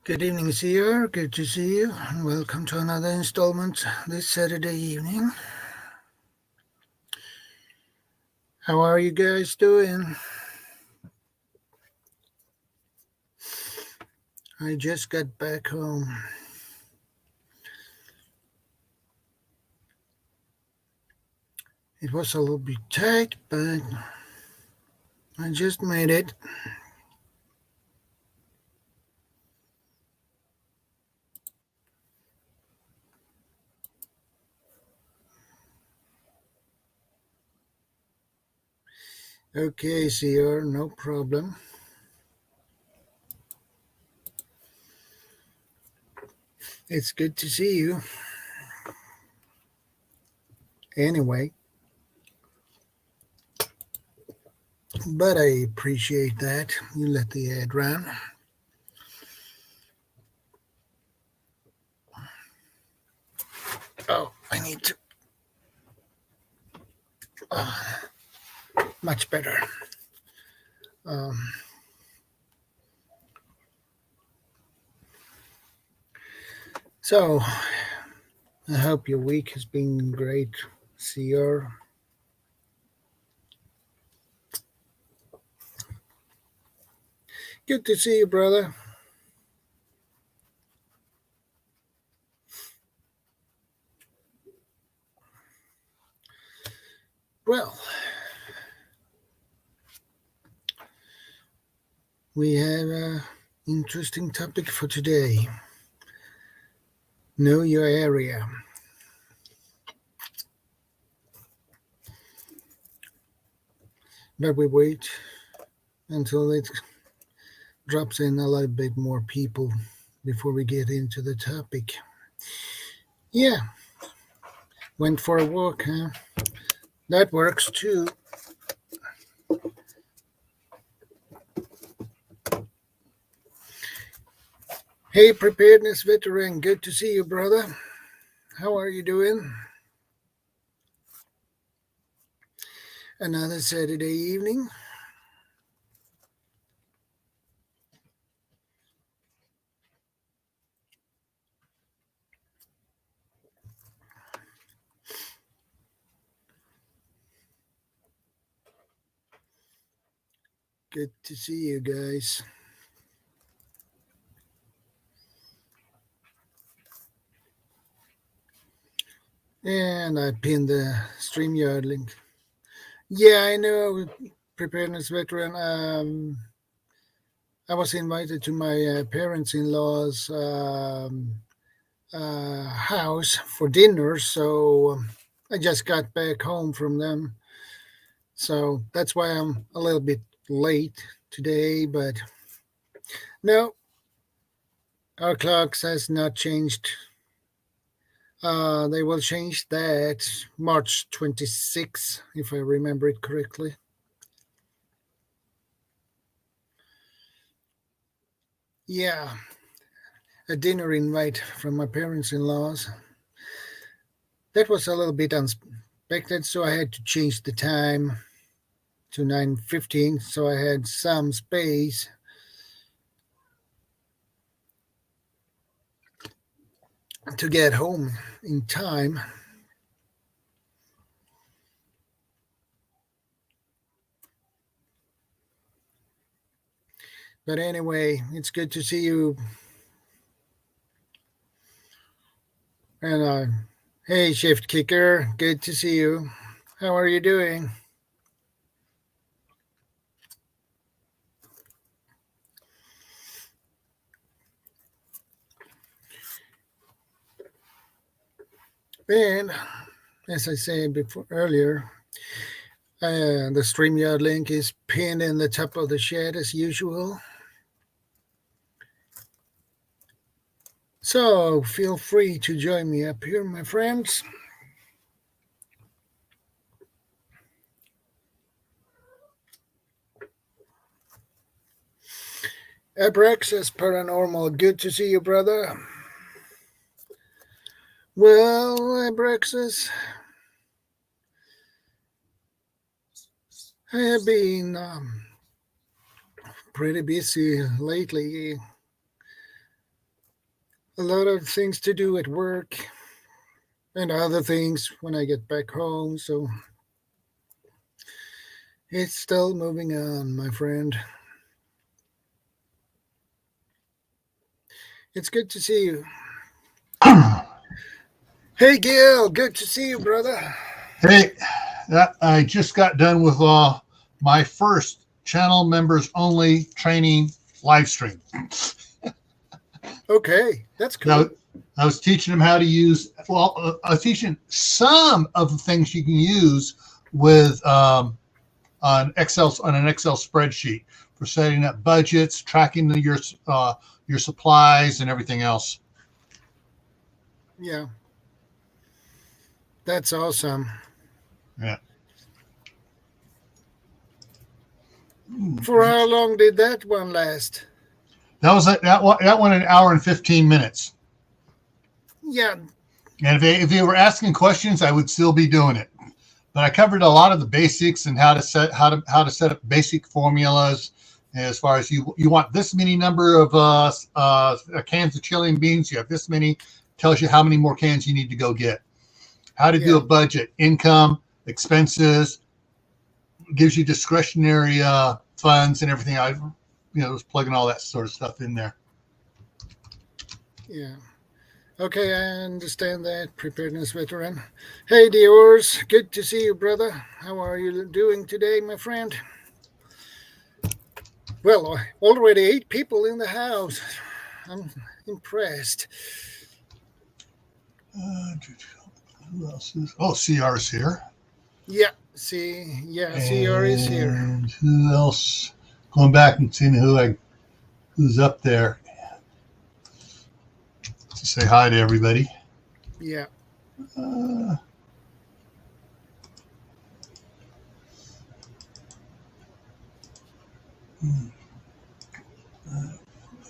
Good evening, Seer. Good to see you, and welcome to another installment this Saturday evening. How are you guys doing? I just got back home. It was a little bit tight, but I just made it. Okay, Seer, no problem. It's good to see you. Anyway, but I appreciate that. You let the ad run. Oh, I need to. Much better. So, I hope your week has been great, Seer. Good to see you, brother. Well, we have an interesting topic for today. Know your area. But we wait until it drops in a little bit more people before we get into the topic. Yeah, went for a walk, huh? That works too. Hey, preparedness veteran, good to see you, brother. How are you doing? Another Saturday evening. Good to see you guys. And I pinned the StreamYard link. Yeah, I know, preparedness veteran. I was invited to my parents-in-law's house for dinner, so I just got back home from them. So that's why I'm a little bit late today, but no, our clocks has not changed. They will change that March 26th, if I remember it correctly. Yeah, a dinner invite from my parents-in-laws. That was a little bit unexpected, so I had to change the time to 9:15, so I had some space. To get home in time. But anyway, it's good to see you. And hey, Shift Kicker, good to see you. How are you doing? And as I said before earlier, the StreamYard link is pinned in the top of the chat as usual. So feel free to join me up here, my friends. Abraxas Paranormal, good to see you, brother. Well, Abraxas, I have been pretty busy lately. a lot of things to do at work and other things when I get back home. So it's still moving on, my friend. It's good to see you. Hey, Gil, good to see you, brother. Hey, I just got done with my first channel members only training live stream. Okay, that's cool. I was teaching them how to use, I was teaching some of the things you can use with on an Excel spreadsheet for setting up budgets, tracking your supplies and everything else. Yeah. That's awesome. Yeah. For how long did that one last? That one an hour and 15 minutes. Yeah. And if they were asking questions, I would still be doing it. But I covered a lot of the basics and how to set up basic formulas as far as you want this many number of cans of chili and beans. You have this many. Tells you how many more cans you need to go get. How to do a budget, income, expenses, gives you discretionary funds and everything. I was plugging all that sort of stuff in there. Yeah. Okay, I understand that, preparedness veteran. Hey, Diors, good to see you, brother. How are you doing today, my friend? Well, already 8 people in the house. I'm impressed. Who else is? Oh, CR is here. Yeah, CR is here. And who else? Going back and seeing who's up there. To say hi to everybody. Yeah. I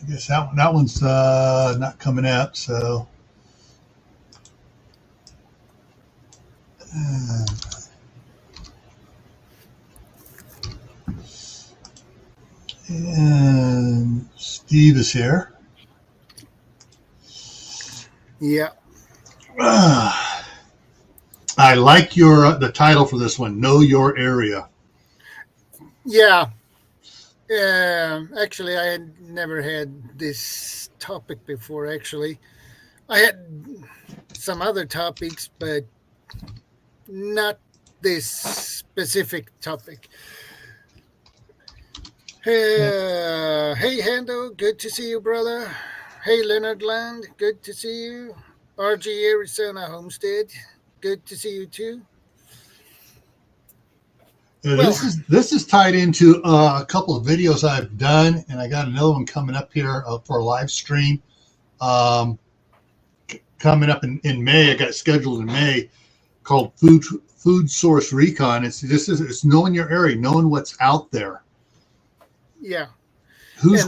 guess that one's not coming up, so. And Steve is here. Yeah. I like the title for this one, Know Your Area. Yeah. Actually, I had never had this topic before, actually. I had some other topics, but not this specific topic. Hey, Hendo, good to see you, brother. Hey, Leonard Land, good to see you. RG Arizona Homestead, good to see you too. This is tied into a couple of videos I've done, and I got another one coming up here for a live stream. Coming up in May, I got it scheduled in May, called Food Source Recon. It's knowing your area, knowing what's out there. Yeah. Who's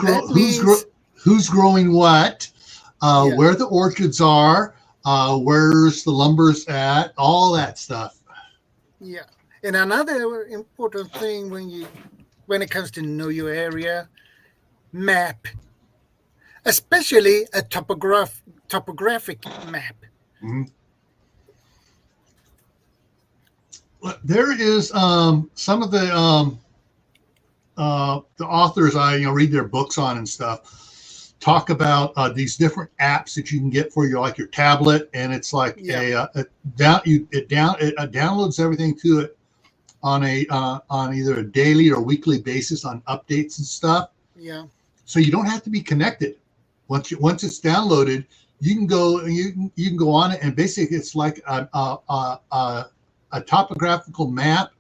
growing what? Where the orchards are, where's the lumber's at, all that stuff. Yeah. And another important thing when it comes to know your area, map, especially a topographic map. Mm-hmm. There is some of the authors I read their books on and stuff talk about these different apps that you can get for your tablet, and it's like it downloads everything to it on either a daily or weekly basis on updates and stuff. Yeah. So you don't have to be connected. Once it's downloaded, you can go on it, and basically it's like a topographical map,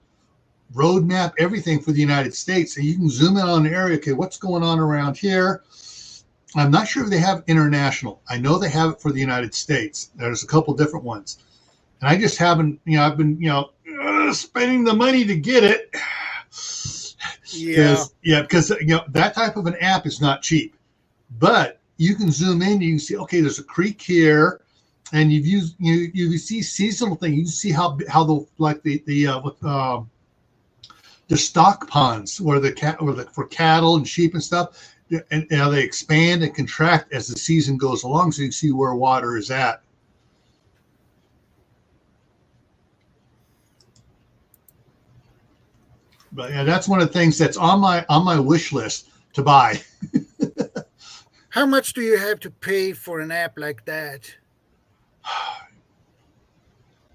road map, everything for the United States. So you can zoom in on an area. Okay, what's going on around here? I'm not sure if they have international. I know they have it for the United States. There's a couple different ones, and I just haven't. I've been spending the money to get it. Because that type of an app is not cheap, but you can zoom in. You can see, okay, there's a creek here, and you see seasonal things. You see how the stock ponds for cattle and sheep and stuff. and how they expand and contract as the season goes along, so you can see where water is at. But yeah, that's one of the things that's on my wish list to buy. How much do you have to pay for an app like that?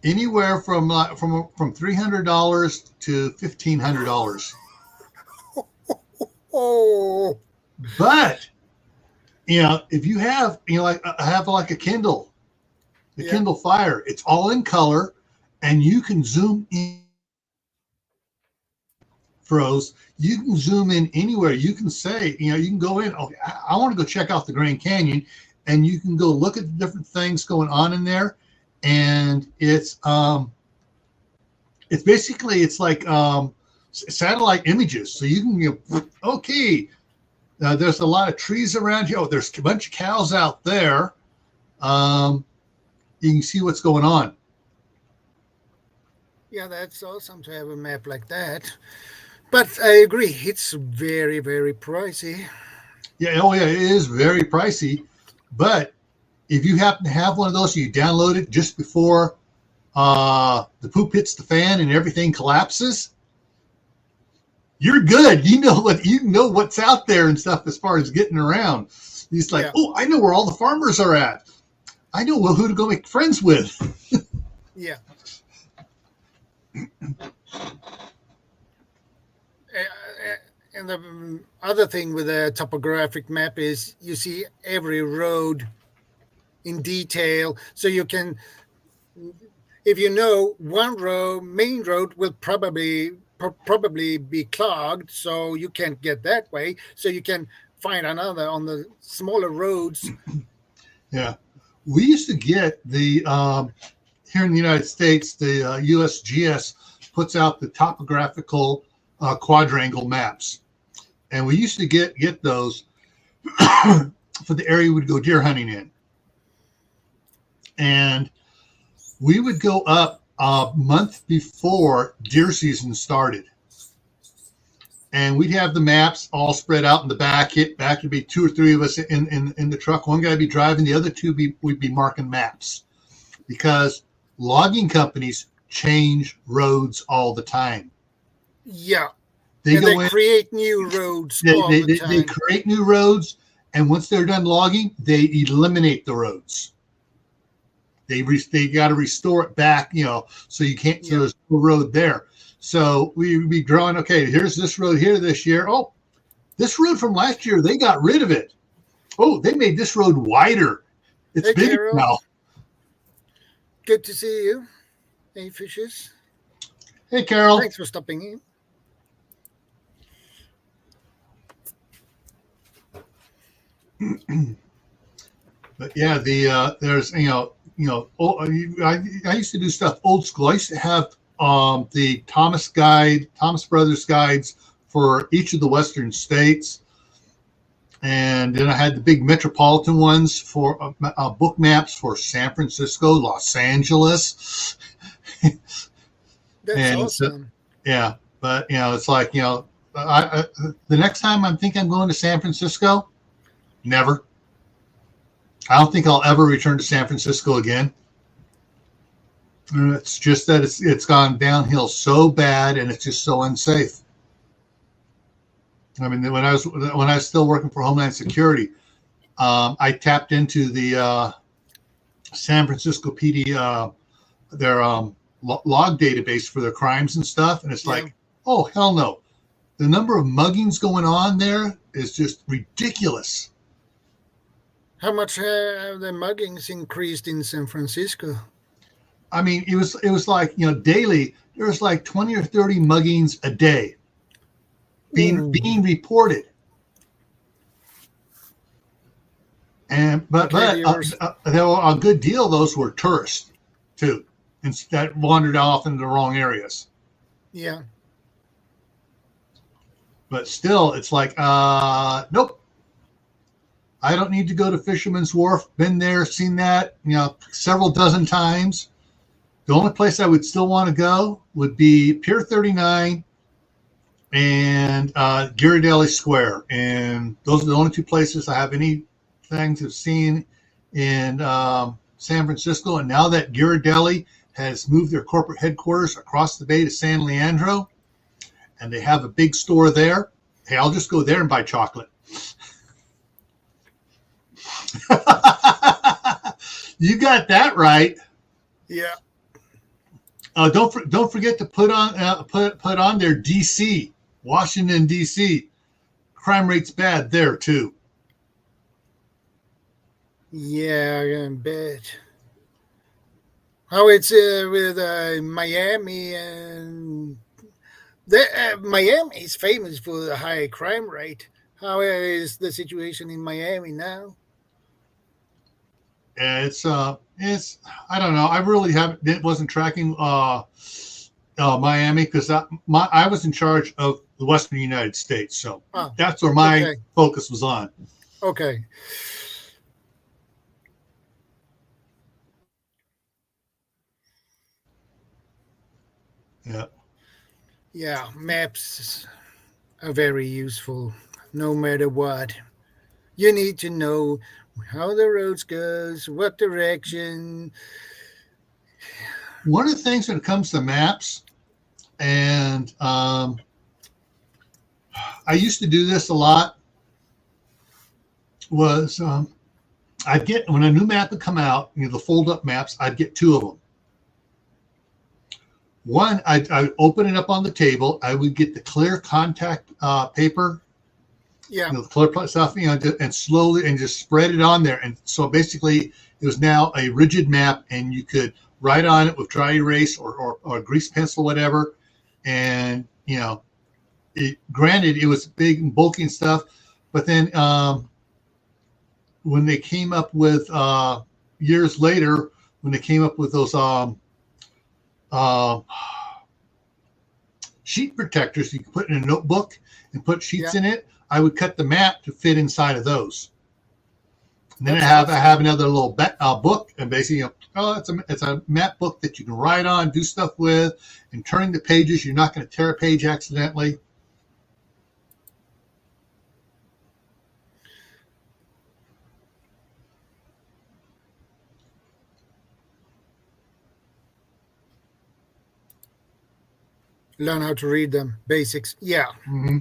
Anywhere from $300 to $1,500. Oh, But if you have like I have like a Kindle, Kindle Fire, it's all in color, and you can zoom in. Pros, you can zoom in anywhere. You can say, you can go in. Okay, I want to go check out the Grand Canyon, and you can go look at the different things going on in there. And it's basically like satellite images. So you can okay. There's a lot of trees around here. Oh, there's a bunch of cows out there. You can see what's going on. Yeah, that's awesome to have a map like that. But I agree, it's very, very pricey. Yeah, it is very pricey. But if you happen to have one of those, you download it just before the poop hits the fan and everything collapses, you're good. You know what's out there and stuff as far as getting around. He's like, oh, I know where all the farmers are at. I know who to go make friends with. Yeah. And the other thing with a topographic map is you see every road in detail. So you can, if you know one road, main road will probably be clogged, so you can't get that way. So you can find another on the smaller roads. Yeah. We used to get the, here in the United States, the USGS puts out the topographical quadrangle maps. And we used to get those for the area we'd go deer hunting in. And we would go up a month before deer season started. And we'd have the maps all spread out in the back. Back would be 2 or 3 of us in the truck. One guy would be driving, the other 2 would be marking maps. Because logging companies change roads all the time. Yeah. They create new roads. They create new roads, and once they're done logging, they eliminate the roads. They got to restore it back, so you can't. So there's no road there. So we would be drawing. Okay, here's this road here this year. Oh, this road from last year, they got rid of it. Oh, they made this road wider. It's bigger now. Good to see you. Hey, fishes. Hey, Carol. Thanks for stopping in. But yeah, there's I used to do stuff old school. I used to have the Thomas Brothers guides for each of the Western states, and then I had the big metropolitan ones for book maps for San Francisco, Los Angeles. That's awesome. Yeah, but it's like the next time I'm going to San Francisco. Never. I don't think I'll ever return to San Francisco again. It's just that it's gone downhill so bad, and it's just so unsafe. I mean, when I was still working for Homeland Security, I tapped into the San Francisco PD their log database for their crimes and stuff, and it's like, oh hell no, the number of muggings going on there is just ridiculous. How much have the muggings increased in San Francisco? I mean, it was like, daily, there was like 20 or 30 muggings a day being reported. And but there were a good deal of those were tourists too, and that wandered off into the wrong areas. Yeah. But still, it's like, nope. I don't need to go to Fisherman's Wharf. Been there, seen that, several dozen times. The only place I would still want to go would be Pier 39 and Ghirardelli Square. And those are the only two places I have any things have seen in San Francisco. And now that Ghirardelli has moved their corporate headquarters across the bay to San Leandro, and they have a big store there, hey, I'll just go there and buy chocolate. You got that right. Yeah. Don't forget to put on their DC, Washington DC. Crime rate's bad there too. Yeah, I bet. How it's with Miami, and Miami is famous for the high crime rate. How is the situation in Miami now? And it's I don't know. I really wasn't tracking Miami because I was in charge of the Western United States, so that's where my focus was on. Okay. Yeah. Yeah, maps are very useful no matter what. You need to know how the roads goes, what direction. One of the things when it comes to maps, and I used to do this a lot, was I'd get, when a new map would come out, the fold-up maps, I'd get two of them. One, I'd open it up on the table. I would get the clear contact paper, the clear stuff, and slowly and just spread it on there. And so basically, it was now a rigid map, and you could write on it with dry erase or grease pencil, whatever. And granted, it was big and bulky and stuff, but then when they came up with years later, when they came up with those sheet protectors you can put in a notebook and put sheets in it, I would cut the map to fit inside of those. And then I have another little book, and basically, it's a map book that you can write on, do stuff with, and turning the pages, you're not going to tear a page accidentally. Learn how to read them. Basics. Yeah. Mm-hmm.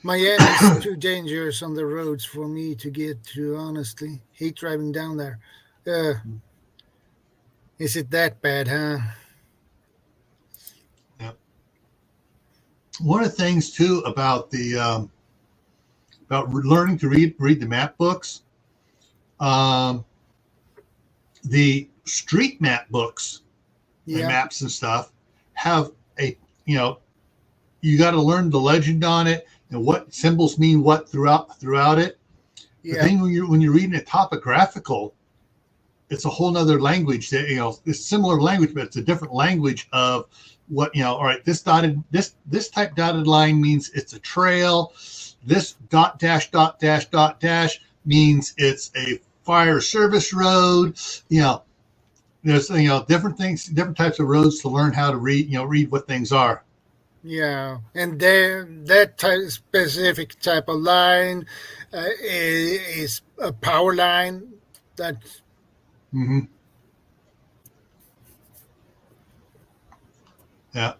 Miami is too dangerous on the roads for me to get to, honestly. Hate driving down there. Is it that bad, huh? Yeah. One of the things too about the about learning to read the map books, the street map books and maps and stuff have a you got to learn the legend on it and what symbols mean what throughout it. The thing when you're reading a topographical, it's a whole nother language that it's similar language, but it's a different language of what all right, this type dotted line means it's a trail. This dot dash means it's a fire service road. There's different things, different types of roads to learn how to read what things are. Yeah, and then that specific type of line is a power line. That's yeah.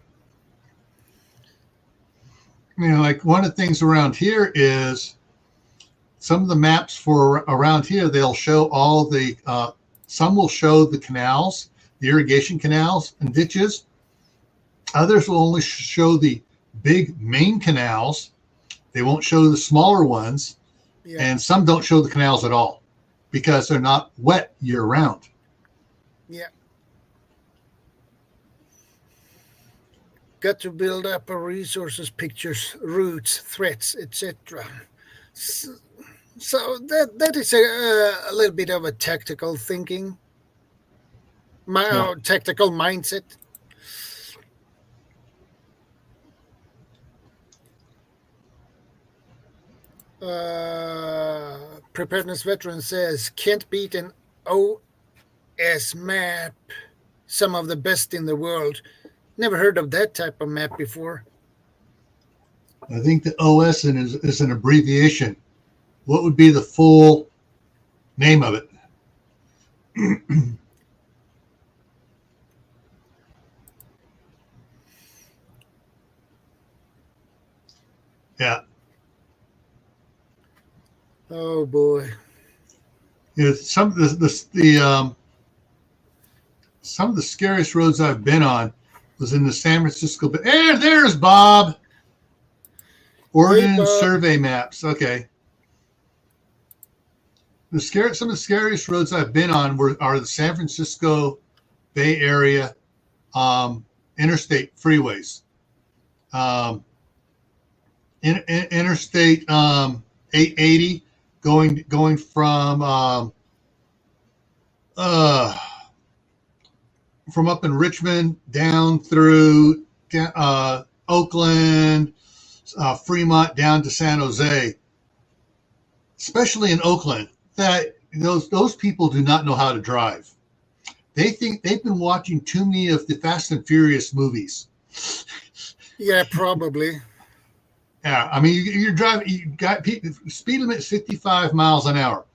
Like one of the things around here is some of the maps for around here, they'll show all the some will show the canals, the irrigation canals and ditches. Others will only show the big main canals. They won't show the smaller ones. Yeah. And some don't show the canals at all because they're not wet year round. Yeah. Got to build up our resources, pictures, routes, threats, etc. So that is a little bit of a tactical thinking, tactical mindset. Preparedness veteran says, can't beat an OS map, some of the best in the world. Never heard of that type of map before. I think the OS is an abbreviation. What would be the full name of it? Yeah. Oh boy. Some of some of the scariest roads I've been on was in the San Francisco Bay. Hey, there's Bob. Ordnance Bob. Survey Maps. Okay. Some of the scariest roads I've been on are the San Francisco Bay Area interstate freeways. Interstate 880 going from up in Richmond down through Oakland, Fremont down to San Jose, especially in Oakland. That those people do not know how to drive. They think they've been watching too many of the Fast and Furious movies. Yeah, probably. Yeah, I mean, you're driving. You got speed limit 55 miles an hour.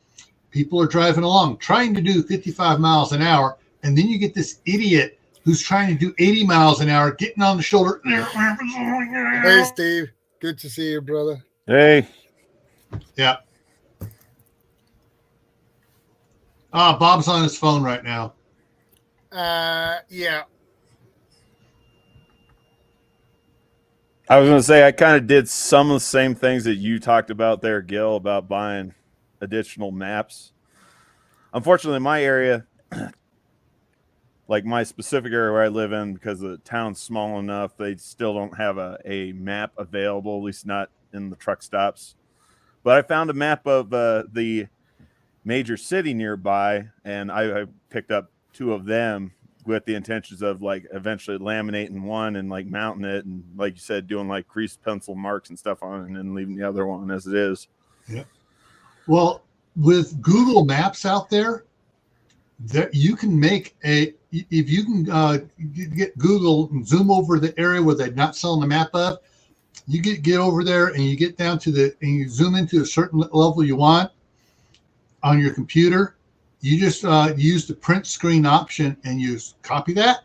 People are driving along, trying to do 55 miles an hour, and then you get this idiot who's trying to do 80 miles an hour, getting on the shoulder. Hey, Steve. Good to see you, brother. Hey. Yeah. Bob's on his phone right now. Yeah. I was going to say, I kind of did some of the same things that you talked about there, Gil, about buying additional maps. Unfortunately, my area, like my specific area where I live in, because the town's small enough, they still don't have a map available, at least not in the truck stops. But I found a map of the major city nearby, and I picked up 2 of them with the intentions of like eventually laminating one and like mounting it, and like you said, doing like creased pencil marks and stuff on it, and then leaving the other one as it is. Yeah. Well, with Google Maps out there, that you can make if you can get Google and zoom over the area where they're not selling the map of, you get over there and you get down to and you zoom into a certain level you want on your computer. You just use the print screen option and you copy that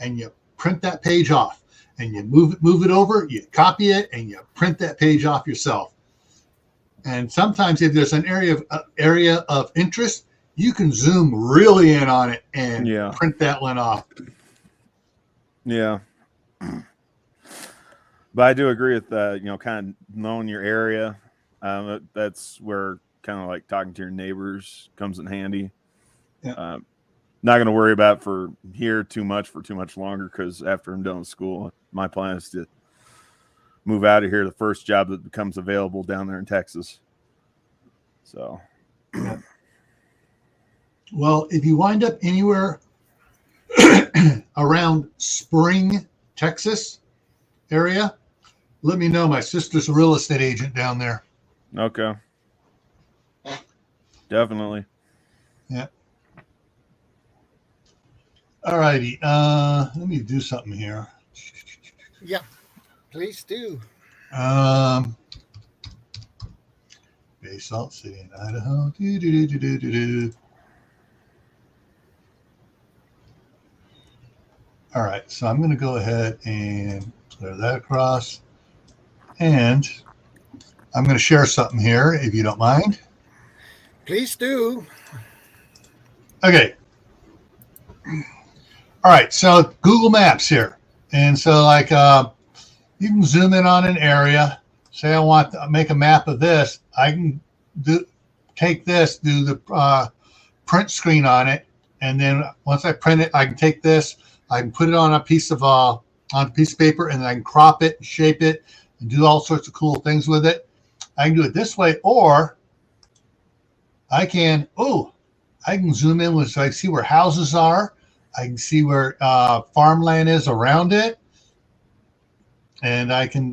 and you print that page off, and you move it over, you copy it and you print that page off yourself. And sometimes if there's an area of interest, you can zoom really in on it and print that one off. Yeah. But I do agree with kind of knowing your area. That's where kind of like talking to your neighbors comes in handy. Yeah. Not going to worry about for too much longer, because after I'm done with school, my plan is to move out of here the first job that becomes available down there in Texas. So, well, if you wind up anywhere around Spring, Texas area, let me know. My sister's a real estate agent down there. Okay. Definitely. Yeah. All righty. Let me do something here. Yeah, please do. Bay Salt City in Idaho. All right, so I'm going to go ahead and clear that across. And I'm going to share something here, if you don't mind. Please do. Okay. All right, so Google Maps here. And so like you can zoom in on an area. Say I want to make a map of this. I can take this, do the print screen on it, and then once I print it, I can take this, I can put it on a piece of paper, and then I can crop it, and shape it, and do all sorts of cool things with it. I can do it this way, or I can zoom in so I can see where houses are. I can see where farmland is around it, and I can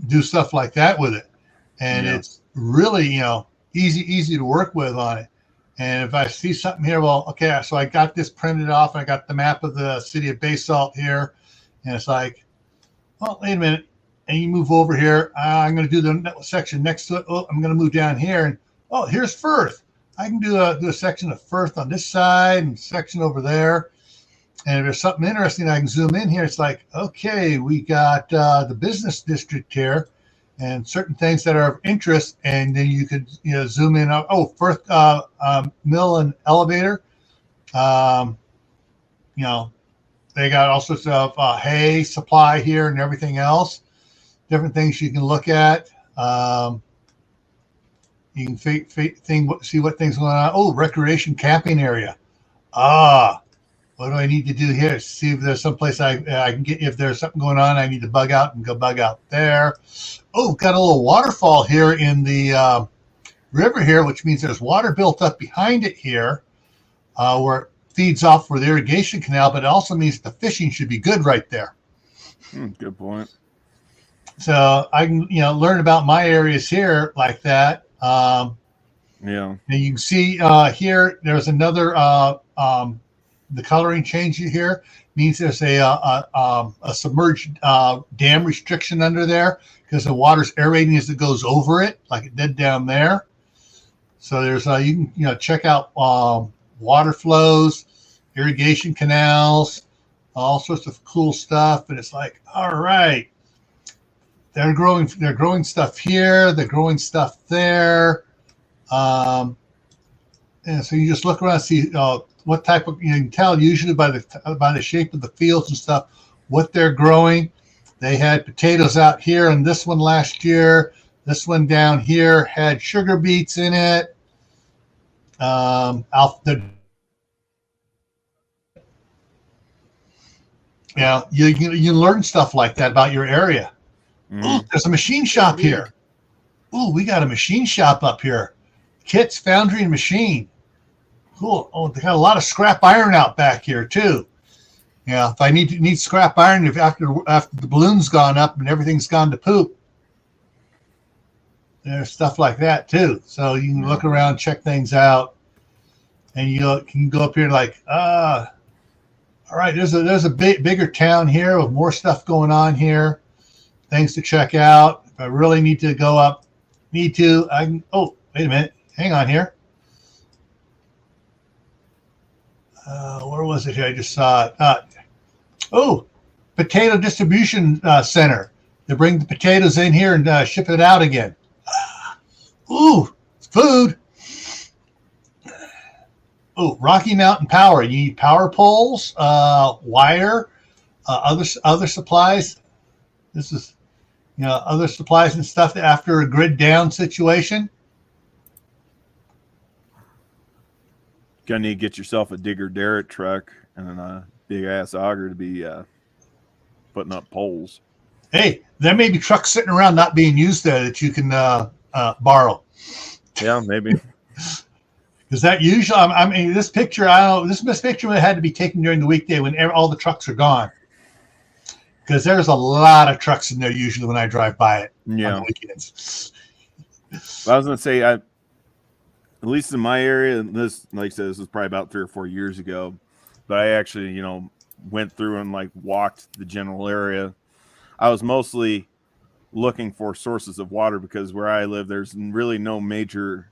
do stuff like that with it. And it's really easy to work with on it. And if I see something here, well, okay, so I got this printed off. I got the map of the city of Basalt here. And it's like, oh, wait a minute. And you move over here. I'm going to do the section next to it. Oh, I'm going to move down here. And, oh, here's Firth. I can do a section of Firth on this side and section over there. And if there's something interesting, I can zoom in here. It's like, okay, we got the business district here and certain things that are of interest. And then you could zoom in. Oh, Firth mill and elevator. They got all sorts of hay supply here and everything else. Different things you can look at. You can see what things going on. Oh, recreation camping area. What do I need to do here? See if there's someplace I can get. If there's something going on, I need to bug out and go bug out there. Oh, got a little waterfall here in the river here, which means there's water built up behind it here, where it feeds off for the irrigation canal. But it also means the fishing should be good right there. Good point. So I can learn about my areas here like that. Yeah. And you can see here there's another the coloring change here means there's a submerged dam restriction under there because the water's aerating as it goes over it, like it did down there. So there's you can check out water flows, irrigation canals, all sorts of cool stuff. And it's like, all right, they're growing stuff here, they're growing stuff there. And so you just look around and see what type of, you can tell usually by the shape of the fields and stuff what they're growing. They had potatoes out here, and this one last year. This one down here had sugar beets in it. You learn stuff like that about your area. Ooh, there's a machine shop here. Ooh, we got a machine shop up here. Kits, Foundry, and Machine. Cool. Oh, they got a lot of scrap iron out back here too. Yeah, if I need scrap iron, if after the balloon's gone up and everything's gone to poop, there's stuff like that too. So you can look around, check things out, and you can go up here like, all right, there's a bigger town here with more stuff going on here, things to check out. If I really need to go up, I can. Oh, wait a minute, hang on here. Where was it here? I just saw it. Potato distribution center. They bring the potatoes in here and ship it out again. Ooh, it's food. Oh, Rocky Mountain Power. You need power poles, wire, other supplies. This is, other supplies and stuff after a grid down situation. Gonna need to get yourself a digger derrick truck and a big ass auger to be putting up poles. Hey, there may be trucks sitting around not being used there that you can borrow. Yeah, maybe. Because that usually, I mean, this picture, this picture had to be taken during the weekday when all the trucks are gone. Because there's a lot of trucks in there usually when I drive by it on the weekends. I was gonna say, at least in my area, and this, like I said, this was probably about 3 or 4 years ago, but I actually, went through and walked the general area. I was mostly looking for sources of water because where I live, there's really no major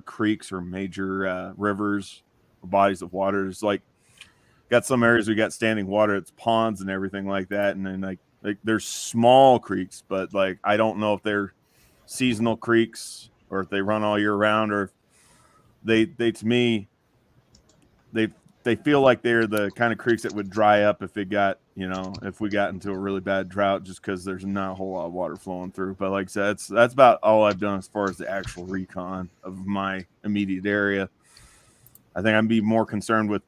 creeks or major rivers or bodies of water. It's got some areas we got standing water, it's ponds and everything like that, and then there's small creeks, but I don't know if they're seasonal creeks or if they run all year round, or if they to me they feel like they're the kind of creeks that would dry up if it got if we got into a really bad drought, just because there's not a whole lot of water flowing through. But like I said, that's about all I've done as far as the actual recon of my immediate area. I think I'd be more concerned with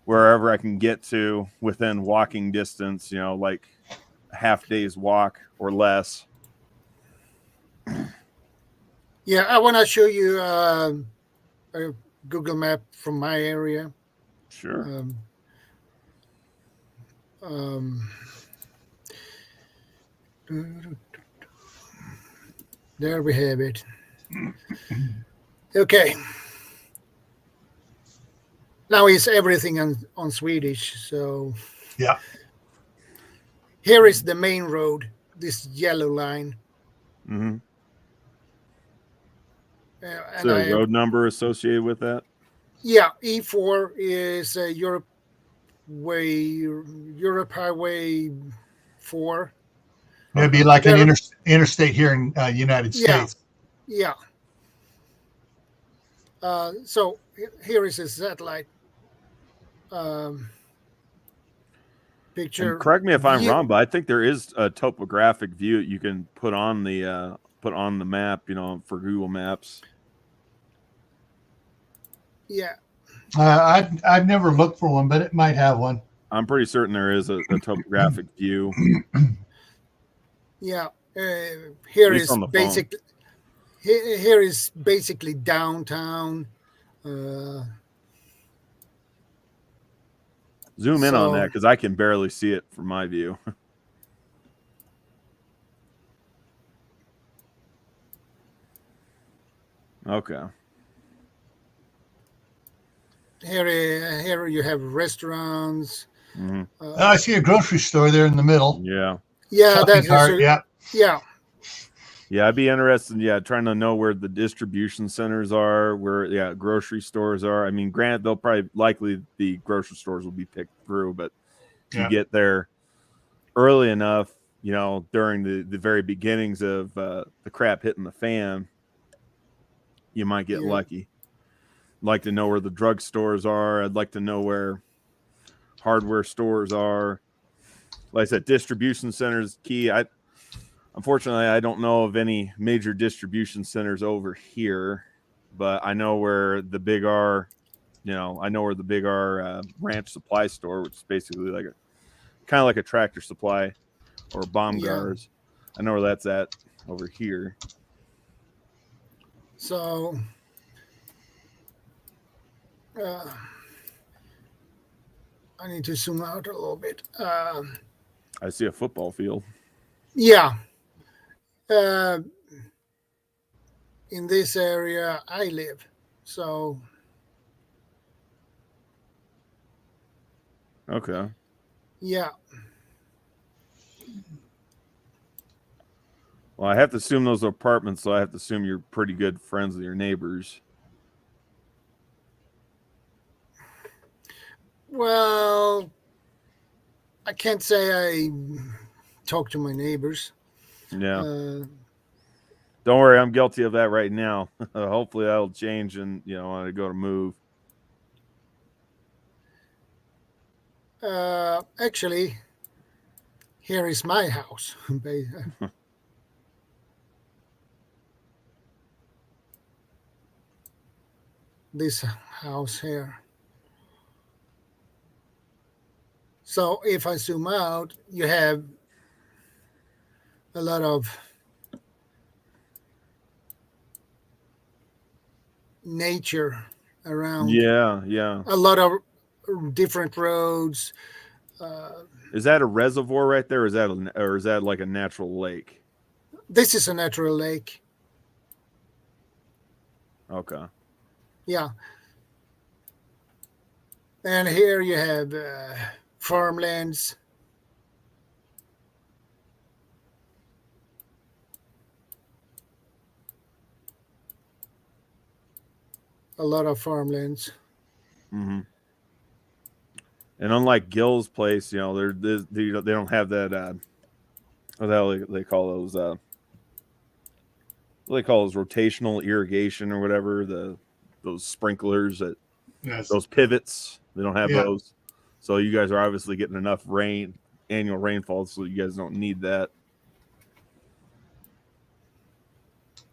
wherever I can get to within walking distance, like a half day's walk or less. Yeah, I want to show you a Google map from my area. Sure. There we have it. Okay. Now it's everything on Swedish. So Yeah. here is the main road, this yellow line. Mm-hmm. And Is there a road number associated with that? Yeah, E4 is Europe Highway 4. It'd be like an interstate here in United States. Yeah. So here is a satellite picture. And correct me if I'm wrong, but I think there is a topographic view you can put on the map, for Google Maps. Yeah. I've never looked for one, but it might have one. I'm pretty certain there is a topographic view. Yeah. Here is basically downtown. Zoom in on that because I can barely see it from my view. Okay. Here you have restaurants. Mm-hmm. I see a grocery store there in the middle. Yeah. Yeah, that's yeah. Yeah, I'd be interested in trying to know where the distribution centers are, where grocery stores are. I mean, granted, likely the grocery stores will be picked through, but if you get there early enough, during the very beginnings of the crap hitting the fan, you might get lucky. I'd like to know where the drug stores are. I'd like to know where hardware stores are. Like I said, distribution centers key. Unfortunately, I don't know of any major distribution centers over here, but I know where the big R, I know where the big R ranch supply store, which is basically kind of like a Tractor Supply or Baumgars. I know where that's at over here. So, I need to zoom out a little bit. I see a football field. Yeah. In this area I live, so okay. Yeah. Well, I have to assume those are apartments, so I have to assume you're pretty good friends with your neighbors. Well, I can't say I talk to my neighbors. Yeah. Don't worry, I'm guilty of that right now. Hopefully that'll change and, when I go to move. Actually, here is my house. This house here. So if I zoom out, you have a lot of nature around. Yeah. A lot of different roads. Is that a reservoir right there, or is that like a natural lake? This is a natural lake. Okay. Yeah. And here you have farmlands. A lot of farmlands. Mm-hmm. And unlike Gil's place, they don't have that. What the hell they call those? What do they call those? Rotational irrigation or whatever. Those sprinklers those pivots. They don't have those. So you guys are obviously getting enough annual rainfall, so you guys don't need that.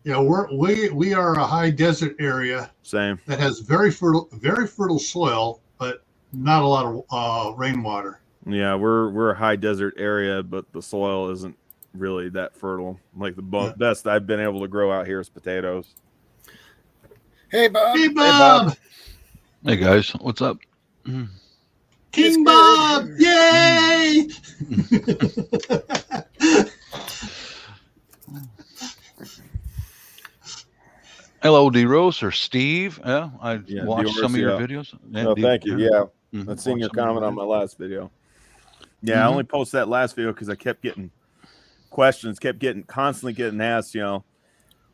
Yeah, we are a high desert area. Same. That has very fertile soil, but not a lot of rainwater. Yeah, we're a high desert area, but the soil isn't really that fertile. Like the best I've been able to grow out here is potatoes. Hey, Bob. Hey, Bob. Hey, guys. What's up? King Bob. Yay! Hello, D-Rose or Steve. Yeah, I Yeah, watched D-Rose, some of your yeah. videos. No, thank you. Yeah, I've seen Watched your some of comment on videos. my last video. Yeah, I only posted that last video because I kept getting questions, constantly getting asked.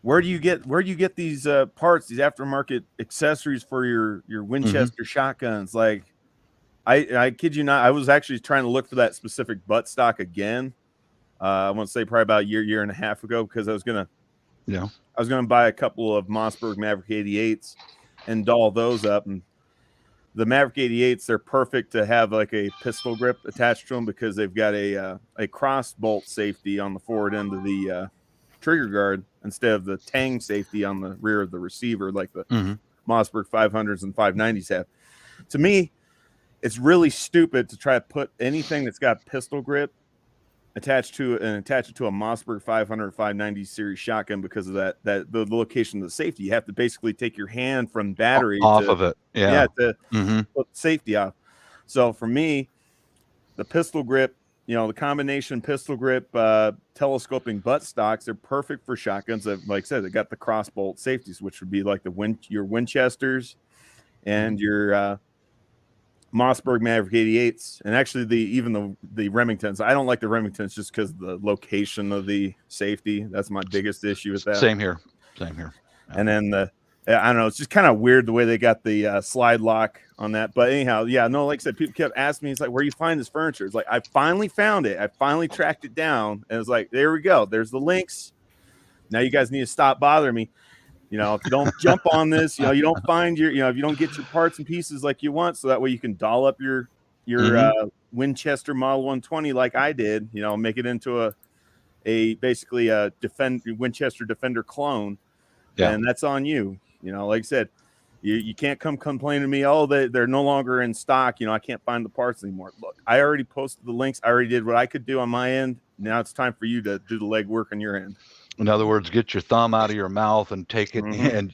Where do you get these parts, these aftermarket accessories for your Winchester shotguns? Like, I kid you not, I was actually trying to look for that specific butt stock again. I want to say probably about a year and a half ago, because I was gonna buy a couple of Mossberg Maverick 88s and doll those up. And the Maverick 88s, they're perfect to have like a pistol grip attached to them, because they've got a cross bolt safety on the forward end of the trigger guard, instead of the tang safety on the rear of the receiver, like the Mossberg 500s and 590s have. To me, it's really stupid to try to put anything that's got pistol grip attach it to a Mossberg 500 590 series shotgun, because of that the location of the safety. You have to basically take your hand from battery off of it. to put safety off. So for me, the pistol grip, the combination pistol grip telescoping butt stocks, they're perfect for shotguns that, like I said, they got the cross bolt safeties, which would be like your Winchesters and your Mossberg Maverick 88s, and actually even the Remingtons. I don't like the Remingtons just because of the location of the safety. That's my biggest issue with that. Same here. And then I don't know, it's just kind of weird the way they got the slide lock on that. But anyhow, yeah, no, like I said, people kept asking me, it's like, where you find this furniture? It's like, I finally found it. I finally tracked it down, and it's like, there we go. There's the links. Now you guys need to stop bothering me. If you don't jump on this, you don't find if you don't get your parts and pieces like you want, so that way you can doll up your Winchester Model 120 like I did, make it into basically a Winchester Defender clone. Yeah. And that's on you. Like I said, you can't come complaining to me, oh, they're no longer in stock. I can't find the parts anymore. Look, I already posted the links. I already did what I could do on my end. Now it's time for you to do the legwork on your end. In other words, get your thumb out of your mouth and take it and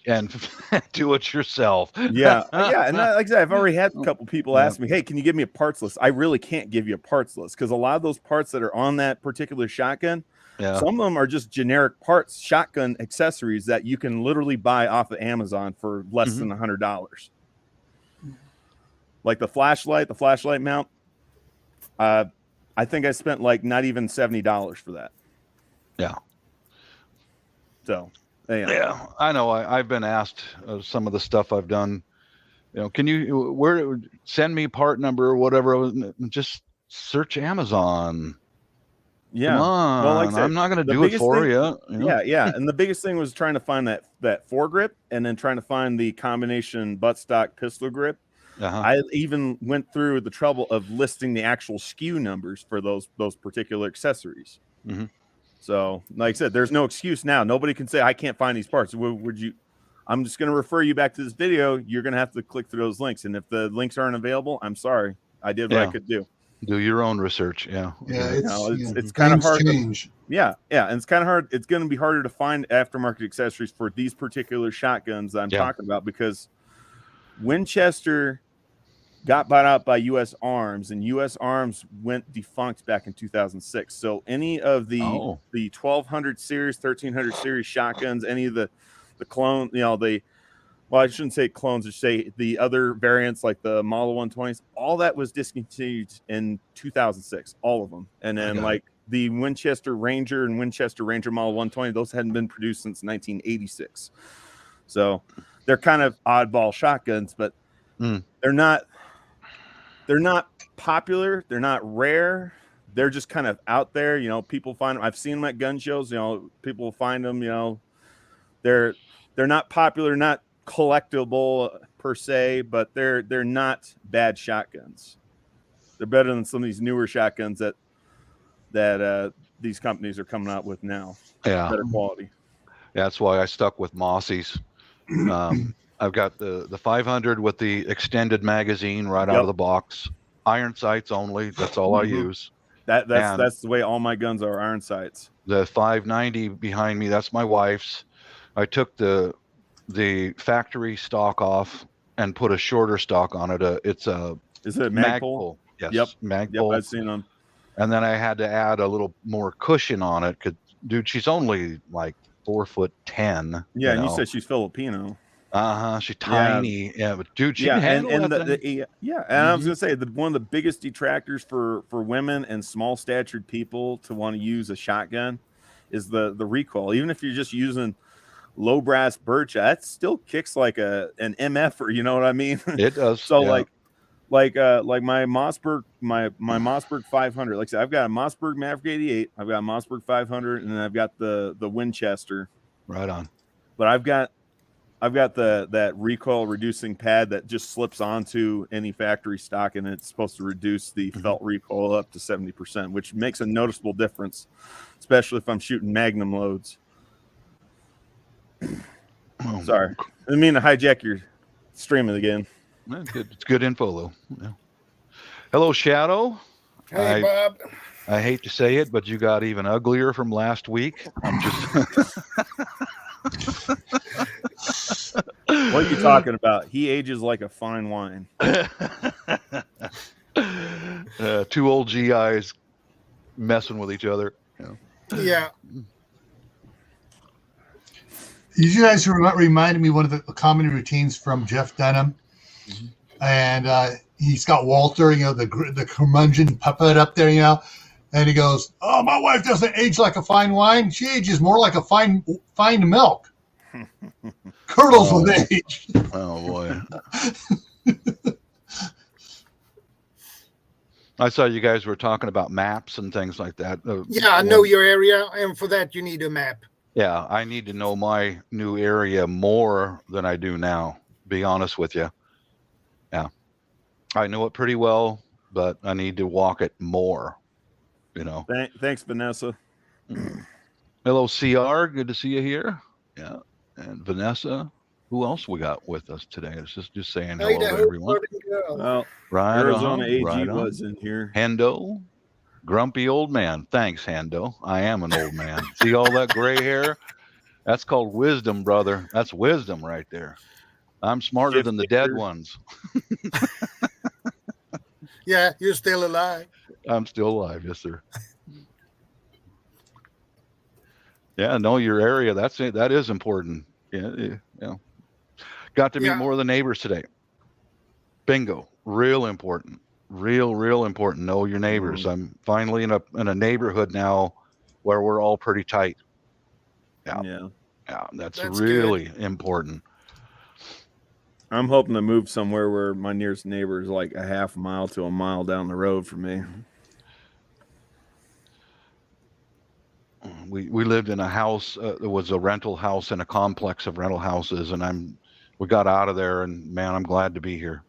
do it yourself. Yeah. And like I said, I've already had a couple people ask me, hey, can you give me a parts list? I really can't give you a parts list, because a lot of those parts that are on that particular shotgun, some of them are just generic parts, shotgun accessories that you can literally buy off of Amazon for less than $100. Like the flashlight mount. I think I spent like not even $70 for that. Yeah. So, yeah, I know. I've been asked some of the stuff I've done. Can you send me part number or whatever? Just search Amazon. Yeah. Come on. Well, like I said, I'm not going to do it for you. Yeah. And the biggest thing was trying to find that foregrip, and then trying to find the combination buttstock pistol grip. I even went through the trouble of listing the actual SKU numbers for those particular accessories. So, like I said, there's no excuse now. Nobody can say I can't find these parts. I'm just going to refer you back to this video. You're going to have to click through those links, and if the links aren't available, I'm sorry. I did what I could do. Do your own research. It's kind of hard. And it's kind of hard. It's going to be harder to find aftermarket accessories for these particular shotguns that I'm talking about, because Winchester got bought out by U.S. Arms, and U.S. Arms went defunct back in 2006. So any of the 1200 series, 1300 series shotguns, any of the clone, I shouldn't say clones, I should say the other variants like the Model 120s, all that was discontinued in 2006, all of them. And then like the Winchester Ranger and Winchester Ranger Model 120, those hadn't been produced since 1986. So they're kind of oddball shotguns, but they're not popular. They're not rare. They're just kind of out there. People find them. I've seen them at gun shows. People find them. They're not popular, not collectible per se, but they're not bad shotguns. They're better than some of these newer shotguns that these companies are coming out with now. Better quality. Yeah, that's why I stuck with Mossy's. I've got the 500 with the extended magazine right out of the box. Iron sights only. That's all I use. That's the way all my guns are, iron sights. The 590 behind me, that's my wife's. I took the factory stock off and put a shorter stock on it. Is it a Magpul? Yes. Yep. Magpul. Yep, I've seen them. And then I had to add a little more cushion on it. Dude, she's only like 4'10". Yeah, and you said she's Filipino. She's tiny. Yeah, but dude, she can handle and that thing. and I was gonna say one of the biggest detractors for women and small statured people to want to use a shotgun is the recoil. Even if you're just using low brass birch, that still kicks like an MF, you know what I mean? It does. So like my Mossberg, my Mossberg 500. Like I said, I've got a Mossberg Maverick 88, I've got a Mossberg 500, and then I've got the Winchester. Right on. But I've got that recoil reducing pad that just slips onto any factory stock, and it's supposed to reduce the felt recoil up to 70%, which makes a noticeable difference, especially if I'm shooting magnum loads. Sorry, I didn't mean to hijack your streaming again. It's good info though. Yeah. Hello, Shadow. Hey, Bob. I hate to say it, but you got even uglier from last week. I'm just. What are you talking about? He ages like a fine wine. Two old GIs messing with each other. Yeah. You guys reminded me one of the common routines from Jeff Dunham, and he's got Walter, the curmudgeon puppet up there, and he goes, "Oh, my wife doesn't age like a fine wine; she ages more like a fine milk." Curdles with age. Oh boy. I saw you guys were talking about maps and things like that. Yeah, I know your area, and for that you need a map. Yeah, I need to know my new area more than I do now, be honest with you. Yeah. I know it pretty well, but I need to walk it more, Thanks, Vanessa. Hello, CR. Good to see you here. Yeah. And Vanessa. Who else we got with us today? It's just saying hello to everyone. Well, right Arizona on, AG right on. was in here. Hendo. Grumpy old man. Thanks, Hendo. I am an old man. See all that gray hair? That's called wisdom, brother. That's wisdom right there. I'm smarter than the dead ones. Yeah, you're still alive. I'm still alive, yes, sir. Yeah, know your area. That is important. Yeah. Got to meet more of the neighbors today. Bingo. Real important. Real important. Know your neighbors. I'm finally in a neighborhood now where we're all pretty tight. Yeah. That's really good. Important. I'm hoping to move somewhere where my nearest neighbor is like a half mile to a mile down the road from me. We lived in a house. There was a rental house in a complex of rental houses, and we got out of there, and man, I'm glad to be here.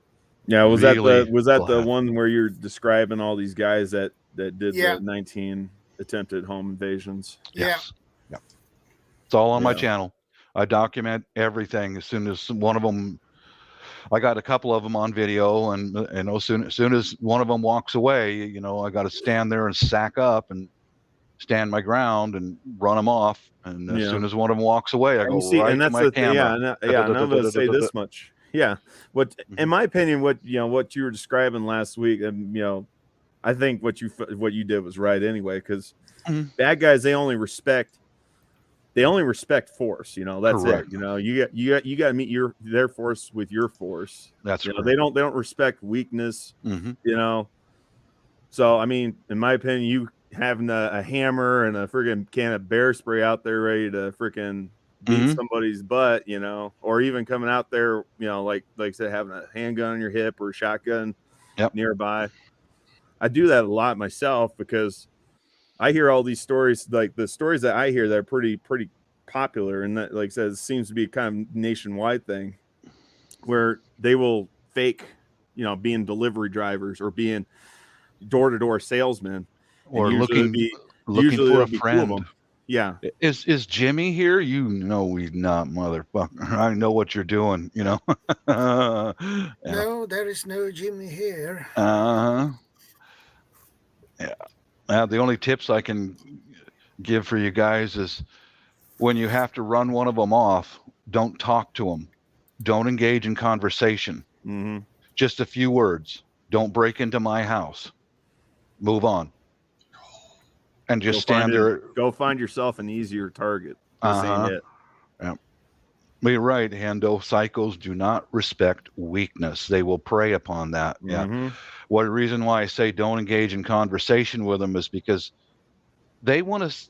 Yeah, was that the one where you're describing all these guys that did the 19 attempted home invasions? Yes. Yeah. It's all on my channel. I document everything. As soon as one of them, I got a couple of them on video, and as soon as one of them walks away, I got to stand there and sack up and stand my ground and run them off. And as soon as one of them walks away, I go right to my camera. And I'm going to say this much. Yeah. In my opinion, what you were describing last week, and I think what you did was right anyway, because bad guys, they only respect force. That's correct. It. You got to meet their force with your force. That's correct. They don't respect weakness. So I mean, in my opinion, you having a hammer and a freaking can of bear spray out there ready to freaking beat somebody's butt, or even coming out there, like I said, having a handgun on your hip or a shotgun nearby. I do that a lot myself because I hear all these stories, like the stories that I hear that are pretty popular, and that, like I said, seems to be kind of nationwide thing where they will fake, being delivery drivers or being door-to-door salesmen, or looking for a friend. Yeah. Is Jimmy here? He's not, motherfucker. I know what you're doing, No, there is no Jimmy here. Yeah. The only tips I can give for you guys is when you have to run one of them off, don't talk to them. Don't engage in conversation. Just a few words. Don't break into my house. Move on. And just stand there. Go find yourself an easier target. This ain't it. Yeah. Well, you're right, Hendo. Psychos do not respect weakness. They will prey upon that. Yeah. Mm-hmm. What reason why I say don't engage in conversation with them is because they want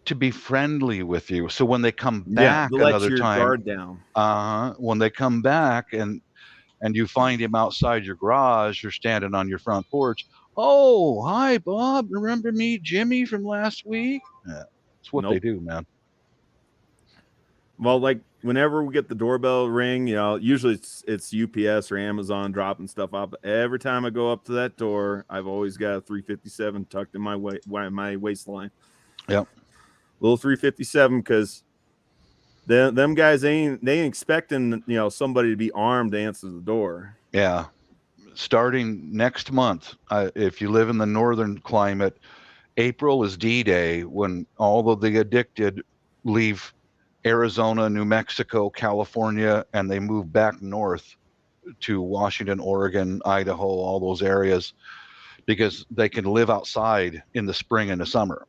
to be friendly with you. So when they come back to let another your time, guard down. when they come back and you find him outside your garage, you're standing on your front porch. Oh, hi, Bob. Remember me, Jimmy, from last week? Yeah, that's what they do, man. Well, like whenever we get the doorbell ring, you know, usually it's UPS or Amazon dropping stuff off. But every time I go up to that door, I've always got a 357 tucked in my waistline. Yep. Little 357, because them guys they ain't expecting, you know, somebody to be armed to answer the door. Yeah. Starting next month, if you live in the northern climate, April is D-Day, when all of the addicted leave Arizona, New Mexico, California, and they move back north to Washington, Oregon, Idaho, all those areas, because they can live outside in the spring and the summer.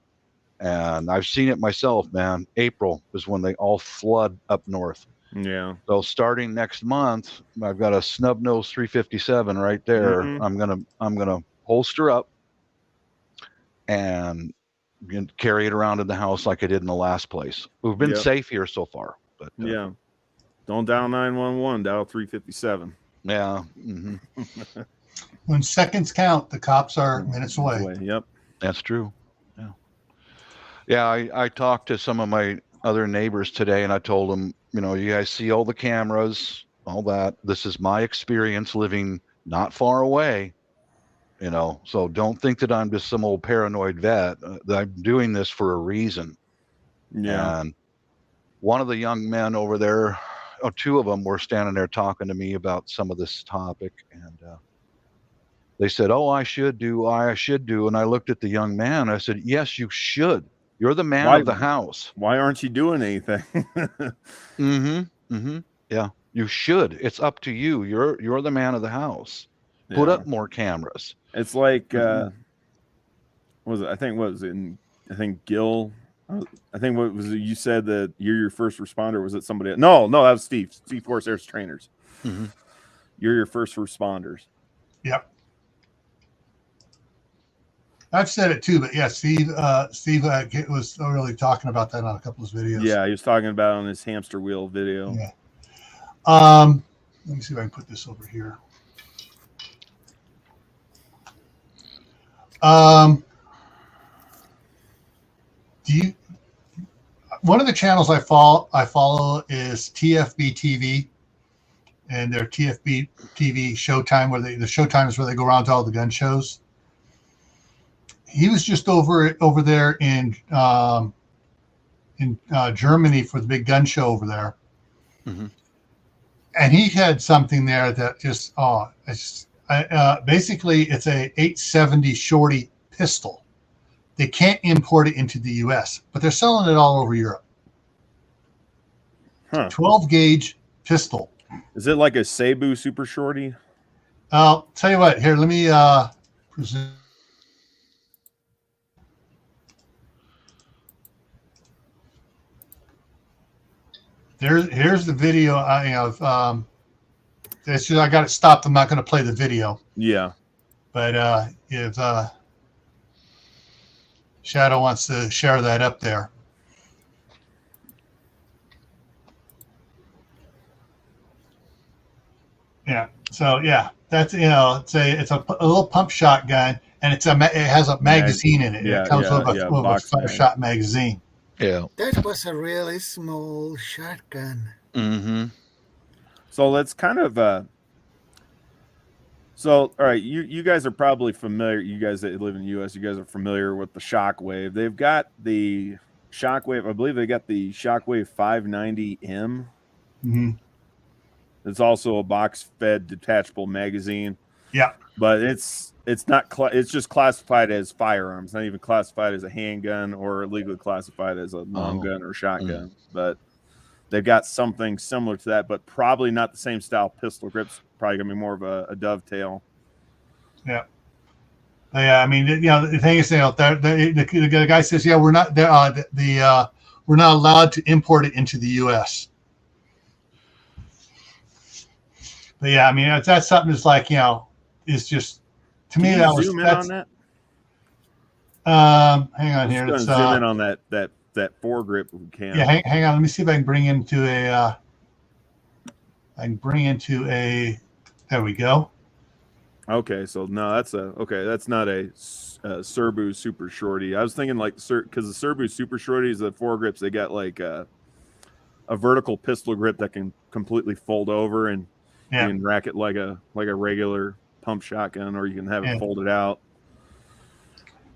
And I've seen it myself, man. April is when they all flood up north. Yeah. So starting next month, I've got a snub nose 357 right there. Mm-hmm. I'm gonna holster up and carry it around in the house like I did in the last place. We've been safe here so far, but yeah, don't dial 911, dial 357. Yeah. Mm-hmm. When seconds count, the cops are minutes away. Yep, that's true. Yeah. I talked to some of my other neighbors today, and I told them, you know, you guys see all the cameras, all that. This is my experience living not far away. You know, so don't think that I'm just some old paranoid vet. I'm doing this for a reason. Yeah. And one of the young men over there, two of them were standing there talking to me about some of this topic. And they said, oh, I should do. And I looked at the young man. I said, yes, you should. You're the man of the house. Why aren't you doing anything? Yeah, you should. It's up to you. You're the man of the house. Put up more cameras. It's like, what was it? I think Gil. I think what was it? You said that you're your first responder. Was it somebody? No, that was Steve. Steve Force Air's trainers. Mm-hmm. You're your first responders. Yep. I've said it too, but yeah, Steve was really talking about that on a couple of his videos. Yeah, he was talking about it on his hamster wheel video. Yeah. Let me see if I can put this over here. One of the channels I follow is TFB TV, and their TFB TV Showtime, where the Showtime is where they go around to all the gun shows. He was just over there in Germany for the big gun show over there, and he had something there that just basically it's a 870 shorty pistol. They can't import it into the U.S., but they're selling it all over Europe. 12 gauge pistol. Is it like a Cebu super shorty? I'll tell you what. Here, let me present. Here's the video I have. It's just I got it stopped. I'm not going to play the video. Yeah. But if Shadow wants to share that up there. Yeah. So yeah, that's it's a little pump shotgun, and it has a magazine in it. Yeah, it comes with a 5-shot magazine. Yeah. That was a really small shotgun. Mm-hmm. So let's kind of all right, you guys are probably familiar, you guys that live in the US, you guys are familiar with the Shockwave. They've got the Shockwave, I believe they got the Shockwave 590M. Mm-hmm. It's also a box fed detachable magazine. Yeah. But it's not it's just classified as firearms, not even classified as a handgun or legally classified as a long gun or shotgun. But they've got something similar to that, but probably not the same style pistol grips. Probably gonna be more of a dovetail. Yeah. Yeah, I mean, the thing is, the guy says, yeah, we're not there. we're not allowed to import it into the U.S. But yeah, I mean, that's something that's like, it's just, to me, that was, zoom in on that? Hang on here. Let's zoom in on that foregrip if we can. Yeah, hang on. Let me see if I can bring into there we go. Okay, so no, that's not a Serbu Super Shorty. I was thinking like, because the Serbu Super Shorties, the foregrips, they got like a vertical pistol grip that can completely fold over, and you can rack it like a regular pump shotgun, or you can have it folded out.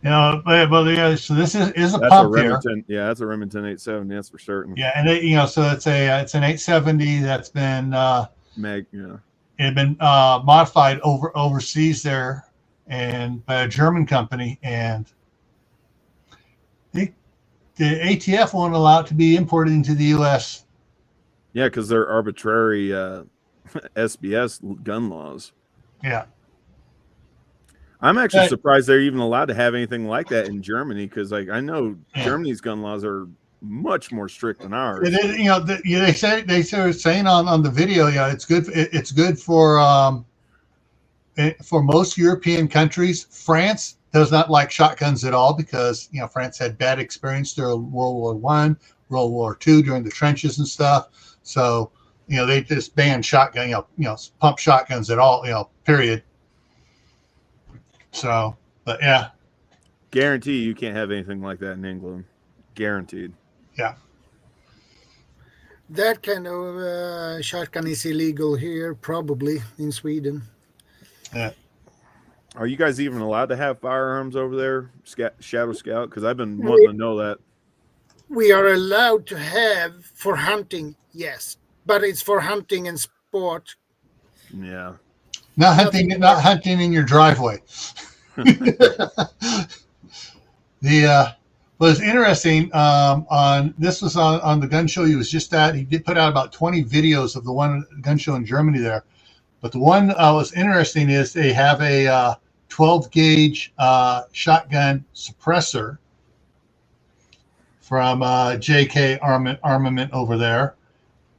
But yeah, so this is a that's pump a here. Yeah, that's a Remington 870. That's for certain. Yeah, and so it's an 870 that's been it had been modified overseas there, and by a German company, and the ATF won't allow it to be imported into the U.S. Yeah, because they're arbitrary SBS gun laws. Yeah. I'm actually surprised they're even allowed to have anything like that in Germany, because like I know Germany's gun laws are much more strict than ours. It is, they were saying on the video, it's good for most European countries. France does not like shotguns at all because France had bad experience during World War I, World War II during the trenches and stuff. So they just banned shotgun, pump shotguns at all, period. So, but yeah. Guarantee you can't have anything like that in England. Guaranteed. Yeah. That kind of shotgun is illegal here, probably in Sweden. Yeah. Are you guys even allowed to have firearms over there, Shadow Scout? Because I've been wanting to know that. We are allowed to have for hunting, yes, but it's for hunting and sport. Yeah. Not hunting in your driveway. Was interesting this was on the gun show he was just at. He did put out about 20 videos of the one gun show in Germany there. But the one was interesting is they have a 12 gauge shotgun suppressor from JK Armament over there.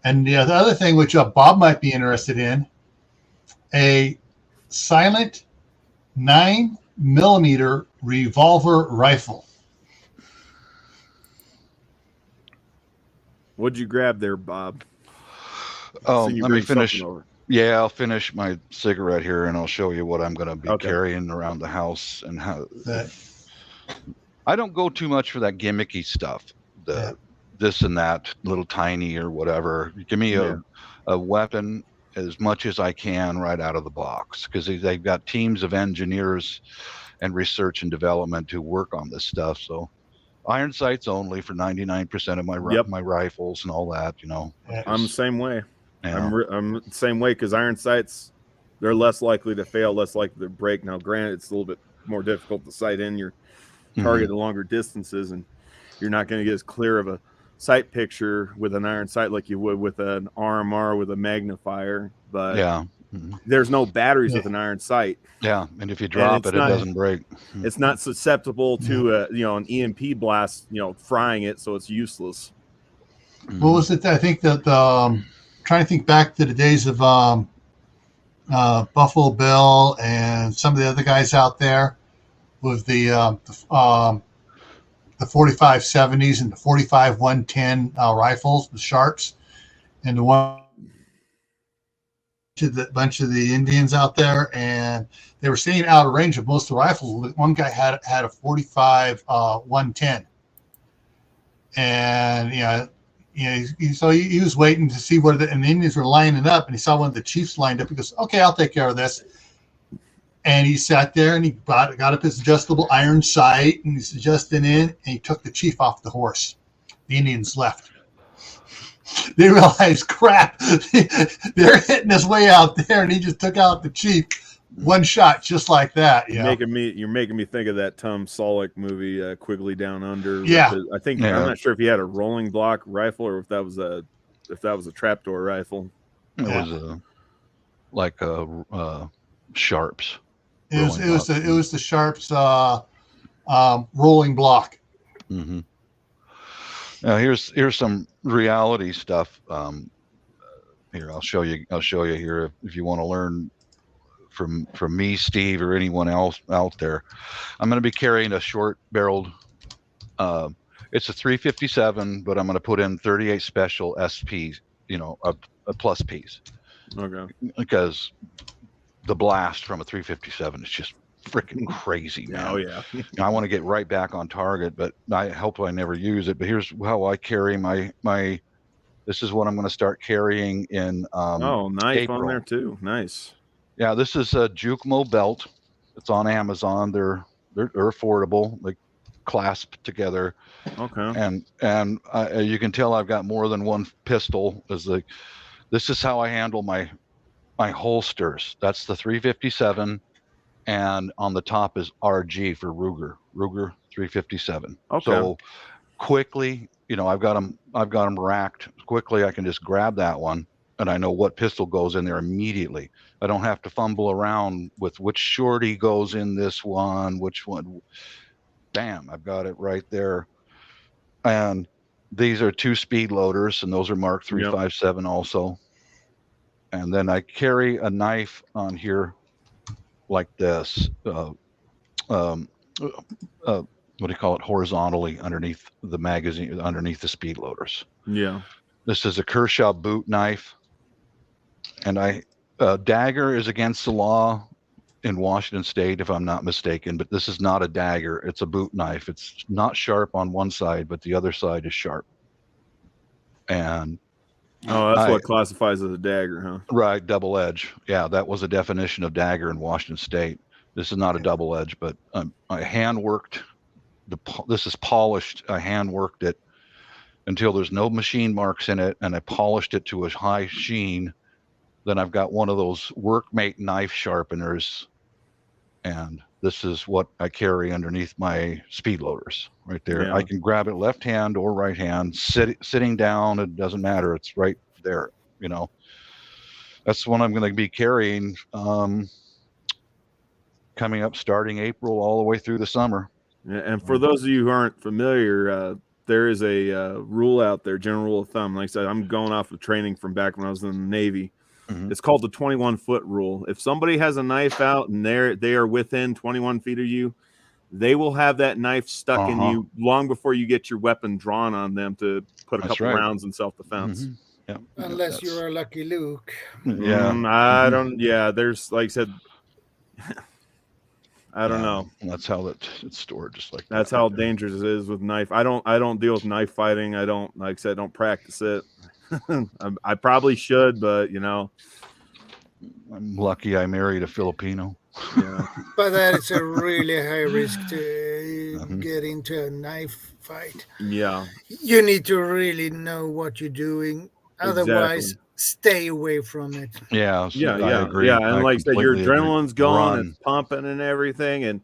And the other thing, which Bob might be interested in, a silent 9mm revolver rifle. What'd you grab there, Bob? Let me finish. Yeah, I'll finish my cigarette here, and I'll show you what I'm going to be carrying around the house and how. I don't go too much for that gimmicky stuff. This and that, little tiny or whatever. Give me a weapon as much as I can right out of the box, because they've got teams of engineers and research and development who work on this stuff. So iron sights only for 99% of my rifles and all that, I'm the same way. I'm the same way, because iron sights, they're less likely to fail, less likely to break. Now, granted, it's a little bit more difficult to sight in your target at longer distances, and you're not going to get as clear of a sight picture with an iron sight like you would with an RMR with a magnifier. But there's no batteries with an iron sight. Yeah, and if you drop it, it doesn't break. It's not susceptible to an EMP blast, frying it, so it's useless. What was it? I think that trying to think back to the days of Buffalo Bill and some of the other guys out there with the 4570s and the 45 110 rifles, the Sharps, and the one to the bunch of the Indians out there, and they were staying out of range of most of the rifles. One guy had a 45 110, and so he was waiting to see and the Indians were lining up, and he saw one of the chiefs lined up. He goes, "Okay, I'll take care of this." And he sat there and he got up his adjustable iron sight and he's adjusting in, and he took the chief off the horse. The Indians left. They realized, crap, they're hitting his way out there, and he just took out the chief. One shot, just like that. You're making me think of that Tom Selleck movie, Quigley Down Under. Yeah, I think I'm not sure if he had a rolling block rifle or if that was a trapdoor rifle. It was like a Sharps. It was the Sharps rolling block. Mm-hmm. Now here's some reality stuff. Here I'll show you here if you want to learn from me, Steve, or anyone else out there. I'm going to be carrying a short barreled. It's a 357, but I'm going to put in 38 special SPs. A plus Ps. Okay. Because the blast from a 357 is just freaking crazy, man. Oh yeah. I want to get right back on target, but I hope I never use it. But here's how I carry my. This is what I'm going to start carrying in. Knife April. on there too. Nice. Yeah, this is a Jukemo belt. It's on Amazon. They're affordable. They clasp together. Okay. And you can tell I've got more than one pistol. This is how I handle my holsters. That's the 357, and on the top is RG for Ruger 357. Okay. So quickly, I've got them racked. Quickly, I can just grab that one, and I know what pistol goes in there immediately. I don't have to fumble around with which shorty goes in this one, which one. Bam, I've got it right there. And these are 2 speed loaders, and those are Mark 357 also. And then I carry a knife on here like this. What do you call it? Horizontally underneath the magazine, underneath the speed loaders. Yeah. This is a Kershaw boot knife. And dagger is against the law in Washington State, if I'm not mistaken, but this is not a dagger. It's a boot knife. It's not sharp on one side, but the other side is sharp. And that's what classifies as a dagger, huh? Right, double edge. Yeah, that was a definition of dagger in Washington State. This is not a double edge, but I hand worked. This is polished. I hand worked it until there's no machine marks in it, and I polished it to a high sheen. Then I've got one of those Workmate knife sharpeners, and this is what I carry underneath my speed loaders right there. Yeah. I can grab it left hand or right hand, sitting down. It doesn't matter. It's right there. That's what I'm going to be carrying coming up starting April all the way through the summer. Yeah, and for those of you who aren't familiar, there is a rule out there, general rule of thumb. Like I said, I'm going off of training from back when I was in the Navy. Mm-hmm. It's called the 21-foot rule. If somebody has a knife out and they are within 21 feet of you, they will have that knife stuck in you long before you get your weapon drawn on them to put a couple rounds in self-defense. Mm-hmm. Yeah. Unless you're a Lucky Luke. Yeah. I don't. Yeah, there's, like I said, I don't know. That's how it's stored, just like that's how dangerous it is with knife. I don't deal with knife fighting. I don't, like I said, don't practice it. I probably should, but I'm lucky I married a Filipino. Yeah. But that is a really high risk to get into a knife fight. Yeah. You need to really know what you're doing. Otherwise, stay away from it. Yeah. I agree. Yeah. And like I said, your adrenaline's going, Run. it's pumping and everything. And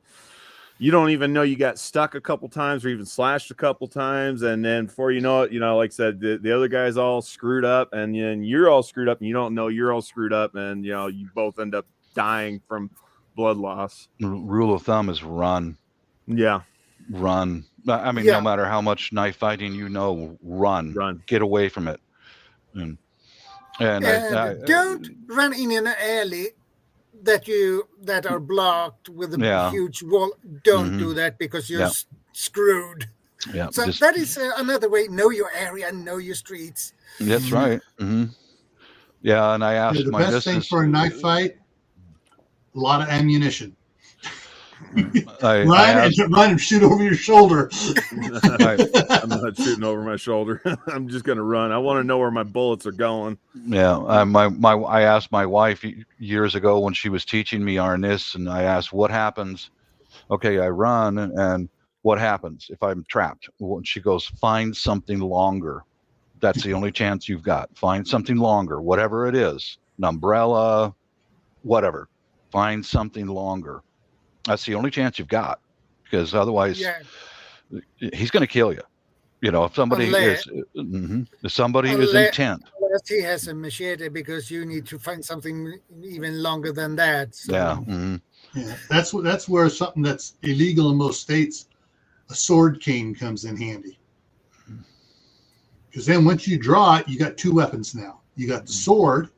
you don't even know you got stuck a couple times or even slashed a couple times. And then before you know it, like I said, the other guy's all screwed up and then you're all screwed up and you don't know you're all screwed up. And, you both end up dying from blood loss. Rule of thumb is run. Yeah. Run. I mean, no matter how much knife fighting, run. Get away from it. And don't run in an alley that are blocked with a huge wall. Don't do that because you're screwed. Yeah. So that is another way. Know your area, know your streets. That's right. Mm-hmm. Yeah, and I asked the best thing for a knife fight, a lot of ammunition. Run and shoot over your shoulder. I'm not shooting over my shoulder. I'm just going to run. I want to know where my bullets are going. Yeah. I asked my wife years ago when she was teaching me harness, and I asked, what happens? Okay, I run, and what happens if I'm trapped? She goes, find something longer. That's the only chance you've got. Find something longer, whatever it is, an umbrella, whatever. Find something longer. That's the only chance you've got, because otherwise he's going to kill you. If somebody is intent. Unless he has a machete, because you need to find something even longer than that. So. Yeah. Mm-hmm. Yeah. That's where something that's illegal in most states, a sword cane, comes in handy. Because then once you draw it, you got two weapons now. You got the sword,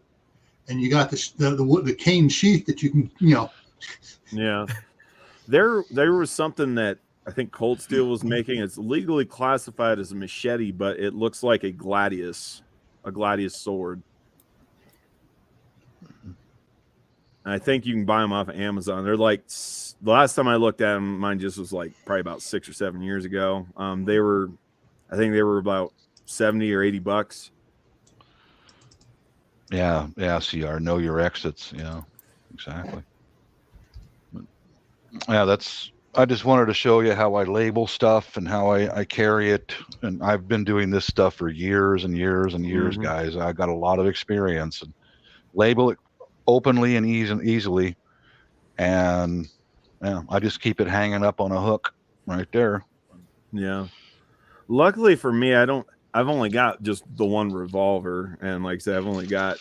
and you got the cane sheath that you can, Yeah. There was something that I think Cold Steel was making. It's legally classified as a machete, but it looks like a gladius sword. And I think you can buy them off of Amazon. They're like, the last time I looked at them, mine just was like probably about 6 or 7 years ago. I think they were about $70 or $80. Yeah, CR, know your exits. Yeah, exactly. Yeah, I just wanted to show you how I label stuff and how I carry it. And I've been doing this stuff for years and years and years, guys. I got a lot of experience, and label it openly and easily. And yeah, I just keep it hanging up on a hook right there. Yeah. Luckily for me, I've only got just the one revolver. And like I said, I've only got,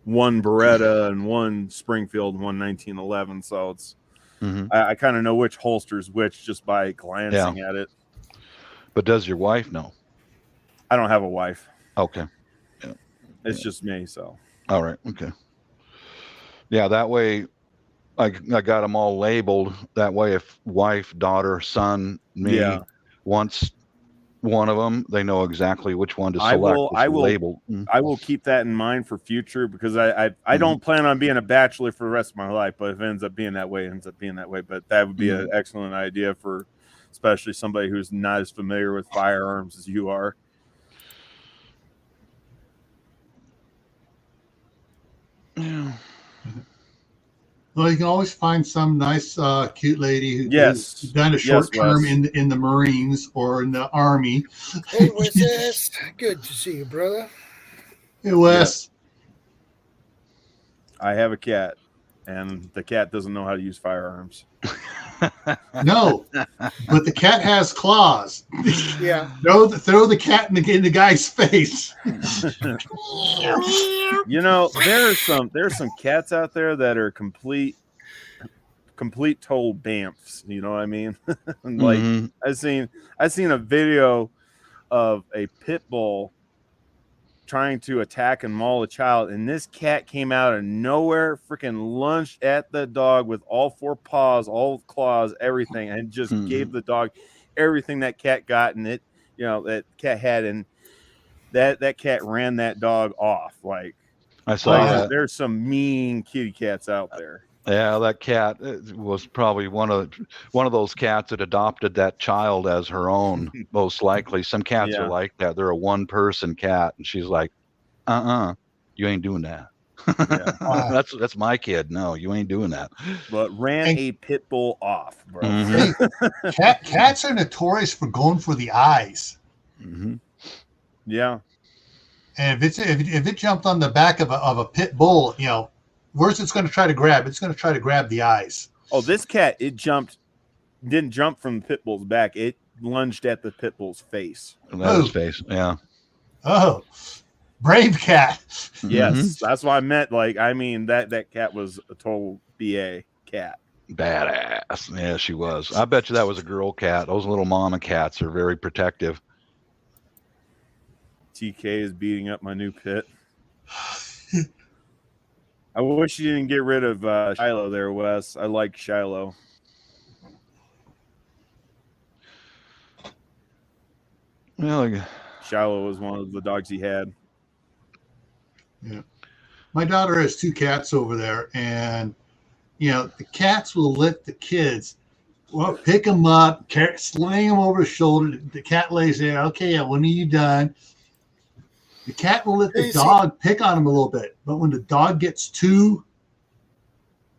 one Beretta and one Springfield, one 1911. So it's, I kind of know which holster's which just by glancing at it. But does your wife know? I don't have a wife. Okay. Yeah. It's just me. So. All right. Okay. Yeah. That way I got them all labeled. That way, if wife, daughter, son, me wants one of them, they know exactly which one to select. I will label. I will keep that in mind for future, because I don't plan on being a bachelor for the rest of my life. But if it ends up being that way, it ends up being that way. But that would be an excellent idea for, especially somebody who's not as familiar with firearms as you are. Yeah. Well, you can always find some nice, cute lady who's done a short term in the Marines or in the Army. Hey, Wes, good to see you, brother. Hey, Wes. I have a cat, and the cat doesn't know how to use firearms. No, but the cat has claws. Yeah. Throw the cat in the guy's face. There's some cats out there that are complete total bamfs. You know what I mean? Like I've seen a video of a pit bull trying to attack and maul a child, and this cat came out of nowhere, freaking lunged at the dog with all four paws, all claws, everything, and just gave the dog everything that cat got, and that cat had, and that cat ran that dog off. Like, I saw there's some mean kitty cats out there. Yeah, that cat was probably one of those cats that adopted that child as her own, most likely. Some cats are like that. They're a one-person cat, and she's like, you ain't doing that. Yeah. That's my kid. No, you ain't doing that. But ran a pit bull off, bro. Cats are notorious for going for the eyes. Yeah. And if it jumped on the back of a pit bull, where's it's going to try to grab? It's going to try to grab the eyes. Oh, this cat, didn't jump from the pit bull's back. It lunged at the pit bull's face. His face, yeah. Oh, brave cat. Yes, that's what I meant. Like, I mean, that cat was a total BA cat. Badass. Yeah, she was. I bet you that was a girl cat. Those little mama cats are very protective. TK is beating up my new pit. I wish you didn't get rid of Shiloh there, Wes. I like Shiloh. Well, Shiloh was one of the dogs he had. Yeah. My daughter has two cats over there, and, the cats will let the kids, pick them up, sling them over the shoulder. The cat lays there. Okay, when are you done? The cat will let the dog pick on him a little bit, but when the dog gets too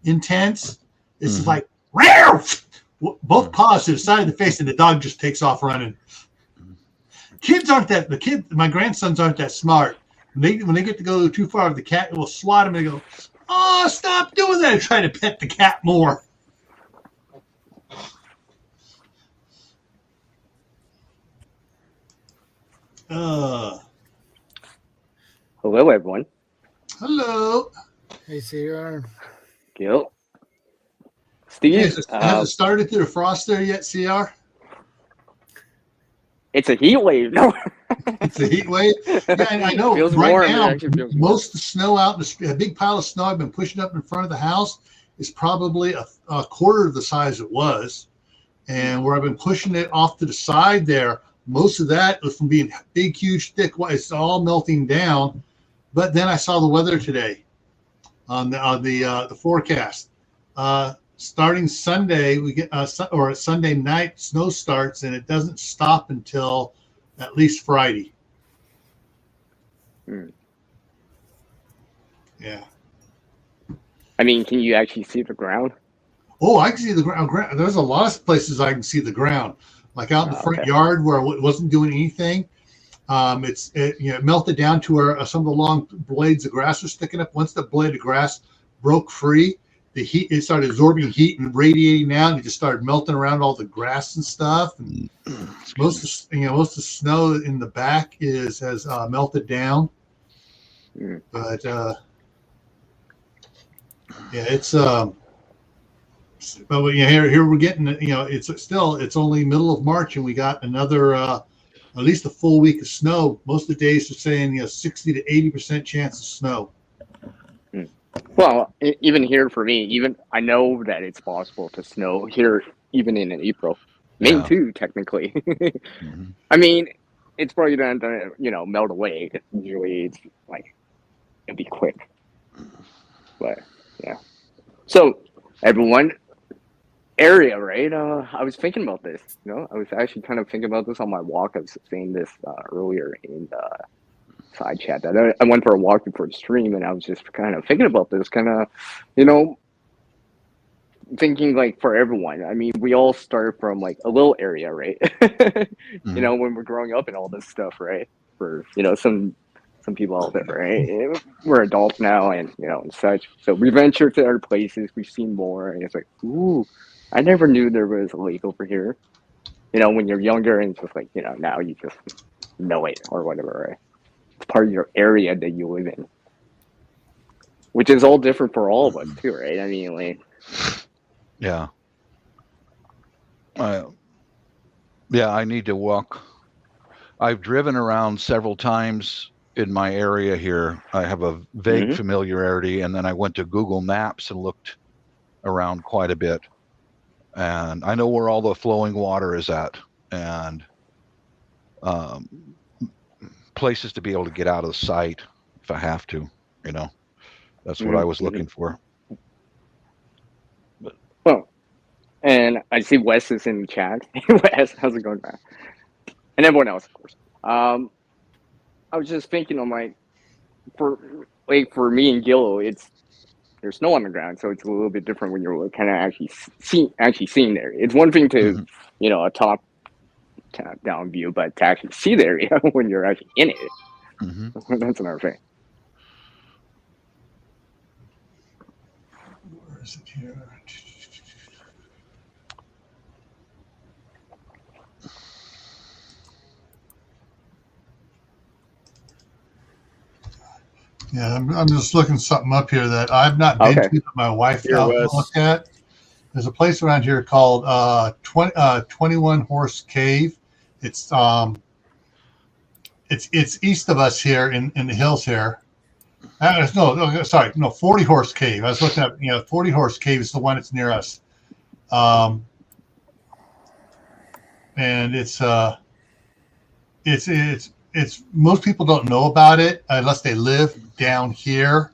intense, it's like, both paws to the side of the face, and the dog just takes off running. Kids aren't that. My grandsons aren't that smart. When they get to go too far, the cat will swat them and go, "Oh, stop doing that!" and try to pet the cat more. Hello, everyone. Hello. Hey, CR. Gil. Steve. Has it started to defrost there yet, CR? It's a heat wave. No. It's a heat wave. Yeah, and I know Feels right warm. now, It actually feels warm. most of the snow out, a big pile of snow I've been pushing up in front of the house is probably a quarter of the size it was. And where I've been pushing it off to the side there, most of that was from being big, huge, thick. It's all melting down. But then I saw the weather today on the forecast. Starting Sunday, we get or Sunday night, snow starts, and it doesn't stop until at least Friday. Yeah. I mean, can you actually see the ground? Oh, I can see the ground. There's a lot of places I can see the ground, like out in the front yard where it wasn't doing anything. It melted down to where some of the long blades of grass are sticking up. Once the blade of grass broke free, the heat, it started absorbing heat and radiating down. And it just started melting around all the grass and stuff. And most of the snow in the back has melted down. But it's but here we're getting, it's only middle of March and we got another at least a full week of snow. Most of the days are saying 60 to 80% chance of snow. Well, even here for me, I know that it's possible to snow here even in April. May too, technically. I mean, it's probably not gonna melt away. Usually it's like it'll be quick. But yeah. So everyone, area, right? I was thinking about this. I was actually kind of thinking about this on my walk. I was saying this earlier in the side chat that I went for a walk before the stream, and I was just kind of thinking about this, kind of, thinking like for everyone. I mean, we all start from like a little area, right? When we're growing up and all this stuff, right? For some people out there, right? We're adults now, and and such. So we venture to other places. We've seen more, and it's like, ooh, I never knew there was a lake over here. When you're younger, and it's just like now you just know it or whatever, right? It's part of your area that you live in, which is all different for all of us too, right? I mean, like, yeah, I need to walk. I've driven around several times in my area here. I have a vague familiarity, and then I went to Google Maps and looked around quite a bit, and I know where all the flowing water is at, and places to be able to get out of the sight if I have to. That's what I was looking for. Well, and I see Wes is in the chat. Wes, how's it going, man? And everyone else, of course. I was just thinking, I'm like, for me and Gil, there's snow on the ground, so it's a little bit different when you're kind of actually seeing there. It's one thing to a top down view, but to actually see the area when you're actually in it, that's another thing. Where is it here? Yeah, I'm just looking something up here that I've not been to, but my wife looked at. There's a place around here called 21 Horse Cave. It's east of us here in the hills here. 40 Horse Cave. I was looking at 40 Horse Cave is the one that's near us. And it's most people don't know about it unless they live down here.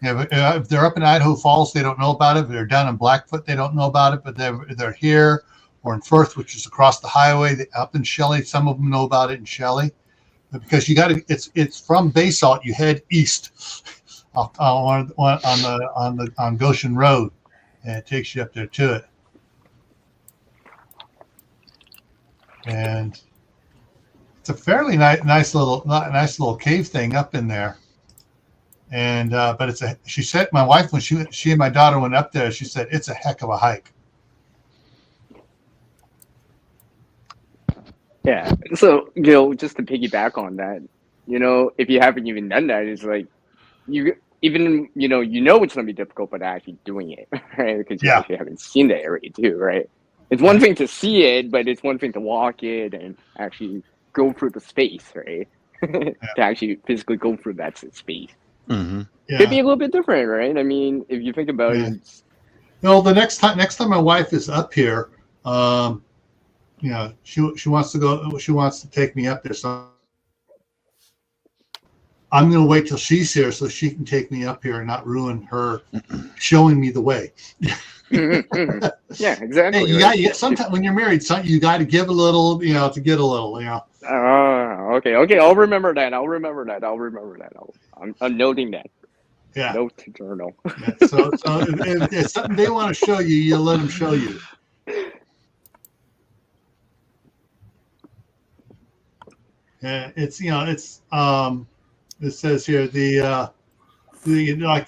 If they're up in Idaho Falls, they don't know about it. If they're down in Blackfoot, they don't know about it. But they're here, or in Firth, which is across the highway. Up in Shelley, some of them know about it in Shelley. But because it's from Basalt, you head east on Goshen Road, and it takes you up there to it. And it's a fairly nice little cave thing up in there. And but she said, my wife, when she and my daughter went up there, she said it's a heck of a hike. Yeah. So just to piggyback on that, if you haven't even done that, it's like you know it's gonna be difficult, but actually doing it, right? Because you actually haven't seen the area too, right? It's one thing to see it, but it's one thing to walk it and actually go through the space, right? to actually physically go through that space. Mm-hmm. Yeah. Could be a little bit different, right? I mean, if you think about it, No, the next time my wife is up here, she wants to go. She wants to take me up there, so I'm going to wait till she's here so she can take me up here and not ruin her showing me the way. Yeah, exactly. Hey, you got sometimes when you're married, you got to give a little, to get a little, Okay. I'll remember that. I'm noting that. Yeah. Note to journal. Yeah. So if it's something they want to show you, you let them show you. Yeah, it says here the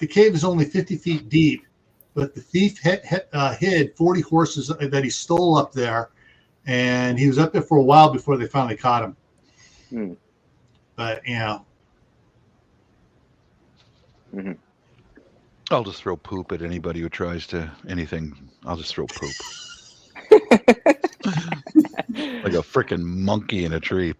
cave is only 50 feet deep, but the thief hid 40 horses that he stole up there, and he was up there for a while before they finally caught him. But Mm-hmm. I'll just throw poop at anybody who tries to anything. I'll just throw poop. Like a freaking monkey in a tree.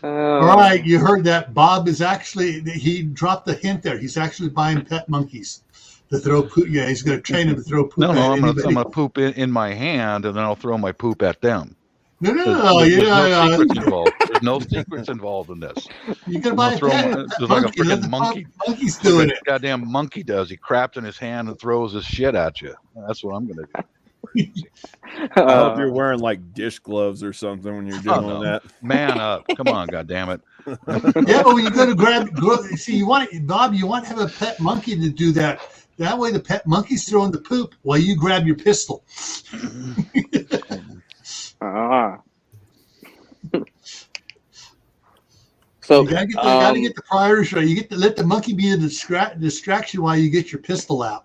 All right, you heard that. Bob is he dropped the hint there. He's actually buying pet monkeys to throw poop. Yeah, he's going to train them to throw poop. No, I'm going to poop in my hand, and then I'll throw my poop at them. No, there's no secrets involved. There's no secrets involved in this. You can buy a pet there's like a freaking monkey. Monkey's doing it. Goddamn monkey does. He craps in his hand and throws his shit at you. That's what I'm going to do. I hope you're wearing like dish gloves or something when you're doing that. Man up. Come on, goddammit. Yeah, but when you're going to you want to have a pet monkey to do that. That way the pet monkey's throwing the poop while you grab your pistol. So you gotta get the priorities right. You get to let the monkey be a distraction while you get your pistol out.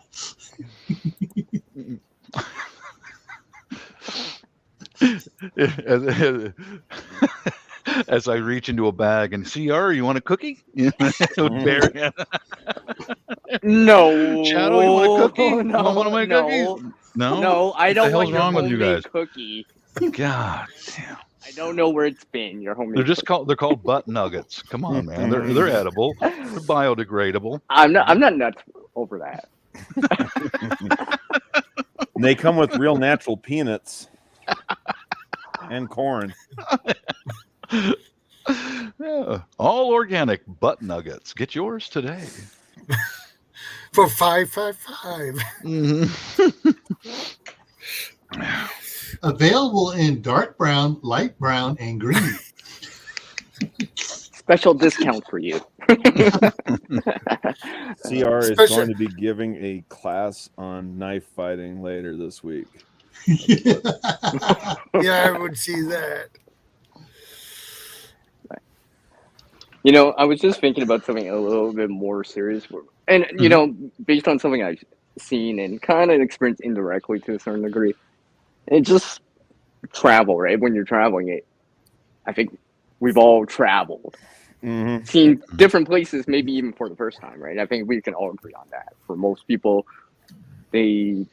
As I reach into a bag and CR, you want a cookie? No. Shadow, you want a cookie? No, You want one of my cookies? No, I don't want your wrong with you homemade guys? cookie. God damn. I don't know where it's been. Your homemade. They're called butt nuggets. Come on, man. They're edible. They're biodegradable. I'm not nuts over that. And they come with real natural peanuts and corn. Yeah. All organic butt nuggets. Get yours today. For $5.55. Available in dark brown, light brown, and green. Special discount for you. CR is going to be giving a class on knife fighting later this week. Yeah, I would see that. I was just thinking about something a little bit more serious. And, based on something I've seen and kind of experienced indirectly to a certain degree, it's just travel, right? When you're traveling, I think we've all traveled, seen different places, maybe even for the first time, right? I think we can all agree on that. For most people, we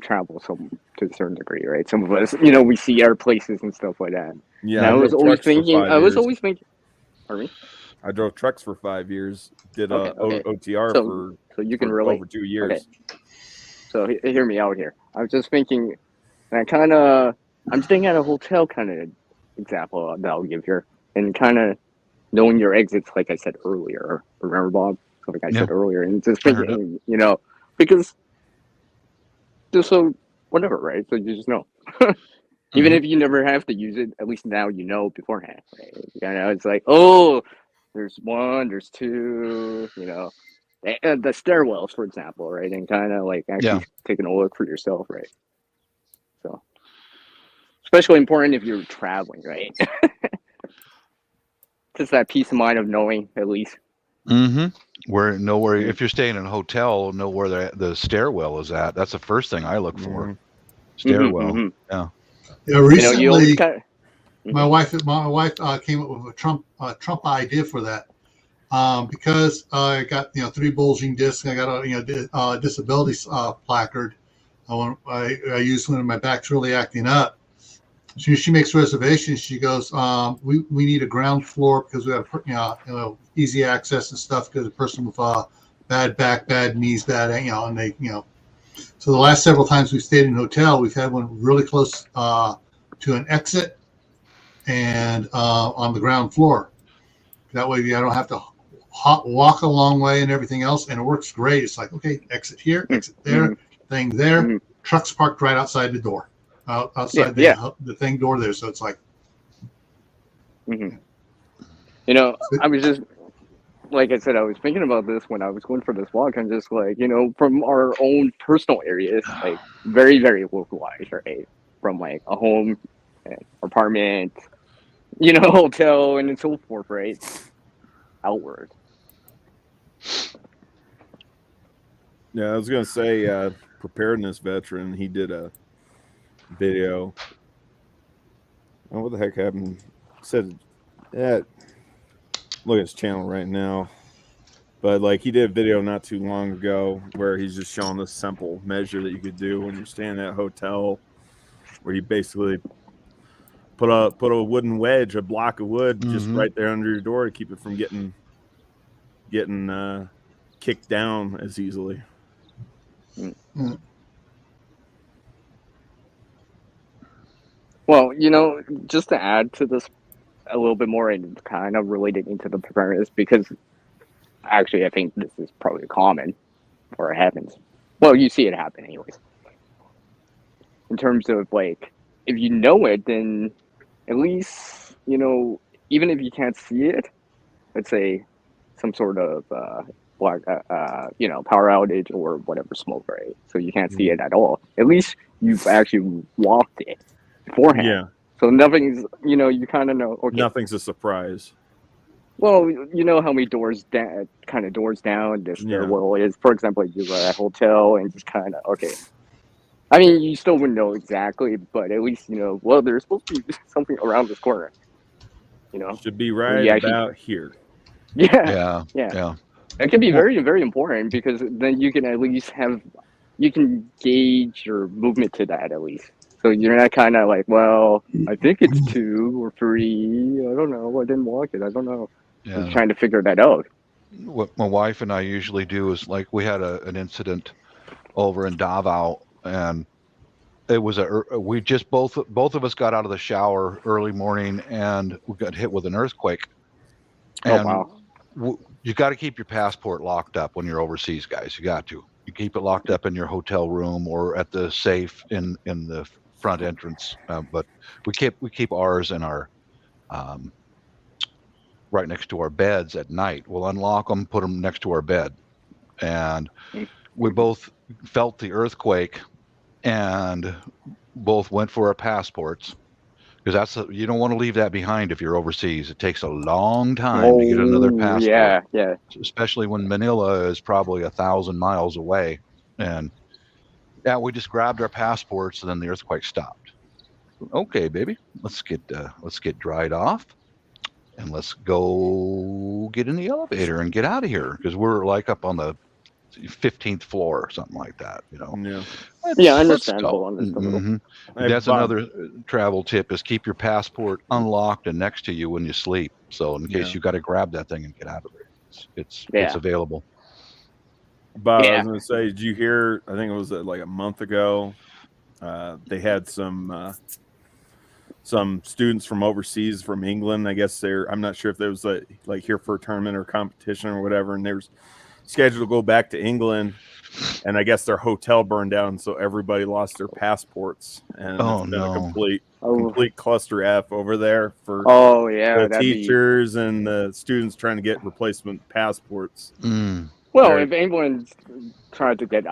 travel to a certain degree, right? Some of us, we see our places and stuff like that. Yeah, and I was always thinking. Pardon me? I drove trucks for 5 years. Did okay. OTR so you can relate over 2 years. Okay. So hear me out here. I was just thinking, and I'm staying at a hotel kind of example that I'll give here, and kind of knowing your exits, like I said earlier. Remember, Bob? Something I said earlier, and just thinking, because just so whatever, right? So you just know. Even if you never have to use it, at least now you know beforehand, right? It's like, oh, there's one, there's two, the stairwells, for example, right? And kind of like actually taking a look for yourself, right? So, especially important if you're traveling, right? Just that peace of mind of knowing, at least. Where if you're staying in a hotel, know where the stairwell is at. That's the first thing I look for. Stairwell. Yeah. Yeah, recently, my wife came up with a Trump idea for that, because I got 3 bulging discs. I got a disability placard. I used when my back's really acting up. she makes reservations. She goes, we need a ground floor because we have easy access and stuff because a person with bad back, bad knees, bad and they So the last several times we've stayed in a hotel, we've had one really close to an exit and on the ground floor. That way I don't have to walk a long way and everything else, and it works great. It's like, okay, exit here, exit there, thing there. Trucks parked right outside the door, outside the thing door there. So it's like, I was just, like I said, I was thinking about this when I was going for this walk. I'm just like, from our own personal areas, like very, very localized, right? From like a home, apartment, hotel, and so forth, right? Outward. Yeah, I was gonna say, preparedness veteran. He did a video. Oh, what the heck happened? Said that. Look at his channel right now. But like he did a video not too long ago where he's just showing this simple measure that you could do when you're staying at a hotel, where you basically put a wooden wedge, a block of wood, just right there under your door to keep it from getting kicked down as easily. Well, just to add to this a little bit more and kind of related into the preparedness, because actually I think this is probably common, or it happens. Well, you see it happen anyways. In terms of like, if you know it, then at least, even if you can't see it, let's say some sort of power outage or whatever smoke, right? So you can't see it at all. At least you've actually walked it beforehand. Yeah. So nothing's, you kind of know. Okay. Nothing's a surprise. Well, you know how many doors down, this stairwell is. For example, you were at a hotel and just kind of, okay. I mean, you still wouldn't know exactly, but at least, well, there's supposed to be something around this corner. Should be right about here. Yeah. It can be very, very important because then you can at least you can gauge your movement to that at least. So you're not kind of like, well, I think it's 2 or 3. I don't know. I didn't walk it. I don't know. Yeah. I'm trying to figure that out. What my wife and I usually do is, like, we had an incident over in Davao, and it was we just both of us got out of the shower early morning, and we got hit with an earthquake. And you got to keep your passport locked up when you're overseas, guys. You got to. You keep it locked up in your hotel room or at the safe in the front entrance. But we keep ours in our right next to our beds at night. We'll unlock them, put them next to our bed, and we both felt the earthquake and both went for our passports, because you don't want to leave that behind if you're overseas. It takes a long time to get another passport. Yeah. Especially when Manila is probably 1,000 miles away. And we just grabbed our passports, and then the earthquake stopped. Okay, baby, let's get dried off, and let's go get in the elevator and get out of here, because we're like up on the 15th floor or something like that, Understandable. That's another travel tip, is keep your passport unlocked and next to you when you sleep, so in case you got to grab that thing and get out of there, it's available. But I was going to say, did you hear, I think it was like a month ago, they had some students from overseas, from England, I guess I'm not sure if there was like here for a tournament or competition or whatever, and there's scheduled to go back to England, and I guess their hotel burned down, so everybody lost their passports, and it's been a complete cluster F over there for the teachers and the students trying to get replacement passports. Well, if England tried to get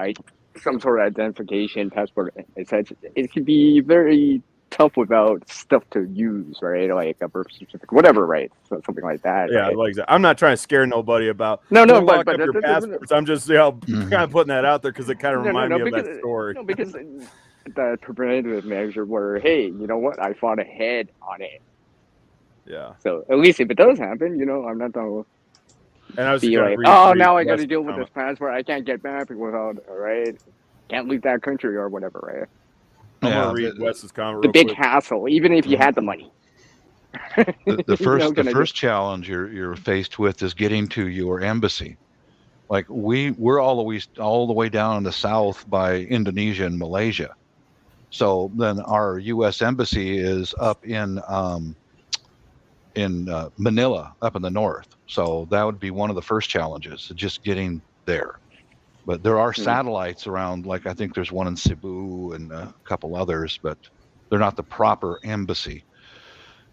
some sort of identification passport, it could be very tough without stuff to use, right? Like a birth certificate, whatever, right? So something like that. Yeah, right? like that. I'm not trying to scare nobody about but your passports. I'm just kind of putting that out there because it kind of reminded me of that story. No, because the preventative measure where, hey, you know what? I fought ahead on it. Yeah. So at least if it does happen, I'm not gonna be like, now I got to deal with this passport. I can't get back without, right? Can't leave that country or whatever, right? I'm Yeah, gonna read Wes's comment The real big quick. hassle, even if you had the money. the first challenge you're faced with is getting to your embassy. Like we're all the way down in the south by Indonesia and Malaysia. So then our U.S. embassy is up in Manila, up in the north. So that would be one of the first challenges, just getting there. But there are satellites around, like I think there's one in Cebu and a couple others, but they're not the proper embassy.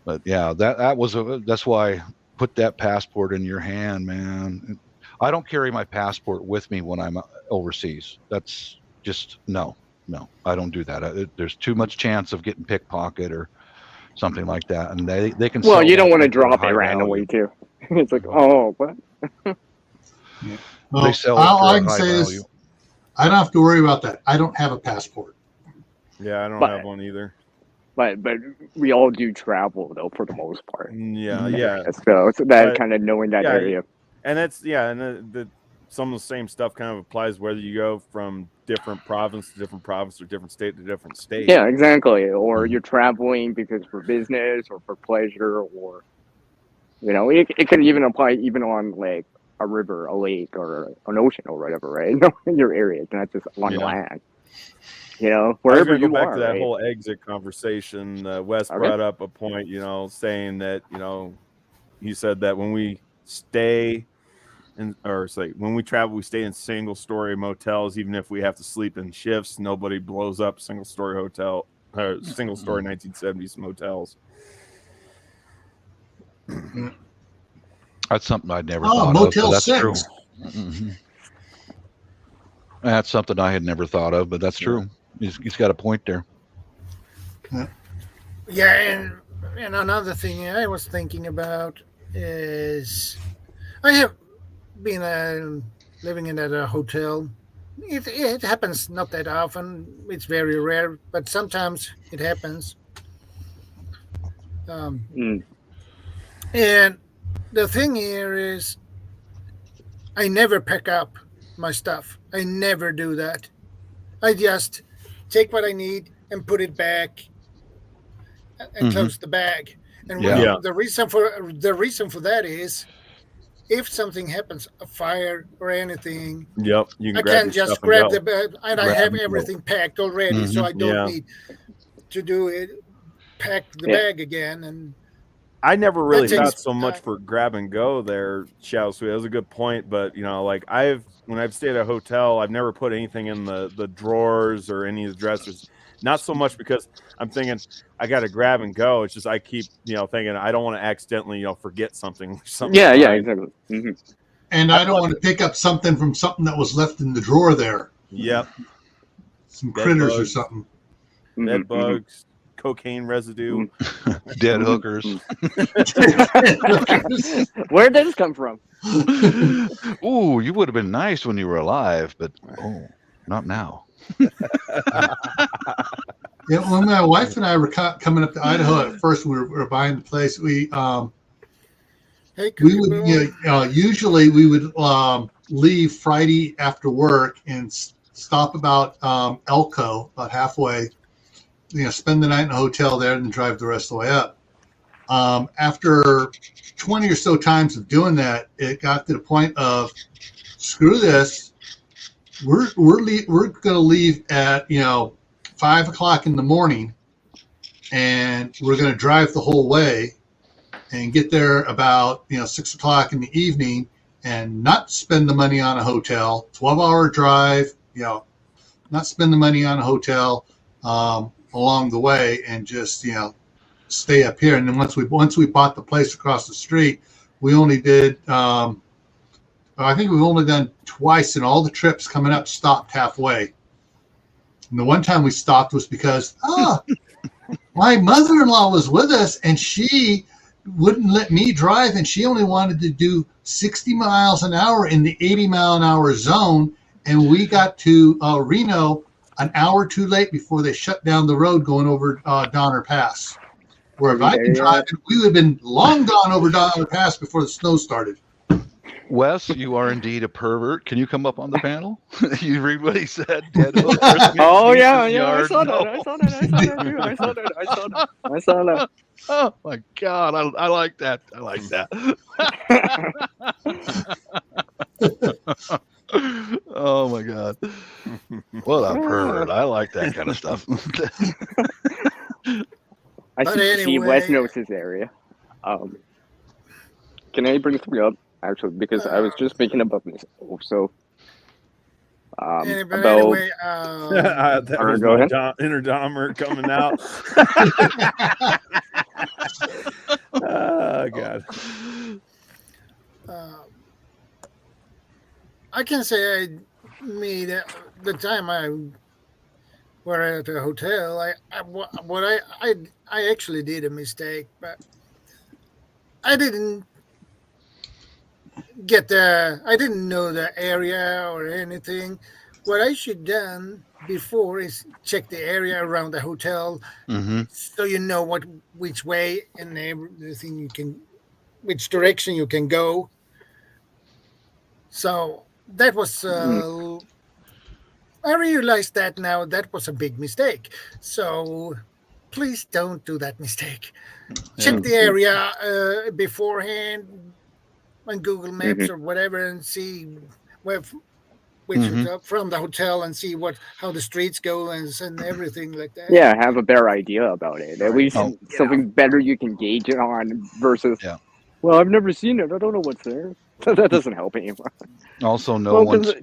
But yeah, that's why I put that passport in your hand, man. I don't carry my passport with me when I'm overseas. That's just no, I don't do that. There's too much chance of getting pickpocket or something like that, and they can. Well, sell you don't that want to thing for a drop it high randomly value. too. It's like, oh, what? Well, They sell it all for I a can high say value. is I don't have to worry about that. I don't have a passport. Yeah, I don't But- have one either. But we all do travel though for the most part. Yeah. So it's that But, kind of knowing that yeah, area. And that's some of the same stuff kind of applies whether you go from different province to different province or different state to different state. Yeah, exactly. Or you're traveling because for business or for pleasure, or it could even apply even on like a river, a lake, or an ocean or whatever, right? In your area, it's not just on land. I was Wherever gonna go you back are, to that right? whole exit conversation. Wes Okay. brought up a point, saying that he said that when we stay when we travel, we stay in single-story motels, even if we have to sleep in shifts. Nobody blows up single-story 1970s motels. That's something I'd never thought Motel of. But that's 6. true. Mm-hmm. That's something I had never thought of, but that's true. He's got a point there. Yeah, and another thing I was thinking about is I have been living in a hotel. It happens not that often. It's very rare, but sometimes it happens. And the thing here is I never pick up my stuff. I never do that. I just take what I need and put it back and close the bag. And the reason for that is if something happens, a fire or anything, you can I can just grab the bag, and I have everything packed already, so I don't need to do it. Pack the bag again. And I never really That takes thought so much for grab and go there, ShadowScoutSwede. That was a good point, but when I've stayed at a hotel, I've never put anything in the drawers or any of the dressers. Not so much because I'm thinking I got to grab and go. It's just I keep thinking I don't want to accidentally forget something. Yeah, exactly. Mm-hmm. And I don't want to pick up something from something that was left in the drawer there. Yep. Some critters or something. Bed bugs, cocaine residue, dead hookers. Where did this come from? Ooh, you would have been nice when you were alive, but not now. Yeah, when my wife and I were coming up to Idaho at first, we were buying the place. We usually we would leave Friday after work and stop about Elko, about halfway. Spend the night in a hotel there and then drive the rest of the way up. After 20 or so times of doing that, it got to the point of screw this. We're going to leave at 5 o'clock in the morning, and we're going to drive the whole way and get there about 6 o'clock in the evening, and not spend the money on a hotel. 12-hour drive, not spend the money on a hotel along the way, and just stay up here. And then once we bought the place across the street, we only did. I think we've only done twice, and all the trips coming up stopped halfway. And the one time we stopped was because my mother-in-law was with us, and she wouldn't let me drive, and she only wanted to do 60 miles an hour in the 80-mile-an-hour zone, and we got to Reno an hour too late before they shut down the road going over Donner Pass. Where if I'd been driving, we would have been long gone over Donner Pass before the snow started. Wes, you are indeed a pervert. Can you come up on the panel? You read what he said. Dead hook. Oh yeah, yeah. Yard, I saw no. that. I saw that. I saw that. Dude. I saw that. I saw that. I saw that. Oh my God, I like that. I like that. Oh my God, what a pervert! I like that kind of stuff. I But see anyway- West knows his area. Can I bring something up actually? Because I was just thinking about this also. But About anyway, That was go my ahead. inner Dahmer coming out. Oh God. I can say I made the time I were at a hotel. I actually did a mistake, but I didn't I didn't know the area or anything. What I should done before is check the area around the hotel, so you know which way and everything which direction you can go. So that was I realized that now that was a big mistake. So please don't do that mistake. Check the area beforehand on Google Maps or whatever, and see which hotel, from the hotel, and see how the streets go and everything like that. Yeah, have a better idea about it. At least Oh. something better you can gauge it on versus. Yeah. Well, I've never seen it. I don't know what's there. That doesn't help anymore. Also know Well, 'cause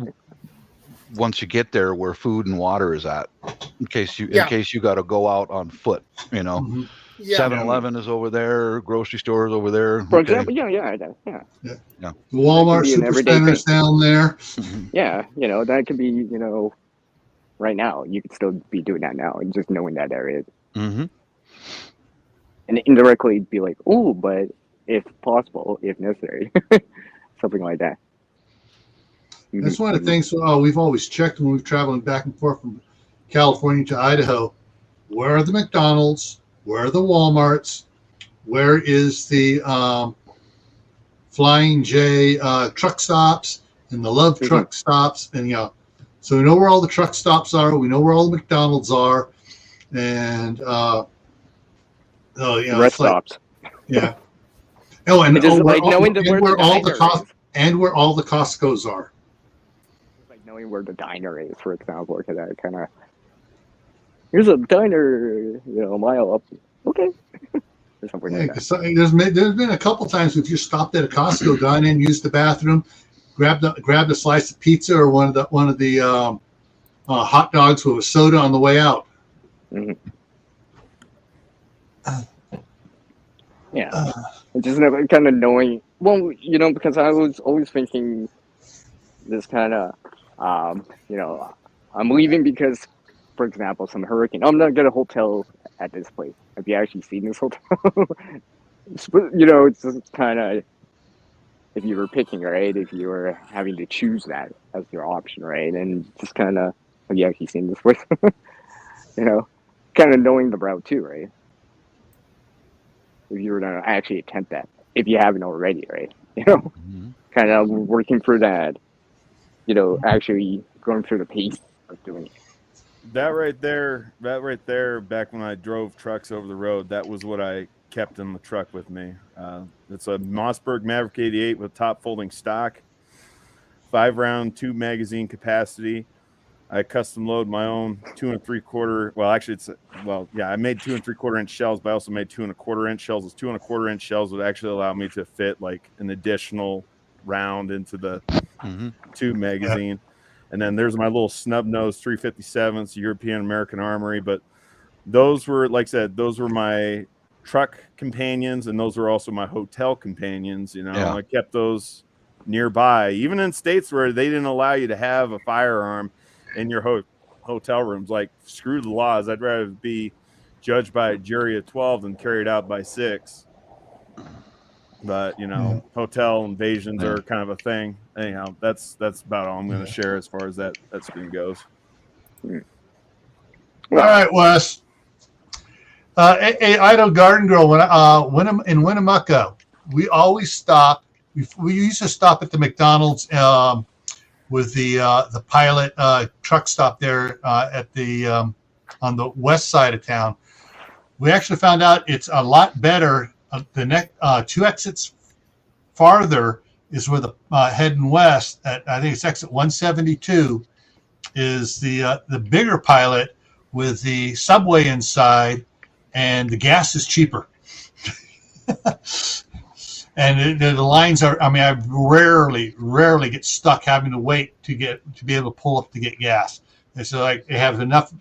once you get there where food and water is at, in case you got to go out on foot. You know, 7-Eleven is over there, grocery store is over there. For example, yeah. The Walmart be an everyday Supercenters down there. Yeah, that could be, right now. You could still be doing that now, and just knowing that area. Mm-hmm. And indirectly be like, oh, but if possible, if necessary, something like that. That's one of the things we've always checked when we're traveling back and forth from California to Idaho. Where are the McDonald's? Where are the Walmarts? Where is the Flying J truck stops and the Love truck stops? And so we know where all the truck stops are. We know where all the McDonald's are, and Rest stops. Yeah. Oh, and where all the Costco's are. Like knowing where the diner is, for example, because I kind of here's a diner, a mile up. Okay. Or something like that. There's been a couple times if you stopped at a Costco, gone in, used the bathroom, grabbed a slice of pizza or one of the hot dogs with a soda on the way out. Mm-hmm. Yeah. Just kind of knowing, well, because I was always thinking this kind of, I'm leaving because, for example, some hurricane. I'm not going to hotel at this place. Have you actually seen this hotel? It's just kind of, if you were picking, right? If you were having to choose that as your option, right? And just kind of, have you actually seen this place? Kind of knowing the route too, right? If you were to actually attempt that, if you haven't already, right? Kind of working through that, actually going through the pace of doing it. That right there, back when I drove trucks over the road, that was what I kept in the truck with me. It's a Mossberg Maverick 88 with top folding stock, 5-round, 2 magazine capacity. I custom load my own 2 3/4. Well, actually, I made 2 3/4 inch shells, but I also made 2 1/4 inch shells. Those 2 1/4 inch shells would actually allow me to fit like an additional round into the 2 magazine. And then there's my little snub nose 357s, European American Armory. But those were, like I said, those were my truck companions, and those were also my hotel companions. I kept those nearby, even in states where they didn't allow you to have a firearm in your hotel rooms. Like, screw the laws. I'd rather be judged by a jury of 12 than carried out by 6. But hotel invasions are kind of a thing. Anyhow, that's about all I'm going to share as far as that screen goes. All right, Wes. Idaho Garden Girl, in Winnemucca, we always stop we used to stop at the McDonald's with the pilot truck stop there at the on the west side of town. We actually found out it's a lot better. The next 2 exits farther is where the heading west at, I think it's exit 172, is the bigger pilot with the subway inside, and the gas is cheaper. And the lines are, I mean, I rarely get stuck having to wait to be able to pull up to get gas. And so like they have enough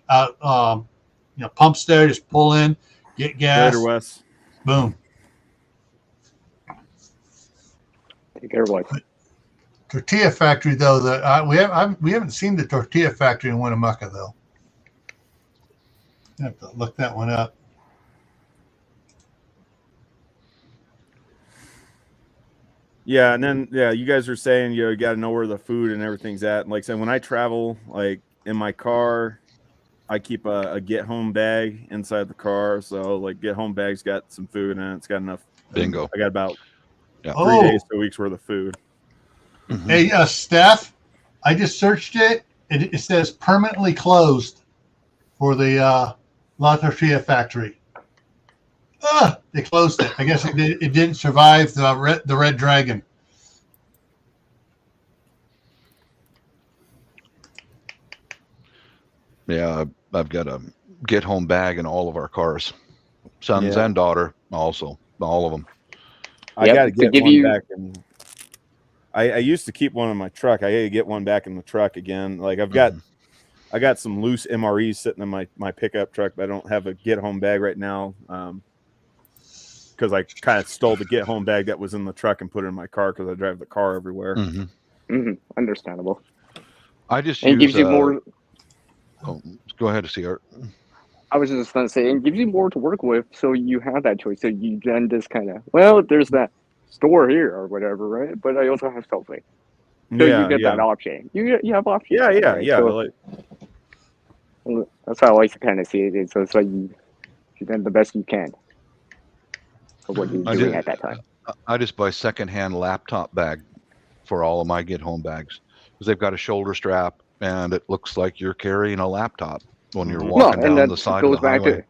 pumps there, just pull in, get gas, Greater West. boom. Take care, boys. Tortilla factory though, we haven't seen the tortilla factory in Winnemucca though. I have to look that one up. Yeah, and then you guys are saying you got to know where the food and everything's at. And like I said, when I travel, like in my car, I keep a get home bag inside the car. So like get home bag's got some food in it. It's got enough. Bingo. I got about 3 Oh. days to a week's worth of food. Mhm. Hey, Steph, I just searched it. It says permanently closed for the La Tortilla factory. They closed it. I guess it didn't survive the Red Dragon. Yeah, I've got a get home bag in all of our cars, sons Yeah. and daughter, also all of them. I Yep, got to to get give one you- back. And I used to keep one in my truck. I got to get one back in the truck again. Like I got some loose MREs sitting in my pickup truck, but I don't have a get home bag right now. Because I kind of stole the get home bag that was in the truck and put it in my car because I drive the car everywhere. Mm-hmm. Understandable. I just And it use, gives you more. Oh, go ahead, Art. I was just going to say, it gives you more to work with, so you have that choice. So you then just kind of, well, there's that store here or whatever, right? But I also have something. So you get that option. You have options. Yeah, right? So like, that's how I like to kind of see it. So it's like you done the best you can for what you're doing at that time. I just buy secondhand laptop bag for all of my get home bags because they've got a shoulder strap and it looks like you're carrying a laptop when you're walking down the side of the highway.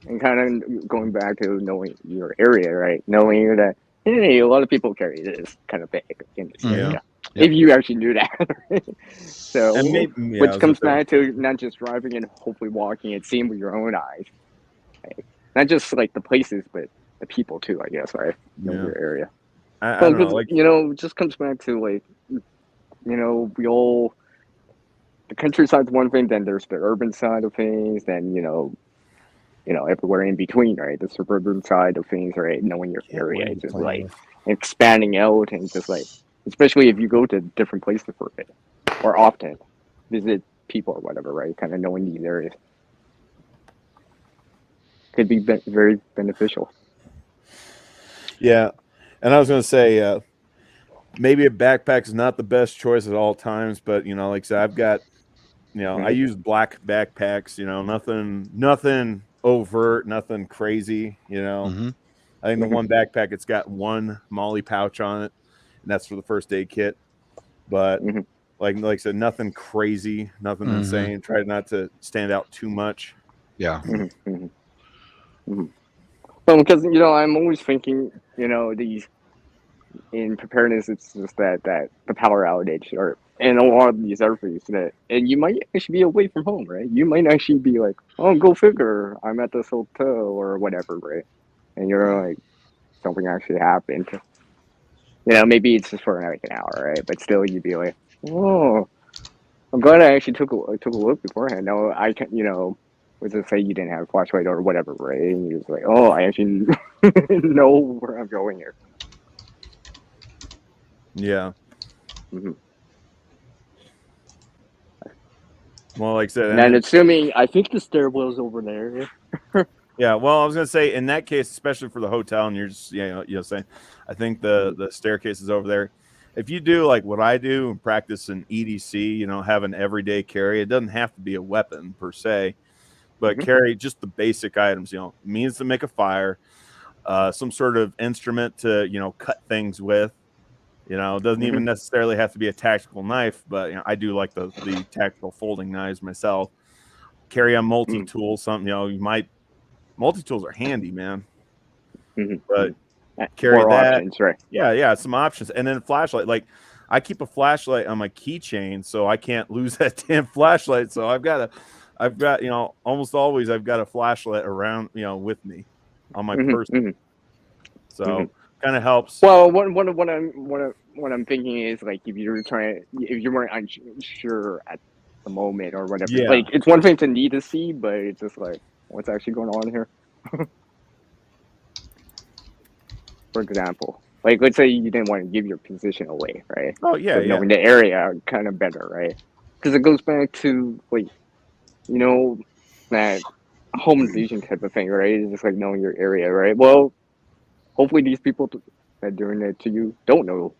And kind of going back to knowing your area, right? Knowing that, hey, a lot of people carry this kind of bag in this area. If you actually knew that. So, which comes back to not just driving and hopefully walking and seeing with your own eyes. Right? Not just like the places, but the people too, I guess, right? Know your area. I don't know, like, it just comes back to like, we all, the countryside's one thing, then there's the urban side of things, then, everywhere in between, right? The suburban side of things, right? Knowing your area, just like expanding out and just like, especially if you go to different places for it or often visit people or whatever, right? Kind of knowing these areas could be very beneficial. Yeah. And I was going to say, maybe a backpack is not the best choice at all times, but, like I said, I've got, I use black backpacks, nothing overt, nothing crazy, I think the one backpack, it's got one Molly pouch on it, and that's for the first aid kit. But like I said, nothing crazy, nothing insane. Try not to stand out too much. Yeah. Well, because I'm always thinking, these in preparedness, it's just that the power outage and a lot of these other things and you might actually be away from home, right? You might actually be like, oh, go figure, I'm at this hotel or whatever, right? And you're like, something actually happened. Maybe it's just for like an hour, right? But still, you'd be like, oh, I'm glad I actually took a look beforehand. No, I can, let's just say you didn't have a flashlight or whatever, right? And you're just like, oh, I actually know where I'm going here. Yeah. Well, like I said, and assuming, I think the stairwell's over there. Yeah, well, I was gonna say in that case, especially for the hotel, and you're just saying, I think the staircase is over there. If you do like what I do and practice an EDC, have an everyday carry. It doesn't have to be a weapon per se, but carry just the basic items. Means to make a fire, some sort of instrument to cut things with, You know, it doesn't even necessarily have to be a tactical knife, but you know, I do like the tactical folding knives myself. Carry a multi-tool, something, you know, multi-tools are handy, man. But carry more that. options, right? Yeah, some options. And then flashlight. Like I keep a flashlight on my keychain so I can't lose that damn flashlight. So I've got, you know, almost always I've got a flashlight around, you know, with me on my person. So kind of helps. Well, what I'm thinking is like if you weren't unsure at the moment or whatever. Yeah. Like it's one thing to need to see, but it's just like what's actually going on here. For example, like let's say you didn't want to give your position away, right? Oh yeah, but knowing the area kind of better, right? Because it goes back to like, you know, that home invasion type of thing, right? It's just like knowing your area, right? Well, hopefully these people that are doing it to you don't know,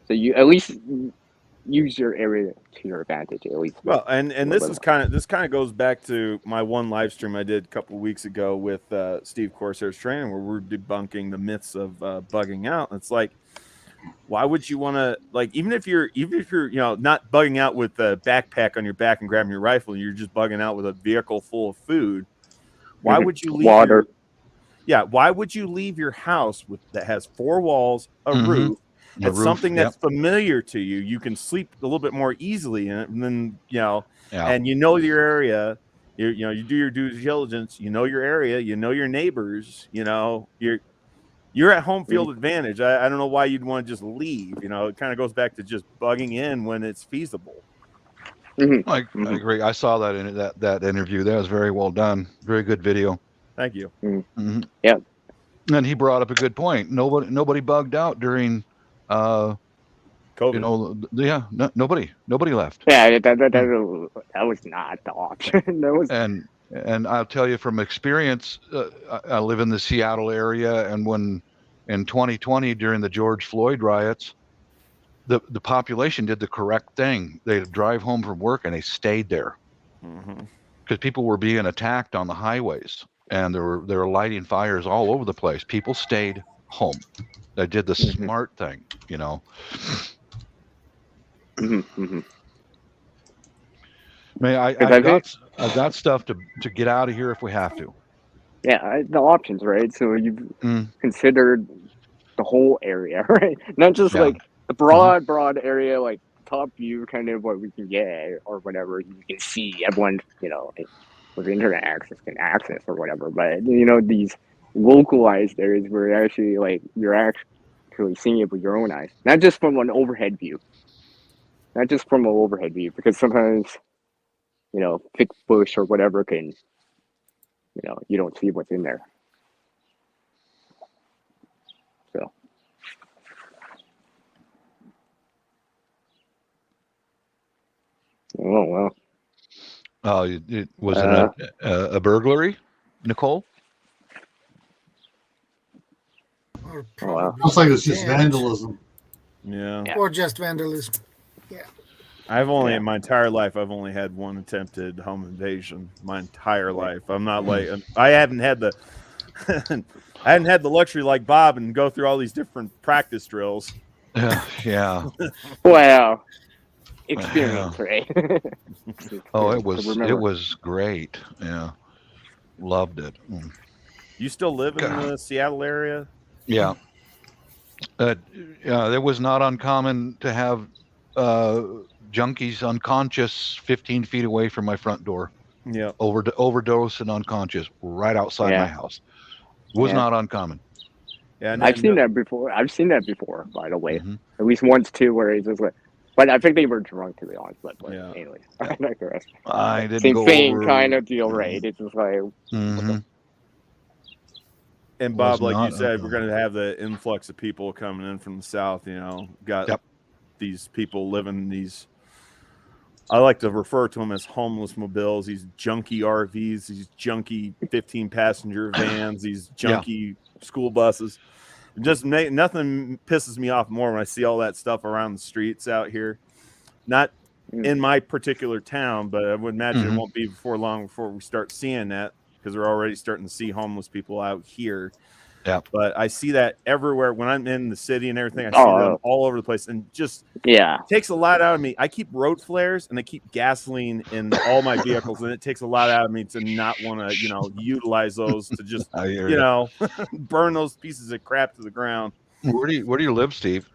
so you at least use your area to your advantage at least. Well, and this kind of goes back to my one live stream I did a couple of weeks ago with Steve Corsair's training, where we're debunking the myths of bugging out. It's like, why would you want to, like, even if you're you know, not bugging out with a backpack on your back and grabbing your rifle, and you're just bugging out with a vehicle full of food, why would you leave water? Why would you leave your house that has 4 walls, a roof? It's something that's familiar to you. You can sleep a little bit more easily in it, and then, you know, and you know your area. You know, you do your due diligence. You know your area. You know your neighbors. You know, you're at home field advantage. I don't know why you'd want to just leave. You know, it kind of goes back to just bugging in when it's feasible. I agree. I saw that in that interview. That was very well done. Very good video. Thank you. Yeah. And he brought up a good point. Nobody bugged out during COVID. You know, nobody left. Yeah, that was not the option. That was and I'll tell you from experience, I live in the Seattle area, and when in 2020 during the George Floyd riots, the population did the correct thing. They'd drive home from work and they stayed there because people were being attacked on the highways, and they were lighting fires all over the place. People stayed home. They did the smart thing, you know. I've got stuff to get out of here if we have to. Yeah, the options, right? So you've considered the whole area, right? Not just like the broad area, like top view, kind of what we can get or whatever. You can see everyone, you know, with internet access can access or whatever. But you know, these localized areas where actually like you're actually seeing it with your own eyes, not just from an overhead view. Because sometimes, you know, thick bush or whatever can, you know, you don't see what's in there. So. Oh, well. Oh, it was a burglary, Nicole? Or Looks like it's just vandalism. Yeah. Or just vandalism. Yeah. I've only in my entire life I've only had one attempted home invasion. My entire life. I'm not like I haven't had the I hadn't had the luxury like Bob and go through all these different practice drills. Yeah. Wow. Experience, right? Oh, it was great. Yeah. Loved it. You still live in the Seattle area? Yeah. It was not uncommon to have junkies unconscious 15 feet away from my front door. Yeah. Overdose and unconscious right outside my house. Was not uncommon. Yeah, and I've seen that before, by the way. At least once too, where it's just like, but I think they were drunk, to be honest. But anyways, I didn't same go thing over, kind of deal, right? It's just like. And Bob, like you said, we're going to have the influx of people coming in from the south. You know, got these people living these. I like to refer to them as homeless mobiles. These junky RVs, these junky 15-passenger vans, these junky school buses. Just nothing pisses me off more when I see all that stuff around the streets out here. Not in my particular town, but I would imagine it won't be long before we start seeing that, because we're already starting to see homeless people out here. Yeah. But I see that everywhere when I'm in the city and everything. I see them Oh. all over the place, and just Yeah. takes a lot out of me. I keep road flares and I keep gasoline in all my vehicles, and it takes a lot out of me to not want to, utilize those to just, I hear you. burn those pieces of crap to the ground. Where do you live, Steve?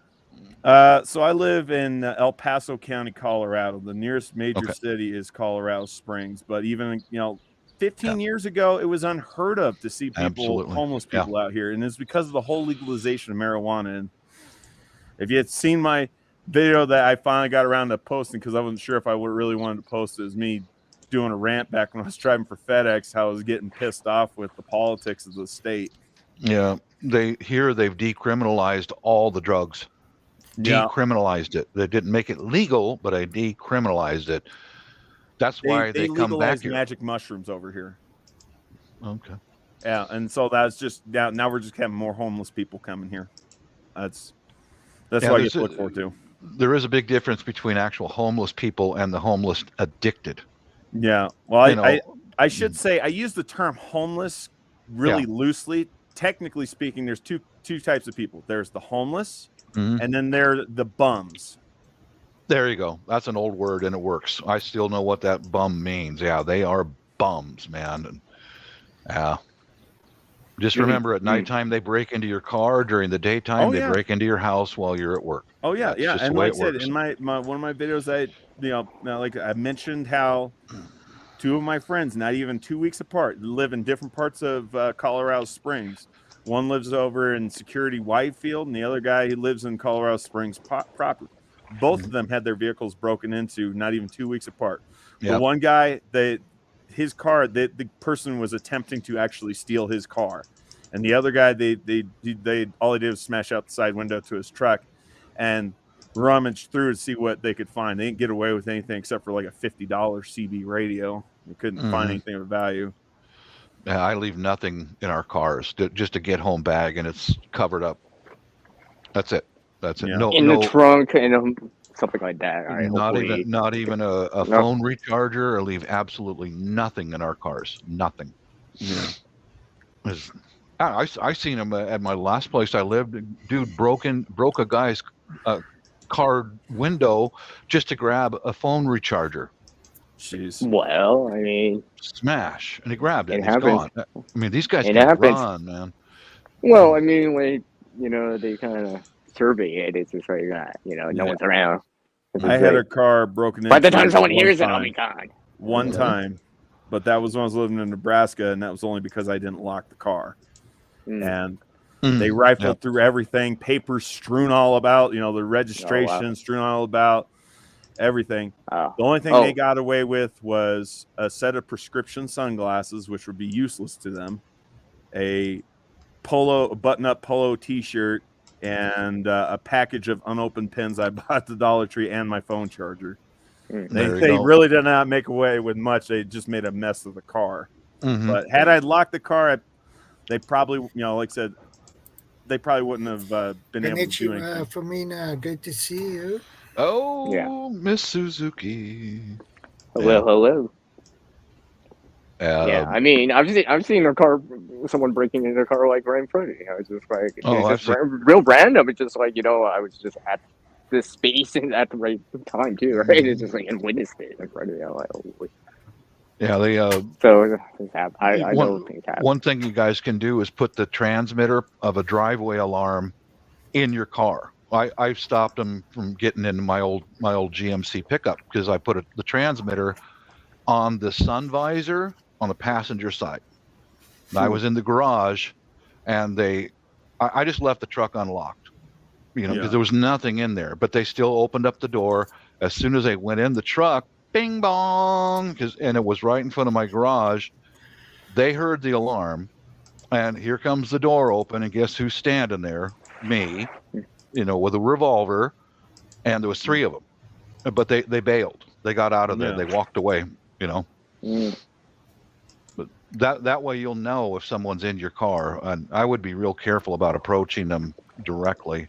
So I live in El Paso County, Colorado. The nearest major Okay. city is Colorado Springs, but even 15 years ago, it was unheard of to see Absolutely. homeless people out here, and it's because of the whole legalization of marijuana. And if you had seen my video that I finally got around to posting, because I wasn't sure if I would really wanted to post it, was me doing a rant back when I was driving for FedEx, how I was getting pissed off with the politics of the state. Yeah, they've decriminalized all the drugs. Yeah. Decriminalized it. They didn't make it legal, but I decriminalized it. That's why they come back legalized here. magic mushrooms over here. Okay. Yeah, and so that's just now we're just having more homeless people coming here. That's what I get to look forward to. There is a big difference between actual homeless people and the homeless addicted. Yeah. Well, I should say I use the term homeless really loosely. Technically speaking, there's two types of people. There's the homeless, and then there are the bums. There you go. That's an old word, and it works. I still know what that bum means. Yeah, they are bums, man. And, just remember, at nighttime they break into your car. During the daytime, they break into your house while you're at work. Oh yeah, That's yeah. just And the way like I said, in my one of my videos, like I mentioned how two of my friends, not even 2 weeks apart, live in different parts of Colorado Springs. One lives over in Security Whitefield, and the other guy, he lives in Colorado Springs proper. Both of them had their vehicles broken into, not even 2 weeks apart. The one guy, his car, the person was attempting to actually steal his car, and the other guy, they all they did was smash out the side window to his truck and rummage through to see what they could find. They didn't get away with anything except for like a $50 CB radio. They couldn't find anything of value. Yeah, I leave nothing in our cars, just a get home bag, and it's covered up. That's it. That's it. Yeah. No, In the trunk and something like that. All right, not even a phone recharger. I leave absolutely nothing in our cars. Nothing. Yeah. I seen him at my last place I lived. Dude broke a guy's car window just to grab a phone recharger. Jeez. Well, I mean, smash, and he grabbed it. It And happens. he's gone. I mean, these guys It can happens. run, man. well, I mean, when they kind of survey it, it's just like that. No one's around. I had a car broken into. By the time someone one hears it, time. I'll be gone. One time, but that was when I was living in Nebraska, and that was only because I didn't lock the car. And they rifled through everything, papers strewn all about, the registration strewn all about, everything. The only thing they got away with was a set of prescription sunglasses, which would be useless to them, a button-up polo T-shirt, and a package of unopened pens I bought at the Dollar Tree, and my phone charger. They really did not make away with much. They just made a mess of the car. But had I locked the car, they probably, like I said, they probably wouldn't have been able to do anything. Fumina, good to see you. Oh, Miss Suzuki. Hello. Yeah, I mean, I've seen a car, someone breaking into a car like right in front of me. I was just like, it's just real random. It's just like, I was just at this space and at the right time too, right? It's just like, and witnessed it in front of me. I'm like, holy. Yeah, they. So I know things happen. One thing you guys can do is put the transmitter of a driveway alarm in your car. I've stopped them from getting into my old GMC pickup because I put the transmitter on the sun visor on the passenger side. And I was in the garage, and I just left the truck unlocked, because there was nothing in there. But they still opened up the door as soon as they went in the truck. Bing bong, and it was right in front of my garage. They heard the alarm, and here comes the door open, and guess who's standing there? Me, with a revolver, and there was 3 of them. But they bailed. They got out of there. They walked away. But that way you'll know if someone's in your car, and I would be real careful about approaching them directly.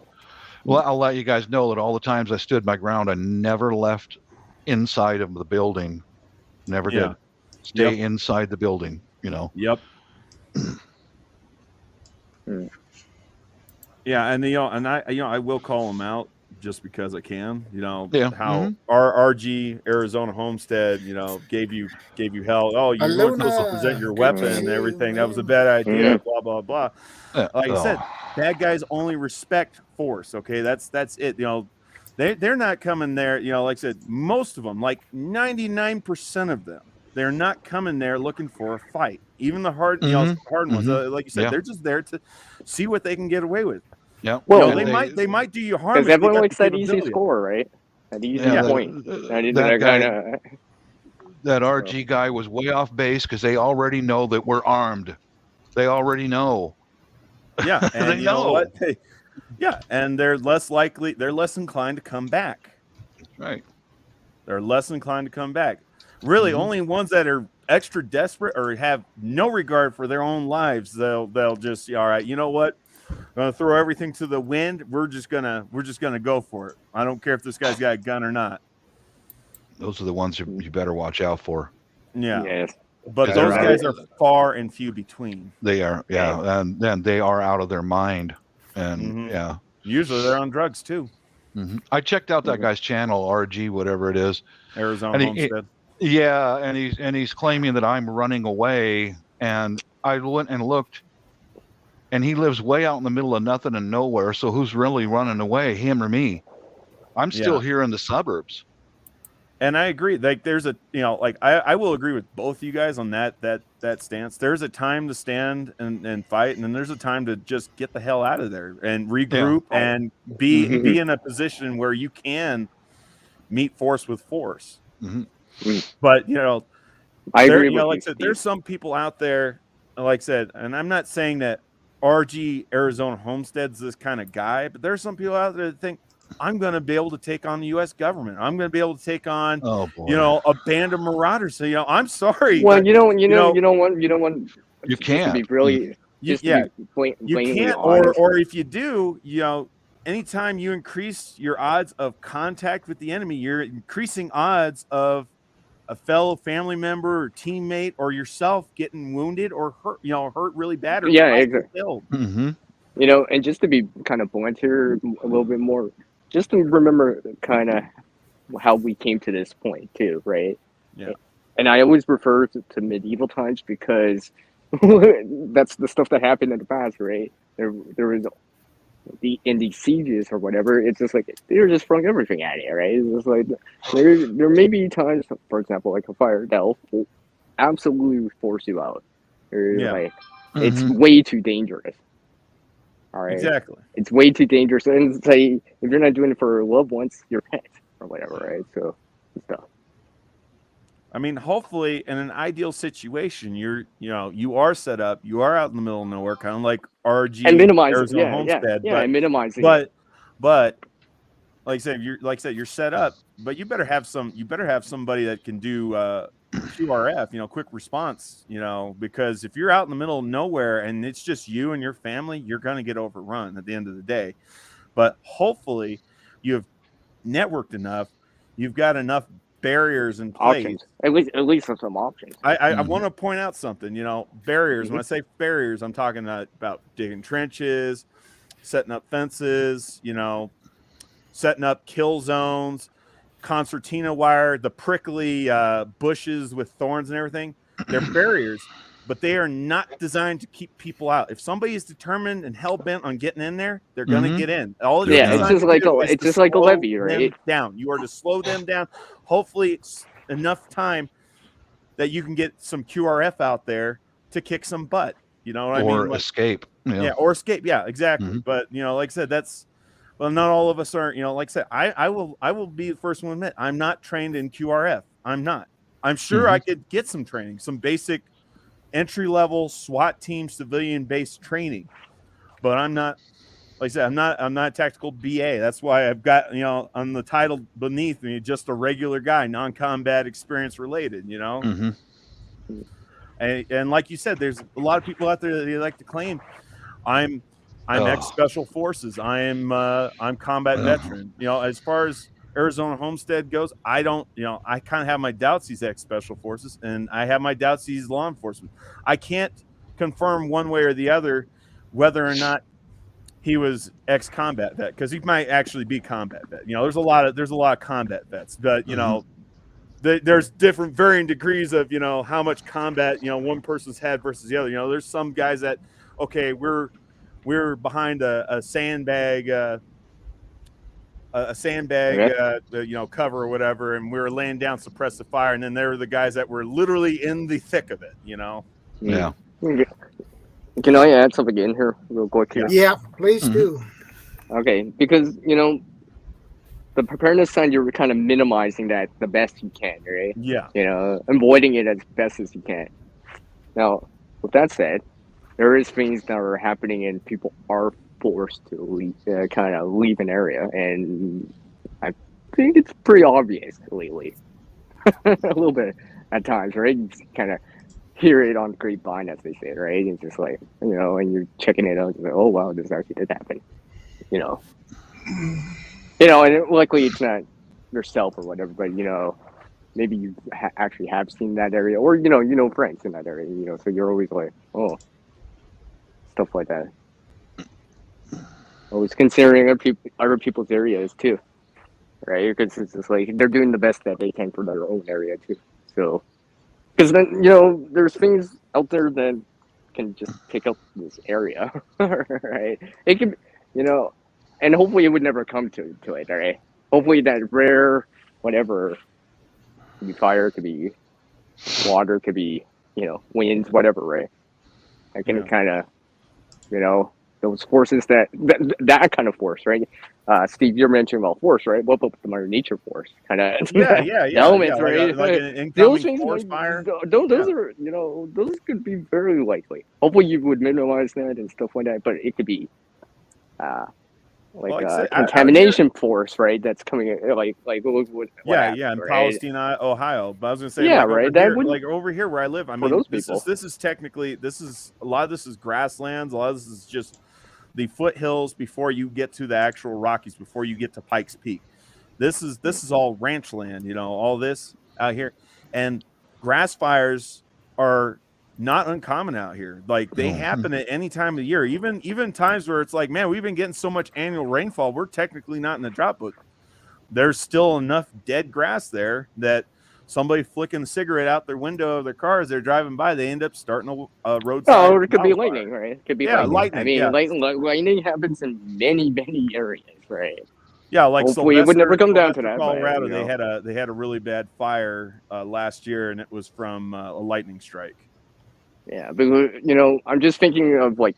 Well, I'll let you guys know that all the times I stood my ground, I never left inside of the building. Never did. Stay inside the building, Yep. Yeah, and I will call them out just because I can. Yeah. How our RG Arizona Homestead, gave you hell. Oh, you weren't supposed to present your good to weapon and see you, everything. That was a man. bad idea. Blah blah blah. Yeah. Like I said, Oh. bad guys only respect force. Okay, that's it. They're not coming there. Like I said, most of them, like 99% of them, they're not coming there looking for a fight. Even the hard ones, like you said, Yeah. they're just there to see what they can get away with. Yeah. Well, They might do you harm because if they everyone got likes the that easy capability. score, right? That easy Yeah, point. that guy, that RG guy was way off base because they already know that we're armed. They already know. Yeah, and They you know what? know. Yeah, and they're less inclined to come back. Right. They're less inclined to come back. Really, only ones that are extra desperate or have no regard for their own lives, they'll just, all right, you know what? I'm gonna throw everything to the wind. We're just gonna go for it. I don't care if this guy's got a gun or not. Those are the ones you better watch out for. Yeah. Yes. But those guys are far and few between. They are, yeah, and then they are out of their mind, and yeah. Usually they're on drugs too. I checked out that guy's channel, RG, whatever it is, Arizona Homestead. Yeah, and he's claiming that I'm running away, and I went and looked, and he lives way out in the middle of nothing and nowhere. So who's really running away, him or me? I'm still here in the suburbs. And I agree. Like there's a, like I will agree with both of you guys on that stance. There's a time to stand and fight, and then there's a time to just get the hell out of there and regroup and be in a position where you can meet force with force. But I agree with like I said, Steve. there's some people out there, like I said, and I'm not saying that RG Arizona Homestead's this kind of guy, but there's some people out there that think I'm going to be able to take on the U.S. government. I'm going to be able to take on, a band of marauders. So, I'm sorry. Well, you don't want you can't to be really you can't, or if you do, anytime you increase your odds of contact with the enemy, you're increasing odds of a fellow family member or teammate or yourself getting wounded or hurt really bad or exactly. killed. And just to be kind of blunt here a little bit more, just to remember kind of how we came to this point too, right? Yeah. And I always refer to medieval times because that's the stuff that happened in the past, right? There was in these sieges or whatever. It's just like they were just throwing everything at you, right? It's just like there may be times, for example, like a fire that will absolutely force you out. It's way too dangerous. All right. Exactly. It's way too dangerous. And say if you're not doing it for loved ones, your pet or whatever, right? So stuff. I mean, hopefully, in an ideal situation, you are set up, you are out in the middle of nowhere, kind of like RG and minimize Arizona Homestead. And minimizing. But like I said, you're set up, but you better have somebody that can do QRF, quick response, because if you're out in the middle of nowhere and it's just you and your family, you're going to get overrun at the end of the day. But hopefully, you've networked enough, you've got enough barriers in place. Options. At least some options. I want to point out something, barriers. When I say barriers, I'm talking about digging trenches, setting up fences, setting up kill zones, concertina wire, the prickly bushes with thorns and everything. They're barriers, but they are not designed to keep people out. If somebody is determined and hell bent on getting in there, they're going to get in. All it's just like a levee, right? Down. You are to slow them down. Hopefully, it's enough time that you can get some QRF out there to kick some butt. You know what I mean? Or escape. Or escape. Yeah, exactly. But like I said, not all of us are. Like I said, I will be the first one to admit I'm not trained in QRF. I'm not. I'm sure I could get some training, some basic entry-level SWAT team civilian-based training, but I'm not. Like I said, I'm not a tactical BA. That's why I've got on the title beneath me just a regular guy, non-combat experience related. And like you said, there's a lot of people out there that they like to claim I'm ex-special forces. I'm combat veteran. As far as Arizona Homestead goes, I don't. I kind of have my doubts he's ex-special forces, and I have my doubts he's law enforcement. I can't confirm one way or the other whether or not he was ex-combat vet, because he might actually be combat vet. You know, there's a lot of combat vets, but you know, there's different varying degrees of, you know, how much combat, you know, one person's had versus the other. You know, there's some guys that, okay, we're behind a sandbag, Okay. you know, cover or whatever, and we were laying down suppressive fire, and then there were the guys that were literally in the thick of it, you know. Yeah. Can I add something in here real quick here? Yeah, please do. Okay, because you know, the preparedness side, you're kind of minimizing that the best you can, right? Yeah. You know, avoiding it as best as you can. Now, with that said, there is things that are happening, and people are forced to leave, kind of leave an area, and I think it's pretty obvious lately, a little bit at times, right? You kind of hear it on the grapevine, as they say, right? It's just like, you know, and you're checking it out, like, oh wow, this actually did happen, you know. You know, and likely it's not yourself or whatever, but you know, maybe you actually have seen that area, or you know friends in that area, you know, so you're always like, oh, stuff like that. Always considering other people's areas too, right? Because it's just like they're doing the best that they can for their own area too. So, because then you know, there's things out there that can just pick up this area, right? It can, you know. And hopefully it would never come to it, all right? Hopefully that rare, whatever, could be fire, could be water, could be, you know, winds, whatever, right? I can kind of, you know, those forces that kind of force, right? Steve, you're mentioning about force, right? What about the Mother Nature force? Kind of, Yeah. elements, like right? like an incoming Those things, forest fire. those are, you know, those could be very likely. Hopefully you would minimize that and stuff like that, but it could be, like I contamination force, right? That's coming like what in happened, right? Palestine, Ohio. But I was gonna say, Yeah, like, right. over That here, would, like over here where I live. I for mean, those this people. is technically, a lot of this is grasslands. A lot of this is just the foothills before you get to the actual Rockies, before you get to Pikes Peak. This is all ranch land, you know, all this out here, and grass fires are not uncommon out here. Like, they happen at any time of the year, even times where it's like, man, we've been getting so much annual rainfall, we're technically not in the drought, but there's still enough dead grass there that somebody flicking a cigarette out their window of their car as they're driving by, they end up starting a roadside. Oh, it could be wildfire. lightning, right? It could be lightning. I mean, lightning happens in many areas, right? Yeah, like hopefully it would never come down to that. Colorado, but, you know. they had a really bad fire last year, and it was from a lightning strike. Yeah, but you know, I'm just thinking of like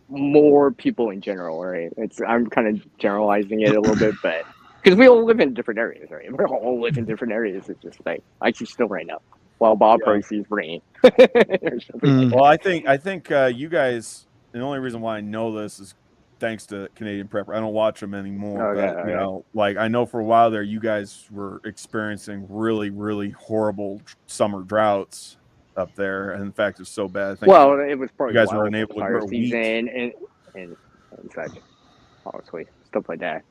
more people in general, right? I'm kind of generalizing it a little bit, but because we all live in different areas, right? We all live in different areas. It's just like I see snow right now, while Bob probably sees rain. Well, I think you guys. The only reason why I know this is thanks to Canadian Prepper. I don't watch them anymore, but you know, like, I know for a while there, you guys were experiencing really horrible summer droughts up there, and in fact, it's so bad. I think it was probably you guys were unable to grow season and such, obviously stuff like that.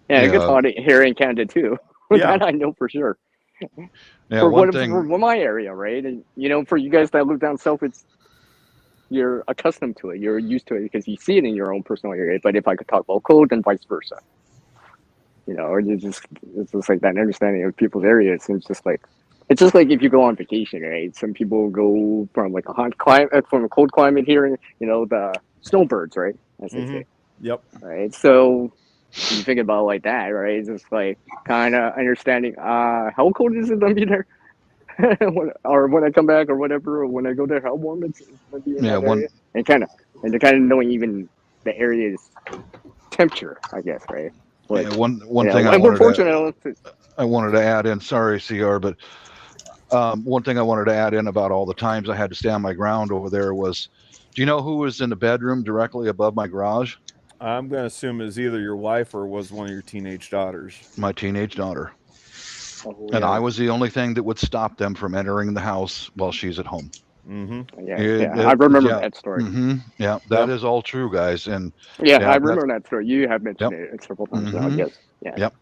Yeah, it gets hot here in Canada too. That I know for sure. Yeah, for my area, right? And you know, for you guys that live down south, you're accustomed to it. You're used to it because you see it in your own personal area. But if I could talk about cold, then vice versa. You know, or it's just like that understanding of people's areas. It's just like if you go on vacation, right? Some people go from like a hot climate, from a cold climate here, and you know, the snowbirds, right? As they say. Yep. Right. So you think about it like that, right? It's just like kind of understanding. How cold is it gonna be there? Or when I come back, or whatever, or when I go there, how warm it's gonna be in that area? And kind of knowing even the area's temperature, I guess, right? But, one thing I wanted to add in. Sorry, CR, but one thing I wanted to add in about all the times I had to stand my ground over there was, do you know who was in the bedroom directly above my garage? I'm going to assume it was either your wife or was one of your teenage daughters. My teenage daughter. And I was the only thing that would stop them from entering the house while she's at home. I remember that story. Yeah, that is all true, guys. And I remember that story. You have mentioned it several times now. Yes. Yeah. Yep.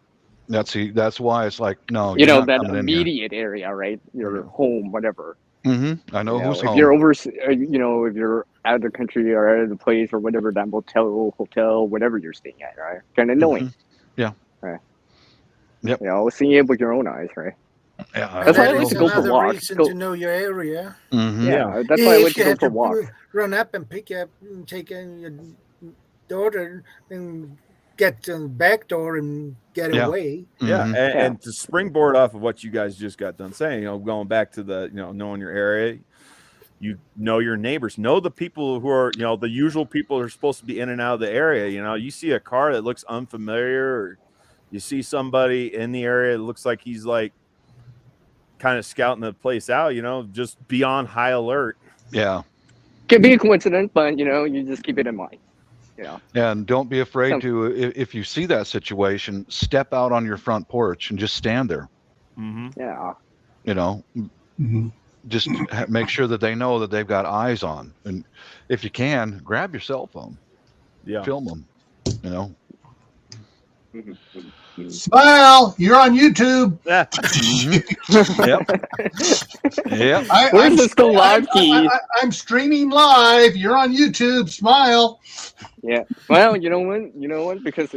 That's why it's like, no, you know, that immediate area, right? Your home, whatever. I know who's if home. you're if you're out of the country or out of the place or whatever, that motel, hotel, whatever you're staying at, right? Kind of knowing. Yeah. Right. Yep. Seeing it with your own eyes, right? Yeah, And That's why I that like is to go for another walks. reason to know your area. Yeah, that's why I like If to you go have for to walks. run up and pick up and take in your daughter and get to the back door and get Yeah. away. Yeah, Mhm. and to springboard off of what you guys just got done saying, going back to the, knowing your area, you know your neighbors, know the people who are, the usual people who are supposed to be in and out of the area. You see a car that looks unfamiliar, or you see somebody in the area that looks like he's like kind of scouting the place out, just be on high alert. Yeah. Could be a coincidence, but you just keep it in mind. And don't be afraid to, if you see that situation, step out on your front porch and just stand there. Mm-hmm. Yeah. Just make sure that they know that they've got eyes on. And if you can, grab your cell phone. Yeah. Film them, Smile, you're on YouTube. Yep. Where's the still live key? I'm streaming live. You're on YouTube. Smile. Yeah. Well, you know what? Because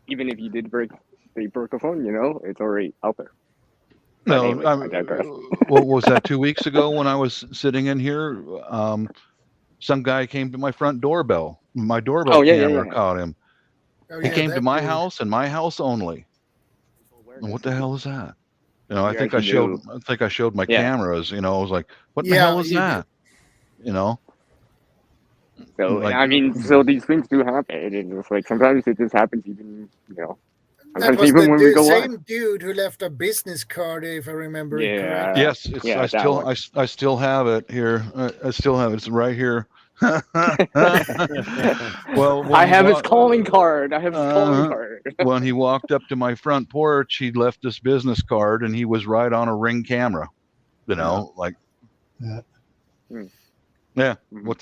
even if you did break the phone, it's already out there. No, anyway, I digress. What was that, 2 weeks ago when I was sitting in here? Some guy came to my front doorbell. My doorbell camera caught him. He came to my house and my house only. And what the hell is that? I think I showed my cameras. I was like, what the hell is that? So so these things do happen. And it's like sometimes it just happens even That was even when we go same live. dude who left a business card, if I remember correctly. Yes, I still have it here. I still have it. It's right here. Well, I have his calling card. When he walked up to my front porch, he left this business card, and he was right on a Ring camera. What the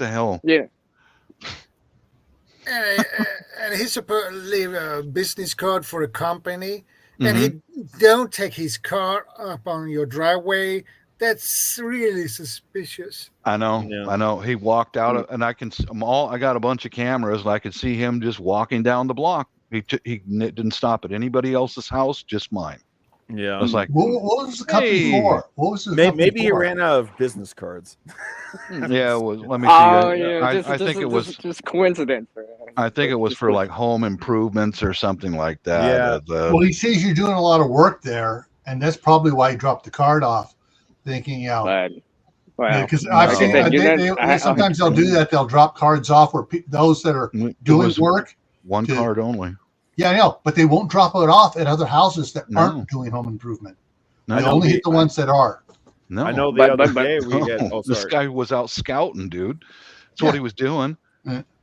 hell? Yeah. And he's supposed to leave a business card for a company, and he don't take his car up on your driveway. That's really suspicious. I know. He walked out, and I got a bunch of cameras, and I could see him just walking down the block. He didn't stop at anybody else's house, just mine. Yeah. I was like, what was the company for? What was the maybe he ran out of business cards. Yeah, it was. Let me see. I think it was just coincidence. I think it was for like home improvements or something like that. Yeah. Well, he sees you're doing a lot of work there, and that's probably why he dropped the card off, thinking, because I've seen sometimes they'll do that. They'll drop cards off where those that are doing work. One card only. Yeah, I know, but they won't drop it off at other houses that aren't doing home improvement. They only hit the ones that are. No, I know the other day we had. Oh, this guy was out scouting, dude. That's what he was doing.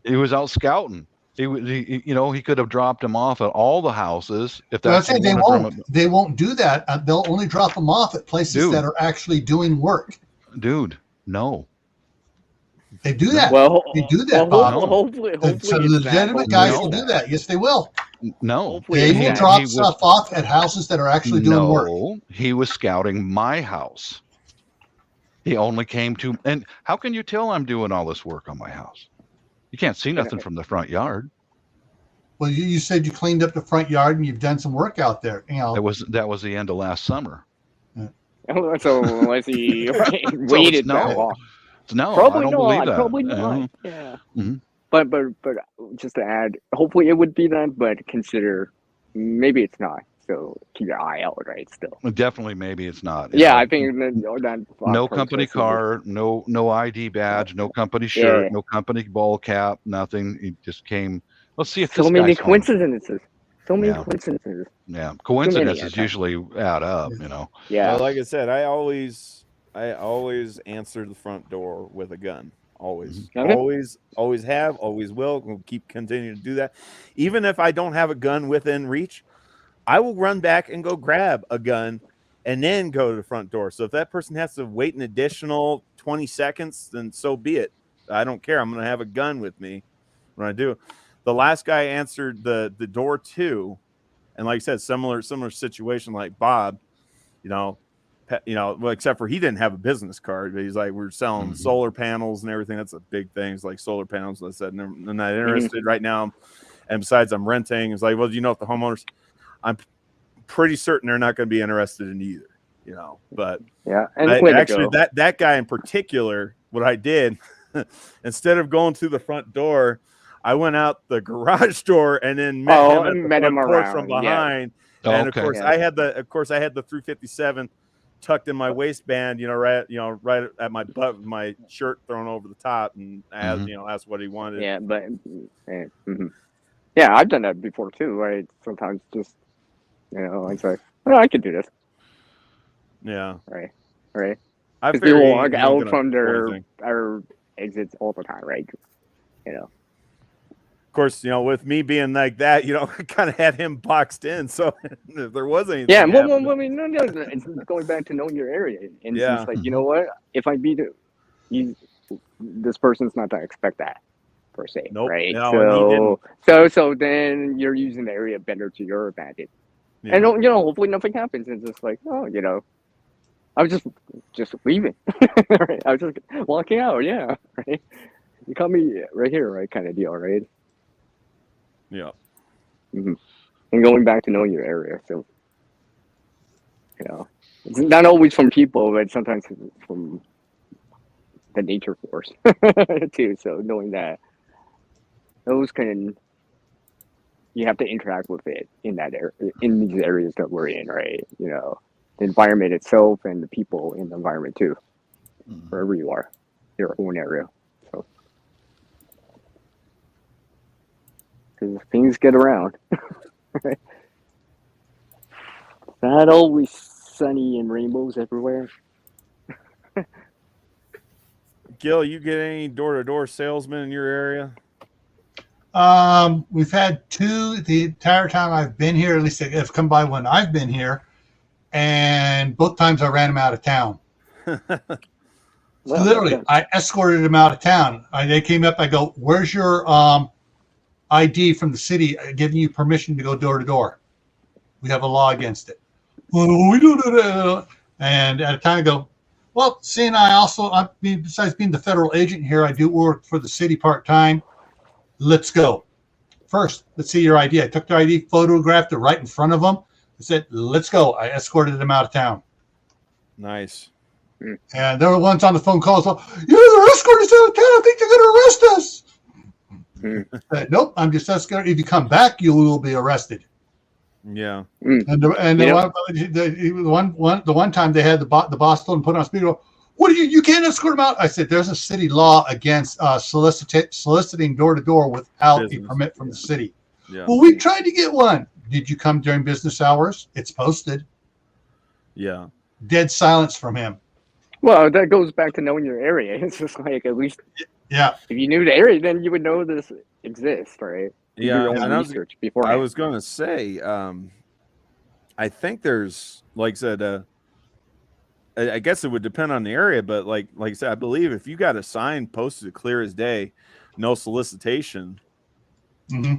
He was out scouting. He could have dropped him off at all the houses. If that's they won't. They won't do that. They'll only drop them off at places that are actually doing work. Dude, no. They do that. Well, they do that, Bob. Hopefully, so the legitimate guys will do that. Yes, they will. No. They will drop stuff off at houses that are actually doing work. No, he was scouting my house. He only came to, and how can you tell I'm doing all this work on my house? You can't see nothing from the front yard. Well, you said you cleaned up the front yard and you've done some work out there. That was the end of last summer. So unless he waited that long. No, probably I don't not. believe that. Probably not. Yeah. But just to add, hopefully it would be that, but consider maybe it's not. So keep your eye out, right? Still. Definitely, maybe it's not. Yeah, I think that no company car, no ID badge, no company shirt, no company ball cap, nothing. He just came. Let's see if so many coincidences. So many coincidences. Yeah, coincidences usually add up. Yeah. Well, like I said, I always answer the front door with a gun. Always, always have, always will. We'll keep continuing to do that. Even if I don't have a gun within reach, I will run back and go grab a gun and then go to the front door. So if that person has to wait an additional 20 seconds, then so be it. I don't care. I'm going to have a gun with me when I do. The last guy answered the door too. And like I said, similar situation like Bob, well, except for he didn't have a business card, but he's like, we're selling solar panels and everything. That's a big thing. It's like solar panels. I said, I'm not interested right now. And besides, I'm renting. It's like, well, you know, if the homeowners, I'm pretty certain they're not going to be interested in either, you know, but yeah. And actually that guy in particular, what I did, instead of going through the front door, I went out the garage door and then met him at the front porch from behind. Yeah. And of course I had the 357 tucked in my waistband, right at my butt with my shirt thrown over the top, and asked what he wanted. Yeah, but yeah, I've done that before too, right? Sometimes just I say, well, I could do this. Yeah. Right. I've people walk out from their exits all the time, right? Of course, with me being like that, I kind of had him boxed in. So if there was anything, well, I mean, no, it's going back to knowing your area, and it's like, you know what? If I beat it, this person's not to expect that per se, right? No, so then you're using the area better to your advantage, and hopefully nothing happens. It's just like, I was just leaving, right? I was just walking out, right? You caught me right here, right? Kind of deal, right? Yeah. And going back to knowing your area. So, it's not always from people, but sometimes from the nature force too. So knowing that you have to interact with it in that area, in these areas that we're in, right? The environment itself and the people in the environment too, wherever you are, your own area. Because things get around. Right? Not always sunny and rainbows everywhere. Gil, you get any door-to-door salesmen in your area? We've had 2 the entire time I've been here. At least have come by when I've been here, and both times I ran them out of town. Literally, I escorted them out of town. They came up. I go, "Where's your ID from the city giving you permission to go door to door? We have a law against it." Well, we don't do that. And at a time I go, well, seeing besides being the federal agent here, I do work for the city part-time. Let's go. First, let's see your ID. I took their ID, photographed it right in front of them. I said, let's go. I escorted them out of town. Nice. And there were ones on the phone calls. They're escorting us out of town. I think they're going to arrest us. Said, nope, I'm just escorting. If you come back, you will be arrested. Yeah. And the one time they had the boss told them put on speaker. What do you can't escort them out? I said, there's a city law against soliciting door to door without a permit from the city. Yeah. Well, we tried to get one. Did you come during business hours? It's posted. Yeah. Dead silence from him. Well, that goes back to knowing your area. It's just like, at least if you knew the area, then you would know this exists, right? Yeah, and I was going to say, I think there's, like I said, I guess it would depend on the area, but like I said, I believe if you got a sign posted clear as day, no solicitation,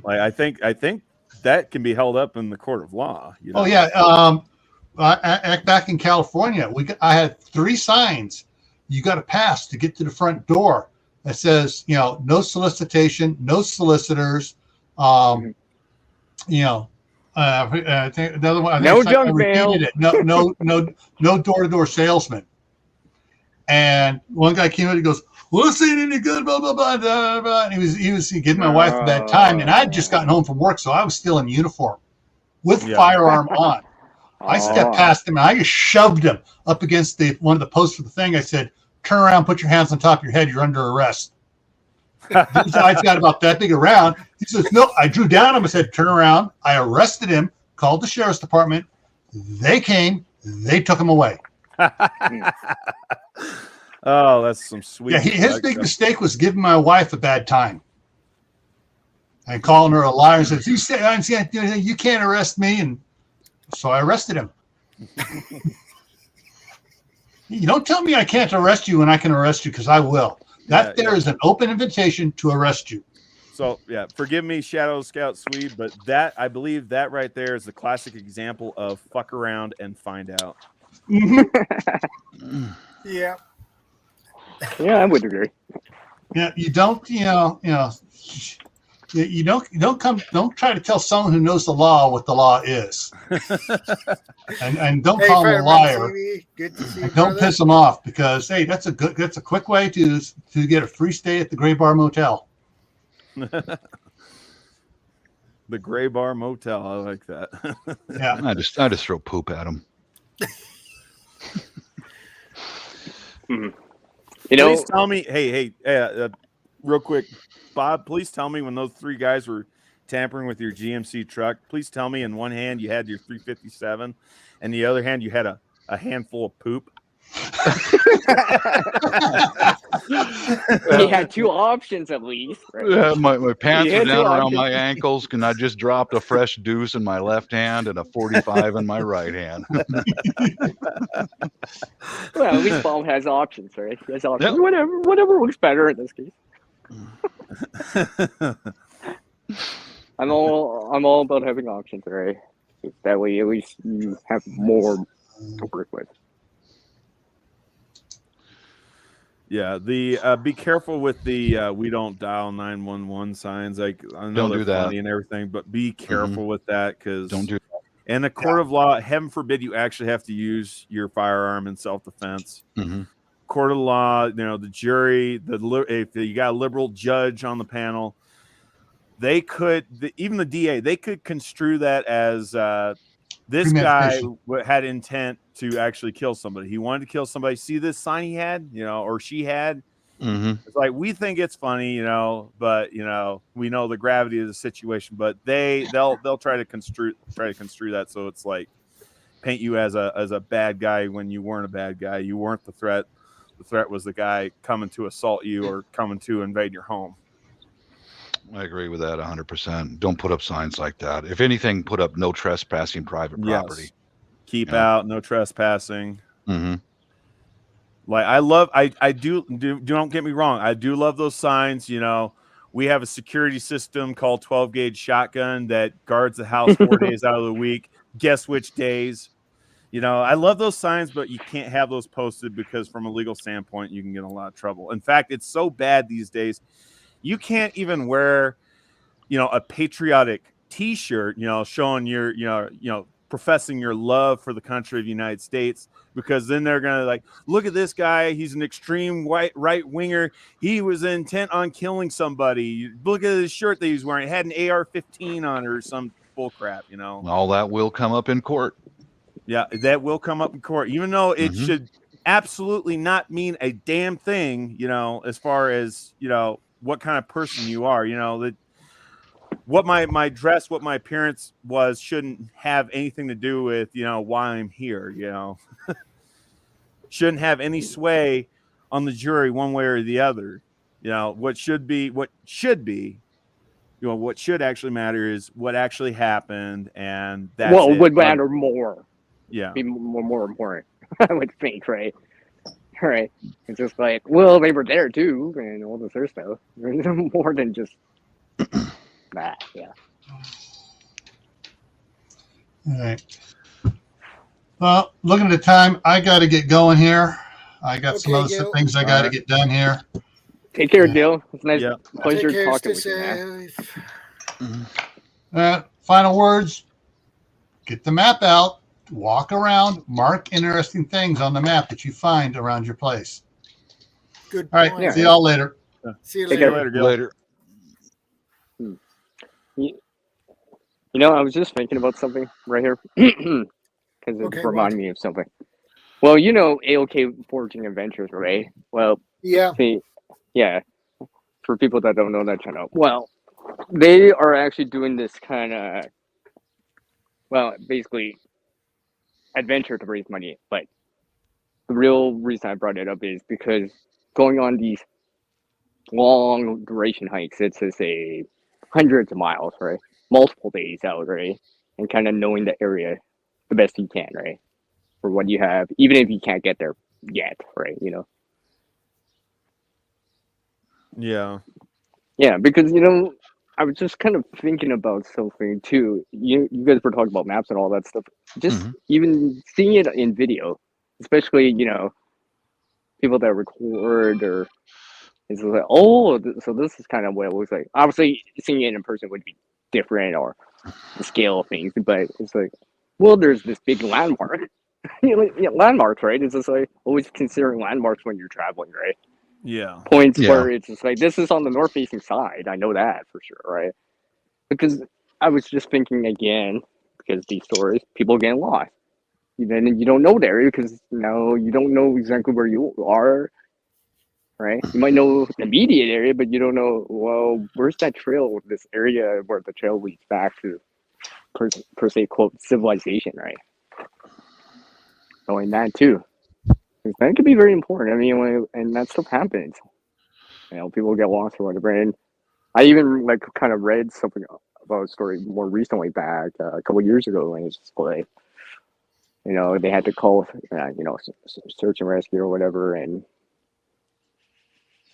like I think that can be held up in the court of law. Oh yeah, back in California, I had 3 signs you got to pass to get to the front door that says, no solicitation, no solicitors. I think the other one. No junk mail. No door-to-door salesman. And one guy came in and goes, "Well, this ain't any good." Blah blah blah blah blah. And he was giving my wife at that time, and I'd just gotten home from work, so I was still in uniform with firearm on. I stepped past him and I just shoved him up against one of the posts for the thing. I said, "Turn around, put your hands on top of your head. You're under arrest." This guy's got about that big around. He says, "No." I drew down him. I said, "Turn around." I arrested him, called the sheriff's department. They came. They took him away. Oh, that's some sweet. Yeah, his big mistake was giving my wife a bad time and calling her a liar and says, "You can't arrest me." And so I arrested him. You don't tell me I can't arrest you when I can arrest you, because I will. That is an open invitation to arrest you. So forgive me, ShadowScoutSwede, but I believe that right there is the classic example of fuck around and find out. Yeah. Yeah, I would agree. Yeah, you don't try to tell someone who knows the law what the law is, and don't Hey, call them a Fireman liar. TV, good to see you, And don't brother. piss them off, because hey, that's a quick way to get a free stay at the Gray Bar Motel. The Gray Bar Motel. I like that. Yeah, I just throw poop at them. You know, Please tell me, hey, real quick, Bob, please tell me when those three guys were tampering with your GMC truck, please tell me in one hand you had your 357 and the other hand you had a handful of poop. he had two options at least. Right? Yeah, my pants He are had two down around options. my ankles, and I just dropped a fresh deuce in my left hand and a 45 in my right hand. Well, at least Bob has options, right? He has options. Yep. Whatever works better in this case. I'm all about having options, right? That way, at least you have more to work with. Yeah, the be careful with the we don't dial 911 signs. Like I know Don't they're do that. funny and everything, but be careful with that, because Don't do in a court of law, heaven forbid you actually have to use your firearm in self-defense. Mm-hmm. Court of law, the jury, if you got a liberal judge on the panel, they could, even the DA, they could construe that as this guy had intent to actually kill somebody. He wanted to kill somebody. See this sign he had, or she had. Mm-hmm. It's like, we think it's funny, but we know the gravity of the situation. But they'll try to construe that so it's like paint you as a bad guy when you weren't a bad guy. You weren't the threat. The threat was the guy coming to assault you or coming to invade your home. I agree with that 100%. Don't put up signs like that. If anything, put up no trespassing private property. Yes. Keep out, no trespassing. Mm-hmm. Like I don't get me wrong. I do love those signs. We have a security system called 12 gauge shotgun that guards the house 4 days out of the week. Guess which days? I love those signs, but you can't have those posted because from a legal standpoint, you can get in a lot of trouble. In fact, it's so bad these days. You can't even wear, a patriotic T-shirt, showing your, professing your love for the country of the United States, because then they're going to like, look at this guy. He's an extreme right winger. He was intent on killing somebody. Look at his shirt that he's wearing. It had an AR-15 on it or some bull crap, All that will come up in court. Yeah, that will come up in court, even though it should absolutely not mean a damn thing, as far as, what kind of person you are, that what my dress, what my appearance was shouldn't have anything to do with, why I'm here, shouldn't have any sway on the jury one way or the other. What should actually matter is what actually happened, and that's would matter more. Yeah, be more important. I would think, right? Right. It's just like, well, they were there too, and all this other stuff. More than just that. Yeah. All right. Well, looking at the time, I got to get going here. I got some other things I got to get done here. Take care, Gil. It's nice pleasure Take care, talking stay with you, man. Final words. Get the map out. Walk around. Mark interesting things on the map that you find around your place. Good. All right. Point. See y'all later. See you Take later. care. Gil. Later. I was just thinking about something right here because it reminded me of something. Well, AOK Forging Adventures, right? Well, Yeah. For people that don't know that channel, well, they are actually doing this kind of, basically adventure to raise money. But the real reason I brought it up is because going on these long duration hikes, it's just hundreds of miles, right? Multiple days out, right? And kind of knowing the area the best you can, right? For what you have, even if you can't get there yet, right? Yeah. Yeah, because I was just kind of thinking about something too. You guys were talking about maps and all that stuff. Just even seeing it in video, especially people that record or it's like, oh, so this is kind of what it looks like. Obviously, seeing it in person would be different, or the scale of things, but it's like, well, there's this big landmark. Landmarks, right? It's just like always considering landmarks when you're traveling, right? Yeah. Points Yeah. where it's just like, this is on the north facing side. I know that for sure, right? Because I was just thinking again, because these stories, people getting lost. Then you don't know the area because now you don't know exactly where you are, right? You might know the immediate area, but you don't know, well, where's that trail, this area where the trail leads back to, per se, quote, civilization, right? Knowing that too. That could be very important. I mean, and that stuff happens. People get lost or whatever. And I even kind of read something about a story more recently back a couple of years ago, and it's just like, they had to call, search and rescue or whatever, and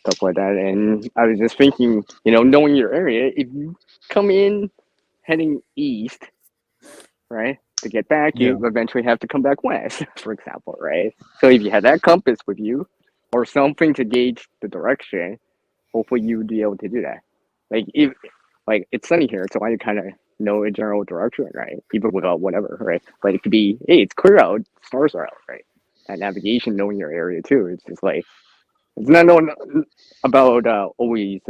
stuff like that. And I was just thinking, knowing your area, if you come in heading east, right, to get back, you eventually have to come back west, for example, right? So if you had that compass with you or something to gauge the direction, hopefully you would be able to do that. If it's sunny here, so I kind of know a general direction, right? Even without whatever, right? But it could be, hey, it's clear out, stars are out, right? That navigation, knowing your area too. It's just like, it's not knowing about always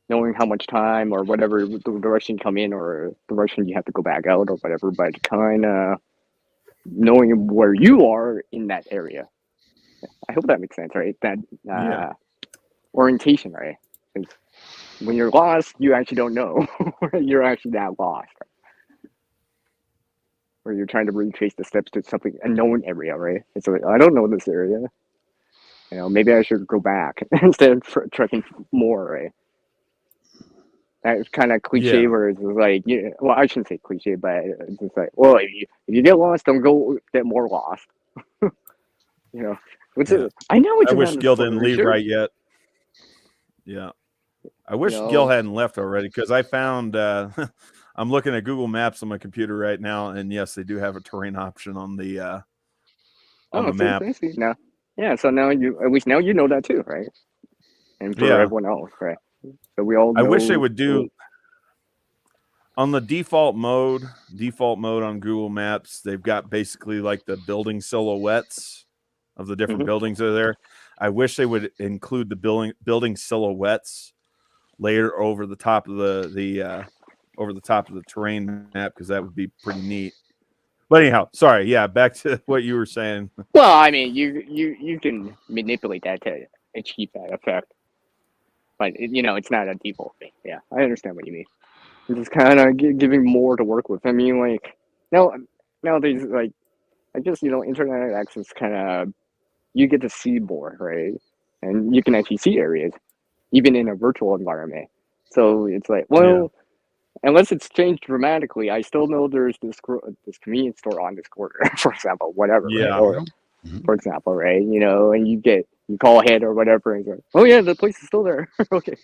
knowing how much time or whatever the direction you come in or the direction you have to go back out or whatever, but kind of knowing where you are in that area. I hope that makes sense, right? That orientation, right? Because when you're lost, you actually don't know you're actually that lost. Right? Or you're trying to retrace the steps to something, a known area, right? It's like, I don't know this area. Maybe I should go back instead of trekking more, right? That's kind of cliche, where it's like, well, I shouldn't say cliche, but it's just like, well, if you get lost, don't go get more lost. I know it's I wish around Gil the didn't leave right yet. Yeah. I wish Gil hadn't left already, because I found I'm looking at Google Maps on my computer right now, and yes, they do have a terrain option on the map. See, now, yeah. So now at least now you know that too, right? And for everyone else, right? So we all know. I wish they would do on the default mode on Google Maps. They've got basically like the building silhouettes of the different buildings that are there. I wish they would include the building silhouettes layer over the top of the terrain map, because that would be pretty neat. But anyhow, sorry, back to what you were saying. Well, I mean, you can manipulate that to achieve that effect, but it's not a default thing. Yeah, I understand what you mean. It's just kind of giving more to work with. I mean, nowadays, I guess internet access kind of, you get to see more, right? And you can actually see areas, even in a virtual environment. So it's like, well, unless it's changed dramatically, I still know there's this convenience store on this corner, for example, whatever. Yeah. Right? Or, for example, right? And you call ahead or whatever, and it's like, oh yeah, the place is still there. Okay.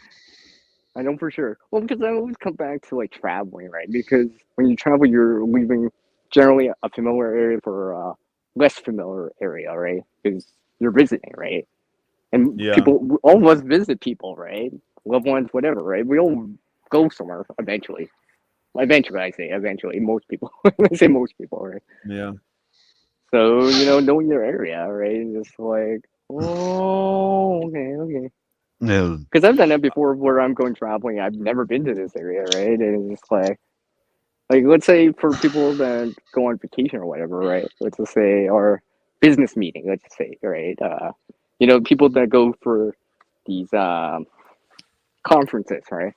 I know for sure. Well, because I always come back to traveling, right? Because when you travel, you're leaving generally a familiar area for a less familiar area, right? Because you're visiting, right? And people, all of us visit people, right? Loved ones, whatever, right? We all go somewhere eventually. Eventually, I say eventually. Most people, I say most people, right? Yeah. So knowing your area, right? Just like, oh, okay. No. Because I've done that before, where I'm going traveling. I've never been to this area, right? And it's just like let's say for people that go on vacation or whatever, right? Let's just say, or business meeting, let's just say, right? People that go for these conferences, right?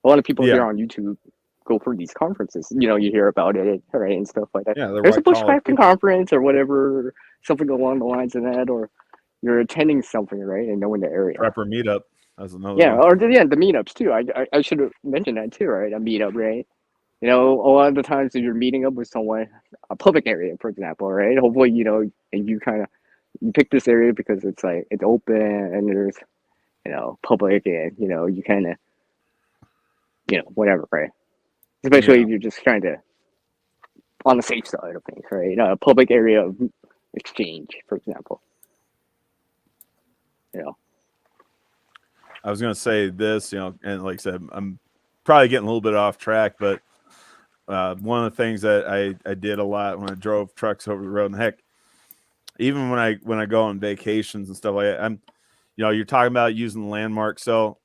A lot of people here on YouTube go for these conferences. You hear about it, right, and stuff like that. Yeah, there's a bushcrafting conference or whatever, something along the lines of that, or you're attending something, right, and knowing the area. Prepper meetup as another one. or the meetups too. I should have mentioned that too, right? A meetup, right? A lot of the times if you're meeting up with someone, a public area, for example, right? Hopefully, and you pick this area because it's it's open and there's, public, and you kind of, whatever, right? Especially if you're just trying to, on the safe side of things, right? A public area of exchange, for example. I was going to say this, and like I said, I'm probably getting a little bit off track, but one of the things that I did a lot when I drove trucks over the road, and heck, even when I go on vacations and stuff like that, you're talking about using the landmark. So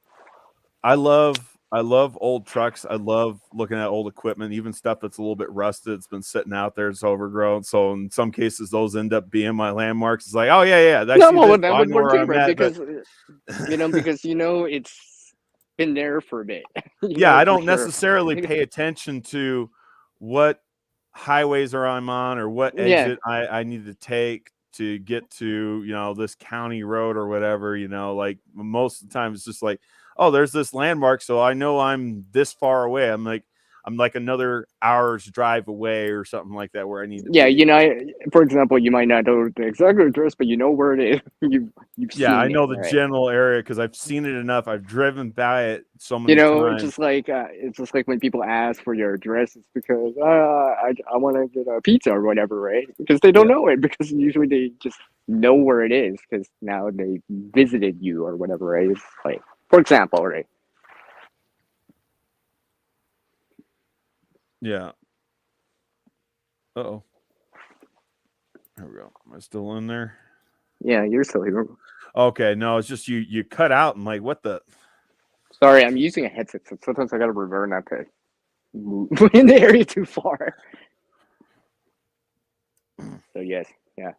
I love old trucks. I love looking at old equipment, even stuff that's a little bit rusted. It's been sitting out there. It's overgrown. So in some cases, those end up being my landmarks. It's like, oh yeah. That would work too, right? Because because it's been there for a bit. I don't necessarily pay attention to what highways I'm on or what exit I need to take to get to this county road or whatever. Like most of the time, it's just like, oh, there's this landmark, so I know I'm this far away. I'm like another hour's drive away or something like that where I need to be. For example, you might not know the exact address, but you know where it is. You've seen I know it, the right? general area because I've seen it enough. I've driven by it so many times. It's just like when people ask for your address, it's because I want to get a pizza or whatever, right? Because they don't know it, because usually they just know where it is because now they visited you or whatever, right? It's like, for example, right? Yeah. Uh-oh. There we go. Am I still in there? Yeah, you're still here. Okay, no, it's just you cut out and like, what the? Sorry, I'm using a headset, so sometimes I gotta revert not to move in the area too far. So yes, yeah.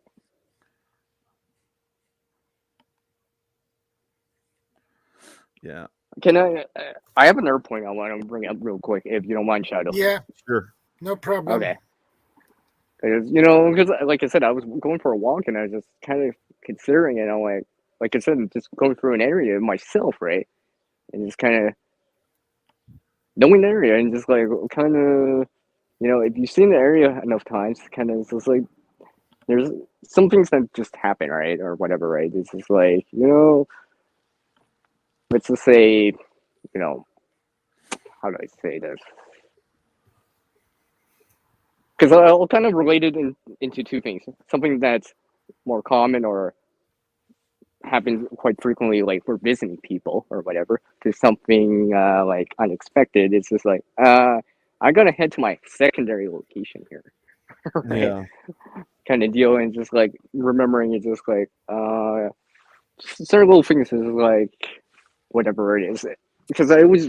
Yeah. Can I have another point I want to bring up real quick, if you don't mind, Shadow. Yeah. Sure. No problem. Okay. Because like I said, I was going for a walk and I was just kind of considering it. I'm like I said, just going through an area myself, right? And just kind of knowing the area and just like kind of, if you've seen the area enough times, kind of just like there's some things that just happen, right? Or whatever, right? It's just like, let's just say, how do I say this? Because I'll kind of relate it into two things. Something that's more common or happens quite frequently, like we're visiting people or whatever, to something like unexpected. It's just like, I gotta head to my secondary location here. Right? Yeah. Kind of deal, and just like remembering it, just like certain little things is like whatever it is. Because I always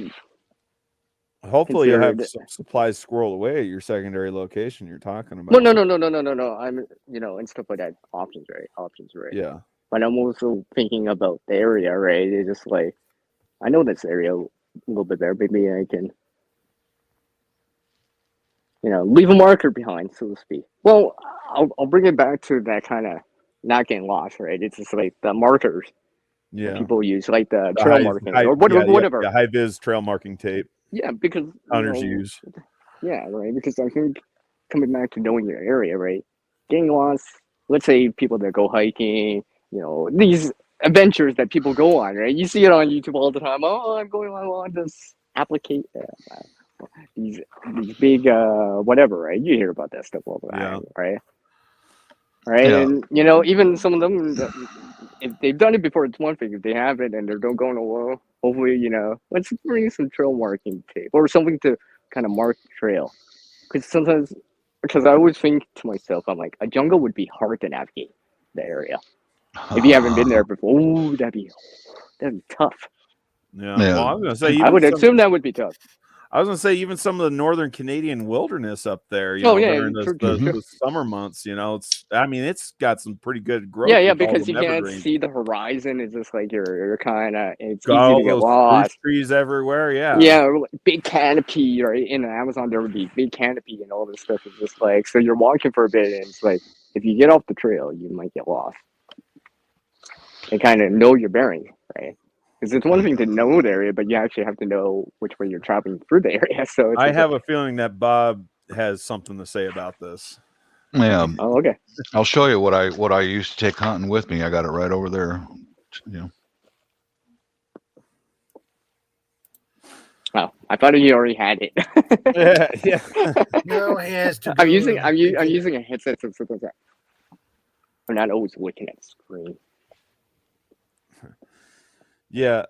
hopefully you'll have some supplies squirreled away at your secondary location you're talking about. No. I'm and stuff like that. Options, right? Yeah. But I'm also thinking about the area, right? It's just like, I know this area a little bit better. Maybe I can, leave a marker behind, so to speak. Well, I'll bring it back to that kind of not getting lost, right? It's just like the markers that people use, like the trail marking or whatever. Yeah, high-vis trail marking tape. Yeah, because hunters use. Yeah, right. Because I think coming back to knowing your area, right? Getting lost. Let's say people that go hiking, these adventures that people go on, right? You see it on YouTube all the time. Oh, I'm going on this application, these big whatever, right? You hear about that stuff all the time, right? Right, yeah. And even some of them, if they've done it before, it's one thing. If they haven't and they're going to hopefully, let's bring some trail marking tape or something to kind of mark the trail. Because I always think to myself, I'm like, a jungle would be hard to navigate the area. If you haven't been there before, that'd be tough. Yeah. Well, I was gonna say, I would assume that would be tough. I was gonna say even some of the northern Canadian wilderness up there, during the summer months, it's got some pretty good growth. Yeah, because you can't see the horizon. It's just like you're kind of, it's easy to get lost. Trees everywhere, yeah. Yeah, big canopy, right? In Amazon, there would be big canopy and all this stuff. It's just like, so you're walking for a bit, and it's like, if you get off the trail, you might get lost. And kind of know your bearings, right? Because it's one thing to know the area, but you actually have to know which way you're traveling through the area. So I have a feeling that Bob has something to say about this. Yeah. Oh, okay. I'll show you what I used to take hunting with me. I got it right over there. Oh, I thought you already had it. Yeah. No, he has to. I'm using a headset. So I'm not always looking at the screen. Yeah,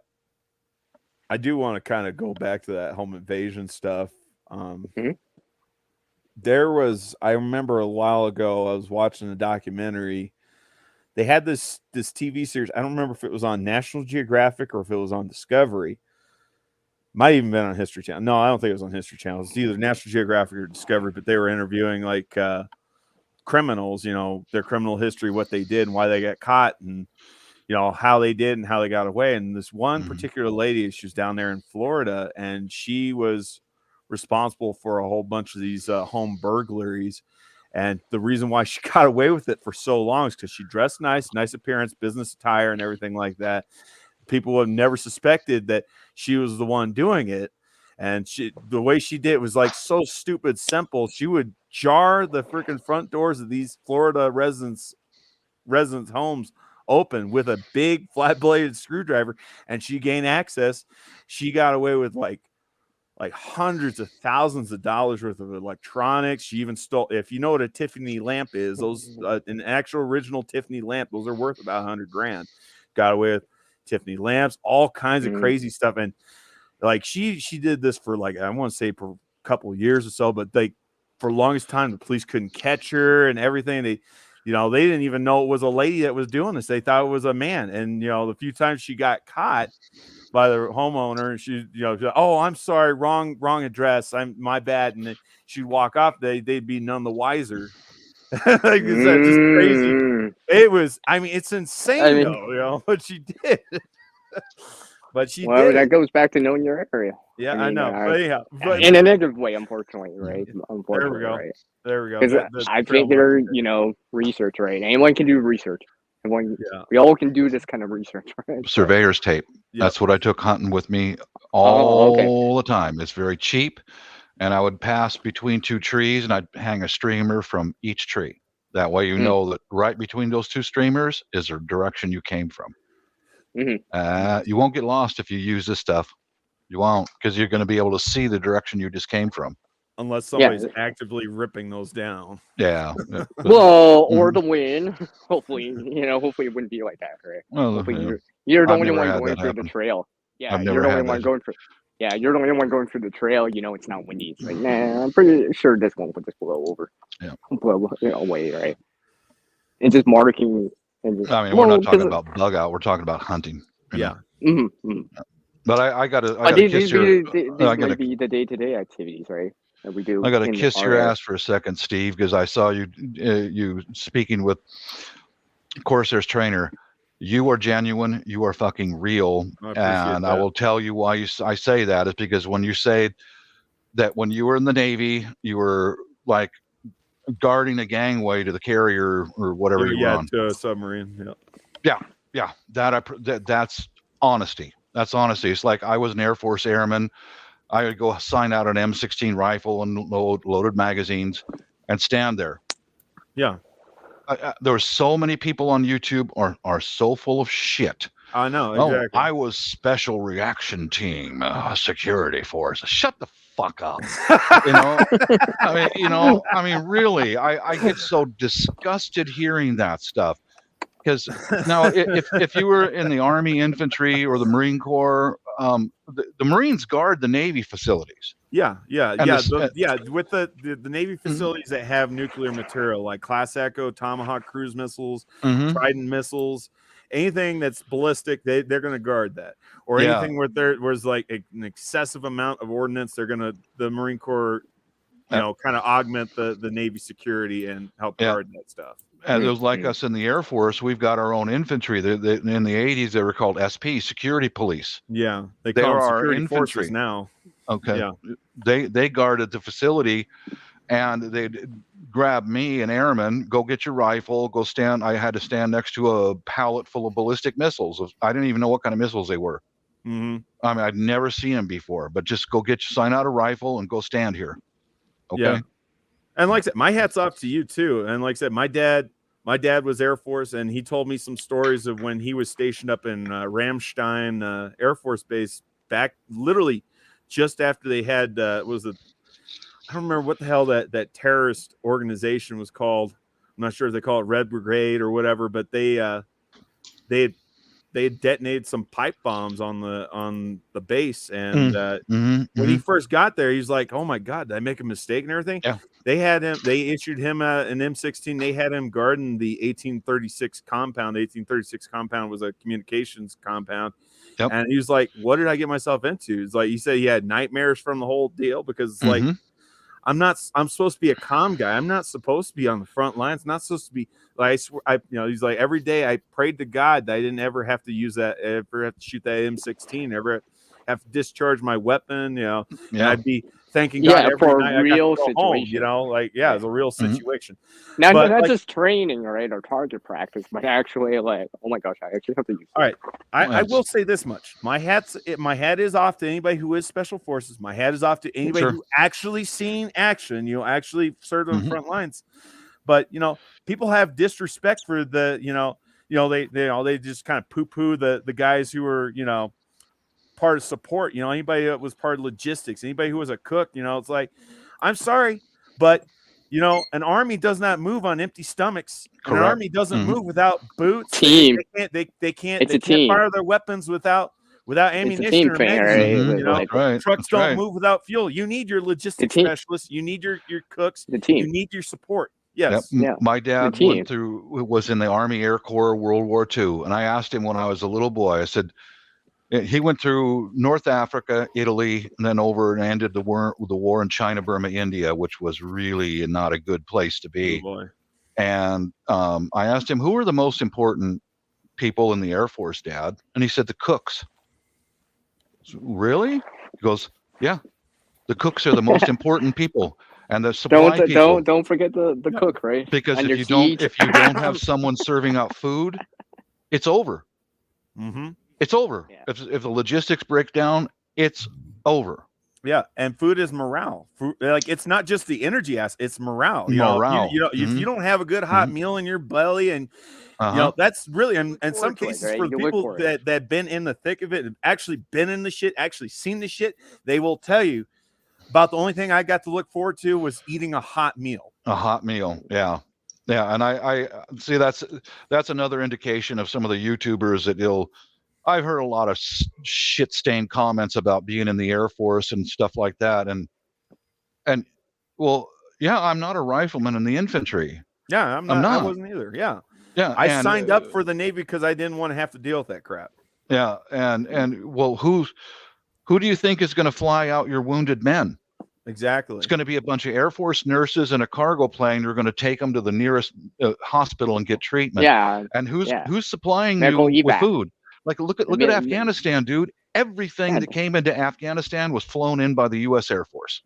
I do want to kind of go back to that home invasion stuff. There was, I remember a while ago, I was watching a documentary. They had this TV series. I don't remember if it was on National Geographic or if it was on Discovery. Might even been on History Channel. No, I don't think it was on History Channel. It's either National Geographic or Discovery, but they were interviewing like criminals, you know, their criminal history, what they did and why they got caught, and you know how they did and how they got away. And this one particular lady, she was down there in Florida, and she was responsible for a whole bunch of these home burglaries. And the reason why she got away with it for so long is because she dressed nice appearance, business attire, and everything like that. People have never suspected that she was the one doing it. And the way she did it was like so stupid simple. She would jar the freaking front doors of these Florida residents' homes open with a big flat-bladed screwdriver, and she gained access. She got away with like hundreds of thousands of dollars worth of electronics. She even stole, if you know what a Tiffany lamp is, those an actual original Tiffany lamp, those are worth about $100,000. Got away with Tiffany lamps, all kinds of crazy stuff. And like she did this for like, I want to say for a couple of years or so, but like for the longest time the police couldn't catch her and everything. They didn't even know it was a lady that was doing this. They thought it was a man. And you know, the few times she got caught by the homeowner, and she oh, I'm sorry, wrong address, my bad, and then she'd walk off. They'd be none the wiser. Like it's just crazy. It was, I mean, it's insane though, you know what she did. But she did. That goes back to knowing your area. Yeah, I know. But anyhow, in a negative way, unfortunately, right? Unfortunately, there we go. Right? There we go. Because I think there, research, right? Anyone can do research. We all can do this kind of research, right? Surveyor's tape. Yep. That's what I took hunting with me all the time. It's very cheap. And I would pass between two trees, and I'd hang a streamer from each tree. That way you know that right between those two streamers is the direction you came from. You won't get lost if you use this stuff. You won't, because you're going to be able to see the direction you just came from. Unless somebody's actively ripping those down. Yeah. Well, or the wind. Hopefully, hopefully it wouldn't be like that, right? Well, hopefully you're the only one going through the trail. Yeah, you're the only one going through. Yeah, you're the only one going through the trail. It's not windy. It's like, nah, I'm pretty sure this one would just blow over. Yeah. Blow away, right? And just marking. And just, I mean, we're not talking about bug out. We're talking about hunting. Yeah. But I got to kiss your. These might be the day-to-day activities, right? That we do. I got to kiss your ass for a second, Steve, because I saw you speaking with Corsair's trainer. You are genuine. You are fucking real. And I will tell you why I say that is because when you say that when you were in the Navy, you were like guarding a gangway to the carrier or whatever you were on. To a submarine. Yeah. That's honesty. That's honesty. It's like I was an Air Force airman. I would go sign out an M16 rifle and loaded magazines and stand there. Yeah. There were so many people on YouTube are so full of shit. I know, exactly. I was special reaction team, security force. Shut the fuck up. I mean, really, I get so disgusted hearing that stuff. Because now, if you were in the Army infantry or the Marine Corps, the Marines guard the Navy facilities. With the Navy facilities that have nuclear material, like Class Echo, Tomahawk cruise missiles, Trident missiles, anything that's ballistic, they're going to guard that. Or anything where there's like an excessive amount of ordnance, the Marine Corps, kind of augment the Navy security and help guard that stuff. And it was like us in the Air Force. We've got our own infantry. In the 80s, they were called SP, Security Police. Yeah, they call them security forces now. Okay. Yeah. They guarded the facility, and they'd grab me, an airman, go get your rifle, go stand. I had to stand next to a pallet full of ballistic missiles. I didn't even know what kind of missiles they were. I mean, I'd never seen them before, but just go sign out a rifle and go stand here. Okay. Yeah. And like I said, my hat's off to you too. And like I said, my dad was Air Force, and he told me some stories of when he was stationed up in Ramstein Air Force Base back literally just after they had I don't remember what the hell that terrorist organization was called, not sure if they call it Red Brigade or whatever, but they had detonated some pipe bombs on the base, and when he first got there, he's like, "Oh my God, did I make a mistake and everything?" Yeah. They issued him an M16. They had him guarding the 1836 compound. The 1836 compound was a communications compound. Yep. And he was like, "What did I get myself into?" It's like, he said he had nightmares from the whole deal, because it's like, I'm supposed to be a comm guy. I'm not supposed to be on the front lines. Not supposed to be like, he's like, every day I prayed to God that I didn't ever have to use that, ever have to shoot that M16, ever have to discharge my weapon, and I'd be thanking God every for night a real I got to go home, situation. it's a real situation. Not But, just training, right, or target practice, but actually like, oh my gosh, I actually have to use all right, I will say this much: my hat is off to anybody who is special forces. My hat is off to anybody who actually seen action, actually served on the front lines. But people have disrespect for the they just kind of poo-poo the guys who were part of support. Anybody that was part of logistics, anybody who was a cook. It's like, I'm sorry, but an army does not move on empty stomachs. An army doesn't move without boots. Team. They can't team. fire their weapons without ammunition team or thing, magazines. right? Trucks don't move without fuel. You need your logistics specialists. You need your cooks. The team. You need your support. Yes. Yep. My dad was in the Army Air Corps, World War II, and I asked him when I was a little boy. I said, he went through North Africa, Italy, and then over and ended the war in China, Burma, India, which was really not a good place to be. Oh boy. And I asked him, who are the most important people in the Air Force, Dad? And he said, the cooks. Really? He goes, yeah, the cooks are the most important people. And the supply people. Don't forget the cook, right? Because if you don't have someone serving out food, it's over. It's over. Yeah. If the logistics break down, it's over. Yeah, and food is morale. Food, like, it's not just the energy aspect; it's morale. If you don't have a good hot meal in your belly, and that's really, and in some cases, right? for the people that been in the thick of it, and actually been in the shit, actually seen the shit, they will tell you about the only thing I got to look forward to was eating a hot meal. A hot meal, yeah. And I see that's another indication of some of the YouTubers that I've heard a lot of shit-stained comments about being in the Air Force and stuff like that. And well, yeah, I'm not a rifleman in the infantry. Yeah, I'm not. I wasn't either. Yeah. Yeah. I signed up for the Navy because I didn't want to have to deal with that crap. Yeah. And well, who do you think is going to fly out your wounded men? Exactly. It's going to be a bunch of Air Force nurses and a cargo plane. You're going to take them to the nearest hospital and get treatment. Yeah. And who's supplying Medical you with evac. food? Like, look at Afghanistan, dude. Everything that came into Afghanistan was flown in by the U.S. Air Force.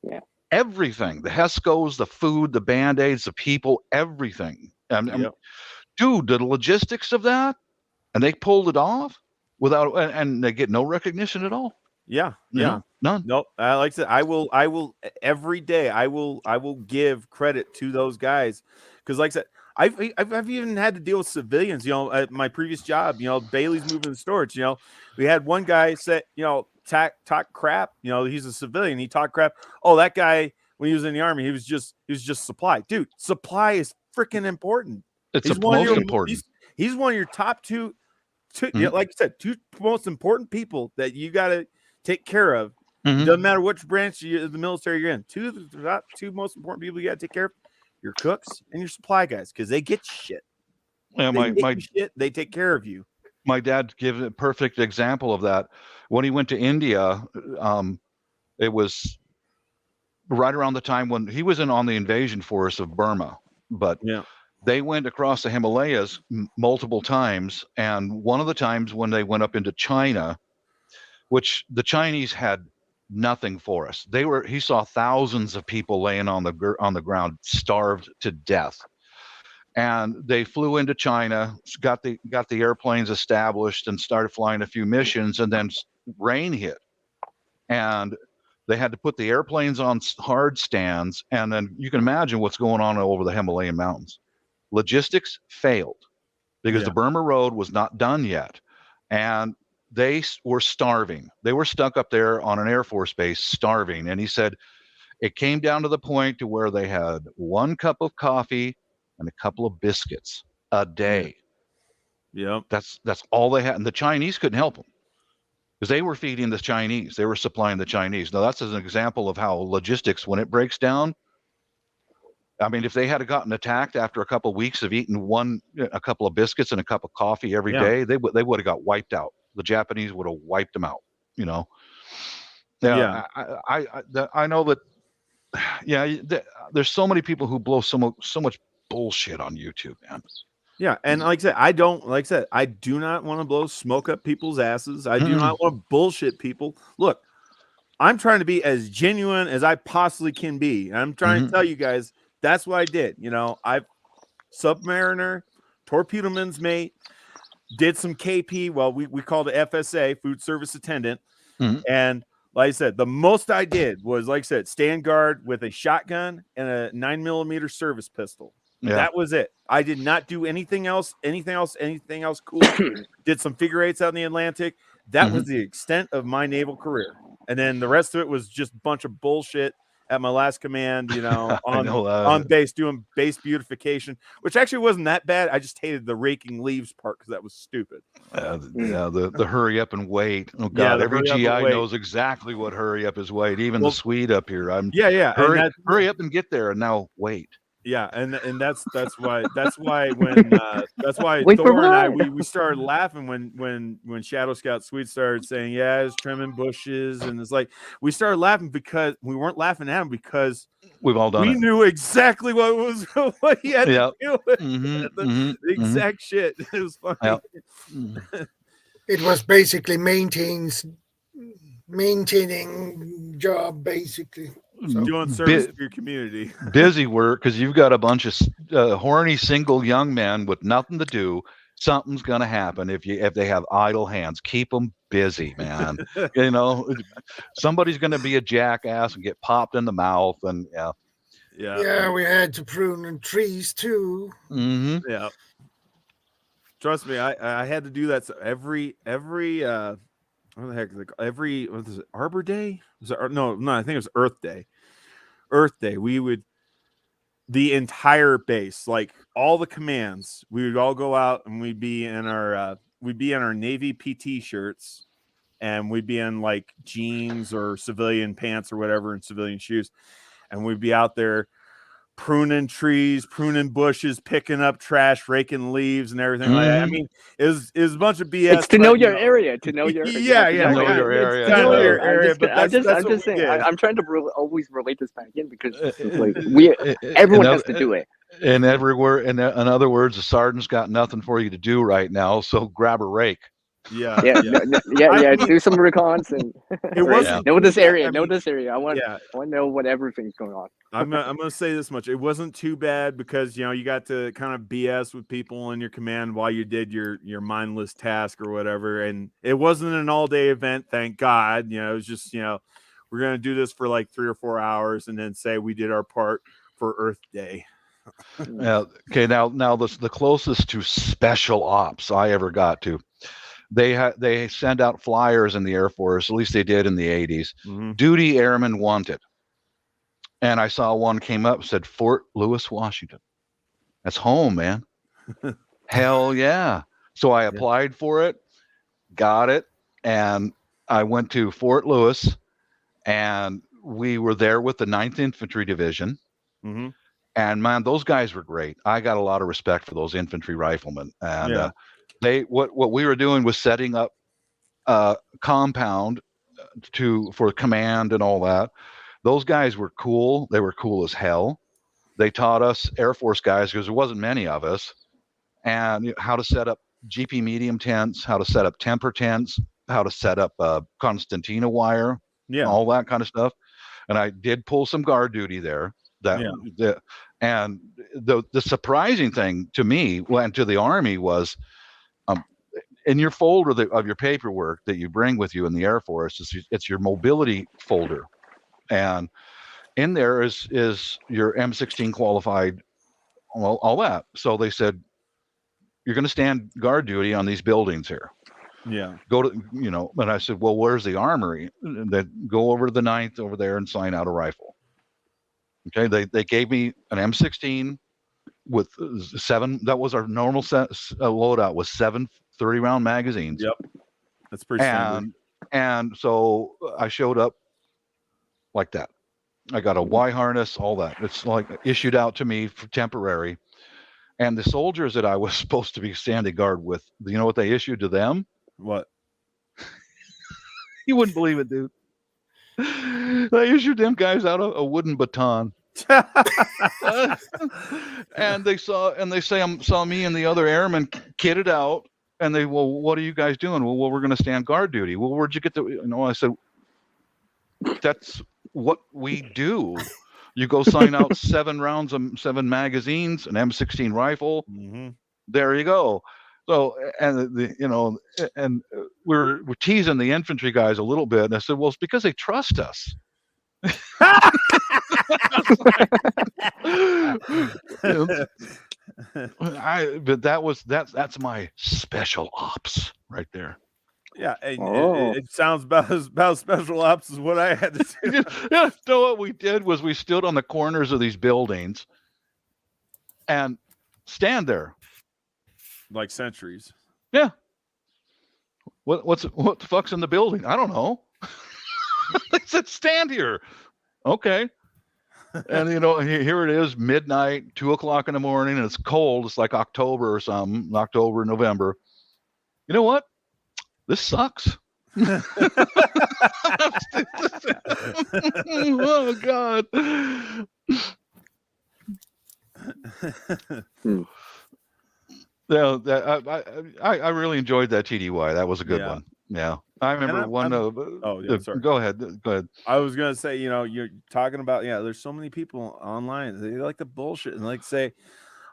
Yeah. Everything. The HESCOs, the food, the Band-Aids, the people, everything. Dude, the logistics of that, and they pulled it off without, and they get no recognition at all. Yeah. None. Nope. Like I said, I will every day. I will give credit to those guys, because, like I said, I've even had to deal with civilians. At my previous job, Bailey's moving the storage. We had one guy say, talk crap. He's a civilian. He talked crap. Oh, that guy, when he was in the Army, he was just supply. Dude, supply is freaking important. It's most important. He's one of your top two like you said, two most important people that you got to take care of. Doesn't matter which branch of the military you're in. Two most important people you got to take care of: your cooks and your supply guys, because they get shit. Yeah, they take care of you. My dad gives a perfect example of that. When he went to India, it was right around the time when he was on the invasion force of Burma. But they went across the Himalayas multiple times, and one of the times when they went up into China, which the Chinese had nothing for us. He saw thousands of people laying on the ground, starved to death. And they flew into China, got the airplanes established, and started flying a few missions, and then rain hit. And they had to put the airplanes on hard stands, and then you can imagine what's going on over the Himalayan mountains. Logistics failed because the Burma Road was not done yet. And they were starving. They were stuck up there on an Air Force base, starving. And he said it came down to the point to where they had one cup of coffee and a couple of biscuits a day. Yep. That's all they had. And the Chinese couldn't help them because they were feeding the Chinese. They were supplying the Chinese. Now, that's an example of how logistics, when it breaks down, I mean, if they had gotten attacked after a couple of weeks of eating a couple of biscuits and a cup of coffee every day, they would have got wiped out. The Japanese would have wiped them out, you know? Yeah. I know that, there's so many people who blow so much bullshit on YouTube, man. Yeah, and like I said, I do not want to blow smoke up people's asses. I do not want to bullshit people. Look, I'm trying to be as genuine as I possibly can be. I'm trying to tell you guys that's what I did. You know, I submariner, torpedoman's mate, did some KP. Well, we called it FSA, food service attendant, and like I said, the most I did was, like I said, stand guard with a shotgun and a 9mm service pistol. Yeah. That was it. I did not do anything else cool. Did some figure eights out in the Atlantic. That was the extent of my naval career. And then the rest of it was just a bunch of bullshit at my last command, you know, on base, doing base beautification, which actually wasn't that bad. I just hated the raking leaves part because that was stupid. The hurry up and wait. Oh God, every GI knows exactly what hurry up is wait. Even the Swede up here. Hurry up and get there, and now wait. Yeah, and that's why when Thor and I we started laughing when ShadowScoutSwede started saying, yeah, it's trimming bushes, and it's like we started laughing because we weren't laughing at him because we've all done we knew exactly what he had to do with the exact shit. It was funny. Yep. It was basically maintaining job basically. So, doing service for your community. Busy work because you've got a bunch of horny single young men with nothing to do. Something's going to happen if they have idle hands. Keep them busy, man. You know, somebody's going to be a jackass and get popped in the mouth, and yeah. We had to prune trees too. Yeah. Trust me, I had to do that. So every what the heck is it? Every what is it? Arbor Day? No, I think it was Earth Day. Earth Day. We would the entire base, like all the commands, we would all go out and we'd be in our Navy PT shirts, and we'd be in like jeans or civilian pants or whatever and civilian shoes, and we'd be out there pruning trees, pruning bushes, picking up trash, raking leaves, and everything like that. I mean, it was a bunch of BS. It's to know your area, to know your know your area. But I'm just saying. I'm trying to always relate this back in because like everyone has to do it. And everywhere, in other words, the sergeant's got nothing for you to do right now, so grab a rake. Yeah. Do some recons and know this area. I want to know what everything's going on. I'm gonna say this much: it wasn't too bad because you got to kind of BS with people in your command while you did your mindless task or whatever, and it wasn't an all-day event. Thank God. It was just we're gonna do this for like 3 or 4 hours and then say we did our part for Earth Day. Okay. Now the closest to special ops I ever got to. They send out flyers in the Air Force, at least they did in the 80s. Duty Airmen Wanted. And I saw one came up, said Fort Lewis, Washington. That's home, man. Hell yeah. So I applied for it, got it, and I went to Fort Lewis, and we were there with the 9th Infantry Division. And man, those guys were great. I got a lot of respect for those infantry riflemen. And what we were doing was setting up a compound for command and all that. Those guys were cool. They were cool as hell. They taught us Air Force guys, because there wasn't many of us, and how to set up GP medium tents, how to set up temper tents, how to set up Constantina wire, all that kind of stuff. And I did pull some guard duty there. And the surprising thing to me and to the Army was, in your folder of your paperwork that you bring with you in the Air Force, it's your mobility folder, and in there is your M16 qualified, all that. So they said, you're going to stand guard duty on these buildings here. Go to and I said, well, where's the armory? They go over to the 9th over there and sign out a rifle. Okay, they gave me an M16 with 7. That was our normal loadout was 7 30-round magazines. Yep, that's pretty standard. And so I showed up like that. I got a Y harness, all that. It's like issued out to me for temporary. And the soldiers that I was supposed to be standing guard with, you know what they issued to them? What? You wouldn't believe it, dude. They issued them guys out a wooden baton. And they saw me and the other airmen kitted out, and they, well, what are you guys doing? Well, we're going to stand guard duty. Well, where'd you get the? You know, I said, that's what we do. You go sign out 7 rounds of 7 magazines, an M16 rifle. Mm-hmm. There you go. So, and and we're teasing the infantry guys a little bit. And I said, well, it's because they trust us. But that's my special ops right there. Yeah, it sounds about special ops is what I had to do. Yeah, so what we did was we stood on the corners of these buildings and stand there like sentries. Yeah. What the fuck's in the building? I don't know. They said stand here. Okay. And here it is, midnight, 2:00 in the morning, and it's cold. It's like October or something, October, November. You know what? This sucks. Oh God. Yeah, I really enjoyed that TDY. That was a good one. Yeah, I remember one of. Oh yeah, sorry. Go ahead. I was gonna say, you're talking about there's so many people online. They like the bullshit and like say,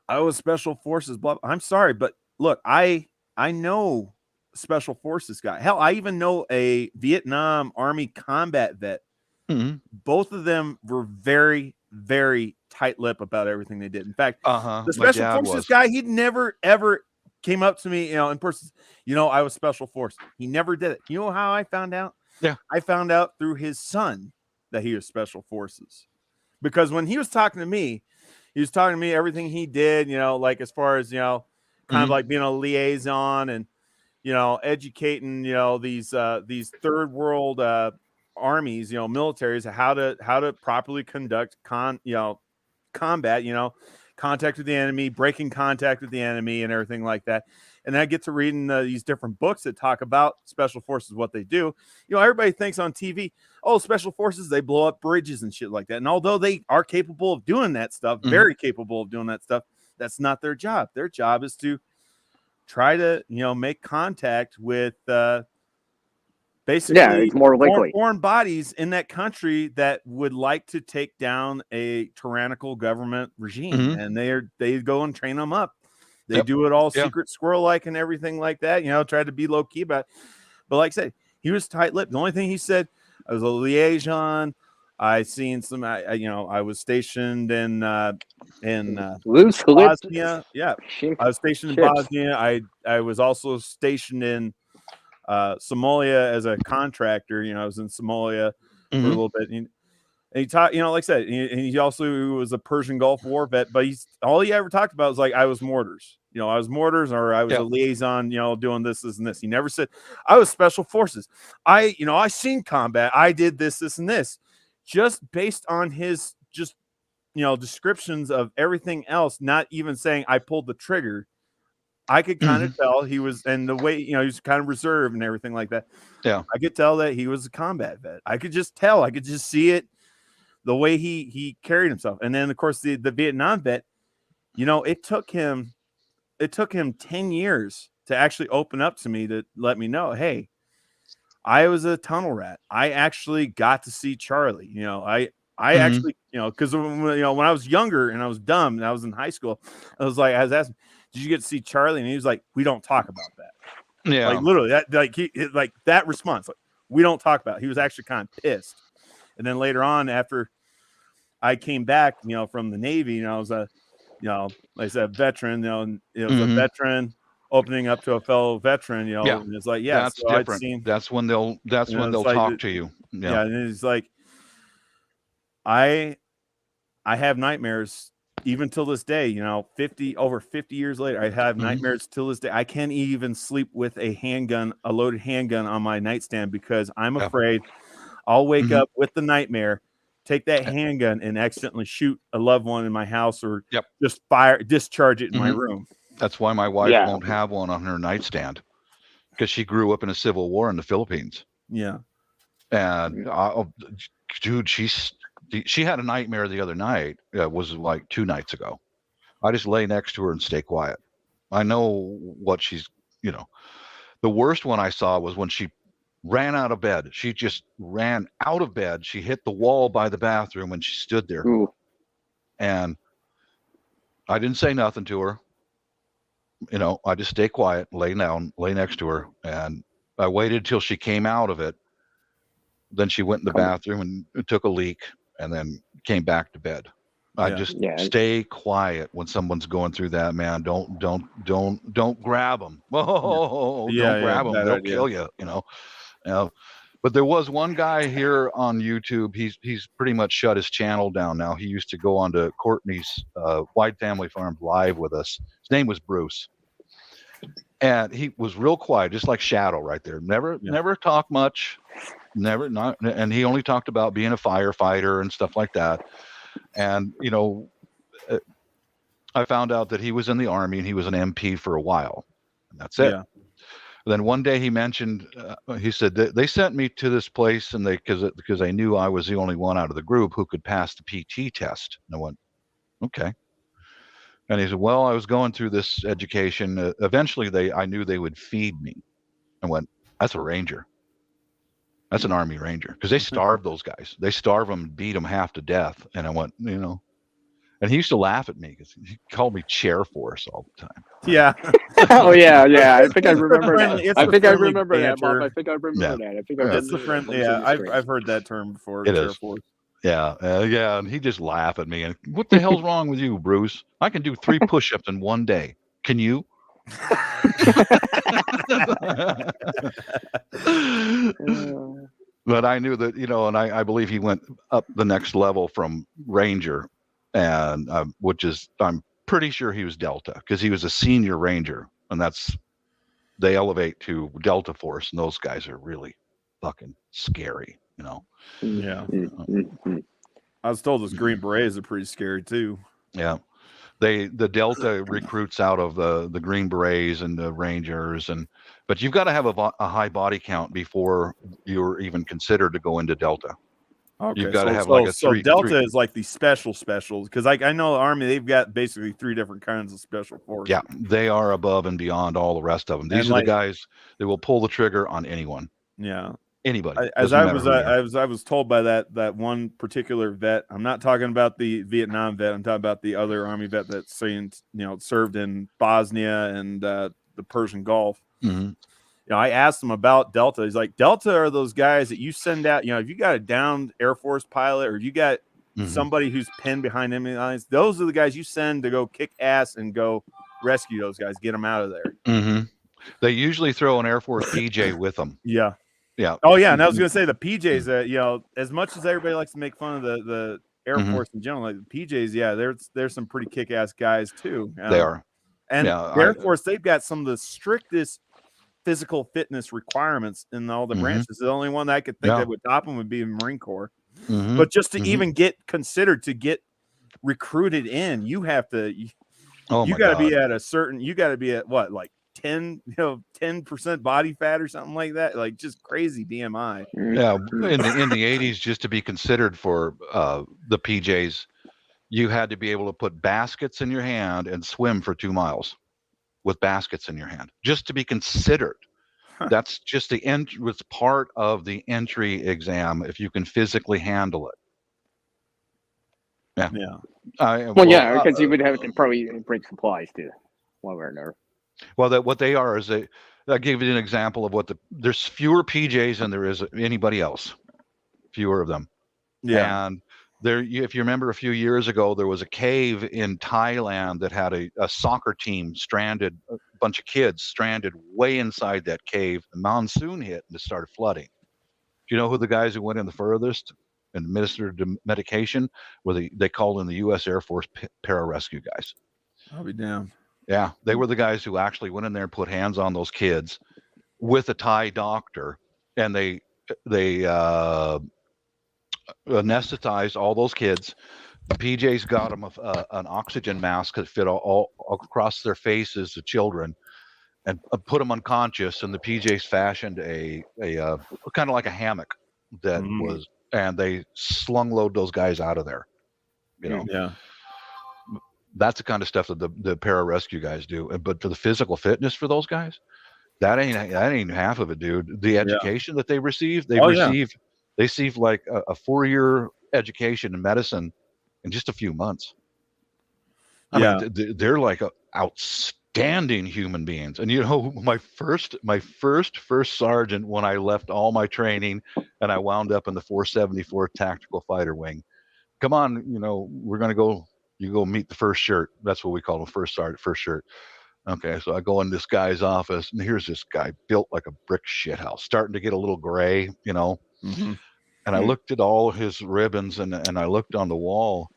I was special forces. Blah. I'm sorry, but look, I know special forces guy. Hell, I even know a Vietnam Army combat vet. Mm-hmm. Both of them were very, very tight-lipped about everything they did. In fact, the special forces guy, he'd never ever came up to me, in person. I was special force. He never did it. You know how I found out? Yeah, I found out through his son that he was special forces, because when he was talking to me, everything he did. Like as far as kind of like being a liaison and educating these third world armies, militaries, how to properly conduct combat, contact with the enemy, breaking contact with the enemy, and everything like that. And I get to reading these different books that talk about special forces, what they do. Everybody thinks on TV, oh, special forces, they blow up bridges and shit like that. And although they are capable of doing that stuff, very capable of doing that stuff, that's not their job. Their job is to try to, make contact with basically it's more likely foreign bodies in that country that would like to take down a tyrannical government regime. And they go and train them up. They do it all secret squirrel-like and everything like that, try to be low-key about it. But like I said, he was tight-lipped. The only thing he said, I was a liaison. I seen some, I was stationed in Bosnia. Yeah, I was stationed in Bosnia. I was also stationed in Somalia as a contractor. I was in Somalia for a little bit. And he taught, like I said, he also was a Persian Gulf War vet. But all he ever talked about was like, I was mortars. I was mortars, or I was a liaison. Doing this and this. He never said I was special forces. I seen combat. I did this, and this. Just based on his descriptions of everything else, not even saying I pulled the trigger, I could kind of tell he was, and the way he was kind of reserved and everything like that. Yeah, I could tell that he was a combat vet. I could just tell. I could just see it, the way he carried himself. And then of course the Vietnam vet, it took him 10 years to actually open up to me, to let me know, hey, I was a tunnel rat. I actually got to see Charlie. I actually, because when I was younger and I was dumb and I was in high school, I was asking, did you get to see Charlie? And he was like, we don't talk about that. Yeah, like literally that, that response, like, we don't talk about it. He was actually kind of pissed. And then later on, after I came back, from the Navy, I was a, like I said, veteran. It was a veteran opening up to a fellow veteran, and it's like, that's so different. That's when they'll talk to you. Yeah, and it's like, I have nightmares even till this day, 50 years later, I have nightmares till this day. I can't even sleep with a loaded handgun on my nightstand because I'm afraid I'll wake up with the nightmare, take that handgun and accidentally shoot a loved one in my house or just discharge it in my room. That's why my wife won't have one on her nightstand, because she grew up in a civil war in the Philippines. Yeah. And dude, she had a nightmare the other night. It was like 2 nights ago. I just lay next to her and stay quiet. I know what she's, the worst one I saw was when she ran out of bed. She just ran out of bed. She hit the wall by the bathroom and she stood there. Ooh. And I didn't say nothing to her. I just stay quiet, lay next to her. And I waited till she came out of it. Then she went in the bathroom and took a leak and then came back to bed. I just stay quiet when someone's going through that, man. Don't grab them. Don't grab them. They'll kill you, But there was one guy here on YouTube. He's pretty much shut his channel down now. He used to go on to Courtney's Wide Family Farms live with us. His name was Bruce. And he was real quiet, just like Shadow right there. Never talked much. And he only talked about being a firefighter and stuff like that. And, I found out that he was in the Army and he was an MP for a while. And that's it. Yeah. Then one day he mentioned, he said, they sent me to this place and because they knew I was the only one out of the group who could pass the PT test. And I went, okay. And he said, well, I was going through this education. Eventually I knew they would feed me. I went, that's a Ranger. That's an Army Ranger, because they starve those guys. They starve them and beat them half to death. And I went, and he used to laugh at me because he called me Chair Force all the time. Yeah. Oh yeah. I think I remember that. I think I remember that, Bob. I think I remember that. I think it's the friendly. Yeah, I've heard that term before. It is. Force. Yeah, and he just laughed at me. And what the hell's wrong with you, Bruce? I can do 3 push-ups in one day. Can you? But I knew that, and I believe he went up the next level from Ranger, and I'm pretty sure he was Delta, because he was a senior Ranger, and they elevate to Delta Force, and those guys are really fucking scary, Yeah. I was told those Green Berets are pretty scary too. Yeah. The Delta recruits out of the Green Berets and the Rangers, but you've got to have a high body count before you're even considered to go into Delta. Okay, you've got to have like a three. So Delta is like the specials, because I know the Army, they've got basically 3 different kinds of special forces. Yeah, they are above and beyond all the rest of them. These are the guys that will pull the trigger on anyone. Yeah. Anybody. I was told by that one particular vet. I'm not talking about the Vietnam vet. I'm talking about the other Army vet that's served in Bosnia and the Persian Gulf. Mm-hmm. I asked him about Delta. He's like, Delta are those guys that you send out. If you got a downed Air Force pilot or you got somebody who's pinned behind enemy lines, those are the guys you send to go kick ass and go rescue those guys, get them out of there. Mm-hmm. They usually throw an Air Force PJ with them. Yeah. Yeah. Oh yeah, and I was gonna say the PJs. As much as everybody likes to make fun of the Air Force in general, like the PJs, yeah, there's some pretty kick-ass guys too. They are. And the Air Force, they've got some of the strictest physical fitness requirements in all the branches. The only one that I could think that would top them would be the Marine Corps. But just to even get considered to get recruited in, you have to. You got to be at a certain. You got to be at what, like 10% body fat or something like that, like just crazy BMI. Yeah, in the 80s, just to be considered for the PJs, you had to be able to put baskets in your hand and swim for 2 miles with baskets in your hand just to be considered. That's just it's part of the entry exam if you can physically handle it. Yeah. Because you would have to probably bring supplies to one way or another. Well, what they are is I'll give you an example of there's fewer PJs than there is anybody else. Fewer of them. Yeah. And if you remember a few years ago, there was a cave in Thailand that had a soccer team stranded, a bunch of kids stranded way inside that cave. The monsoon hit and it started flooding. Do you know who the guys who went in the furthest? and administered medication, where they called in the U.S. Air Force pararescue guys. I'll be damned. Yeah, they were the guys who actually went in there and put hands on those kids with a Thai doctor, and they anesthetized all those kids. PJ's got them an oxygen mask that fit all across their faces, the children, and put them unconscious. And the PJs fashioned a kind of like a hammock that was, and they slung load those guys out of there. You know, yeah, that's the kind of stuff that the pararescue guys do. But for the physical fitness for those guys, that ain't half of it, dude. The education that they receive, they receive like a 4-year education in medicine in just a few months. I mean, they're like outstanding human beings. And you know, my first sergeant, when I left all my training and I wound up in the 474th Tactical Fighter Wing, come on, you know, we're gonna go. You go meet the first shirt. That's what we call him, first sergeant, first shirt. Okay, so I go in this guy's office, and here's this guy built like a brick shithouse, starting to get a little gray, you know. And I looked at all his ribbons, and I looked on the wall.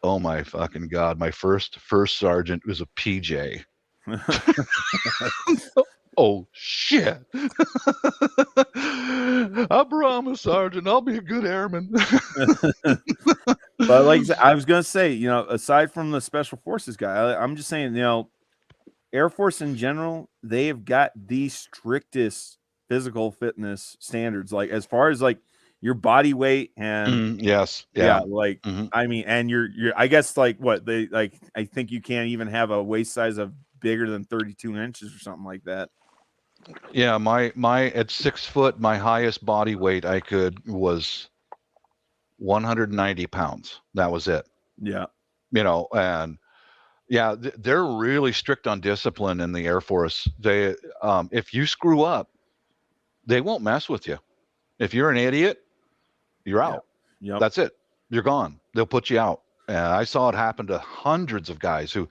Oh my fucking God! My first sergeant was a PJ. Oh shit! I promise, Sergeant, I'll be a good airman. But like I was gonna say, you know, aside from the Special Forces guy, I'm just saying, you know, Air Force in general, they have got the strictest physical fitness standards, like as far as like your body weight and like I mean, and you're I guess like what they like. I think you can't even have a waist size of bigger than 32 inches or something like that. Yeah, my at 6 foot, my highest body weight I could was 190 pounds. That was it. Yeah. You know, and yeah, they're really strict on discipline in the Air Force. They, if you screw up, they won't mess with you. If you're an idiot, you're out. Yep. That's it. You're gone. They'll put you out. And I saw it happen to hundreds of guys who,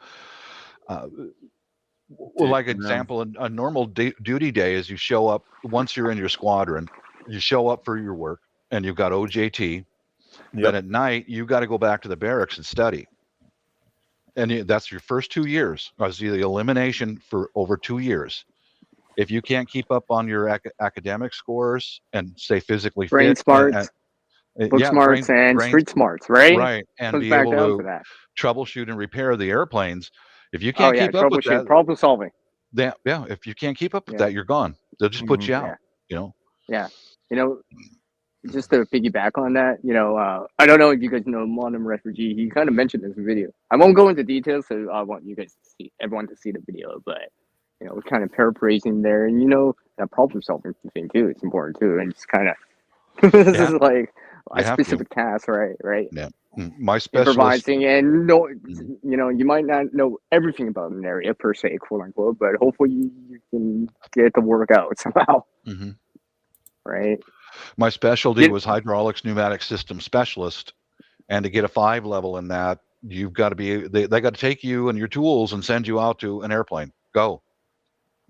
well, like example, a normal duty day is you show up once you're in your squadron, you show up for your work, and you've got OJT. Then at night, you got to go back to the barracks and study. And that's your first 2 years. That's the elimination for over 2 years. If you can't keep up on your academic scores and stay physically brain fit, smarts, book smarts, and street smarts, right? Right, and be able to troubleshoot and repair the airplanes. If you can't keep up with that, problem solving. If you can't keep up with that, you're gone. They'll just put you out. You know. Yeah, you know. Just to piggyback on that, you know, I don't know if you guys know Modern Refugee. He kind of mentioned this video. I won't go into details, so I want you guys to see, everyone to see the video. But you know, kind of paraphrasing there, and you know, that problem solving thing too. It's important too, and it's kind of this is like a specific task, right? Right. Yeah. My specialist improvising and you know, you might not know everything about an area per se, quote unquote, but hopefully you can get the work out somehow. Right. My specialty was hydraulics pneumatic system specialist, and to get a 5 level in that, you've got to be they got to take you and your tools and send you out to an airplane. Go.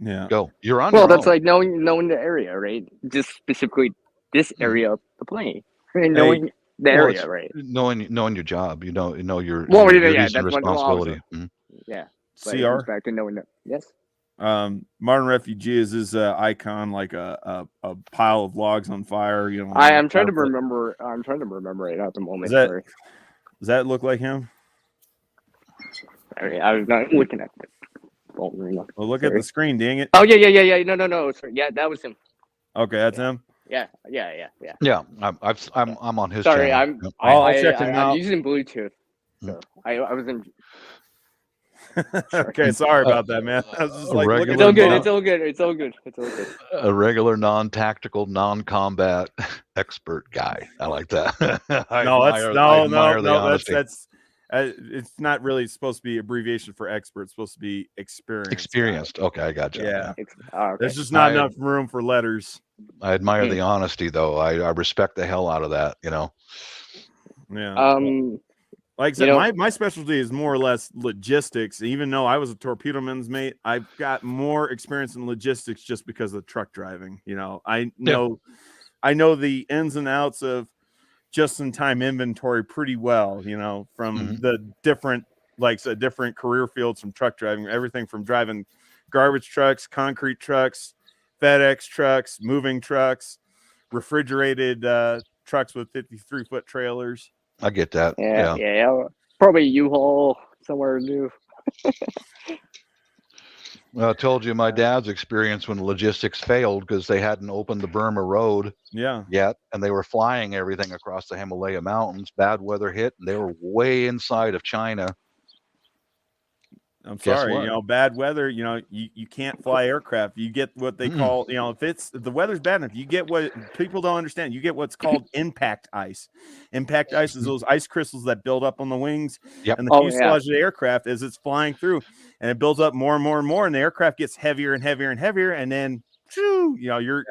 You're on. Well, that's like knowing the area, right? Just specifically this area of the plane, and knowing the area, right? Knowing your job, you know your duties and responsibility. Yeah. CR. Back to knowing that. Yes. Modern Refugee is his icon, like a pile of logs on fire. You know, I'm trying to remember. I'm trying to remember it at the moment. Does that look like him? I was not looking at it. Well, look at the screen, dang it. Oh yeah. No. Sorry. Yeah, that was him. Okay, that's him. Yeah. Yeah, I'm on his. Sorry, channel. I'll check him out. I'm using Bluetooth, so I was in. Okay, sorry about that, man. I was just like, it's all good. A regular non-tactical, non-combat expert guy. I like that. That's it's not really supposed to be abbreviation for expert. It's supposed to be experienced. Okay, I got you. Yeah. Okay. There's just not enough room for letters. I admire the honesty, though. I respect the hell out of that. You know. Yeah. Like I said, my specialty is more or less logistics. Even though I was a torpedo man's mate, I've got more experience in logistics just because of truck driving. You know, I know the ins and outs of just-in-time inventory pretty well, from the different, different career fields from truck driving, everything from driving garbage trucks, concrete trucks, FedEx trucks, moving trucks, refrigerated trucks with 53-foot trailers. I get that. Yeah. Probably U-Haul somewhere new. Well, I told you my dad's experience when logistics failed because they hadn't opened the Burma Road yet, and they were flying everything across the Himalaya Mountains. Bad weather hit, and they were way inside of China. I'm sorry, bad weather, you can't fly aircraft. You get what they call, if the weather's bad enough, you get what people don't understand. You get what's called impact ice. Impact ice is those ice crystals that build up on the wings and the fuselage of the aircraft as it's flying through, and it builds up more and more and more, and the aircraft gets heavier and heavier and heavier, and then you're you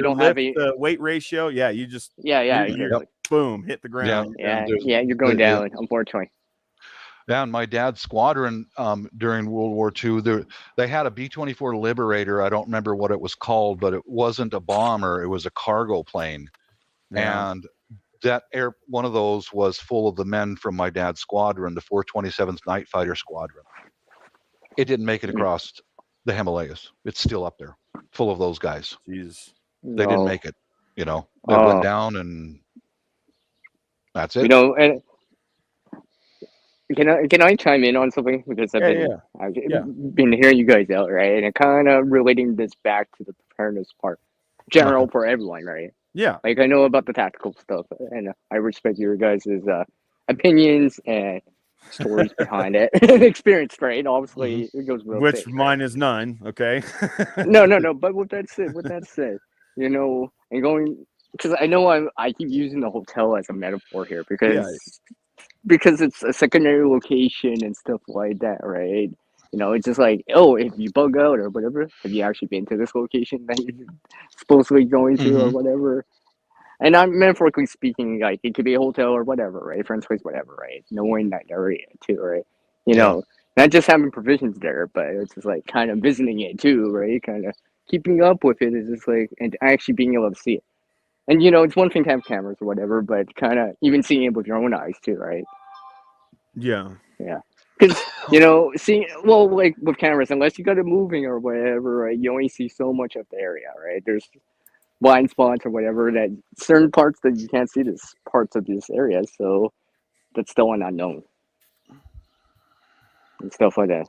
don't have the weight ratio. Yeah, you just boom, hit the ground. You're going down, unfortunately. Yeah, and my dad's squadron during World War II, they had a B-24 Liberator. I don't remember what it was called, but it wasn't a bomber. It was a cargo plane. Yeah. And one of those was full of the men from my dad's squadron, the 427th Night Fighter Squadron. It didn't make it across the Himalayas. It's still up there, full of those guys. Jeez. They didn't make it. They went down, and that's it. And Can I chime in on something, because I've been hearing you guys out, right? And kind of relating this back to the preparedness part, general for everyone, right? Yeah. Like, I know about the tactical stuff, and I respect your guys' opinions and stories behind it, experience, right? Obviously, it goes real which thick, mine is none. Okay. No. But with that said, and going, because I know I keep using the hotel as a metaphor here because it's a secondary location and stuff like that, right? It's just like, if you bug out or whatever, have you actually been to this location that you're supposedly going to or whatever? And I'm metaphorically speaking, like, it could be a hotel or whatever, right? Friend's place, whatever, right? Knowing that area too, right? Not just having provisions there, but it's just like kind of visiting it too, right? Kind of keeping up with it is just like, and actually being able to see it. And, it's one thing to have cameras or whatever, but kind of even seeing it with your own eyes too, right? Yeah. Yeah. Because, like with cameras, unless you got it moving or whatever, right, you only see so much of the area, right? There's blind spots or whatever, that certain parts that you can't see this parts of this area, so that's still an unknown. And stuff like that.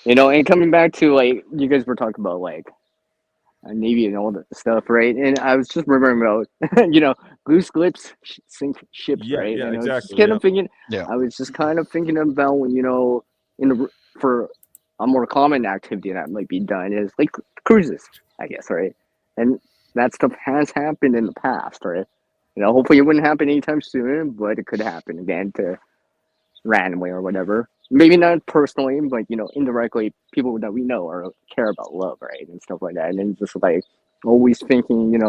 And coming back to, like, you guys were talking about, like, Navy and all that stuff, right? And I was just remembering about, loose lips sink ships, right? Yeah, and exactly. I was just kind of thinking about when, for a more common activity that might be done is like cruises, I guess, right? And that stuff has happened in the past, right? Hopefully it wouldn't happen anytime soon, but it could happen again to randomly or whatever. Maybe not personally, but indirectly, people that we know or care about love, right, and stuff like that. And just like always thinking,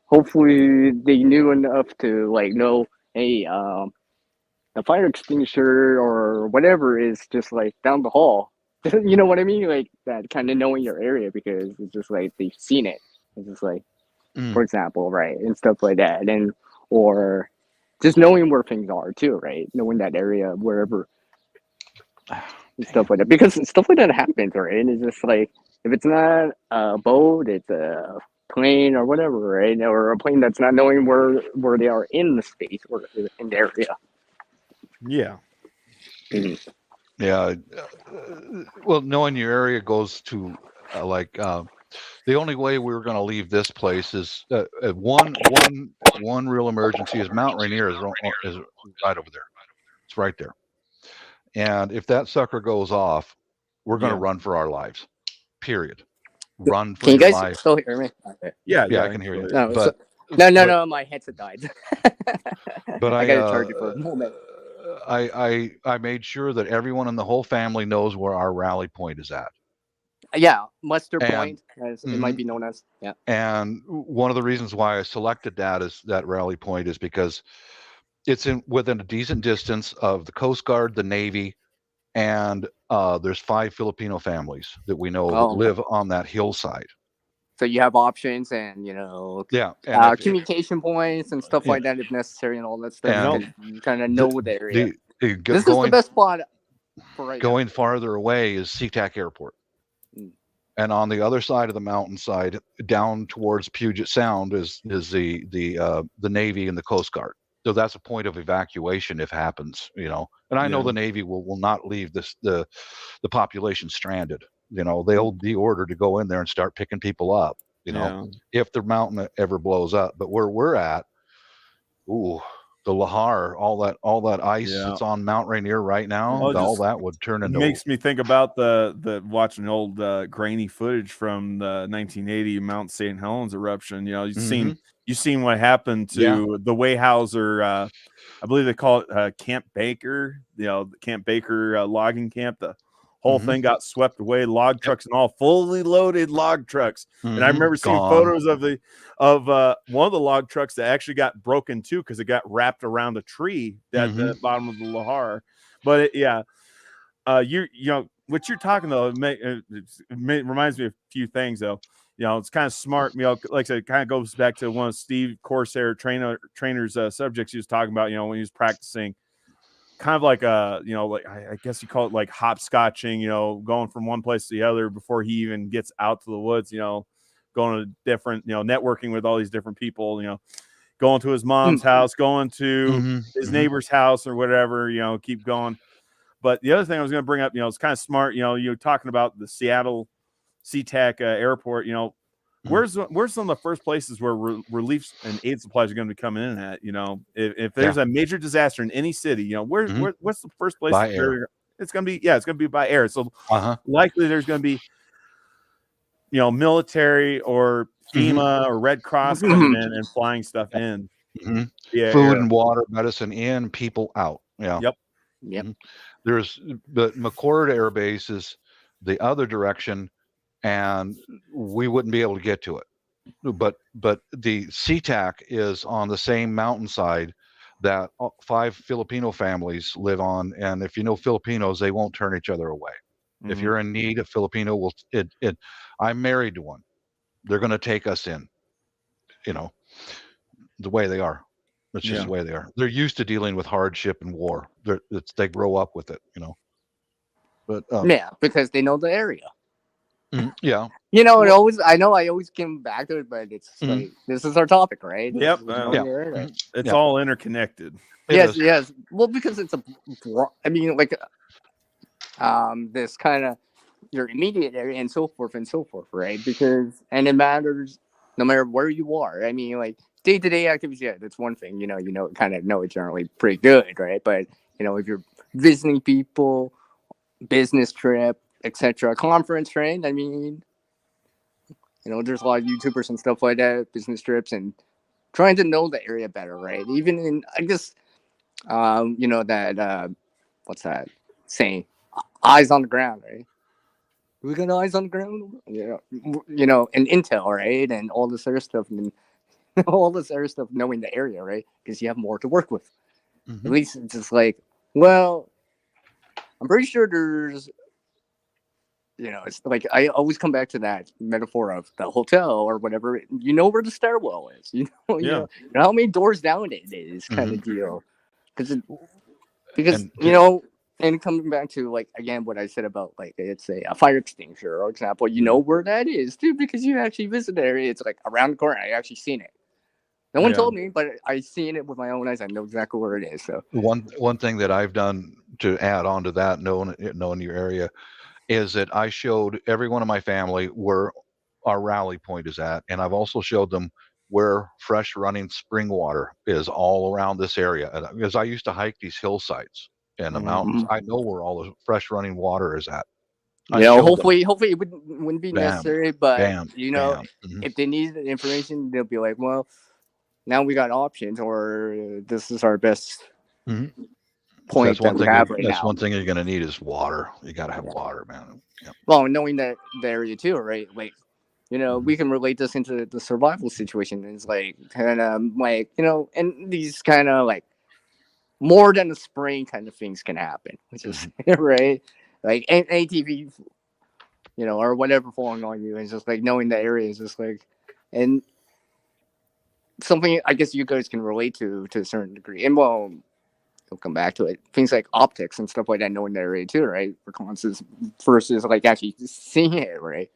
hopefully they knew enough to like know, hey, the fire extinguisher or whatever is just like down the hall. You know what I mean? Like that kind of knowing your area, because it's just like they've seen it. It's just like, for example, right, and stuff like that, and or just knowing where things are too, right? Knowing that area wherever. And stuff like that, because stuff like that happens, right? And it's just like, if it's not a boat, it's a plane or whatever, right? Or a plane that's not knowing where they are in the space or in the area. Yeah. Mm-hmm. Yeah. Well, knowing your area goes to the only way we're going to leave this place is one real emergency is Mount Rainier is right over there. It's right there. And if that sucker goes off, we're going to run for our lives. Period. Run for your life. Can you guys still hear me? Okay. Yeah, I can hear you. No, no, my headset died. But I got to charge it for a moment. I made sure that everyone in the whole family knows where our rally point is at. Yeah, muster point, as it might be known as. Yeah. And one of the reasons why I selected that rally point is because it's within a decent distance of the Coast Guard, the Navy, and there's 5 Filipino families that we know that live on that hillside. So you have options and, Yeah, and communication points and stuff like that if necessary and all that stuff. And You kind of know the area. This is the going best spot for right going now. farther away is SeaTac Airport. Mm. And on the other side of the mountainside, down towards Puget Sound, is the Navy and the Coast Guard. So that's a point of evacuation if happens, And I know the Navy will not leave the population stranded. They'll be ordered to go in there and start picking people up. If the mountain ever blows up. But where we're at, the Lahar, all that ice that's on Mount Rainier right now, all that would turn into. Makes me think about the watching old grainy footage from the 1980 Mount St. Helens eruption. You've seen what happened to the Weyerhaeuser. I believe they call it Camp Baker. The Camp Baker logging camp. The whole thing got swept away. Log trucks and all, fully loaded log trucks. And I remember seeing photos of one of the log trucks that actually got broken too because it got wrapped around a tree at the bottom of the Lahar. But what you're talking though, it reminds me of a few things though. It's kind of smart. Like I said, it kind of goes back to one of Steve Corsair trainer's subjects he was talking about. When he was practicing, kind of like like I guess you call it like hopscotching. Going from one place to the other before he even gets out to the woods. Going to different, networking with all these different people. Going to his mom's house, going to his neighbor's house or whatever. Keep going. But the other thing I was going to bring up, it's kind of smart. You're talking about the Seattle SeaTac Airport. Where's some of the first places where relief and aid supplies are going to be coming in at? If there's a major disaster in any city, what's the first place? By air. It's going to be it's going to be by air. So likely there's going to be military or FEMA or Red Cross coming in and flying stuff in. Food and water, medicine in, people out. Yep. There's the McCord Air Base is the other direction, and we wouldn't be able to get to it. But the SeaTac is on the same mountainside that 5 Filipino families live on, and if you know Filipinos, they won't turn each other away. If you're in need, a Filipino will. I'm married to one. They're going to take us in. The way they are. It's just the way they are. They're used to dealing with hardship and war. They grow up with it. But because they know the area. Yeah. I always come back to it, but it's like this is our topic, right? Yep. It's all interconnected. Yes. Well, because it's this kind of your immediate area and so forth, right? Because it matters no matter where you are. Day-to-day activities, that's one thing. Kind of know it generally pretty good, right? But if you're visiting people, business trip, etc., conference, right? There's a lot of YouTubers and stuff like that, business trips, and trying to know the area better, right? Even in, I guess, that what's that saying? Eyes on the ground, right? We got eyes on the ground, and intel, right, and all this other stuff, and all this other stuff, knowing the area, right, because you have more to work with. At least it's just like, well, I'm pretty sure there's, it's like I always come back to that metaphor of the hotel or whatever. Where the stairwell is. You know how many doors down it is, kind of deal. Because and coming back to again what I said about it's a fire extinguisher, for example, where that is too, because you actually visit the area. It's around the corner. I actually seen it. No one told me, but I seen it with my own eyes. I know exactly where it is. So one thing that I've done to add on to that, knowing your area, is that I showed every one of my family where our rally point is at, and I've also showed them where fresh running spring water is all around this area. Because I used to hike these hillsides in the mountains, I know where all the fresh running water is at. Hopefully it wouldn't be necessary, but if they need the information, they'll be like, well, now we got options, or this is our best point that we have right now. That's one thing you're going to need is water. You got to have water, man. Well, knowing that the area too, right? We can relate this into the survival situation. It's and these kind of more than a sprain kind of things can happen, which is right. Like ATV, or whatever falling on you. It's just like knowing the area is just like, and something I guess you guys can relate to a certain degree. And well, we'll come back to it. Things like optics and stuff like that, knowing the area too, right? For concerts versus like actually seeing it, right?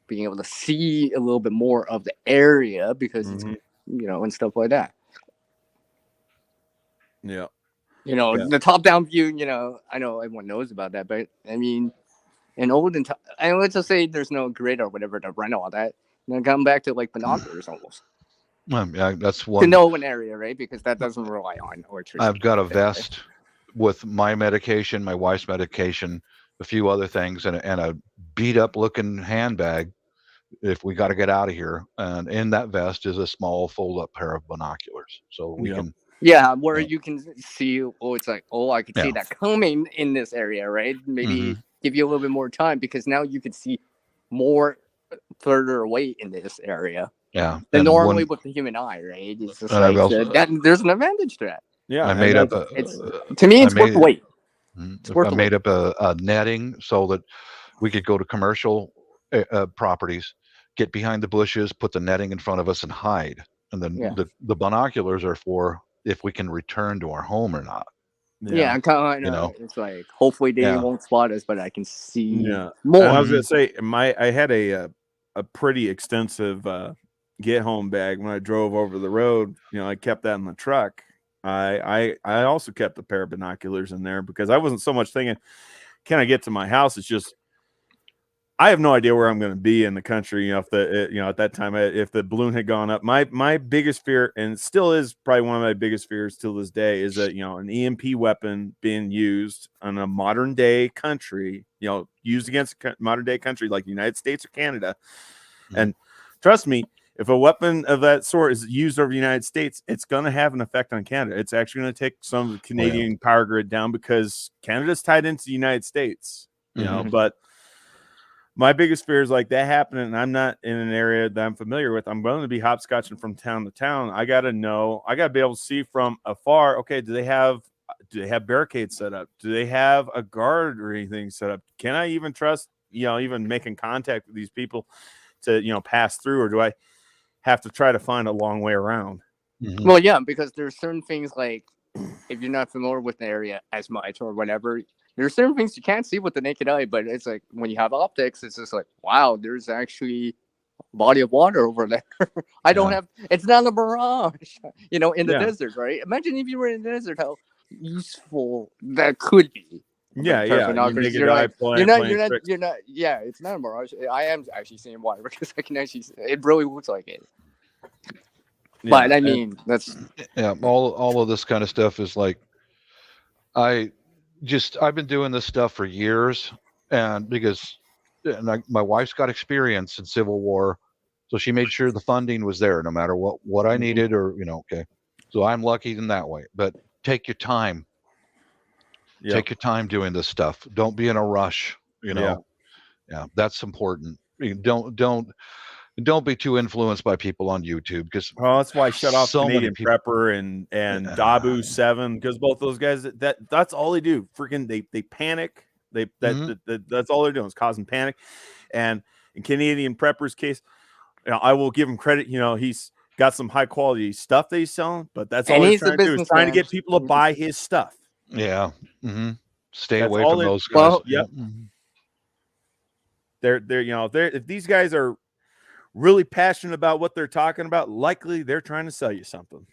Being able to see a little bit more of the area because it's, and stuff like that. Yeah. The top-down view, I know everyone knows about that, but I mean, in olden times, and let's just say there's no grid or whatever to run all that. Then come back to like binoculars almost. Yeah, that's one. To know an area, right? Because that doesn't rely on electricity. I've got a vest with my medication, my wife's medication, a few other things, and a beat-up looking handbag if we got to get out of here. And in that vest is a small fold-up pair of binoculars, so we can. Yeah, where you can see, it's like, I could see that coming in this area, right? Maybe give you a little bit more time because now you could see more further away in this area. Yeah. Than normally with the human eye, right? It's just there's an advantage to that. Yeah. I made up to me, it's worth the wait. I made up a netting so that we could go to commercial properties, get behind the bushes, put the netting in front of us and hide. And then the binoculars are for if we can return to our home or not. Yeah, kind of. It's like hopefully they won't spot us, but I can see more. And I was gonna say I had a pretty extensive get home bag when I drove over the road. I kept that in the truck. I also kept a pair of binoculars in there because I wasn't so much thinking, can I get to my house? It's just I have no idea where I'm going to be in the country. If at that time, if the balloon had gone up, my biggest fear, and it still is probably one of my biggest fears till this day, is that an EMP weapon being used in a modern day country, used against a modern day country like the United States or Canada. And trust me, if a weapon of that sort is used over the United States, it's going to have an effect on Canada. It's actually going to take some of the Canadian power grid down because Canada's tied into the United States. But my biggest fear is like that happening, and I'm not in an area that I'm familiar with. I'm going to be hopscotching from town to town. I got to know. I got to be able to see from afar. Okay, do they have barricades set up? Do they have a guard or anything set up? Can I even trust? Even making contact with these people to pass through, or do I have to try to find a long way around? Well, yeah, because there's certain things like if you're not familiar with the area as much or whatever. There's certain things you can't see with the naked eye, but it's like when you have optics, it's just like, wow, there's actually a body of water over there. It's not a mirage, in the desert, right? Imagine if you were in the desert, how useful that could be. Yeah. You're not, it's not a mirage. I am actually seeing water because I can actually see it really looks like it. Yeah, but I mean, that's all of this kind of stuff is like, I've been doing this stuff for years, and my wife's got experience in Civil War, so she made sure the funding was there no matter what I needed or okay. So I'm lucky in that way. But take your time. Yep. Take your time doing this stuff. Don't be in a rush. Yeah, that's important. Don't be too influenced by people on YouTube because that's why I shut off Canadian Prepper and Dabu 7 because both those guys that's all they do. Freaking they panic. That's all they're doing is causing panic. And in Canadian Prepper's case, I will give him credit. He's got some high quality stuff that he's selling, but that's all he's trying to do is trying to get people to buy his stuff. Yeah. Stay away from those guys. Well, yep. They're if these guys are really passionate about what they're talking about, likely they're trying to sell you something.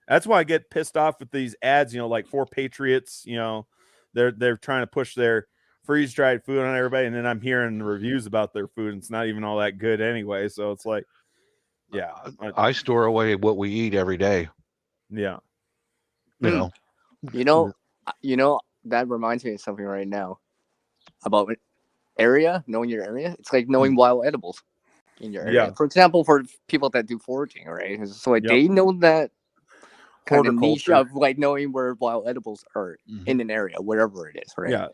That's why I get pissed off with these ads, like for Patriots, they're trying to push their freeze-dried food on everybody, and then I'm hearing the reviews about their food, and it's not even all that good anyway. So it's like, I store away what we eat every day. Yeah. That reminds me of something right now about knowing your area. It's like knowing wild edibles in your area. For example, for people that do foraging, right? So they know that kind of niche of like knowing where wild edibles are in an area, wherever it is, right? Yeah.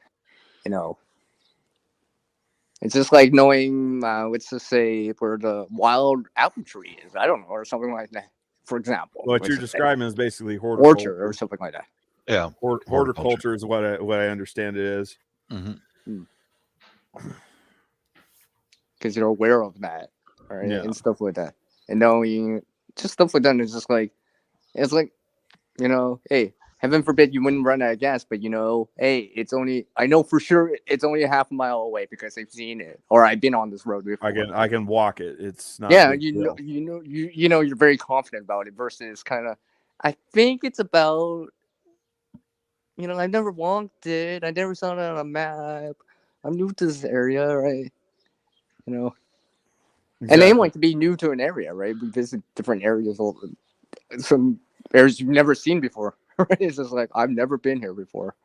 It's just like knowing, let's just say, where the wild apple tree is. I don't know, or something like that. For example, what you're describing is basically horticulture orchard or something like that. Yeah, horticulture is what I understand it is. because you're aware of that, right? Yeah. And stuff like that, and knowing just stuff like that is just like it's like, hey, heaven forbid you wouldn't run out of gas, but hey, I know for sure it's only a half a mile away because I've seen it or I've been on this road before. I can walk it. It's not. Yeah, a big deal. you're very confident about it versus kind of. I think it's about. I've never walked it. I never saw it on a map. I'm new to this area, right? And aim like to be new to an area, right? We visit different areas, some areas you've never seen before, right? It's just like I've never been here before,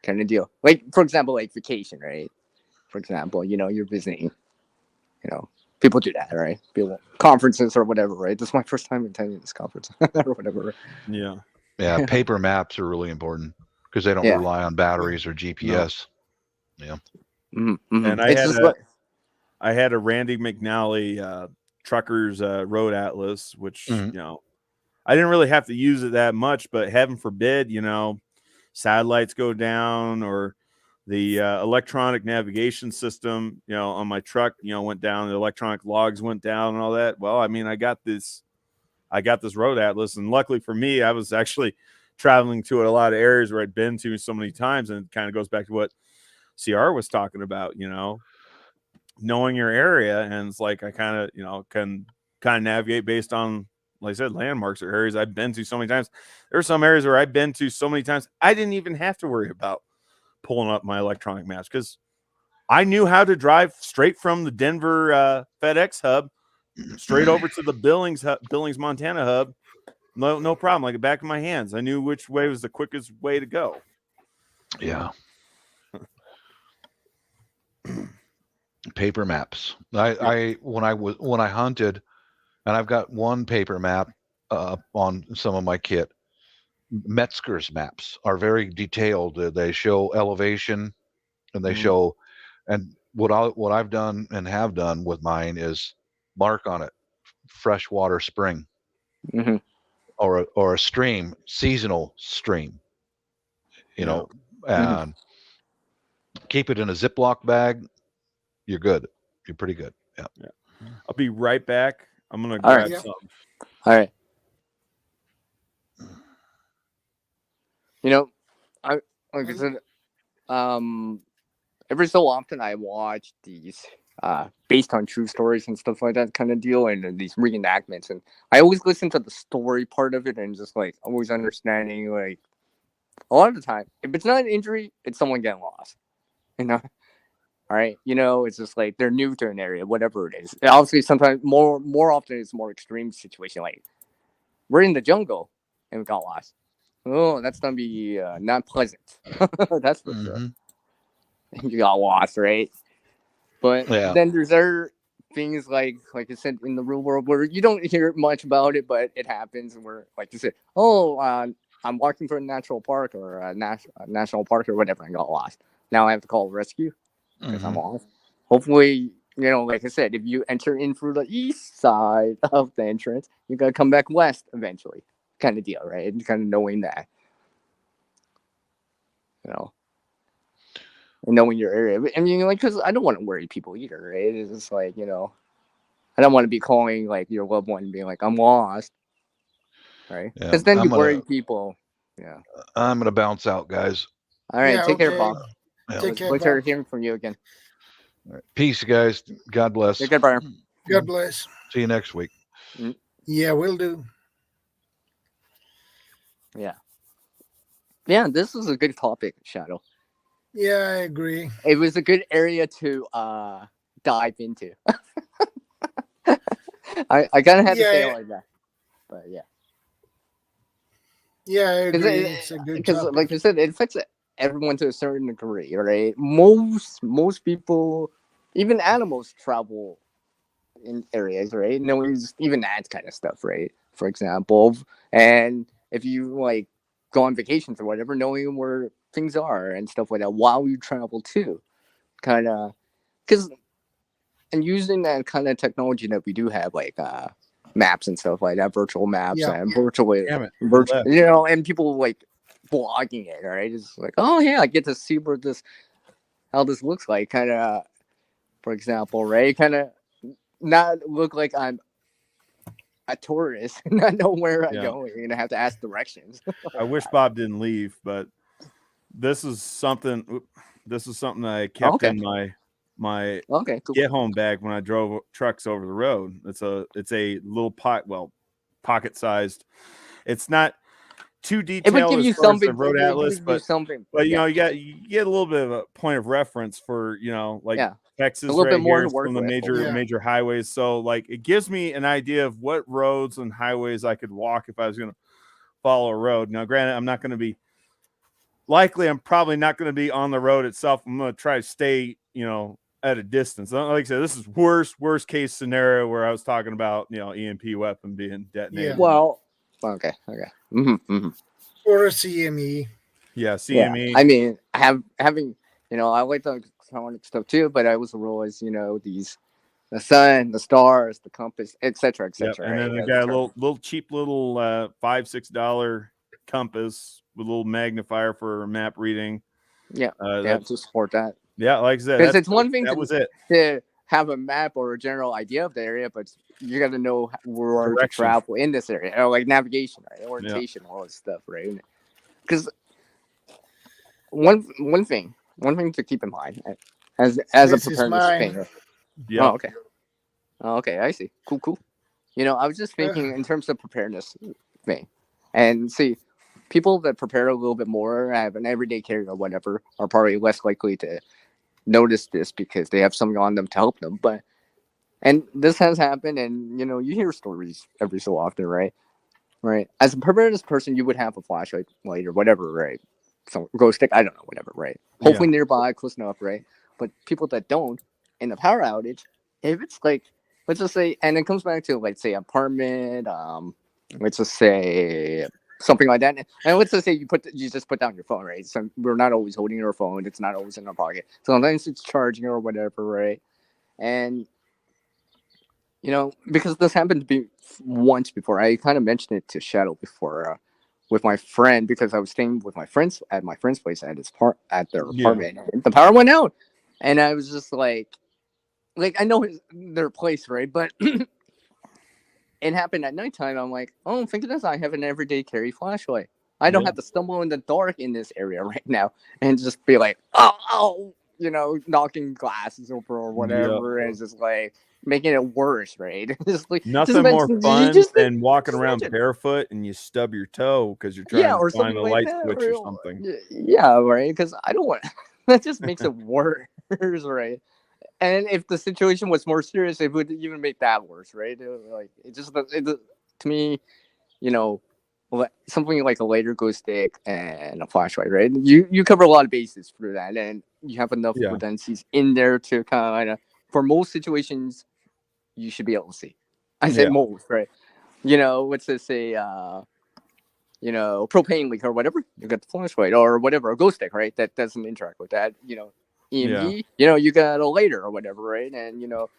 kind of deal. Like for example, like vacation, right? For example, you're visiting. People do that, right? People conferences or whatever, right? This is my first time attending this conference or whatever. Yeah. Yeah, paper maps are really important because they don't rely on batteries or GPS. No. Yeah. Mm-hmm. And I had a Randy McNally trucker's road atlas, which I didn't really have to use it that much, but heaven forbid, satellites go down or the electronic navigation system, on my truck, went down, the electronic logs went down and all that. Well, I mean, I got this road atlas, and luckily for me, I was actually traveling to a lot of areas where I'd been to so many times, and it kind of goes back to what CR was talking about, knowing your area, and it's like I kind of, can kind of navigate based on, like I said, landmarks or areas I've been to so many times. There are some areas where I've been to so many times I didn't even have to worry about pulling up my electronic maps because I knew how to drive straight from the Denver FedEx hub straight over to the Billings, Montana hub. No problem. Like the back of my hands. I knew which way was the quickest way to go. Yeah. Paper maps. When I hunted, and I've got one paper map on some of my kit. Metzger's maps are very detailed. They show elevation, and they show, and what I've done and have done with mine is mark on it freshwater spring, or a stream, seasonal stream. And keep it in a Ziploc bag. You're good. You're pretty good. Yeah. I'll be right back. I'm gonna grab some. All right. Like I said, every so often I watch these based on true stories and stuff like that kind of deal, and these reenactments, and I always listen to the story part of it and just like always understanding, like a lot of the time, if it's not an injury, it's someone getting lost. All right, it's just like they're new to an area, whatever it is. And obviously, sometimes more often it's more extreme situation, like we're in the jungle and we got lost. Oh, that's gonna be not pleasant. That's for sure. You got lost, right? But then there's other things like I said in the real world where you don't hear much about it, but it happens, and we're like you said, I'm walking through a natural park or a national park or whatever, and got lost. Now I have to call rescue because I'm lost. Hopefully, like I said, if you enter in through the east side of the entrance, you gotta come back west eventually. Kind of deal, right? And kind of knowing that, and knowing your area. I mean, because I don't want to worry people either, right? It's just like, I don't want to be calling like your loved one and being like, I'm lost, right? Because then you worry people. Yeah. I'm gonna bounce out, guys. All right, take care, Bob. Take care. Pleasure hearing from you again. All right. Peace, guys. God bless. Take care, Brian. God bless. See you next week. Yeah, will do. Yeah, this is a good topic, Shadow. Yeah, I agree. It was a good area to dive into. I kind of had to say it like that, but yeah. Yeah, I agree. It's a good because, topic. like I said, it affects everyone to a certain degree, right? Most people, even animals, travel in areas, right? Even that kind of stuff, right? For example, and if you like go on vacations or whatever, knowing where things are and stuff like that while you travel too, kind of, and using that kind of technology that we do have, like maps and stuff like that, virtual maps and virtual, and people like blogging it, right? It's like, oh yeah, I get to see how this looks like, kind of. for example, right? Kind of not look like I'm a tourist and not know where I'm going and I have to ask directions. I wish Bob didn't leave, but this is something that I kept in my cool. get home bag when I drove trucks over the road. It's a little pocket sized. It's not too detailed. It would give as you far as something. the road atlas, but something. you know, you get a little bit of a point of reference for, you know, like Texas, a little right bit more here, to work some of the with. major highways. So like it gives me an idea of what roads and highways I could walk if I was going to follow a road. Now, granted, I'm probably not going to be on the road itself. I'm going to try to stay, you know, at a distance. Like I said, this is worst case scenario where I was talking about, you know, EMP weapon being detonated. Yeah. Well, okay. Or a CME. Yeah, CME. Yeah. I mean, having, you know, I like the electronic stuff too, but I also realize, you know, the sun, the stars, the compass, etc., etc. And then I got a little cheap little $5-6 compass with a little magnifier for map reading. To support that. Yeah, like I said, because it's one thing to have a map or a general idea of the area, but you got to know where to travel in this area, or like navigation, right? Orientation, all this stuff, right? Because one thing to keep in mind as a preparedness thing. Yeah. Okay, I see. Cool. You know, I was just thinking in terms of preparedness thing, and see, people that prepare a little bit more, have an everyday carry or whatever, are probably less likely to notice this because they have something on them to help them. And this has happened, and you know, you hear stories every so often, right? As a preparedness person, you would have a flashlight, light, or whatever, right? So glow stick, I don't know, whatever, right? Hopefully nearby, close enough, right? But people that don't, in a power outage, if it's like, let's just say, and it comes back to, let's say, apartment, let's just say something like that. And let's just say you just put down your phone, right? So we're not always holding our phone. It's not always in our pocket. Sometimes it's charging or whatever, right? And, you know, because this happened to me once before. I kind of mentioned it to Shadow before with my friend, because I was staying with my friends at my friend's place at their apartment. And the power went out. And I was just like I know their place, right? But it happened at nighttime. I'm like, oh, think of this. I have an everyday carry flashlight. I don't have to stumble in the dark in this area right now and just be like, oh, you know, knocking glasses over or whatever. And just like making it worse, right? Just like nothing more fun than walking around barefoot and you stub your toe because you're trying to find a light switch or something. Yeah, right. Because I don't want that just makes it worse, right? And if the situation was more serious, it would even make that worse, right? To me, you know, something like a lighter glow stick and a flashlight, right? You cover a lot of bases for that, and you have enough redundancies in there to kind of, for most situations, you should be able to see. I say most, right? You know, let's just say, you know, propane leak or whatever, you got the flashlight or whatever, a glow stick, right? That doesn't interact with that, you know. EMP, you know, you got a lighter or whatever, right? And you know,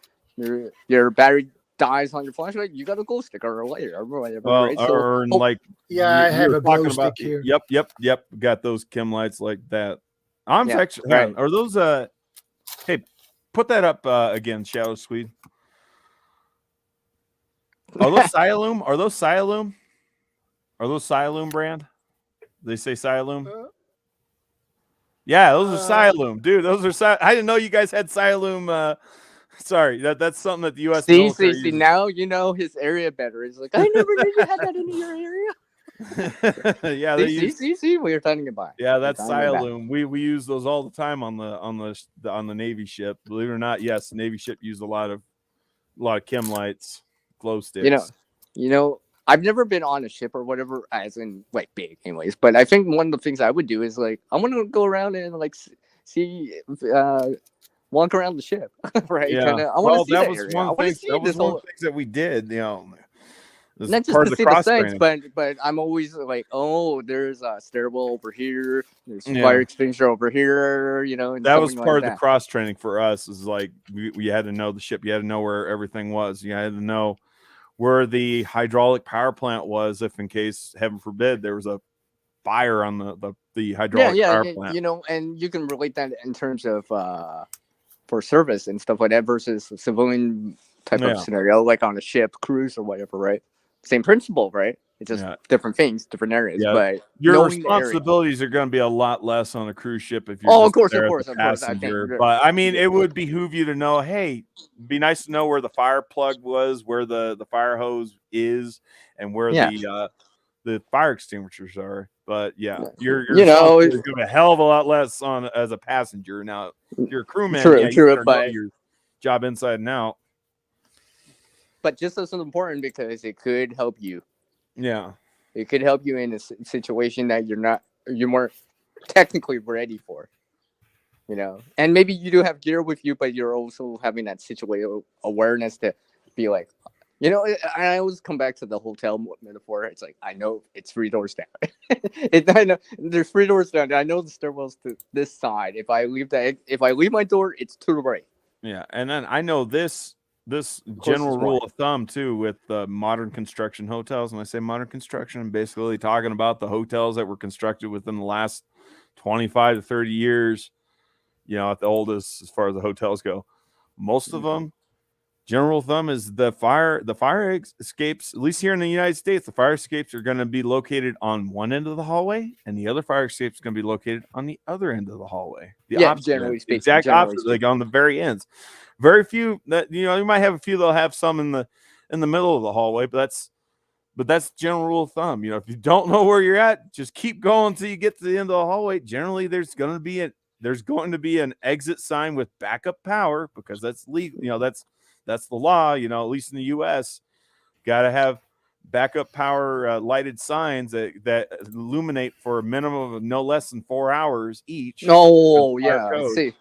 your battery dies on your flashlight, you got a glow stick or a lighter or whatever, right? I have a glow stick here. Yep. Got those chem lights like that. I'm actually are those hey, put that up again, ShadowScoutSwede. Are those Siloom? Are those Siloom brand? They say Siloom? Yeah, those are Siloom, dude. Those are I didn't know you guys had Siloom. Sorry, that's something that the U.S. military uses. Now you know his area better. It's like, I never knew you had that in your area. Yeah, see, we were talking about. Yeah, that's Siloom. We use those all the time on the Navy ship. Believe it or not, yes, the Navy ship used a lot of chem lights, glow sticks. You know. I've never been on a ship or whatever, as in like big, anyways. But I think one of the things I would do is like I want to go around and like see, walk around the ship, right? Yeah. I want to see that that was area. one thing. That was one of the things that we did. You know, not just to see the sights, but I'm always like, oh, there's a stairwell over here. There's a fire extinguisher over here. You know, and that was part of the cross training for us. Is like we had to know the ship. You had to know where everything was. You had to know where the hydraulic power plant was, if in case, heaven forbid, there was a fire on the hydraulic power plant. You know, and you can relate that in terms of for service and stuff like that versus a civilian type of scenario, like on a ship, cruise, or whatever, right? Same principle, right? It's just different things, different areas. But your responsibilities are going to be a lot less on a cruise ship if you're of course, passenger. But I mean, it would behoove you to know, hey, it'd be nice to know where the fire plug was, where the fire hose is, and where the fire extinguishers are. But your responsibility is going to be a hell of a lot less on as a passenger. Now, if you're a crewman, you better know your job inside and out. But just as important because it could help you. Yeah, it could help you in a situation that you're more technically ready for, and maybe you do have gear with you, but you're also having that situation awareness to be like, I always come back to the hotel metaphor. It's like, I know it's 3 doors down. I know there's 3 doors down. I know the stairwell's to this side. If I leave my door, it's to the right. Yeah, and then I know this general rule of thumb too with modern construction hotels. When I say modern construction, I'm basically talking about the hotels that were constructed within the last 25 to 30 years, at the oldest as far as the hotels go. Most of them, general thumb is the fire escapes, at least here in the United States, the fire escapes are going to be located on one end of the hallway, and the other fire escapes are going to be located on the other end of the hallway. Generally speaking, exact opposite, like on the very ends. Very few that you might have a few that'll have some in the middle of the hallway, but that's general rule of thumb. If you don't know where you're at, just keep going until you get to the end of the hallway. Generally, there's going to be an exit sign with backup power because that's legal. That's the law. At least in the U.S., got to have backup power lighted signs that illuminate for a minimum of no less than 4 hours each. Oh yeah, I see.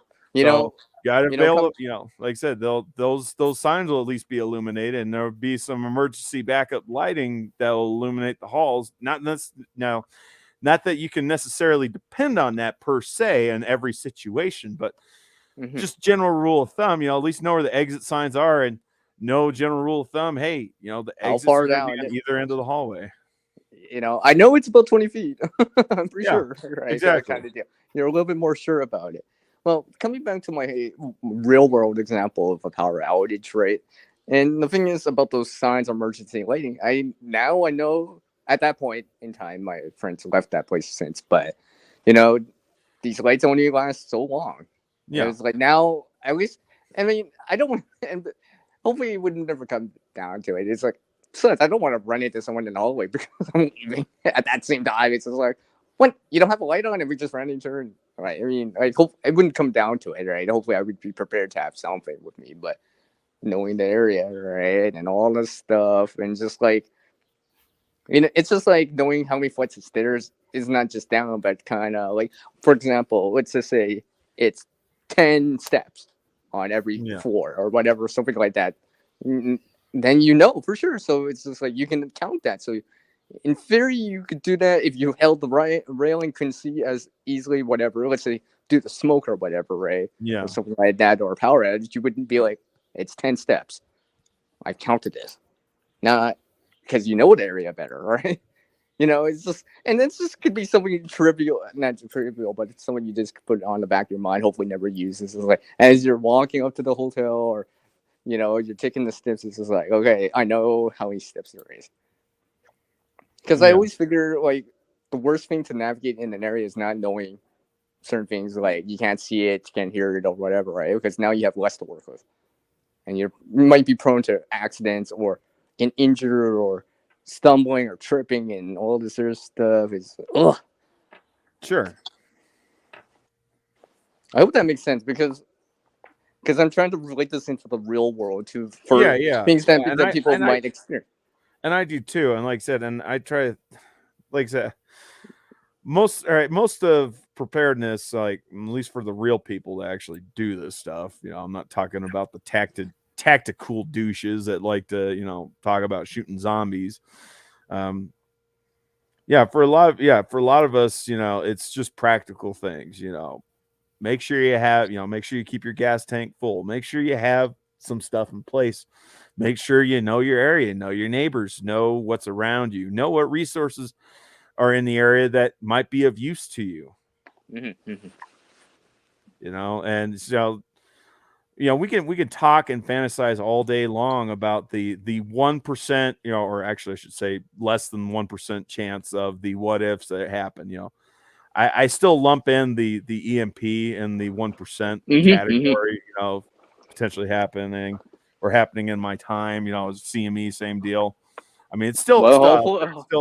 Got to avail. Like I said, those signs will at least be illuminated, and there'll be some emergency backup lighting that will illuminate the halls. Not that you can necessarily depend on that per se in every situation, but just general rule of thumb. At least know where the exit signs are, and no general rule of thumb. Hey, the exits are down on either end of the hallway. I know it's about 20 feet. I'm pretty sure, right? Exactly. That kind of deal. You're a little bit more sure about it. Well, coming back to my real world example of a power outage, right? And the thing is about those signs of emergency lighting, I know at that point in time, my friends left that place since, but these lights only last so long. Yeah. It's like now, at least, I mean, I don't want, and hopefully it would never come down to it. It's like, I don't want to run into someone in the hallway because I'm leaving at that same time. It's just like, when you don't have a light on and we just ran into her, right? I mean, I hope it wouldn't come down to it, right? Hopefully I would be prepared to have something with me, but knowing the area, right, and all this stuff, and just like, it's just like knowing how many flights of stairs is not just down, but kind of like, for example, let's just say it's 10 steps on every floor or whatever, something like that. Then for sure. So it's just like you can count that. So in theory, you could do that if you held the railing, couldn't see as easily, whatever. Let's say do the smoke or whatever, right? Yeah. Or something like that, or a power outage. You wouldn't be like, it's 10 steps. I counted this. Not because you know the area better, right? It's just, and this just could be something trivial, not trivial, but it's something you just put on the back of your mind, hopefully never use. This is like, as you're walking up to the hotel or, you're taking the steps, it's just like, okay, I know how many steps there is. Because I always figure, like, the worst thing to navigate in an area is not knowing certain things, like you can't see it, you can't hear it, or whatever, right? Because now you have less to work with. And you might be prone to accidents or get injured or stumbling or tripping and all this other stuff. Is Sure. I hope that makes sense because I'm trying to relate this into the real world too, for things that people might experience. And I do too. And like I said, and I try, like I said, most of preparedness, like at least for the real people that actually do this stuff. I'm not talking about the tactical douches that like to, talk about shooting zombies. For a lot of us, it's just practical things, make sure you keep your gas tank full, make sure you have some stuff in place, make sure you know your area, know your neighbors, know what's around you, know what resources are in the area that might be of use to you. And so we can talk and fantasize all day long about the 1%, or actually I should say less than 1% chance of the what ifs that happen. I still lump in the EMP in the 1% category, potentially happening or happening in my time. CME, same deal. I mean, it's still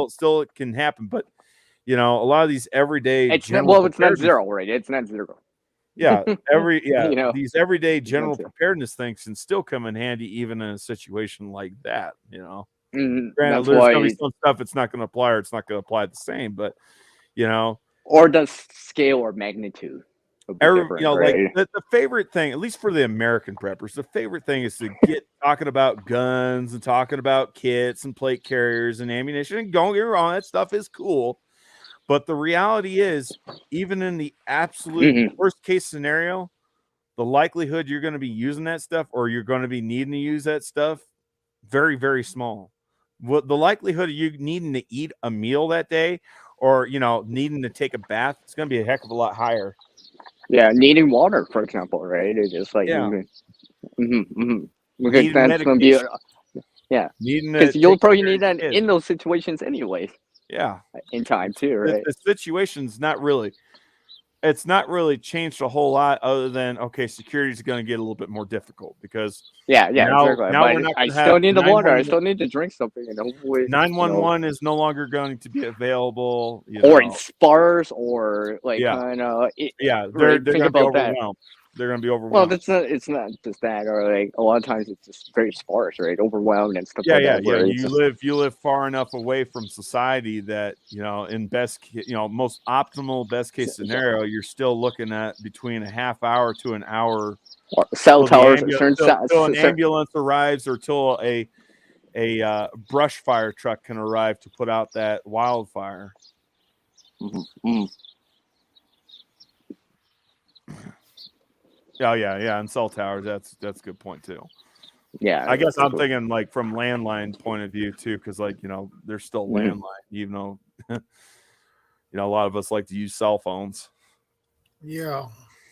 still it can happen, but a lot of these everyday it's not zero, right? It's not zero. Yeah, these everyday general preparedness things can still come in handy even in a situation like that. Granted, there's gonna be some stuff it's not gonna apply, or it's not gonna apply the same, but or the scale or magnitude. Right? Like the favorite thing, at least for the American preppers, the favorite thing is to get talking about guns and talking about kits and plate carriers and ammunition. And don't get me wrong, that stuff is cool. But the reality is, even in the absolute worst case scenario, the likelihood you're going to be using that stuff or you're going to be needing to use that stuff, very, very small. The likelihood of you needing to eat a meal that day or, needing to take a bath, it's going to be a heck of a lot higher. Yeah, needing water, for example, right? It's just like, because that's going to be, because you'll probably need that in those situations anyways. Yeah. In time too, right? The situation's it's not really changed a whole lot other than, okay, security is going to get a little bit more difficult because exactly. Now we're not I still need the water. I still need to drink something, and hopefully 911 is no longer going to be available, or in sparse, or like kind of they're going to be overwhelmed. They're going to be overwhelmed. Well, it's not just that, or like a lot of times it's just very sparse, right? Overwhelmed and stuff like that. You live far enough away from society that in most optimal best case scenario, you're still looking at between a half hour to an hour. Cell towers, till an ambulance arrives, or till a brush fire truck can arrive to put out that wildfire. Oh yeah, and cell towers. That's a good point too. Yeah, I guess I'm thinking like from landline point of view too, because there's still landline, even though a lot of us like to use cell phones. Yeah,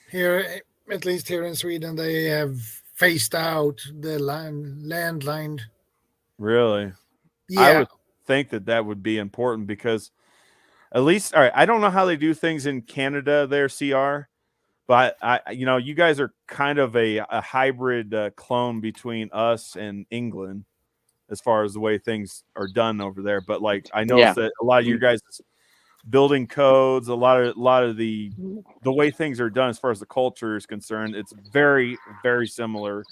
here at least here in Sweden, they have phased out the landline. Really? Yeah, I would think that would be important because at least, all right, I don't know how they do things in Canada there, CR. But you guys are kind of a hybrid clone between us and England as far as the way things are done over there. But like I noticed that a lot of you guys building codes, a lot of the way things are done as far as the culture is concerned, it's very, very similar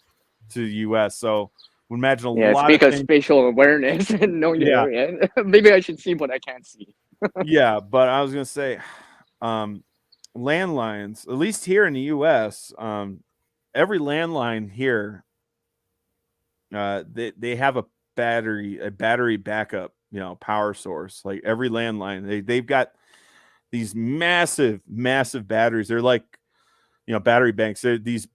to the US. So we imagine a lot of things. Spatial awareness and knowing the area. Maybe I should see what I can't see. Yeah, but I was gonna say landlines, at least here in the US, every landline here, they have a battery backup, power source. Like every landline, they've got these massive batteries. They're like, battery banks. They're these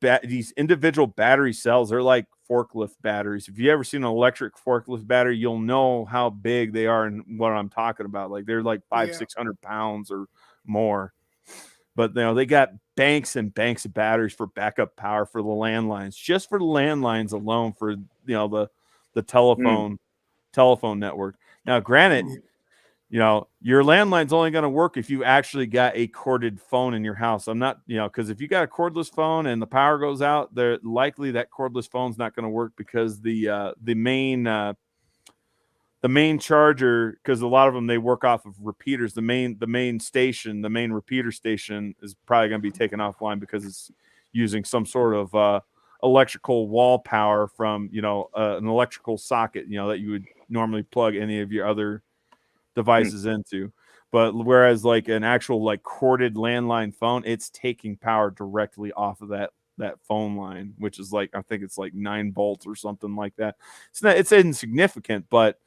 individual battery cells. They're like forklift batteries. If you ever seen an electric forklift battery, you'll know how big they are and what I'm talking about. Like they're like 500-600 pounds or more. But they got banks and banks of batteries for backup power for the landlines, just for the landlines alone, for the telephone network. Now, granted, your landline's only going to work if you actually got a corded phone in your house. I'm not, because if you got a cordless phone and the power goes out, they're likely that cordless phone's not going to work because the main charger, because a lot of them, they work off of repeaters. The main repeater station is probably going to be taken offline because it's using some sort of electrical wall power from an electrical socket that you would normally plug any of your other devices into. But whereas like an actual like corded landline phone, it's taking power directly off of that phone line, which is like, I think it's like 9 volts or something like that. It's insignificant, but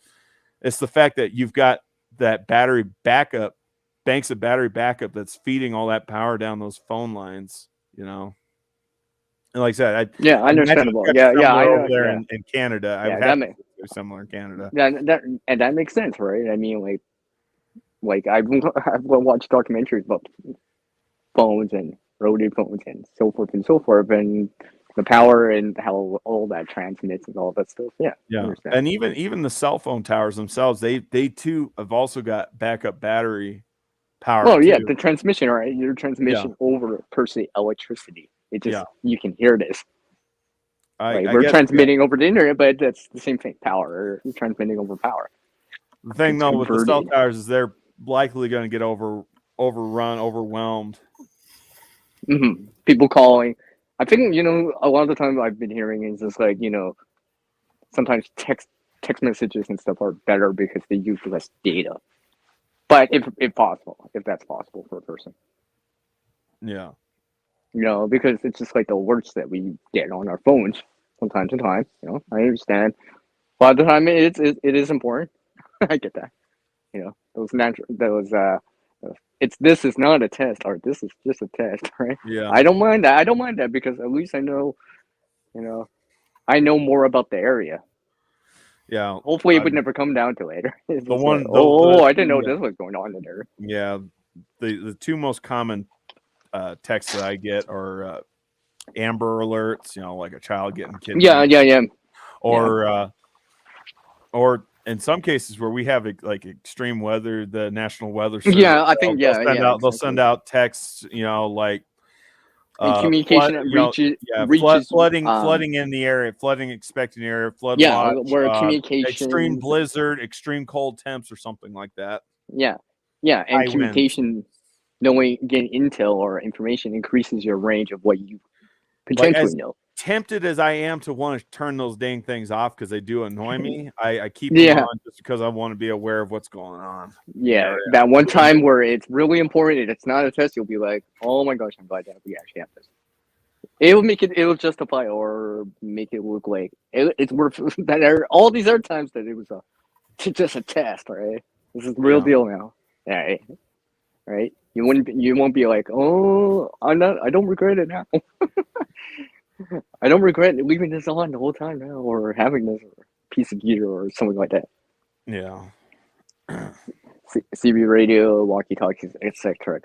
it's the fact that you've got that battery backup, banks of battery backup that's feeding all that power down those phone lines, And like I said, understandable. I know there in Canada. Yeah, I would have similar in Canada. That makes sense, right? I mean, like I've watched documentaries about phones and rotary phones and so forth, and the power and how all that transmits and all that stuff. Yeah, I Yeah, understand. and even the cell phone towers themselves, they too have also got backup battery power. Well, yeah, too. the transmission, right? Your transmission over per se electricity. It just you can hear this. Right, we're guess, transmitting over the internet, but that's the same thing. Power, you're transmitting over power. The thing It's though with the cell converted. towers is they're likely going to get overrun, overwhelmed. People calling. I think a lot of the time I've been hearing is just like sometimes text messages and stuff are better because they use less data. But if possible, if that's possible for a person. Yeah. Because it's just like the alerts that we get on our phones from time to time. I understand. A lot of the time it is important. I get that. This is not a test, or this is just a test, right? Yeah. I don't mind that because at least I know more about the area. Yeah. Hopefully it would never come down to it. It's The just one, like, I didn't know this was going on in there. Yeah. The two most common texts that I get are Amber Alerts, like a child getting kidnapped. Yeah. Or in some cases where we have like extreme weather, the National Weather Service. Yeah, I think they'll send out texts, like communication reaches flooding in the area, flooding expected area, flood watch, where communication, extreme blizzard, extreme cold temps, or something like that. Yeah, and high communication, getting intel or information increases your range of what you potentially know. Tempted as I am to want to turn those dang things off because they do annoy me, I keep them on just because I want to be aware of what's going on. Yeah, that one time where it's really important and it's not a test, you'll be like, oh my gosh, I'm glad that we actually have this. It'll justify or make it look like it's worth that. All these other times that it was just a test, right? This is the real deal now. Yeah, right? You won't be like, oh, I don't regret it now. I don't regret leaving this on the whole time now, or having this piece of gear or something like that. Yeah. CB radio, walkie-talkies, etc.,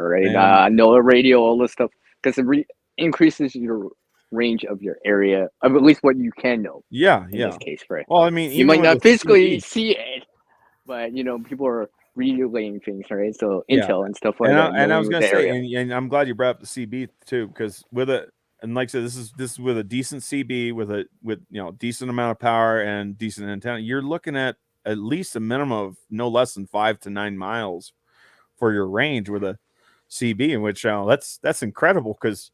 right? NOAA radio, all this stuff, because it increases your range of your area, of at least what you can know. Yeah, in this case, right? Well, I mean, you might not physically see it, but people are relaying things, right? So intel and stuff like that. And I was going to say, and I'm glad you brought up the CB too, because and like I said, this is with a decent CB with decent amount of power and decent antenna. You're looking at least a minimum of no less than 5 to 9 miles for your range with a CB, in which that's incredible because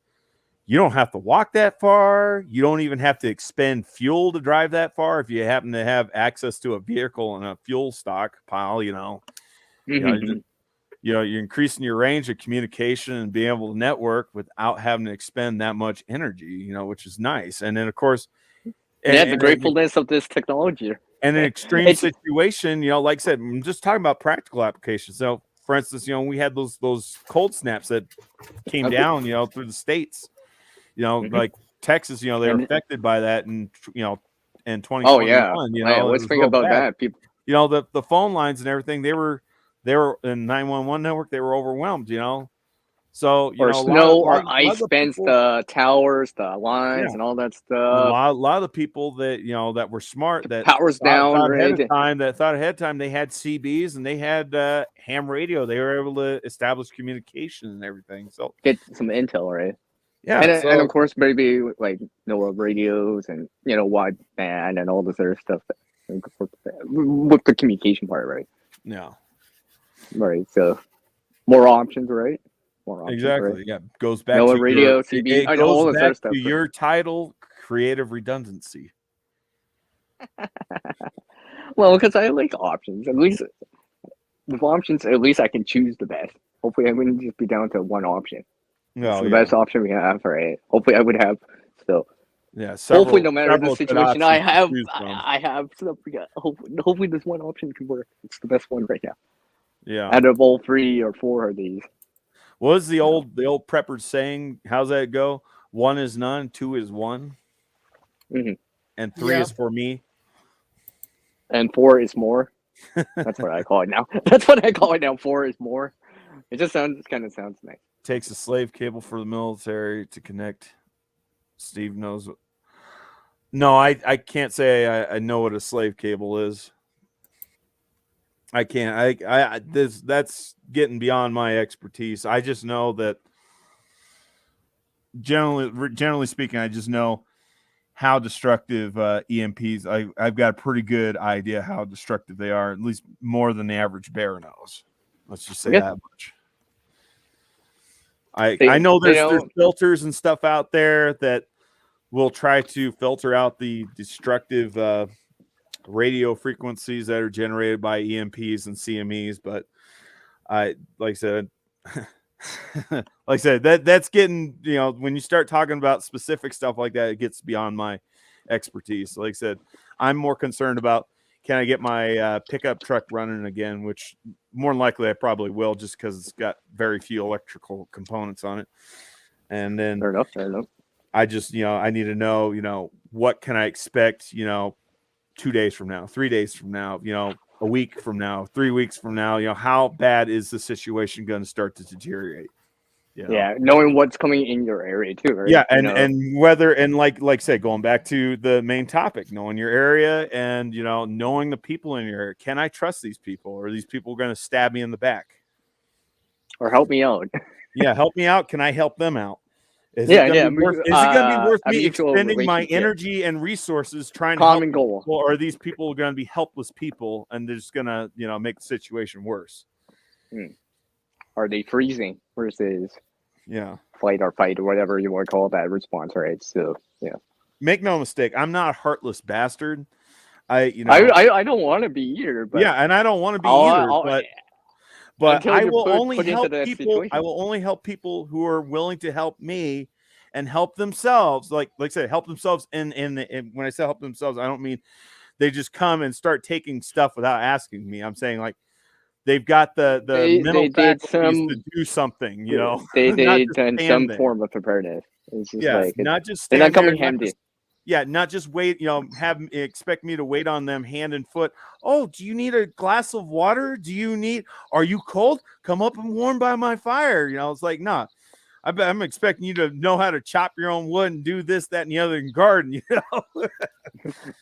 you don't have to walk that far. You don't even have to expend fuel to drive that far if you happen to have access to a vehicle and a fuel stockpile. You're increasing your range of communication and being able to network without having to expend that much energy, which is nice. And then, of course, the gratefulness of this technology. And an extreme situation, like I said, I'm just talking about practical applications. So, for instance, we had those cold snaps that came down, through the states. Like Texas, they were affected by that, and in 2021. Oh yeah, let's think about that. People, the phone lines and everything, they were in 911 network, they were overwhelmed, So or snow or ice bends the towers, the lines, and all that stuff. A lot of the people that that were smart, that powers down thought ahead of time, they had CBs and they had ham radio. They were able to establish communication and everything. So get some intel, right? Yeah, and of course maybe like NOAA radios and wideband and all this other stuff with the communication part, right? Yeah. Right. So more options, right? More options, exactly. Right? Yeah. Goes back NOAA to radio, CB, it all goes this back other stuff. To your title, creative redundancy. Well, because I like options. At least with options, at least I can choose the best. Hopefully, I wouldn't just be down to one option. No, the best option we have, right? Hopefully, I would have still. Yeah. Hopefully, no matter the situation, I have stuff. Yeah. Hopefully, this one option can work. It's the best one right now. Yeah. Out of all 3 or 4 of these. What is the old prepper saying? How's that go? 1 is none, 2 is 1, and 3 is for me, and 4 is more. That's what I call it now. That's what I call it now. 4 is more. It just kind of sounds nice. Takes a slave cable for the military to connect Steve knows. No, I can't say I know what a slave cable is. I can't. That's getting beyond my expertise. I just know that generally speaking, I just know how destructive EMPs. I've got a pretty good idea how destructive they are, at least more than the average bear knows. Let's just say that much. I know there's filters and stuff out there that will try to filter out the destructive radio frequencies that are generated by EMPs and CMEs, but like I said, that's getting, when you start talking about specific stuff like that, it gets beyond my expertise. Like I said, I'm more concerned about, can I get my pickup truck running again, which more than likely I probably will, just because it's got very few electrical components on it. And then fair enough. I just, I need to know, what can I expect, 2 days from now, 3 days from now, a week from now, 3 weeks from now, how bad is the situation going to start to deteriorate? Yeah, knowing what's coming in your area too, right? Yeah, and whether, and like say, going back to the main topic, knowing your area and knowing the people in your area. Can I trust these people, or are these people going to stab me in the back? Or help me out? Yeah, help me out. Can I help them out? Is it going to be worth me expending my energy and resources trying to help goal, or are these people going to be helpless people and they're just going to make the situation worse? Are they freezing versus flight or fight or whatever you want to call that response, right? So make no mistake, I'm not a heartless bastard. I don't want to be either, but and I don't want to be either, but I will only help people. I will only help people who are willing to help me and help themselves. Like I said, help themselves. And when I say help themselves, I don't mean they just come and start taking stuff without asking me. I'm saying like they've got the mental faculties to do something. They done some form of preparedness. It's just not just they're not coming handy. Not just wait, expect me to wait on them hand and foot. Oh, do you need a glass of water? Are you cold? Come up and warm by my fire. It's like, nah, I'm expecting you to know how to chop your own wood and do this, that, and the other in garden,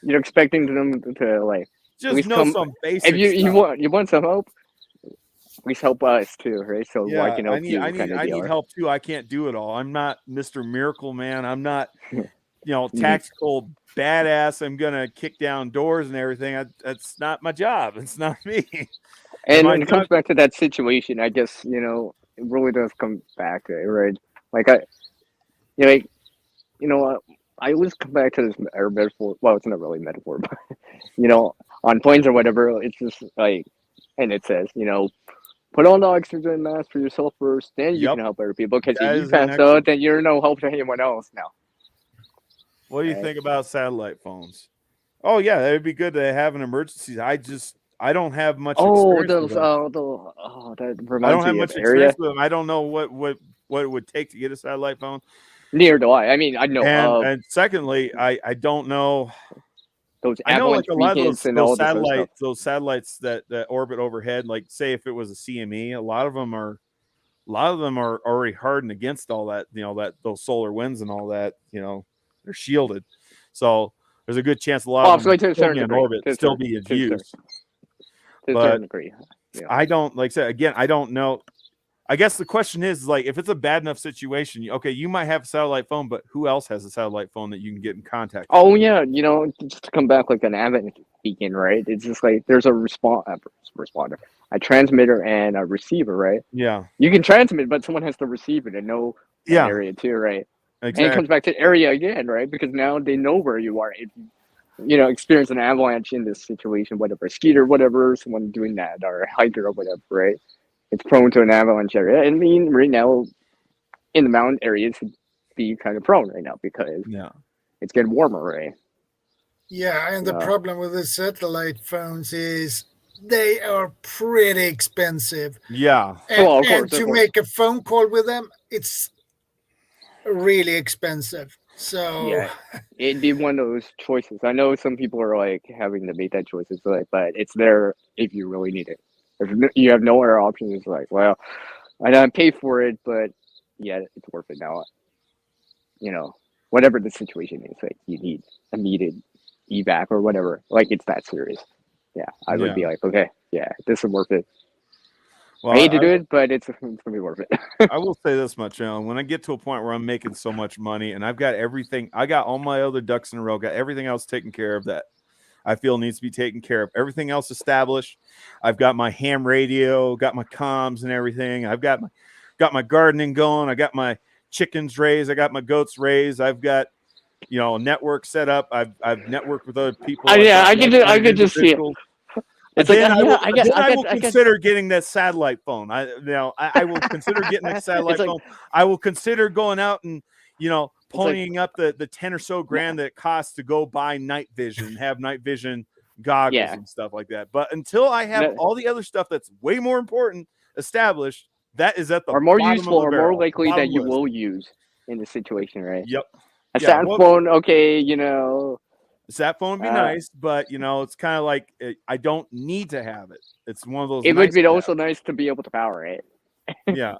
You're expecting them to like just know some basic if you stuff. you want some help, please help us too, right? So I need help too. I can't do it all. I'm not Mr. Miracle Man. I'm not tactical badass. I'm gonna kick down doors and everything. That's not my job. It's not me. And when it comes back to that situation, I guess it really does come back to it, right? Like I always come back to this metaphor. Well, it's not really a metaphor, but on planes or whatever, it's just like, and it says, put on the oxygen mask for yourself first, then you can help other people. Because if you pass out, then you're no help to anyone else now. What do you think about satellite phones? Oh yeah, it would be good to have an emergency. I don't have much experience with them. That reminds me I don't have of much area. experience with them. I don't know what it would take to get a satellite phone. Neither do I. I mean, I know. And secondly, I don't know. Those I know like a lot of those satellites that orbit overhead. Like say if it was a CME, a lot of them are already hardened against all that. Those solar winds and all that. They're shielded, so there's a good chance a lot of them still be in orbit, still be in use. To a certain degree, I don't like I said again. I don't know. I guess the question is like if it's a bad enough situation, okay, you might have a satellite phone, but who else has a satellite phone that you can get in contact with? Oh yeah, just to come back like an Avid beacon, right? It's just like there's a responder, a transmitter, and a receiver, right? Yeah, you can transmit, but someone has to receive it and know that area too, right? Exactly. And it comes back to area again, right? Because now they know where you are. If you experience an avalanche in this situation, whatever, a skeeter, whatever, someone doing that, or a hiker or whatever, right? It's prone to an avalanche area. I mean, right now, in the mountain areas, it'd be kind of prone right now because it's getting warmer, right? Yeah, and the problem with the satellite phones is they are pretty expensive. Yeah. And to make a phone call with them, it's really expensive. So it'd be one of those choices. I know some people are like having to make that choice, but it's there if you really need it. If you have no other options, it's like, well, I don't pay for it, but it's worth it now. whatever the situation is, like you need immediate evac or whatever, like it's that serious. Yeah, I would be like, okay, yeah, this is worth it. Well, I hate to do it, but it's gonna be worth it. I will say this much, when I get to a point where I'm making so much money and I've got everything, I got all my other ducks in a row, got everything else taken care of that I feel needs to be taken care of. Everything else established. I've got my ham radio, got my comms and everything. I've got my gardening going. I got my chickens raised. I got my goats raised. I've got, a network set up. I've networked with other people. I could just see it. It's then I will consider getting that satellite phone. I will consider getting a satellite phone. I will consider going out and, ponying up the 10 or so grand that it costs to go buy night vision, have night vision goggles and stuff like that. But until I have all the other stuff that's way more important established, that is at the more bottom useful of the or barrel, more likely that you list. will use in the situation, right? Yep. A sat phone, okay, Sat phone would be nice, but it's kind of like I don't need to have it. It's one of those. It would be also nice to be able to power it. Yeah.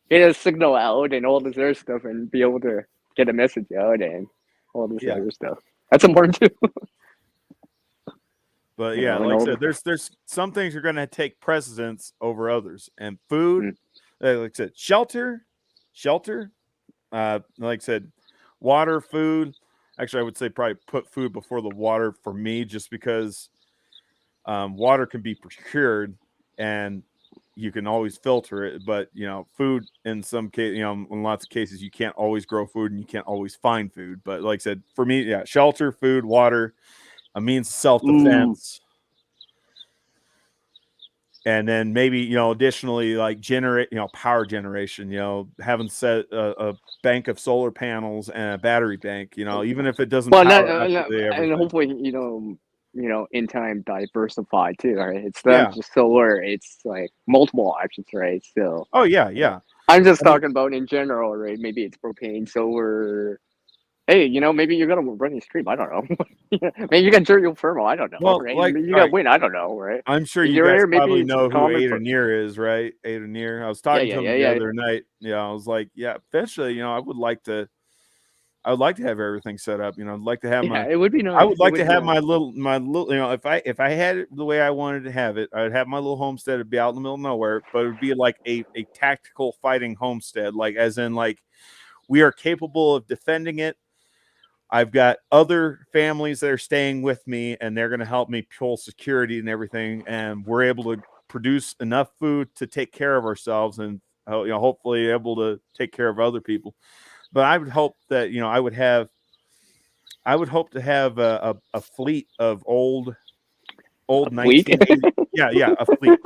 Get a signal out and all this other stuff, and be able to get a message out and all this other stuff. That's important too. But yeah, like I said, there's some things are going to take precedence over others, and food, like I said, shelter, like I said, water, food. Actually, I would say probably put food before the water for me, just because water can be procured and you can always filter it. But, food in some case, in lots of cases, you can't always grow food and you can't always find food. But like I said, for me, shelter, food, water, a means of self-defense. And then maybe, additionally, like generate, power generation, having set a bank of solar panels and a battery bank, even if it doesn't. Well, and hopefully, in time diversify too, right? It's not just solar; it's like multiple options, right? So. Oh yeah. I'm just talking about in general, right? Maybe it's propane, solar. Hey, maybe you're gonna run a stream. I don't know. Maybe you got geothermal. I don't know. Well, right? You got wind. I don't know, right? I'm sure you guys probably know who Ada Near is, right? Ada Near. I was talking to him the other night. Yeah, I was like, eventually, I would like to have everything set up. I'd like to have my. It would be nice. I would like to have my little. If I had it the way I wanted to have it, I'd have my little homestead. It'd be out in the middle of nowhere, but it would be like a tactical fighting homestead, like as in like we are capable of defending it. I've got other families that are staying with me, and they're going to help me pull security and everything. And we're able to produce enough food to take care of ourselves, and hopefully able to take care of other people. But I would hope that I would hope to have a fleet of old 1980s. A fleet.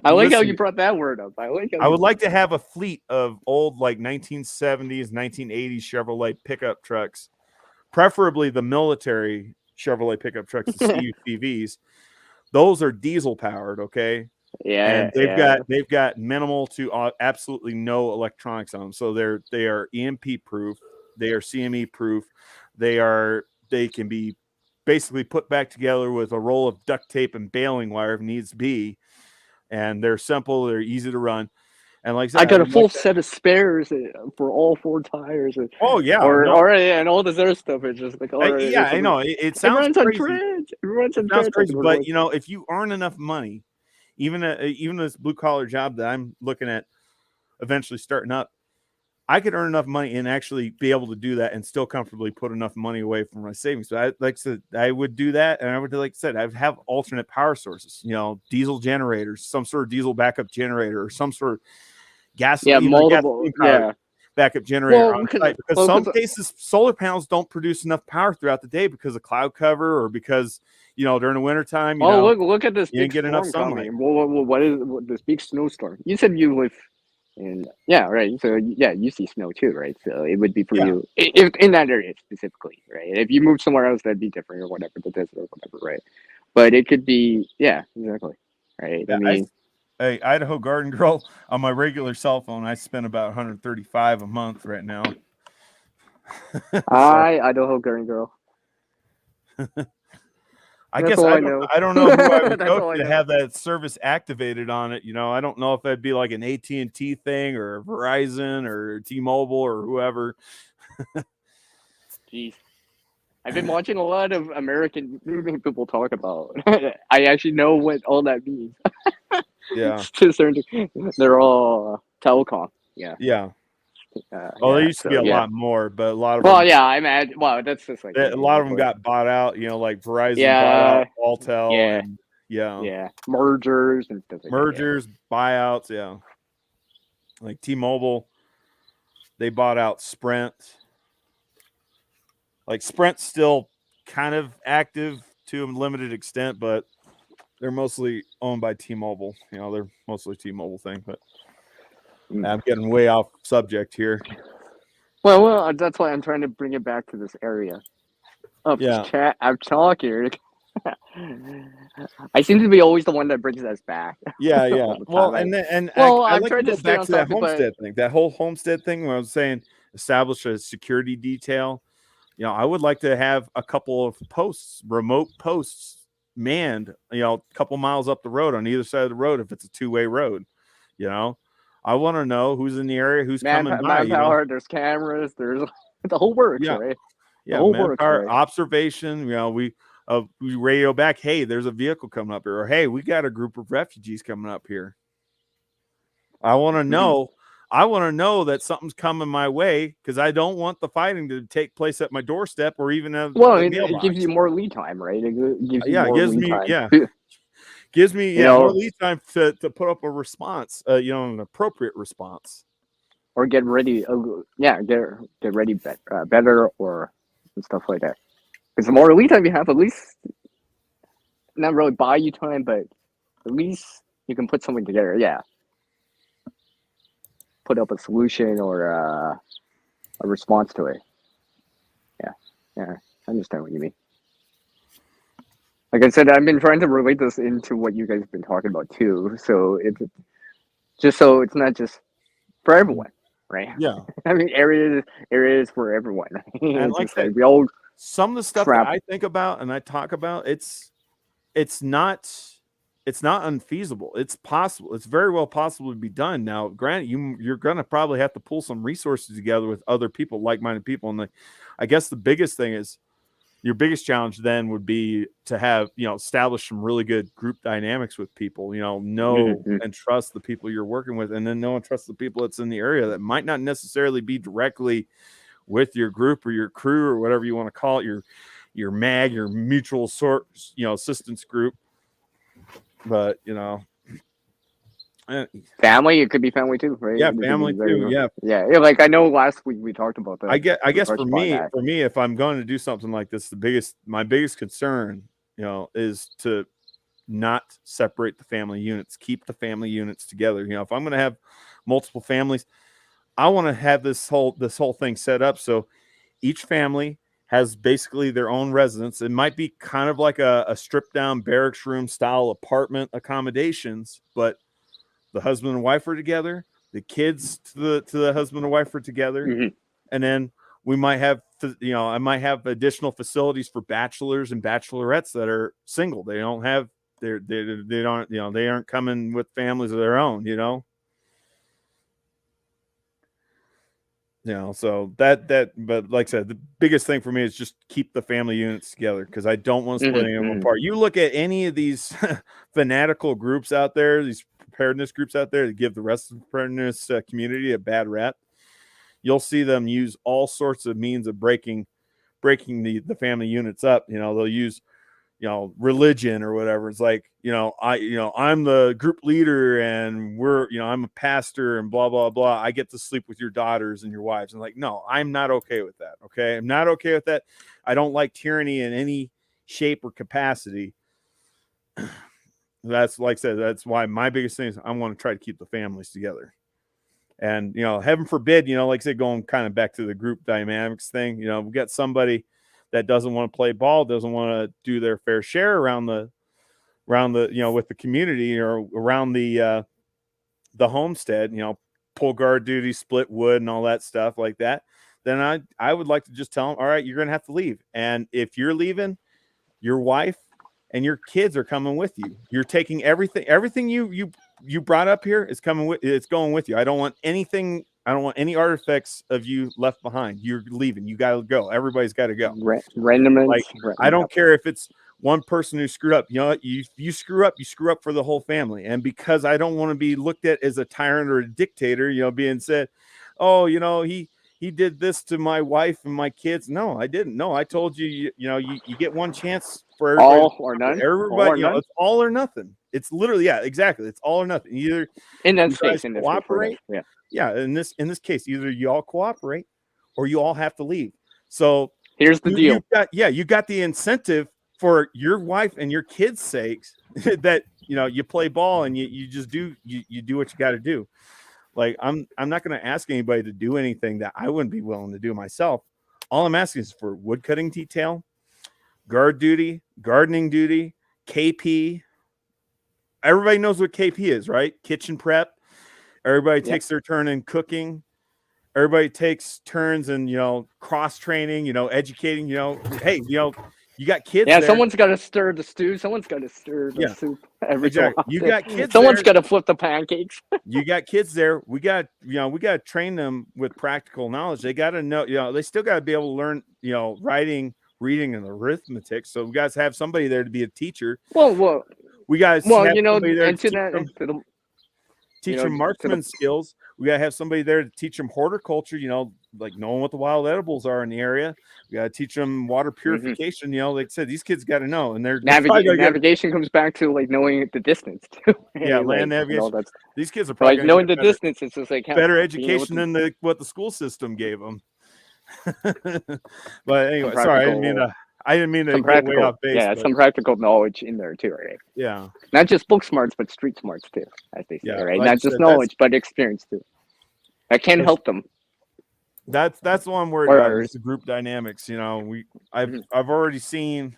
I like how you brought that word up. I would like to have a fleet of old 1970s, 1980s Chevrolet pickup trucks. Preferably the military Chevrolet pickup trucks, the CUTVs. Those are diesel powered, okay? Yeah, and they've got minimal to absolutely no electronics on them. So they are EMP proof, they are CME proof, they can be basically put back together with a roll of duct tape and baling wire if needs be, and they're simple, they're easy to run. And like I said, I got a full set of spares for all 4 tires. And all this other stuff. It's just like, I know it sounds crazy. It sounds crazy, but if you earn enough money, even this blue collar job that I'm looking at eventually starting up, I could earn enough money and actually be able to do that and still comfortably put enough money away from my savings. So I would do that, and I would, like I said, I'd have alternate power sources, diesel generators, some sort of diesel backup generator, or some sort of gasoline, backup generator on site, because some cases solar panels don't produce enough power throughout the day because of cloud cover, or because during the wintertime look at this you didn't get enough sunlight. What is this big snowstorm? You said you live in so you see snow too, right? So it would be for you if in that area specifically, right? If you move somewhere else, that'd be different, or whatever, the desert or whatever, right? But it could be exactly, right? I mean, hey, Idaho Garden Girl, on my regular cell phone, I spend about $135 a month right now. Idaho Garden Girl. I guess I don't know who I would go to have that service activated on it. I don't know if that'd be like an AT&T thing, or Verizon, or T-Mobile, or whoever. Jeez. I've been watching a lot of American people talk about. I actually know what all that means. Yeah. They're all telecom. Yeah. Yeah. Yeah, there used to be a yeah. lot more, but a lot of Well, them, yeah, I imagine. Well, that's just like a lot of them got bought out. Like Verizon bought out Alltel, Yeah. and yeah, mergers and stuff like mergers, buyouts. Yeah, like T-Mobile, they bought out Sprint. Like Sprint's still kind of active to a limited extent, but they're mostly owned by T-Mobile. They're mostly T-Mobile thing. But I'm getting way off subject here. Well, that's why I'm trying to bring it back to this area. Chat. I'm talking. I seem to be always the one that brings us back. Yeah. Well, I I'm like trying to to go stay back on to that topic, but Homestead thing. That whole Homestead thing where I was saying establish a security detail. I would like to have a couple of remote posts manned, a couple miles up the road on either side of the road if it's a two-way road. I want to know who's in the area, who's coming by. Manpower, there's cameras, there's the whole works, right? Yeah, the whole manpower, works, right? observation. We radio back, hey, there's a vehicle coming up here, or hey, we got a group of refugees coming up here. I want to know. I want to know that something's coming my way because I don't want the fighting to take place at my doorstep or even at it gives you more lead time, right? It gives you more lead time. Gives me more lead time to put up a response, an appropriate response, or get ready. Get ready better or and stuff like that. Because the more lead time you have, at least not really buy you time, but at least you can put something together. Yeah. Put up a solution or a response to it. Yeah, I understand what you mean. Like I said, I've been trying to relate this into what you guys have been talking about too. So it's it's not just for everyone, right? Yeah. I mean, areas for everyone. And like we all some of the stuff that I think about and I talk about, it's not unfeasible. It's possible. It's very well possible to be done. Now, granted, you're going to probably have to pull some resources together with other people, like-minded people. And I guess the biggest thing is your biggest challenge then would be to have, establish some really good group dynamics with people, know and trust the people you're working with, and then know and trust the people that's in the area that might not necessarily be directly with your group or your crew or whatever you want to call it, your MAG, your mutual assistance group. But family, it could be family too, right? Yeah, family too. Yeah. Like I know last week we talked about that. I guess for me, if I'm going to do something like this, my biggest concern, is to not separate the family units, keep the family units together. If I'm going to have multiple families, I want to have this whole thing set up so each family has basically their own residence. It might be kind of like a stripped down barracks room style apartment accommodations, but the husband and wife are together, the kids to the husband and wife are together. And then we might have, I might have additional facilities for bachelors and bachelorettes that are single. They don't have, they don't, they aren't coming with families of their own, so but like I said, the biggest thing for me is just keep the family units together because I don't want to split them apart. You look at any of these fanatical groups out there, these preparedness groups out there that give the rest of the preparedness community a bad rap, you'll see them use all sorts of means of breaking the family units up. They'll use religion or whatever. It's like, I'm the group leader and I'm a pastor and blah, blah, blah. I get to sleep with your daughters and your wives. And like, no, I'm not okay with that. Okay. I'm not okay with that. I don't like tyranny in any shape or capacity. That's like I said, that's why my biggest thing is I want to try to keep the families together. And, heaven forbid, like I said, going kind of back to the group dynamics thing, we got somebody that doesn't want to play ball, doesn't want to do their fair share around the with the community or around the homestead, pull guard duty, split wood and all that stuff like that, then I would like to just tell them, all right, you're going to have to leave. And if you're leaving, your wife and your kids are coming with you. You're taking everything you brought up here is coming with, it's going with you. I don't want anything I don't want any artifacts of you left behind. You're leaving. You got to go. Everybody's got to go. Randomness. Like, I don't care if it's one person who screwed up. You know, you screw up, you screw up for the whole family. And because I don't want to be looked at as a tyrant or a dictator, you know, being said, oh, you know, he did this to my wife and my kids. No, I didn't. No, I told you, you know, you get one chance for everybody. All or none. Everybody, you know, it's all or nothing. It's literally, yeah, exactly. It's all or nothing. Either in that you space, guys cooperate. Yeah. In this case, either you all cooperate or you all have to leave. So here's the deal. You got the incentive for your wife and your kids' sakes that, you know, you play ball and you just do you do what you got to do. Like, I'm not going to ask anybody to do anything that I wouldn't be willing to do myself. All I'm asking is for woodcutting detail, guard duty, gardening duty, KP. Everybody knows what KP is, right? Kitchen prep. Everybody takes their turn in cooking. Everybody takes turns in, you know, cross training, you know, educating, you know, hey, you know, you got kids. Yeah, there. Someone's got to stir the stew. Someone's got to stir the soup. You got kids. Someone's got to flip the pancakes. You got kids there. We got to train them with practical knowledge. They got to know, you know, they still got to be able to learn, you know, writing, reading, and arithmetic. So we guys have somebody there to be a teacher. Well, we guys, you know, teach them marksman skills. We gotta have somebody there to teach them horticulture, you know, like knowing what the wild edibles are in the area. We gotta teach them water purification. You know, like I said, these kids got to know, and navigation comes back to like knowing the distance too. Yeah, land navigation. You know, these kids are probably like knowing the distance. It's just like better education than what the school system gave them. But anyway, sorry, I didn't mean to get way off base. Yeah, some practical knowledge in there too, right? Yeah. Not just book smarts, but street smarts too, as they say, right? Like Not just knowledge, but experience too. That can help them. That's what I'm worried about. Is the group dynamics. You know, I've already seen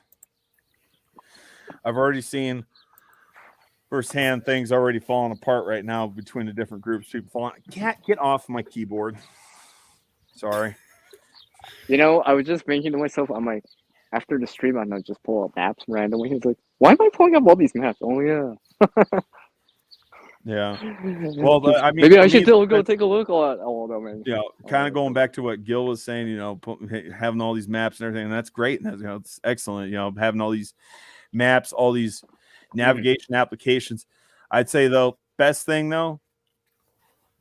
firsthand things already falling apart right now between the different groups. People falling. Get off my keyboard. Sorry. You know, I was just thinking to myself, I'm like, after the stream, I'm gonna just pull up maps randomly. He's like, why am I pulling up all these maps? Oh yeah. Yeah. Well, I mean, maybe I should still go take a look at all of them. And, yeah, kind of going back to what Gil was saying, you know, having all these maps and everything, and that's great, and that's, you know, it's excellent. You know, having all these maps, all these navigation applications. I'd say though, best thing though,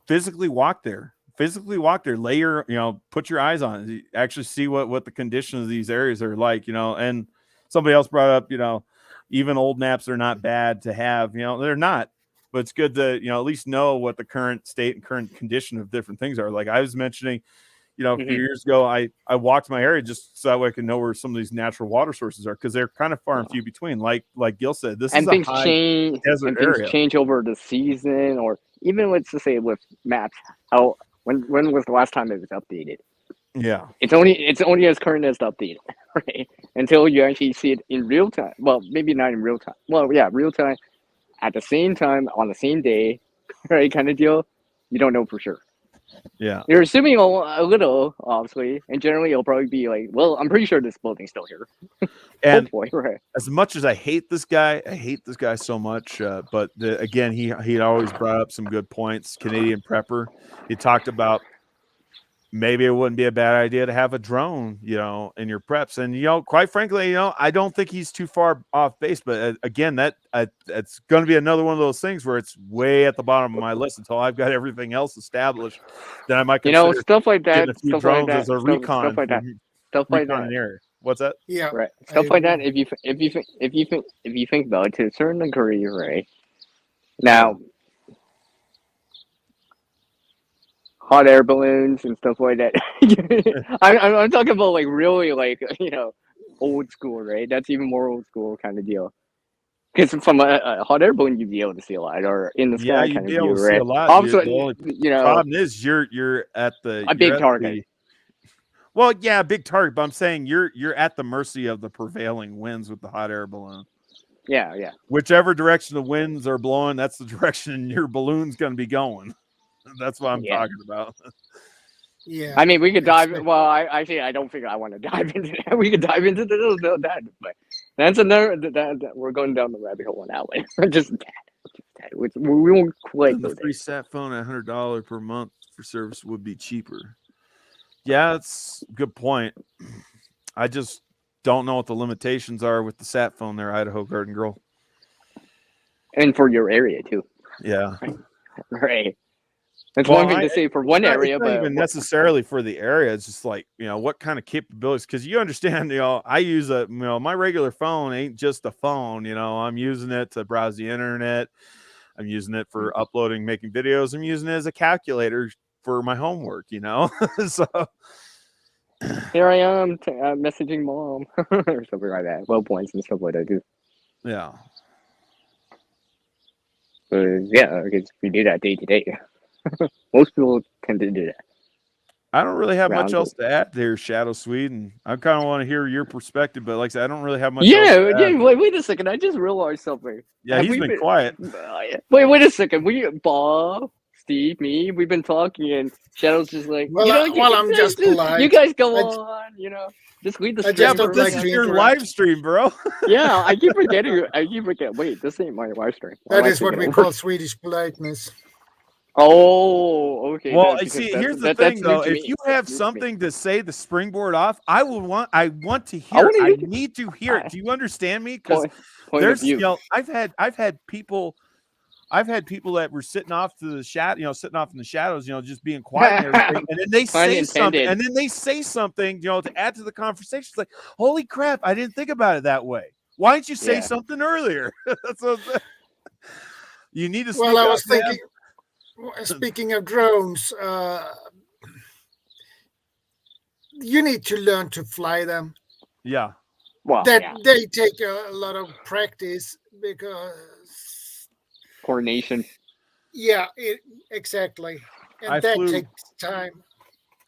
physically walk there. Lay your, you know, put your eyes on it. Actually see what the conditions of these areas are like, you know. And somebody else brought up, you know, even old maps are not bad to have, you know, they're not, but it's good to, you know, at least know what the current state and current condition of different things are. Like I was mentioning, you know, a few years ago, I walked my area just so that way I can know where some of these natural water sources are, because they're kind of far and few between. Like Gil said, this is a high desert area. Things change over the season, or even let's just say with maps, how when was the last time it was updated? Yeah, it's only as current as the update, right? Until you actually see it in real time. Well, maybe not in real time. Well, yeah, real time at the same time on the same day, right? Kind of deal. You don't know for sure. Yeah, you're assuming a little, obviously, and generally it'll probably be like, well, I'm pretty sure this building's still here. And right. As much as I hate this guy so much. But again, he always brought up some good points. Canadian prepper, he talked about maybe it wouldn't be a bad idea to have a drone, you know, in your preps. And, you know, quite frankly, you know, I don't think he's too far off base. But again, it's going to be another one of those things where it's way at the bottom of my list until I've got everything else established. Then I might consider, you know, stuff like that. A few drones as a recon. Stuff like that. Stuff like that. Area. What's that? Yeah, right. Stuff like that. If you think about it to a certain degree, right? Now, hot air balloons and stuff like that. I'm talking about like really like, you know, old school, right? That's even more old school kind of deal. Because from a hot air balloon, you'd be able to see a lot, or in the sky kind of view, right? Also, you know, problem is you're at a big target. Well, yeah, big target, but I'm saying you're at the mercy of the prevailing winds with the hot air balloon. Yeah, yeah. Whichever direction the winds are blowing, that's the direction your balloon's going to be going. That's what I'm talking about. Yeah. I mean, we could dive. Well, I don't think I want to dive into that. We could dive into that, but that's another. That we're going down the rabbit hole now. Just that. We won't quite. The free sat phone at $100 per month for service would be cheaper. Yeah, that's a good point. I just don't know what the limitations are with the sat phone there, Idaho Garden Girl. And for your area too. Yeah. Right. That's Well, one thing to say for one area, it's not but even necessarily for the area. It's just like, what kind of capabilities, because you understand, I use my regular phone ain't just a phone, I'm using it to browse the internet. I'm using it for uploading, making videos. I'm using it as a calculator for my homework, so here I am messaging mom or something like that. Well points and stuff like that too. yeah. Yeah, I guess we do that day to day. Most people tend to do that. I don't really have much else to add there, ShadowScoutSwede, and I kind of want to hear your perspective, but like I said, I don't really have much else to add. Wait a second. I just realized something. Yeah, he's been quiet. Wait a second. Bob, Steve, me, we've been talking, and Shadow's just like, I'm just polite. You guys go on, just lead the stream. Yeah, but this is your live stream, bro. Yeah, I keep forgetting. Wait, this ain't my live stream. That is what we call Swedish politeness. Oh, okay. Well, see, here's the thing, though. If you have something to say to springboard off, I want to hear it. I need to hear it. Do you understand me? Because there's, I've had people that were sitting off to the sitting off in the shadows, just being quiet and everything. And then they say something, to add to the conversation. It's like, holy crap, I didn't think about it that way. Why didn't you say something earlier? That's what I'm saying. You need to. Well, I was thinking. Speaking of drones, you need to learn to fly them. Yeah. Well, they take a lot of practice because coordination. Yeah, exactly, and takes time.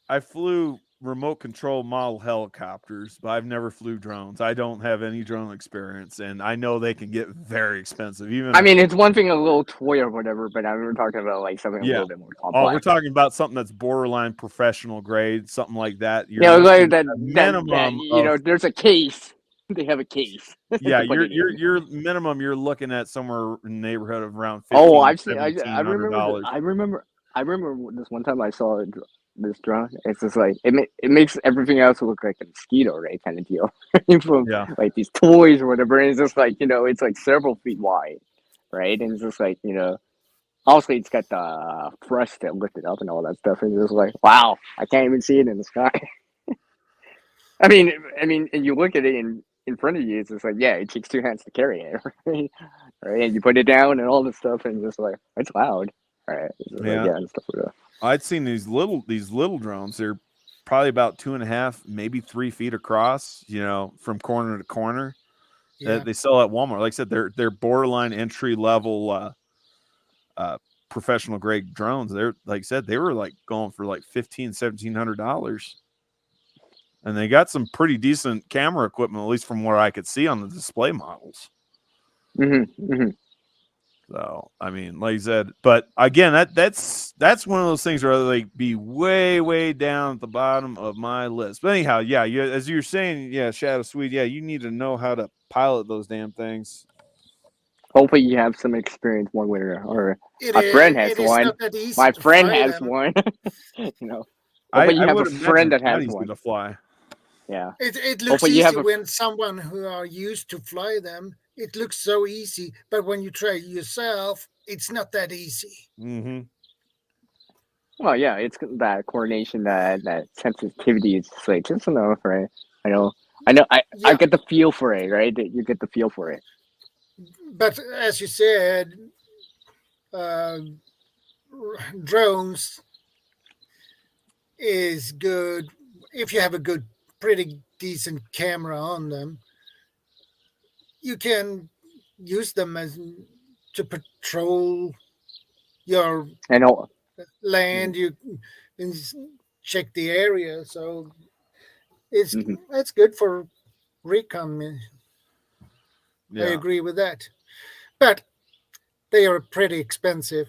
I flew remote control model helicopters, but I've never flew drones. I don't have any drone experience, and I know they can get very expensive. It's one thing, a little toy or whatever, but we're talking about like something a little bit more complex. Oh, we're talking about something that's borderline professional grade, something like that. Like that there's a case. They have a case. Yeah, your minimum. You're looking at somewhere in the neighborhood of around $1,500. Oh, I've seen. I remember this one time I saw this drone. It's just like it makes everything else look like a mosquito, right? Kind of deal. From like these toys or whatever. And it's just like it's like several feet wide, right? And it's just like obviously it's got the thrust that lift it up and all that stuff. And it's just like, wow, I can't even see it in the sky. I mean, and you look at it in front of you, it's just like, it takes two hands to carry it, right? And you put it down and all this stuff, and just like it's loud, right? And stuff like that. I'd seen these little drones. They're probably about 2.5, maybe 3 feet across. From corner to corner. Yeah. They sell at Walmart. Like I said, they're borderline entry level, professional grade drones. They're like I said, they were like going for like $1,700, and they got some pretty decent camera equipment, at least from what I could see on the display models. Mm-hmm. Mm-hmm. So, like I said, but again, that's one of those things where like be way, way down at the bottom of my list. But anyhow, as you're saying, ShadowScoutSwede, you need to know how to pilot those damn things. Hopefully you have some experience one way or my friend has one. My friend has one. Hopefully you have a friend that has one to fly. Yeah. It looks easy when someone who are used to fly them. It looks so easy, but when you try yourself, it's not that easy. Mm-hmm. Well, yeah, it's that coordination, that sensitivity. It's like just enough, right? I know. I get the feel for it, right? You get the feel for it. But as you said, drones is good if you have a pretty decent camera on them. You can use them to patrol your land. You can check the area, so it's good for recon. I agree with that, but they are pretty expensive.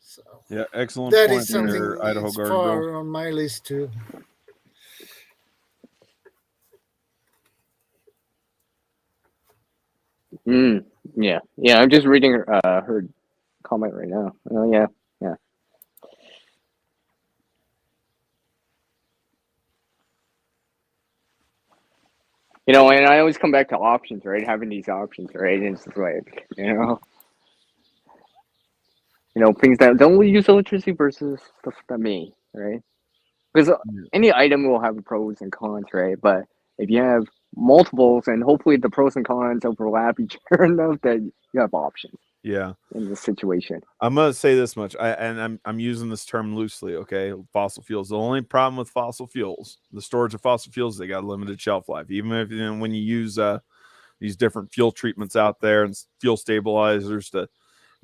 So excellent. That point is something there, Idaho that's Garden far Girl. on my list too. Yeah. I'm just reading her comment right now. Oh yeah. And I always come back to options, right? Having these options, right? And it's just like, things that don't use electricity versus stuff that may, right? Because any item will have pros and cons, right? But if you have multiples, and hopefully the pros and cons overlap each other enough that you have options. Yeah. In this situation, I'm gonna say this much, I'm using this term loosely. Okay, fossil fuels. The only problem with fossil fuels, the storage of fossil fuels, they got a limited shelf life. Even if when you use these different fuel treatments out there and fuel stabilizers to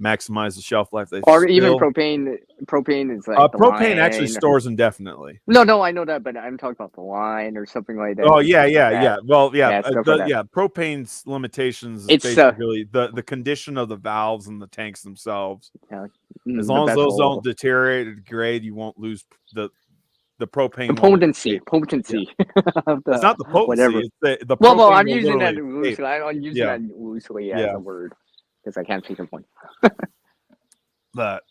maximize the shelf life, or even propane. Propane is like the propane line. actually stores indefinitely. No, I know that, but I'm talking about the line or something like that. Oh yeah. Well, Propane's limitations is it's basically the condition of the valves and the tanks themselves. As long as those don't deteriorate or degrade, you won't lose the propane. The potency. Yeah. It's not the potency. Whatever. It's the well, I'm using that loosely. I'm using that loosely as a word because I can't take a point. But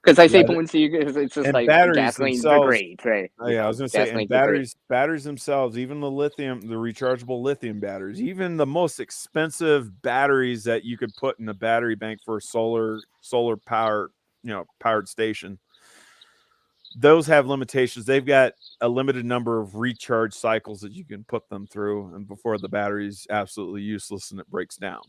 because I say potency because it's just like gasoline degrades, right? Yeah, I was going to say, and batteries themselves, even the rechargeable lithium batteries, even the most expensive batteries that you could put in a battery bank for a solar power, powered station, those have limitations. They've got a limited number of recharge cycles that you can put them through, and before the battery's absolutely useless and it breaks down.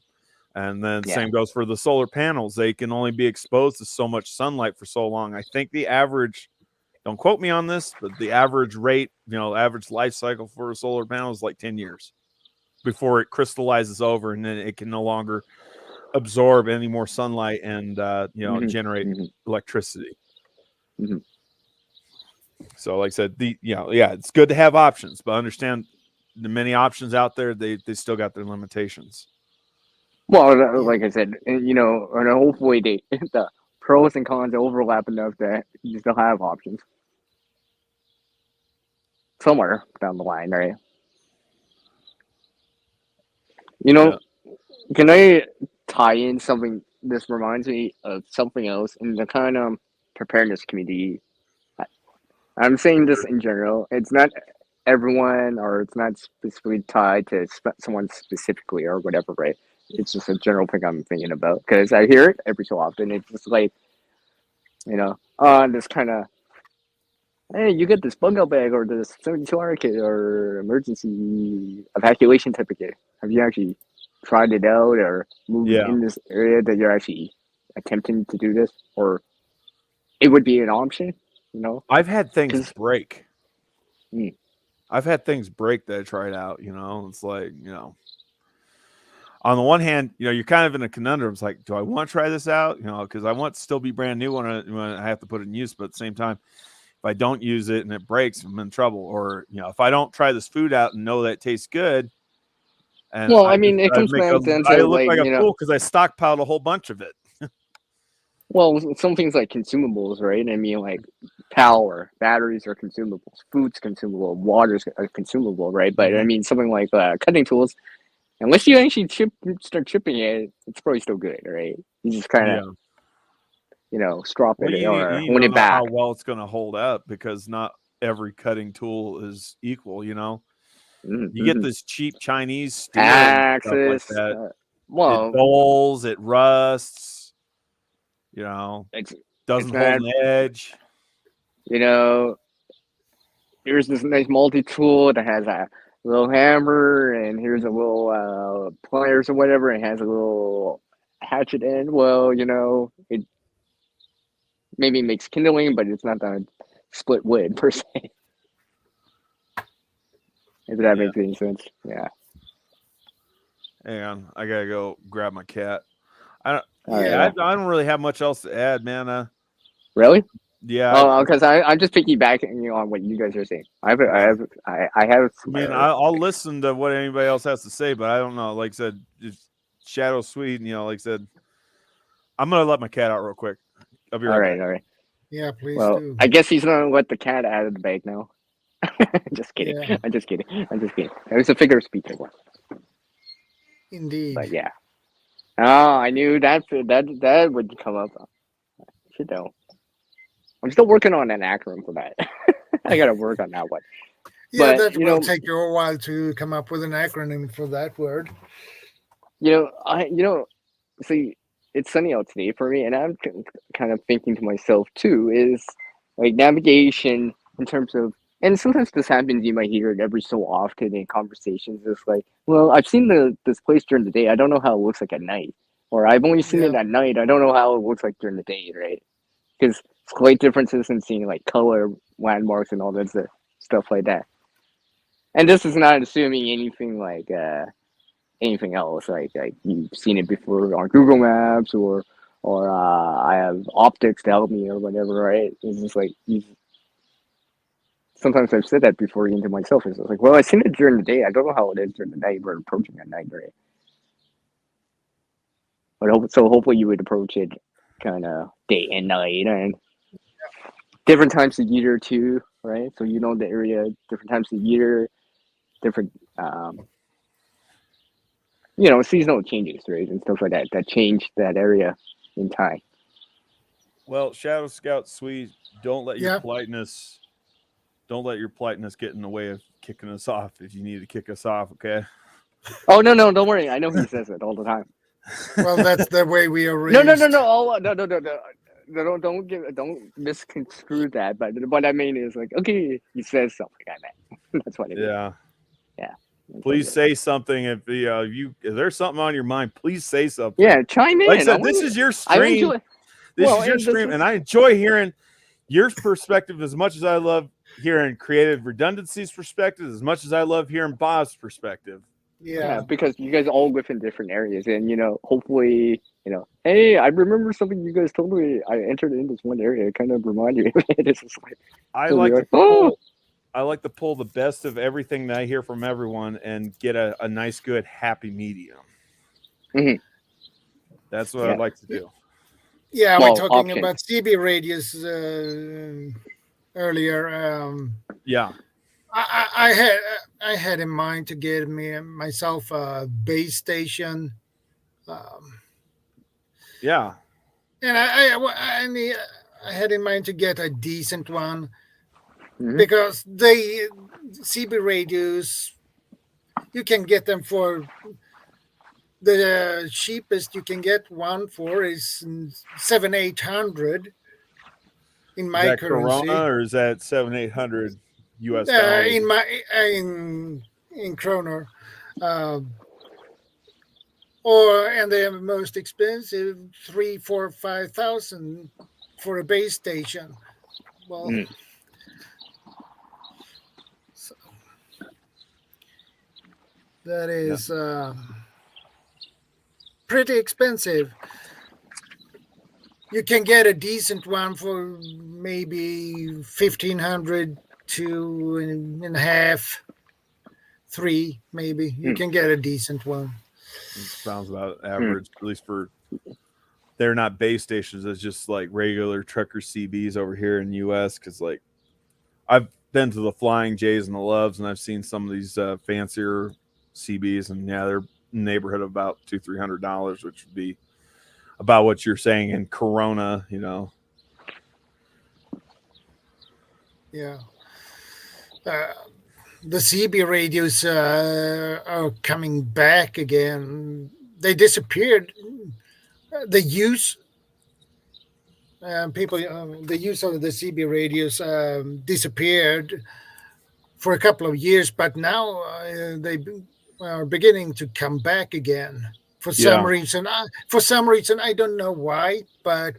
And then same goes for the solar panels. They can only be exposed to so much sunlight for so long. I think the average, don't quote me on this, but the average rate, average life cycle for a solar panel is like 10 years before it crystallizes over, and then it can no longer absorb any more sunlight and generate electricity. Mm-hmm. So like I said, it's good to have options, but understand the many options out there, they still got their limitations. Well, like I said, and hopefully the pros and cons overlap enough that you still have options somewhere down the line, right? Can I tie in something? This reminds me of something else in the kind of preparedness community. I'm saying this in general. It's not everyone, or it's not specifically tied to someone specifically or whatever, right? It's just a general thing I'm thinking about because I hear it every so often. It's just like, this kind of, hey, you get this bug out bag or this 72-hour kit or emergency evacuation type of kit. Have you actually tried it out or moved in this area that you're actually attempting to do this? Or it would be an option, I've had things break. I've had things break that I tried out, it's like, on the one hand, you're kind of in a conundrum. It's like, do I want to try this out? Because I want to still be brand new when I have to put it in use. But at the same time, if I don't use it and it breaks, I'm in trouble. Or, if I don't try this food out and know that it tastes good. And it comes back down to I look like a fool because I stockpiled a whole bunch of it. Well, some things like consumables, right? I mean, like power, batteries are consumables, food's consumable, water's consumable, right? But I mean, something like cutting tools, unless you actually start chipping it, it's probably still good, right? You just kind of, strop it or hold it back. How well it's going to hold up because not every cutting tool is equal, You get this cheap Chinese steel axis, stuff like that. It dulls, it rusts. Doesn't hold an edge. Here's this nice multi-tool that has a little hammer, and here's a little pliers or whatever, and has a little hatchet end. Well, it maybe makes kindling, but it's not the split wood per se. If that makes any sense. Yeah. Hang on, I gotta go grab my cat. I don't really have much else to add, man. Really? Yeah. Oh, because I'm just piggybacking on what you guys are saying. I have. I'll listen to what anybody else has to say, but I don't know. Like I said, just ShadowScoutSwede. Like I said, I'm gonna let my cat out real quick. I'll be right back. All right. Yeah, please do. I guess he's gonna let the cat out of the bag now. Just kidding. Yeah. I'm just kidding. It was a figure of speech, I was. Indeed. But yeah. Ah, I knew that would come up. Should know. I'm still working on an acronym for that. I got to work on that one. Yeah, But that will take you a while to come up with an acronym for that word. See, it's sunny out today for me, and I'm kind of thinking to myself too, is like navigation in terms of, and sometimes this happens, you might hear it every so often in conversations. It's like, well, I've seen this place during the day. I don't know how it looks like at night, or I've only seen it at night. I don't know how it looks like during the day, right? Because slight differences in seeing like color, landmarks, and all that stuff like that. And this is not assuming anything like anything else, like you've seen it before on Google Maps, or I have optics to help me or whatever, right? It's just like sometimes I've said that before even to myself. It's like, well, I've seen it during the day. I don't know how it is during the night. We're approaching at night, right? But hopefully you would approach it kind of day and night and different times of year too, right? So you know the area, different times of year, different seasonal changes, right, and stuff like that change that area in time. Well, Shadow Scout Swede, don't let your politeness get in the way of kicking us off if you need to kick us off, okay? Oh no, don't worry. I know he says it all the time. Well, that's the way we are raised. No. Don't misconstrue that. But what I mean is like, okay, he says something like that. That's what it is. Yeah. Yeah. Please say something if if there's something on your mind. Please say something. Yeah, chime in. Like I said, this is your stream. This is your stream, and I enjoy hearing your perspective as much as I love hearing Creative Redundancy's perspective, as much as I love hearing Bob's perspective. Yeah, because you guys all live in different areas, and hopefully, hey, I remember something you guys told me. I entered in this one area. It kind of reminded me of it. It's just like, I like to pull the best of everything that I hear from everyone and get a nice, good, happy medium. Mm-hmm. That's what I'd like to do. Yeah, we're talking about CB radius earlier. Yeah. I had in mind to get myself a base station. Yeah. And I had in mind to get a decent one, because the CB radios, you can get them for the cheapest you can get one for is $700-800 in my currency. Corona, or is that 700-800 US dollars? In kroner. And the most expensive 3,000, 4,000, 5,000 for a base station. Well, so that is pretty expensive. You can get a decent one for maybe 1,500 to and a half, 3 maybe. You can get a decent one. Sounds about average, at least for. They're not base stations. It's just like regular trucker CBs over here in the U.S. Because like I've been to the Flying J's and the Loves, and I've seen some of these fancier CBs, and they're in the neighborhood of about $200-300, which would be about what you're saying in Corona, Yeah. The CB radios are coming back again. They disappeared. The use the use of the CB radios disappeared for a couple of years, but now they are beginning to come back again for some reason. I don't know why, but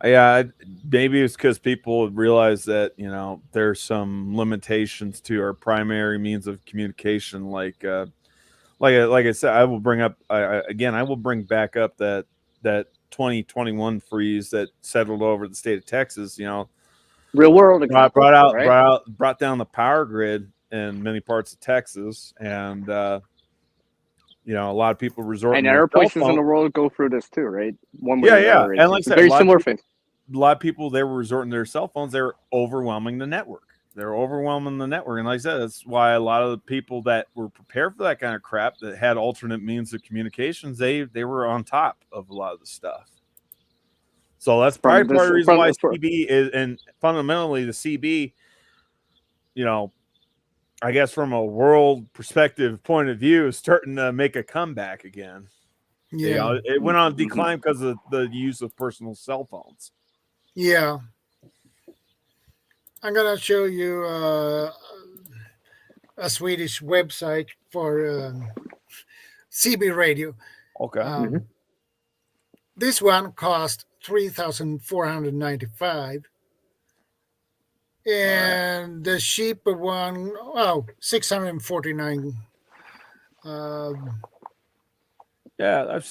yeah, maybe it's because people realize that there's some limitations to our primary means of communication. Like I said, I will bring up I will bring back up that 2021 freeze that settled over the state of Texas. Real world example, brought down the power grid in many parts of Texas, and a lot of people resort. And there are places in the world go through this too, right? One way or another. And like I said, very similar thing. A lot of people, they were resorting to their cell phones. They were overwhelming the network. they're overwhelming the network. And like I said, that's why a lot of the people that were prepared for that kind of crap, that had alternate means of communications, they were on top of a lot of the stuff. So that's probably part of the reason why CB is, and fundamentally the CB, you know, I guess from a world perspective point of view, is starting to make a comeback again. Yeah. You know, it went on decline because of the use of personal cell phones. Yeah. I'm going to show you a Swedish website for CB radio. Okay. This one cost $3,495. And the cheaper one, $649. Yeah, I've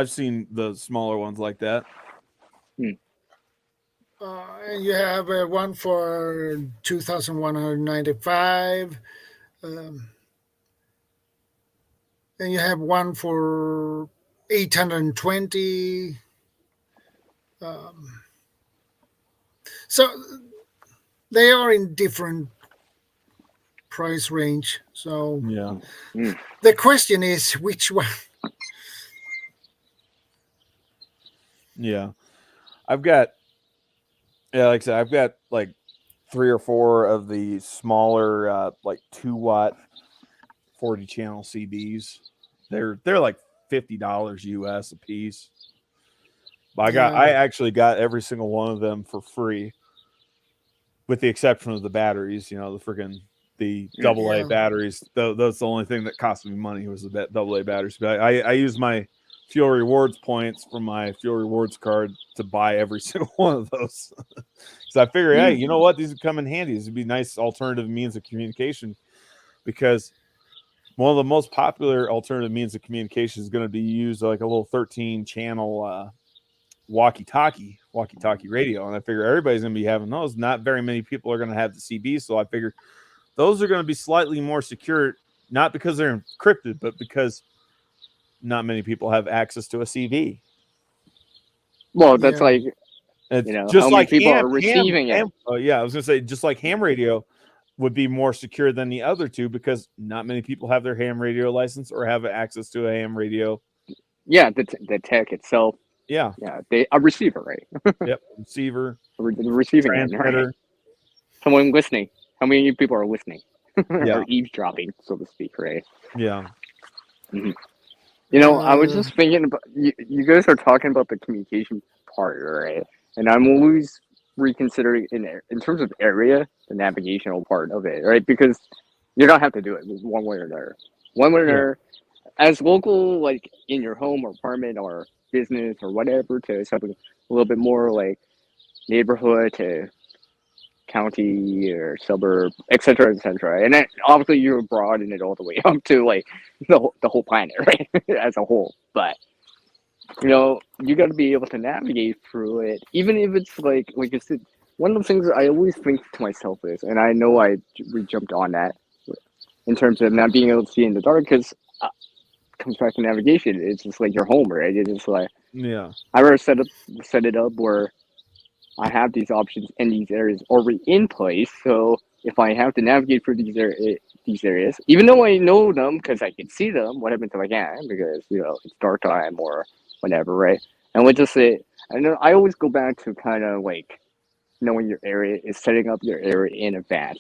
seen the smaller ones like that. And you have one for $2,195. And you have one for $820. So they are in different price range. So yeah, the question is which one. Yeah, I've got. Yeah, like I said, I've got like 3 or 4 of the smaller, like 2-watt 40 channel CBs. They're like $50 US a piece. But I actually got every single one of them for free, with the exception of the batteries. You know, the AA batteries. That's the only thing that cost me money was the AA batteries. But I use my fuel rewards points from my fuel rewards card to buy every single one of those. So I figure, hey, you know what? These would come in handy. These would be nice alternative means of communication, because one of the most popular alternative means of communication is going to be used like a little 13 channel walkie-talkie radio. And I figure everybody's going to be having those. Not very many people are going to have the CB. So I figure those are going to be slightly more secure, not because they're encrypted, but because not many people have access to a CV. Well, that's like, it's just how like many people are receiving it. Yeah, I was gonna say, just like ham radio would be more secure than the other two, because not many people have their ham radio license or have access to a ham radio. Yeah, the tech itself. Yeah, a receiver, right? Yep, receiver, receiving transmitter. Right? Someone listening. How many people are listening? Yeah. Or eavesdropping, so to speak, right? Yeah. Mm-hmm. You know, I was just thinking about you guys are talking about the communication part, right? And I'm always reconsidering in terms of area, the navigational part of it, right? Because you don't have to do it one way or another. One way or another, as local, like in your home or apartment or business or whatever, to something a little bit more like neighborhood to county or suburb, etc., etc. And then obviously you broaden it all the way up to like the whole planet, right? As a whole. But you know, you got to be able to navigate through it, even if it's like I said. One of the things I always think to myself is, and I know we jumped on that in terms of not being able to see in the dark, because it comes back to navigation. It's just like your home, right? It's just like I ever set it up where I have these options in these areas already in place. So if I have to navigate through these areas, even though I know them because I can see them, what happens if I can't? Because it's dark time or whatever, right? And we'll just say, I always go back to kind of like knowing your area is setting up your area in advance.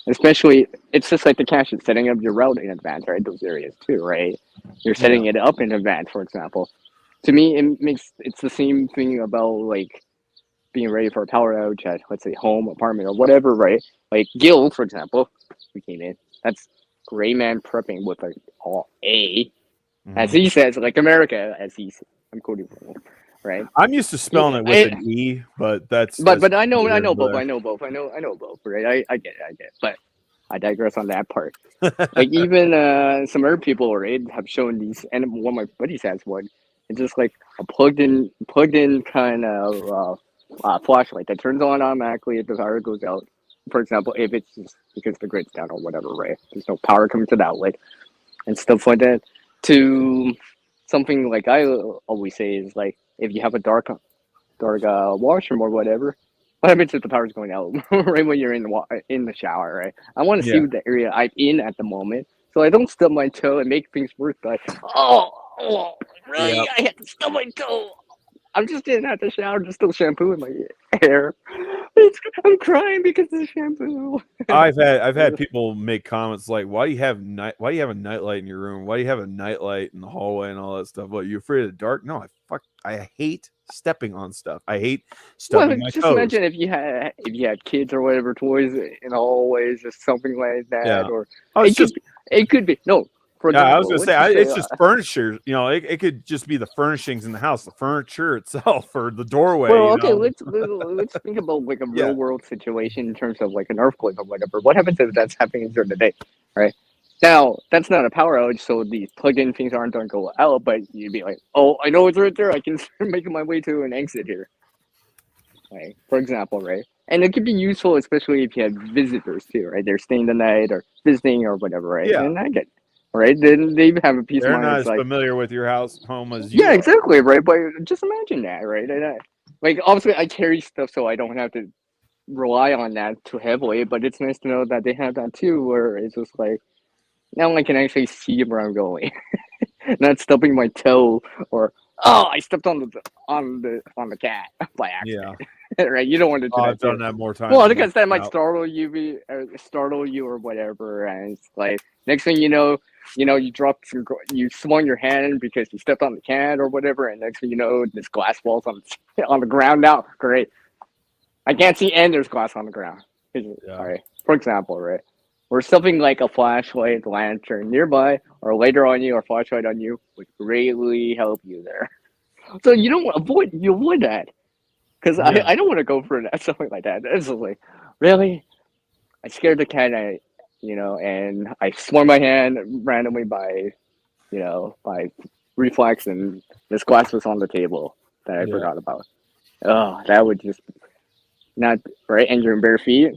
Especially, it's just like the cache is setting up your route in advance, right? Those areas too, right? You're setting it up in advance, for example. To me, it's the same thing about like being ready for a power outage at, let's say, home, apartment, or whatever, right? Like Gil, for example, we came in. That's gray man prepping with like all A, as he says, like America, as he's. I'm quoting from him, right? I'm used to spelling it with an E, but that's. But I know both. I know both, right? I get it. But I digress on that part. Like even some other people, right, have shown these, and one of my buddies has one. It's just like a plugged in kind of flashlight that turns on automatically if the power goes out. For example, if it's just because the grid's down or whatever, right? There's no power coming to the outlet and stuff like that. To something like I always say is like, if you have a dark washroom or whatever, what happens if the power's going out right when you're in the shower, right? I want to see the area I'm in at the moment, so I don't stub my toe and make things worse. Like, oh, really? I had to stub my toe. I'm just getting out the shower, just still shampoo in my hair. I'm crying because of the shampoo. I've had people make comments like, "Why do you have a nightlight in your room? Why do you have a nightlight in the hallway and all that stuff? What, you afraid of the dark?" No, I hate stepping on stuff. I hate stubbing my just toes. imagine if you had kids or whatever toys in the hallways or something like that, or it could be no. For example, I was going to say, it's just furniture. You know, it could just be the furnishings in the house, the furniture itself, or the doorway. Well, okay, let's think about like a real world situation in terms of like an earthquake or whatever. What happens if that's happening during the day, right? Now, that's not a power outage, so these plug-in things aren't going to go out, but you'd be like, oh, I know it's right there. I can start making my way to an exit here, right? For example, right? And it could be useful, especially if you have visitors too, right? They're staying the night or visiting or whatever, right? Yeah. And I get right? Then they have a peace of They're mind. not as like, familiar with your home as you. Yeah, exactly, right? But just imagine that, right? And like, obviously, I carry stuff, so I don't have to rely on that too heavily. But it's nice to know that they have that too, where it's just like now I can actually see where I'm going, not stubbing my toe or I stepped on the cat by accident. Yeah. Right? You don't want to do that. I've done that more times. Well, because that might startle you or whatever, and it's like next thing you know, you dropped you swung your hand because you stepped on the cat or whatever, and next thing you know, this glass falls on the ground. Now, great, I can't see, and there's glass on the ground. All right, for example, right, or something like a flashlight, lantern nearby, or later on you, or flashlight on you would greatly help you there. So you don't avoid that. Because I don't want to go for that, something like that. It's like, really? I scared the cat, and I swung my hand randomly by reflex, and this glass was on the table that I forgot about. Oh, that would just not right. And you're in bare feet.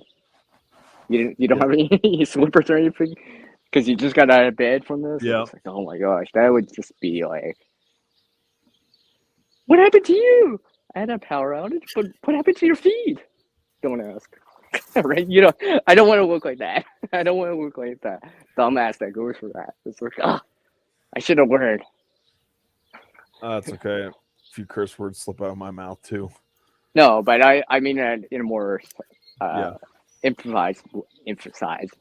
You don't have any slippers or anything because you just got out of bed from this. Yeah. It's like, oh my gosh, that would just be like, what happened to you? I had a power outage, but what happened to your feet? Don't ask. Right? I don't want to look like that. I don't want to look like that dumbass that goes for that. It's like, I should have learned. That's okay. A few curse words slip out of my mouth too. No, but I mean that in a more emphasized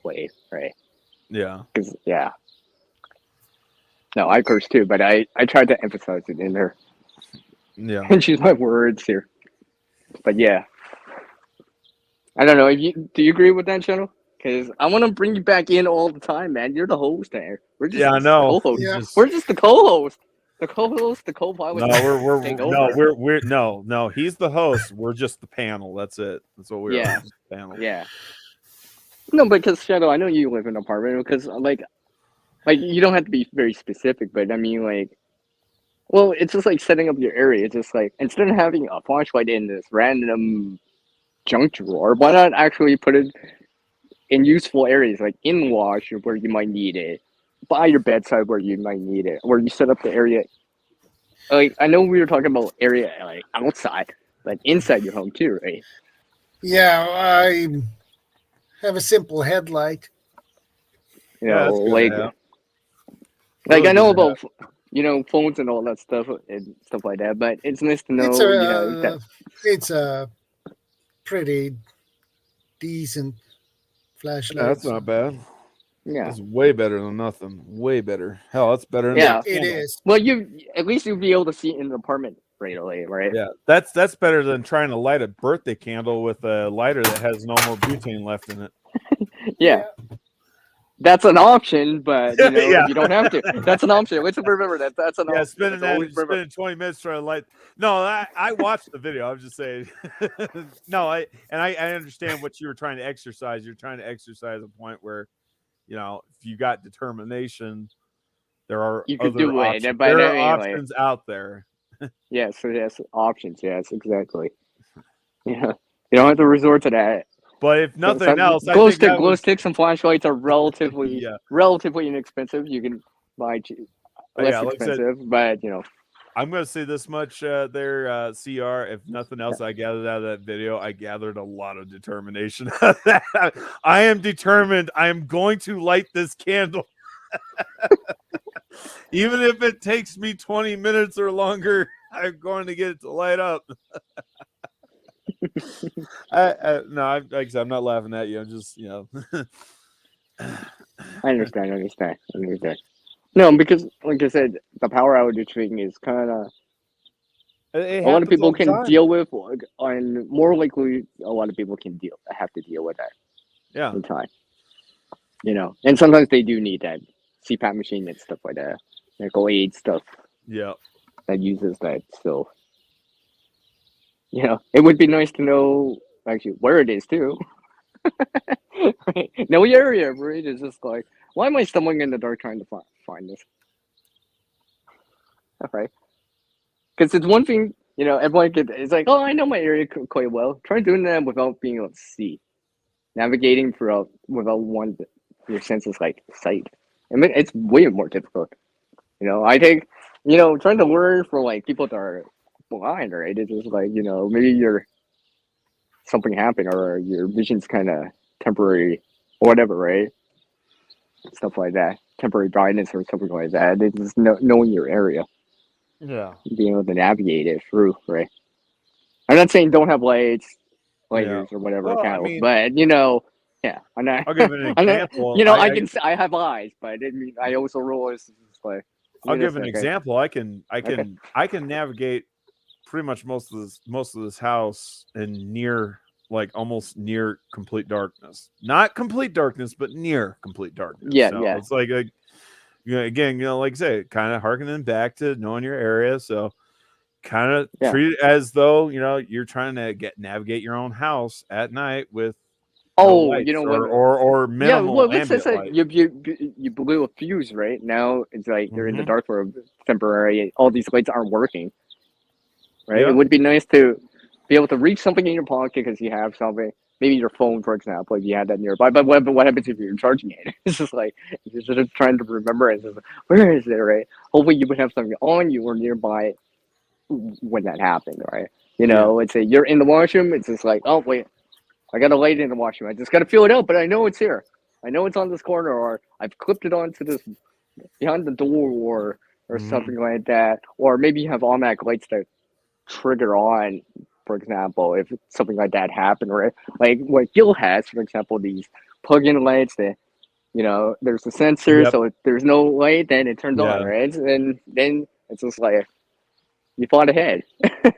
way, right? Yeah. Because no, I curse too, but I tried to emphasize it in there. Yeah. And choose my words here. But yeah. I don't know. Do you agree with that, Shadow? Because I want to bring you back in all the time, man. You're the host there. We're just I know. co-host. Yeah. We're just the co-host. The co-host, the co-pilot. No, he's the host. We're just the panel. That's it. That's what we are. Just the panel. Yeah. No, because Shadow, I know you live in an apartment because like you don't have to be very specific, but I mean like, well, it's just like setting up your area. It's just like instead of having a flashlight in this random junk drawer, why not actually put it in useful areas like in the wash where you might need it, by your bedside where you might need it, where you set up the area. Like I know we were talking about area like outside, but inside your home too, right? Yeah, I have a simple headlight. Like I know about phones and all that stuff and stuff like that, but it's nice to know that it's a pretty decent flashlight. That's not bad. Yeah, it's way better than nothing. Way better. Hell, that's better than it is. Well, at least you'll be able to see it in the apartment right away, right? Yeah, that's better than trying to light a birthday candle with a lighter that has no more butane left in it. Yeah. That's an option, but you don't have to. That's an option. Let's remember that. That's an option. Spending 20 minutes trying to light. No, I watched the video. I was just saying. No, I understand what you were trying to exercise. You're trying to exercise a point where, if you got determination, there are options out there. Yes, options. Yes, exactly. Yeah, you don't have to resort to that. But if nothing else, glow sticks and flashlights are relatively inexpensive. You can buy less expensive, but I'm going to say this much there, CR. If nothing else, I gathered out of that video, I gathered a lot of determination. I am determined. I am going to light this candle. Even if it takes me 20 minutes or longer, I'm going to get it to light up. No, like I said, I'm not laughing at you. I'm just, I understand. No, because like I said, the power outage thing is kind of it a lot of happens all people the can time. deal with, and more likely, a lot of people have to deal with that Yeah. in time. And sometimes they do need that CPAP machine and stuff like that, medical aid stuff. Yeah. That uses that. So, it would be nice to know actually where it is too. Right? Know your area, right? It's just like, why am I stumbling in the dark trying to find this? Right? Because it's one thing, everyone it's like, oh, I know my area quite well. Try doing that without being able to see, navigating without your senses like sight. I mean, it's way more difficult. I think, trying to learn from like people that are blind, right? It's just like, maybe something happened or your vision's kind of temporary or whatever, right? Stuff like that, temporary blindness or something like that. It's just knowing your area, Yeah. being able to navigate it through, right? I'm not saying don't have lighters or whatever, Well, but yeah, I'm not. I'll give an I'm not, example. I have eyes, but I also realize it's like. I'll give an example. I can navigate pretty much most of this house in almost near complete darkness. Not complete darkness, but near complete darkness. Yeah, so yeah. It's like again, like I say, kind of harkening back to knowing your area. So kind of treat it as though you're trying to navigate your own house at night with lights or minimal let's just say light. you blew a fuse, right? Now it's like you're in the dark for temporary. All these lights aren't working, right? Yeah. It would be nice to be able to reach something in your pocket because you have something, maybe your phone, for example, if you had that nearby. But what happens if you're charging it? It's just like you're just trying to remember. It's just like, where is it, right? Hopefully you would have something on you or nearby when that happened, right? Let's say you're in the washroom. It's just like, oh wait, I got a light in the washroom. I just got to feel it out, but I know it's here. I know it's on this corner, or I've clipped it onto this behind the door, or something like that. Or maybe you have automatic lights that trigger on, for example, if something like that happened, right? Like what Gil has, for example, these plug-in lights that, there's a sensor, so if there's no light, then it turns on, right? And then it's just like, you thought ahead.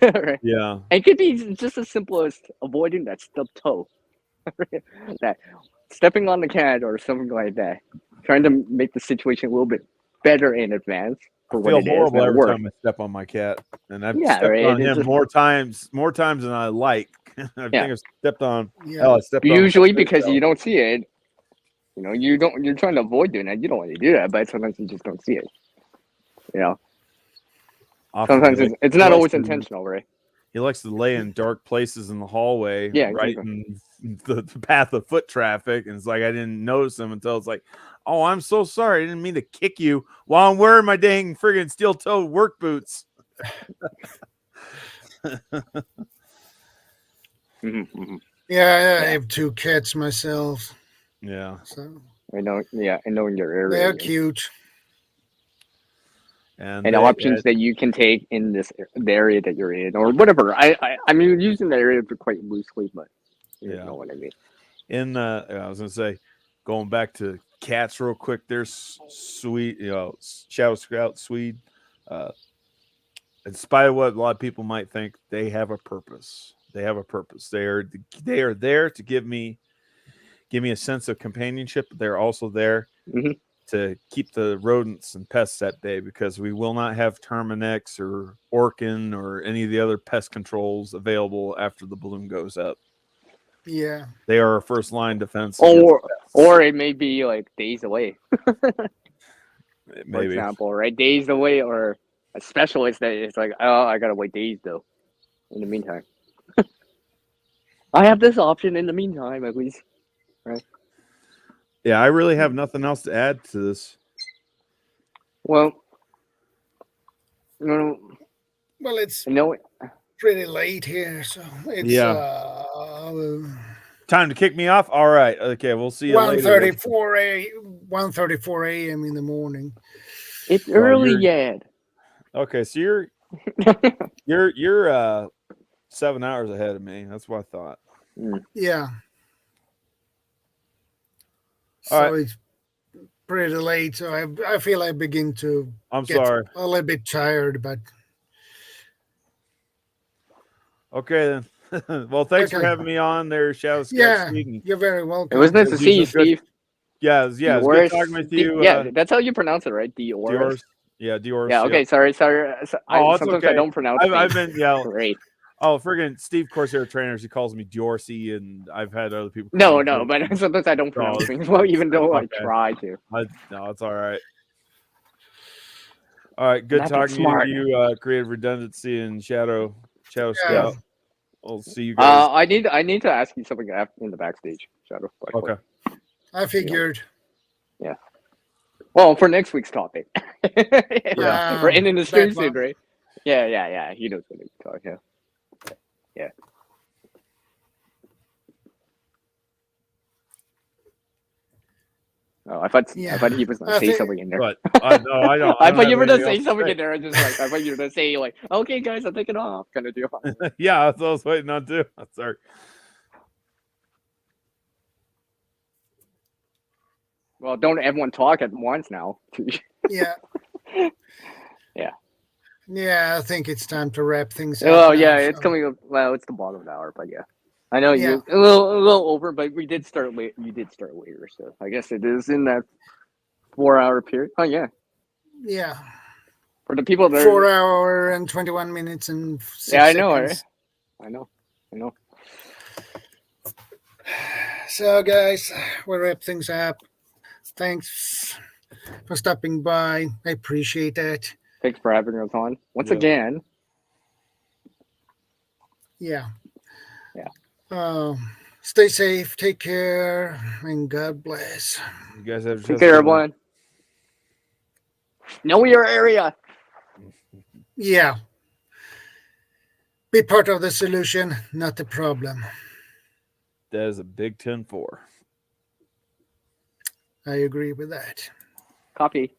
Right? Yeah. It could be just as simple as avoiding that stubbed toe. That stepping on the cat or something like that. Trying to make the situation a little bit better in advance for I what feel it horrible is. every time I step on my cat. And I've stepped on him more times than I like. I think I've stepped on usually because you don't see it. You're trying to avoid doing that. You don't want to do that, but sometimes you just don't see it. Sometimes it's not always intentional, right? He likes to lay in dark places in the hallway, right exactly. in the path of foot traffic. And it's like, I didn't notice him until it's like, oh, I'm so sorry. I didn't mean to kick you while I'm wearing my dang friggin' steel-toed work boots. Yeah, I have 2 cats myself. Yeah. So I know. Yeah, I know in your area. They're cute. And the options that you can take in the area that you're in, or whatever. I mean, using the area quite loosely, but you know what I mean. I was gonna say, going back to cats real quick. There's sweet, ShadowScoutSwede. In spite of what a lot of people might think, they have a purpose. They have a purpose. They are there to give me a sense of companionship. But they're also there to keep the rodents and pests at bay, because we will not have Terminix or Orkin or any of the other pest controls available after the balloon goes up. Yeah, they are our first line defense. Or it may be like days away. Maybe. For example, right? Days away, or a specialist that is like, oh, I gotta wait days though. In the meantime, I have this option in the meantime, at least, right? Yeah, I really have nothing else to add to this. Well, Well, it's No, pretty late here, so it's Yeah. Time to kick me off. All right. Okay, we'll see you later. 1:34 a.m. in the morning. it's Well, early you're- yet. Okay, so you're 7 hours ahead of me. That's what I thought. Yeah. All So right. it's pretty late. So I feel I begin to I'm get sorry. a little bit tired, but Okay then. Well, thanks for Okay. having me on there, Shadow Scout yeah, Sweden. you're very It welcome. was nice to see you, These are good- Steve. Yeah, it's good Dior's- talking with you. Yeah, that's how you pronounce it, right? Dior's. Dior's. Yeah, Dior's. Yeah. Okay. Sorry. Oh, it's sometimes okay. I don't pronounce. I've things been great. Oh, friggin' Steve Corsair Trainers. He calls me Diorsey, and I've had other people. No, but sometimes I don't pronounce things well, even though I okay. try to. No, it's all right. All right, good Not talking smart. to you. Creative Redundancy and Shadow Yeah. Scout. We'll see you guys. I need to ask you something in the backstage, Shadow. Okay. I figured. Well, for next week's topic. Yeah. We're ending the stream That soon, one. right? Yeah. He knows what it's called. Yeah. Oh, I thought he was gonna I say think- something in there. But no, I don't. I thought you were have gonna say anything else something to in there. I thought you were gonna say like, "Okay, guys, I'm taking off," kind of deal. Yeah, that's what I was waiting on too. Sorry. Well, don't everyone talk at once now. Yeah. Yeah. Yeah, I think it's time to wrap things up. Oh now, yeah, it's so- coming up. Well, it's the bottom of the hour, but yeah, I know Yeah. you a little over, but we did start late. You did start later, so I guess it is in that 4-hour period. Oh yeah, Yeah. for the people that 4 hour and 21 minutes and 6 Yeah, I know, seconds. I know. So, guys, we'll wrap things up. Thanks for stopping by. I appreciate that. Thanks for having us on once Yeah. again. Yeah. Yeah. Stay safe, take care, and God bless. You guys have Take care, everyone. Know your area. Yeah. Be part of the solution, not the problem. That is a big 10-4. I agree with that. Copy.